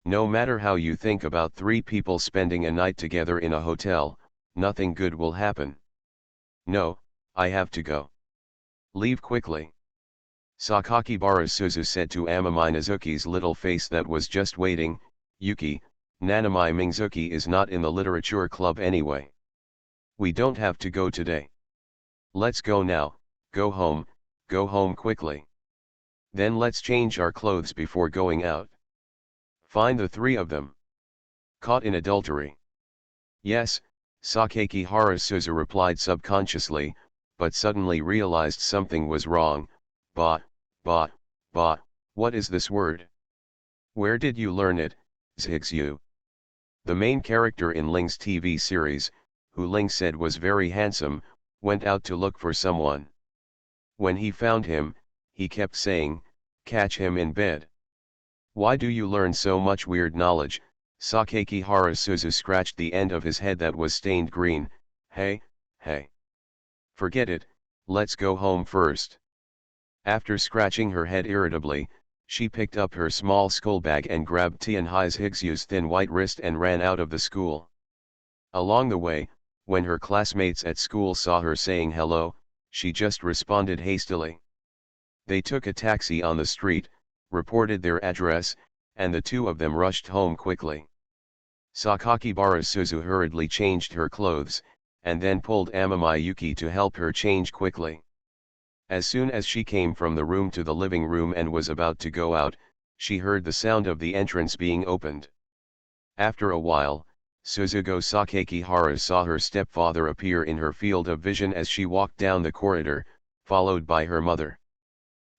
No matter how you think about 3 people spending a night together in a hotel, nothing good will happen. No, I have to go. Leave quickly. Sakaki Barasuzu said to Amamai Nazuki's little face that was just waiting, Yuki, Nanamai Mingzuki is not in the literature club anyway. We don't have to go today. Let's go now, go home quickly. Then let's change our clothes before going out. Find the 3 of them. Caught in adultery. Yes, Sakaki Harasuzu replied subconsciously, but suddenly realized something was wrong. What is this word? Where did you learn it, Zhigsu? The main character in Ling's TV series, who Ling said was very handsome, went out to look for someone. When he found him, he kept saying, catch him in bed. Why do you learn so much weird knowledge? Sakaki Harasuzu scratched the end of his head that was stained green. Hey. Forget it, let's go home first. After scratching her head irritably, she picked up her small school bag and grabbed Tianhai's Higsu's thin white wrist and ran out of the school. Along the way, when her classmates at school saw her saying hello, she just responded hastily. They took a taxi on the street, reported their address, and the two of them rushed home quickly. Sakakibara Suzu hurriedly changed her clothes, and then pulled Amami Yuki to help her change quickly. As soon as she came from the room to the living room and was about to go out, she heard the sound of the entrance being opened. After a while, Suzugo Sakakihara saw her stepfather appear in her field of vision as she walked down the corridor, followed by her mother.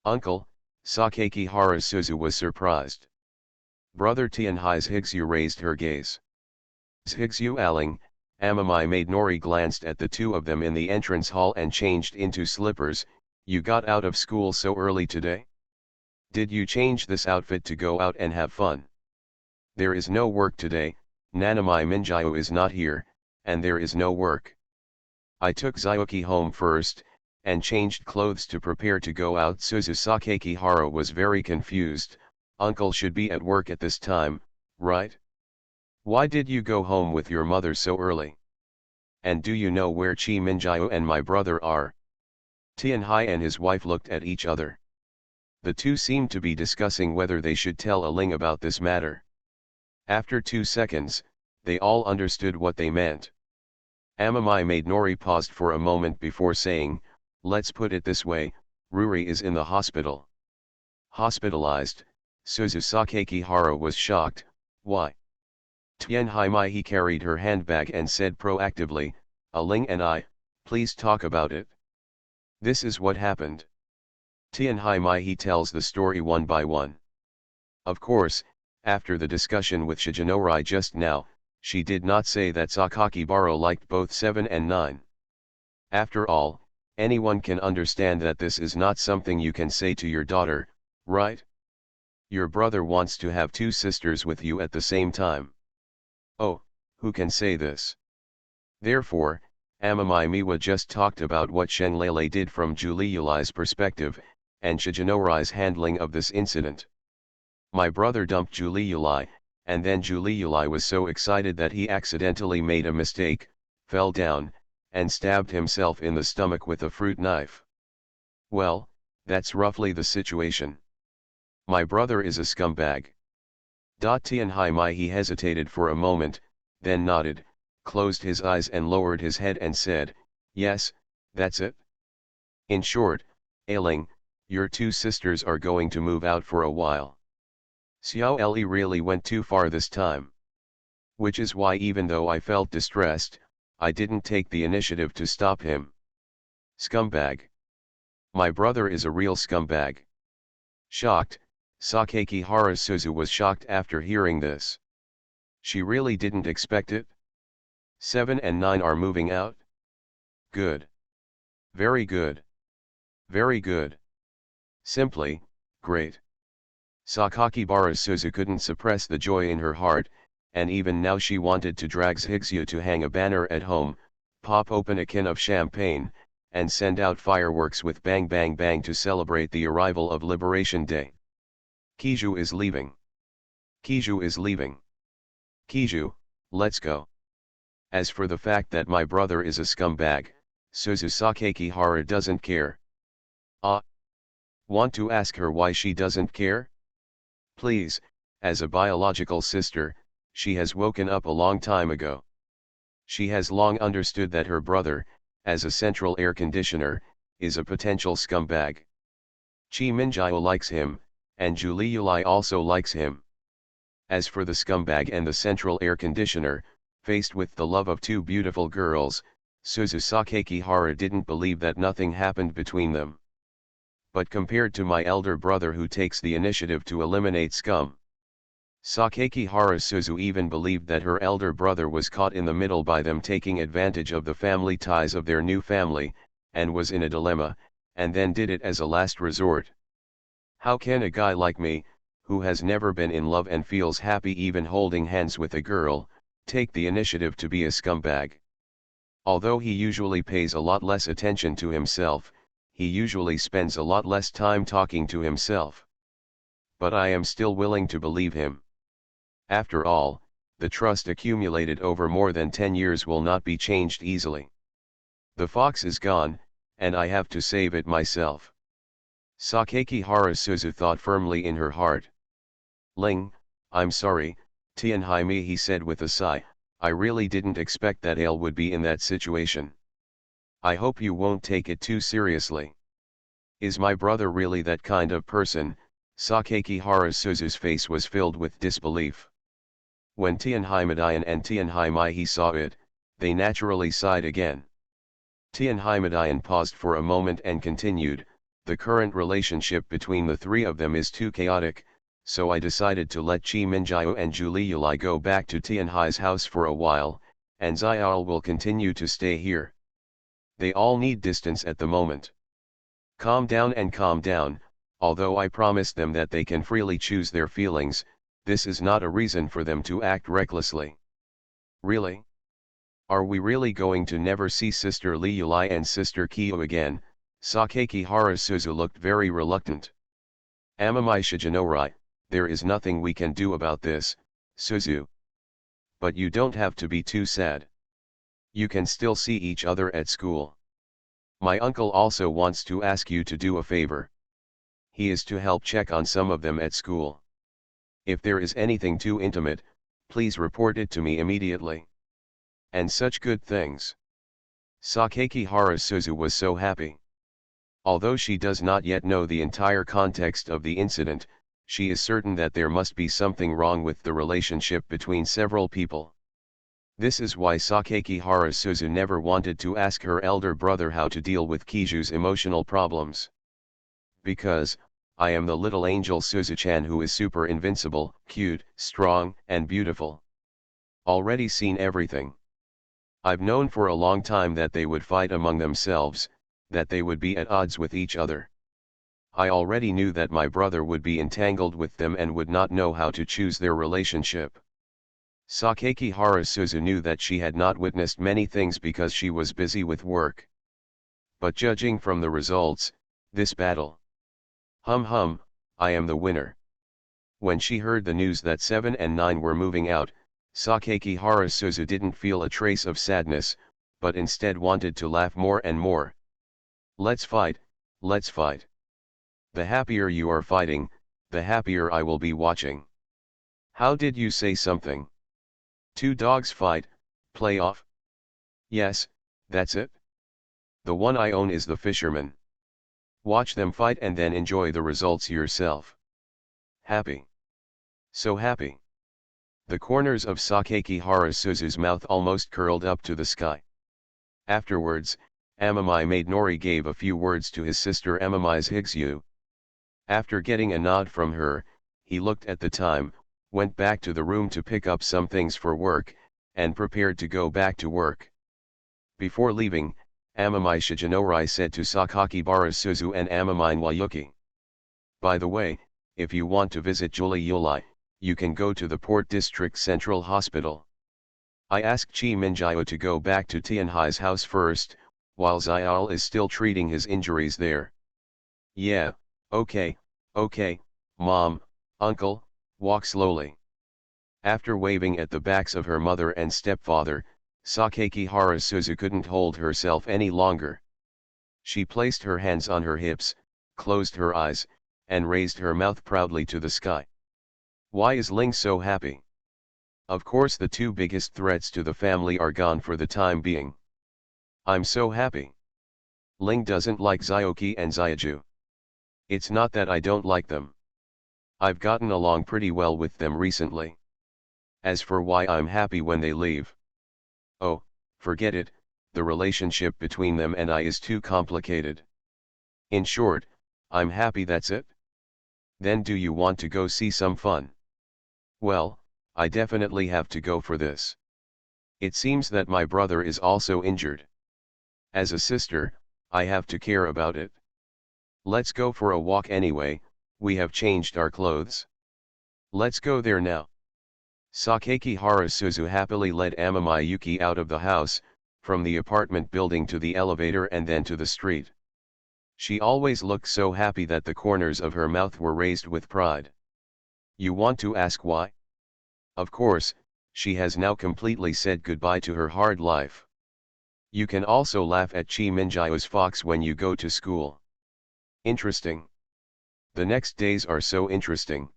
"Uncle," Sakakihara Suzu was surprised. "Brother Tianhai's Higsu raised her gaze. Zhigsu Aling, Amami made Nori glanced at the two of them in the entrance hall and changed into slippers. "You got out of school so early today? Did you change this outfit to go out and have fun? There is no work today, Nanami Minjayo is not here, and there is no work. I took Zayuki home first, and changed clothes to prepare to go out." Suzu Sakakihara was very confused. "Uncle should be at work at this time, right? Why did you go home with your mother so early? And do you know where Chi Minjayo and my brother are?" Tianhai and his wife looked at each other. The two seemed to be discussing whether they should tell Aling about this matter. After 2 seconds, they all understood what they meant. Amami made Nori paused for a moment before saying, "Let's put it this way, Ruri is in the hospital." "Hospitalized?" Suzu Sakakihara was shocked. "Why?" Tianhai Mai carried her handbag and said proactively, "Aling and I, please talk about it. This is what happened." Tianhai Mai tells the story one by one. Of course, after the discussion with Shijinori just now, she did not say that Sakakibara liked both 7 and 9. After all, anyone can understand that this is not something you can say to your daughter, right? Your brother wants to have 2 sisters with you at the same time. Oh, who can say this? Therefore, Amami Miwa just talked about what Shenlele did from Juliulai's perspective, and Shijinori's handling of this incident. "My brother dumped Juliulai, and then Juliulai was so excited that he accidentally made a mistake, fell down, and stabbed himself in the stomach with a fruit knife. Well, that's roughly the situation. My brother is a scumbag." Tianhai Mai hesitated for a moment, then nodded, closed his eyes and lowered his head and said, "Yes, that's it. In short, Ailing, your 2 sisters are going to move out for a while. Xiao Li really went too far this time. Which is why even though I felt distressed, I didn't take the initiative to stop him. Scumbag. My brother is a real scumbag." Shocked, Sakakihara Suzu was shocked after hearing this. She really didn't expect it. 7 and 9 are moving out? Good. Very good. Very good. Simply, great. Sakakibara Suzu couldn't suppress the joy in her heart, and even now she wanted to drag Zhigsu to hang a banner at home, pop open a can of champagne, and send out fireworks with bang bang bang to celebrate the arrival of Liberation Day. Kiju is leaving. Kiju is leaving. Kiju, let's go. As for the fact that my brother is a scumbag, Suzu Sakakihara doesn't care. Want to ask her why she doesn't care? Please, as a biological sister, she has woken up a long time ago. She has long understood that her brother, as a central air conditioner, is a potential scumbag. Chi Minjayo likes him, and Juliulai also likes him. As for the scumbag and the central air conditioner, faced with the love of 2 beautiful girls, Suzu Sakakihara didn't believe that nothing happened between them. But compared to my elder brother who takes the initiative to eliminate scum, Sakakihara Suzu even believed that her elder brother was caught in the middle by them taking advantage of the family ties of their new family, and was in a dilemma, and then did it as a last resort. How can a guy like me, who has never been in love and feels happy even holding hands with a girl, take the initiative to be a scumbag? Although he usually pays a lot less attention to himself, he usually spends a lot less time talking to himself. But I am still willing to believe him. After all, the trust accumulated over more than 10 years will not be changed easily. The fox is gone, and I have to save it myself. Sakakihara Suzu thought firmly in her heart. Ling, I'm sorry, Tianhaime, he said with a sigh, I really didn't expect that Ale would be in that situation. I hope you won't take it too seriously. Is my brother really that kind of person? Sakakihara Suzu's face was filled with disbelief. When Tianhaimedian and Tianhaimai saw it, they naturally sighed again. Tianhaimedian paused for a moment and continued, the current relationship between the three of them is too chaotic, so I decided to let Chi Minjiao and Julie Yulai go back to Tianhai's house for a while, and Xiao will continue to stay here. They all need distance at the moment. Calm down and calm down, although I promised them that they can freely choose their feelings, this is not a reason for them to act recklessly. Really? Are we really going to never see Sister Li Yulai and Sister Kyo again? Sakakihara Suzu looked very reluctant. Amamai Shigenori, there is nothing we can do about this, Suzu. But you don't have to be too sad. You can still see each other at school. My uncle also wants to ask you to do a favor. He is to help check on some of them at school. If there is anything too intimate, please report it to me immediately. And such good things. Sakakihara Suzu was so happy. Although she does not yet know the entire context of the incident, she is certain that there must be something wrong with the relationship between several people. This is why Sakakihara Suzu never wanted to ask her elder brother how to deal with Kiju's emotional problems. Because, I am the little angel Suzu-chan who is super invincible, cute, strong, and beautiful. Already seen everything. I've known for a long time that they would fight among themselves, that they would be at odds with each other. I already knew that my brother would be entangled with them and would not know how to choose their relationship. Sakakihara Suzu knew that she had not witnessed many things because she was busy with work. But judging from the results, this battle. I am the winner. When she heard the news that 7 and 9 were moving out, Sakakihara Suzu didn't feel a trace of sadness, but instead wanted to laugh more and more. Let's fight, let's fight. The happier you are fighting, the happier I will be watching. How did you say something? 2 dogs fight, play off? Yes, that's it. The one I own is the fisherman. Watch them fight and then enjoy the results yourself. Happy. So happy. The corners of Sakakihara Suzu's mouth almost curled up to the sky. Afterwards, Amamai made Nori gave a few words to his sister Amamai's Higsu. After getting a nod from her, he looked at the time, went back to the room to pick up some things for work, and prepared to go back to work. Before leaving, Amamai Shigenori said to Sakakibara Suzu and Amamai Wayuki. By the way, if you want to visit Julie Yulai, you can go to the Port District Central Hospital. I asked Chi Minjiao to go back to Tianhai's house first, while Xiao is still treating his injuries there. Yeah, okay, Mom, Uncle, walk slowly. After waving at the backs of her mother and stepfather, Sakakihara Suzu couldn't hold herself any longer. She placed her hands on her hips, closed her eyes, and raised her mouth proudly to the sky. Why is Ling so happy? Of course the 2 biggest threats to the family are gone for the time being. I'm so happy. Ling doesn't like Xiaoki and Xiaju. It's not that I don't like them. I've gotten along pretty well with them recently. As for why I'm happy when they leave. Oh, forget it, the relationship between them and I is too complicated. In short, I'm happy, that's it. Then do you want to go see some fun? Well, I definitely have to go for this. It seems that my brother is also injured. As a sister, I have to care about it. Let's go for a walk anyway, we have changed our clothes. Let's go there now. Sakakihara Suzu happily led Amamai Yuki out of the house, from the apartment building to the elevator and then to the street. She always looked so happy that the corners of her mouth were raised with pride. You want to ask why? Of course, she has now completely said goodbye to her hard life. You can also laugh at Chi Minjiao's fox when you go to school. Interesting. The next days are so interesting.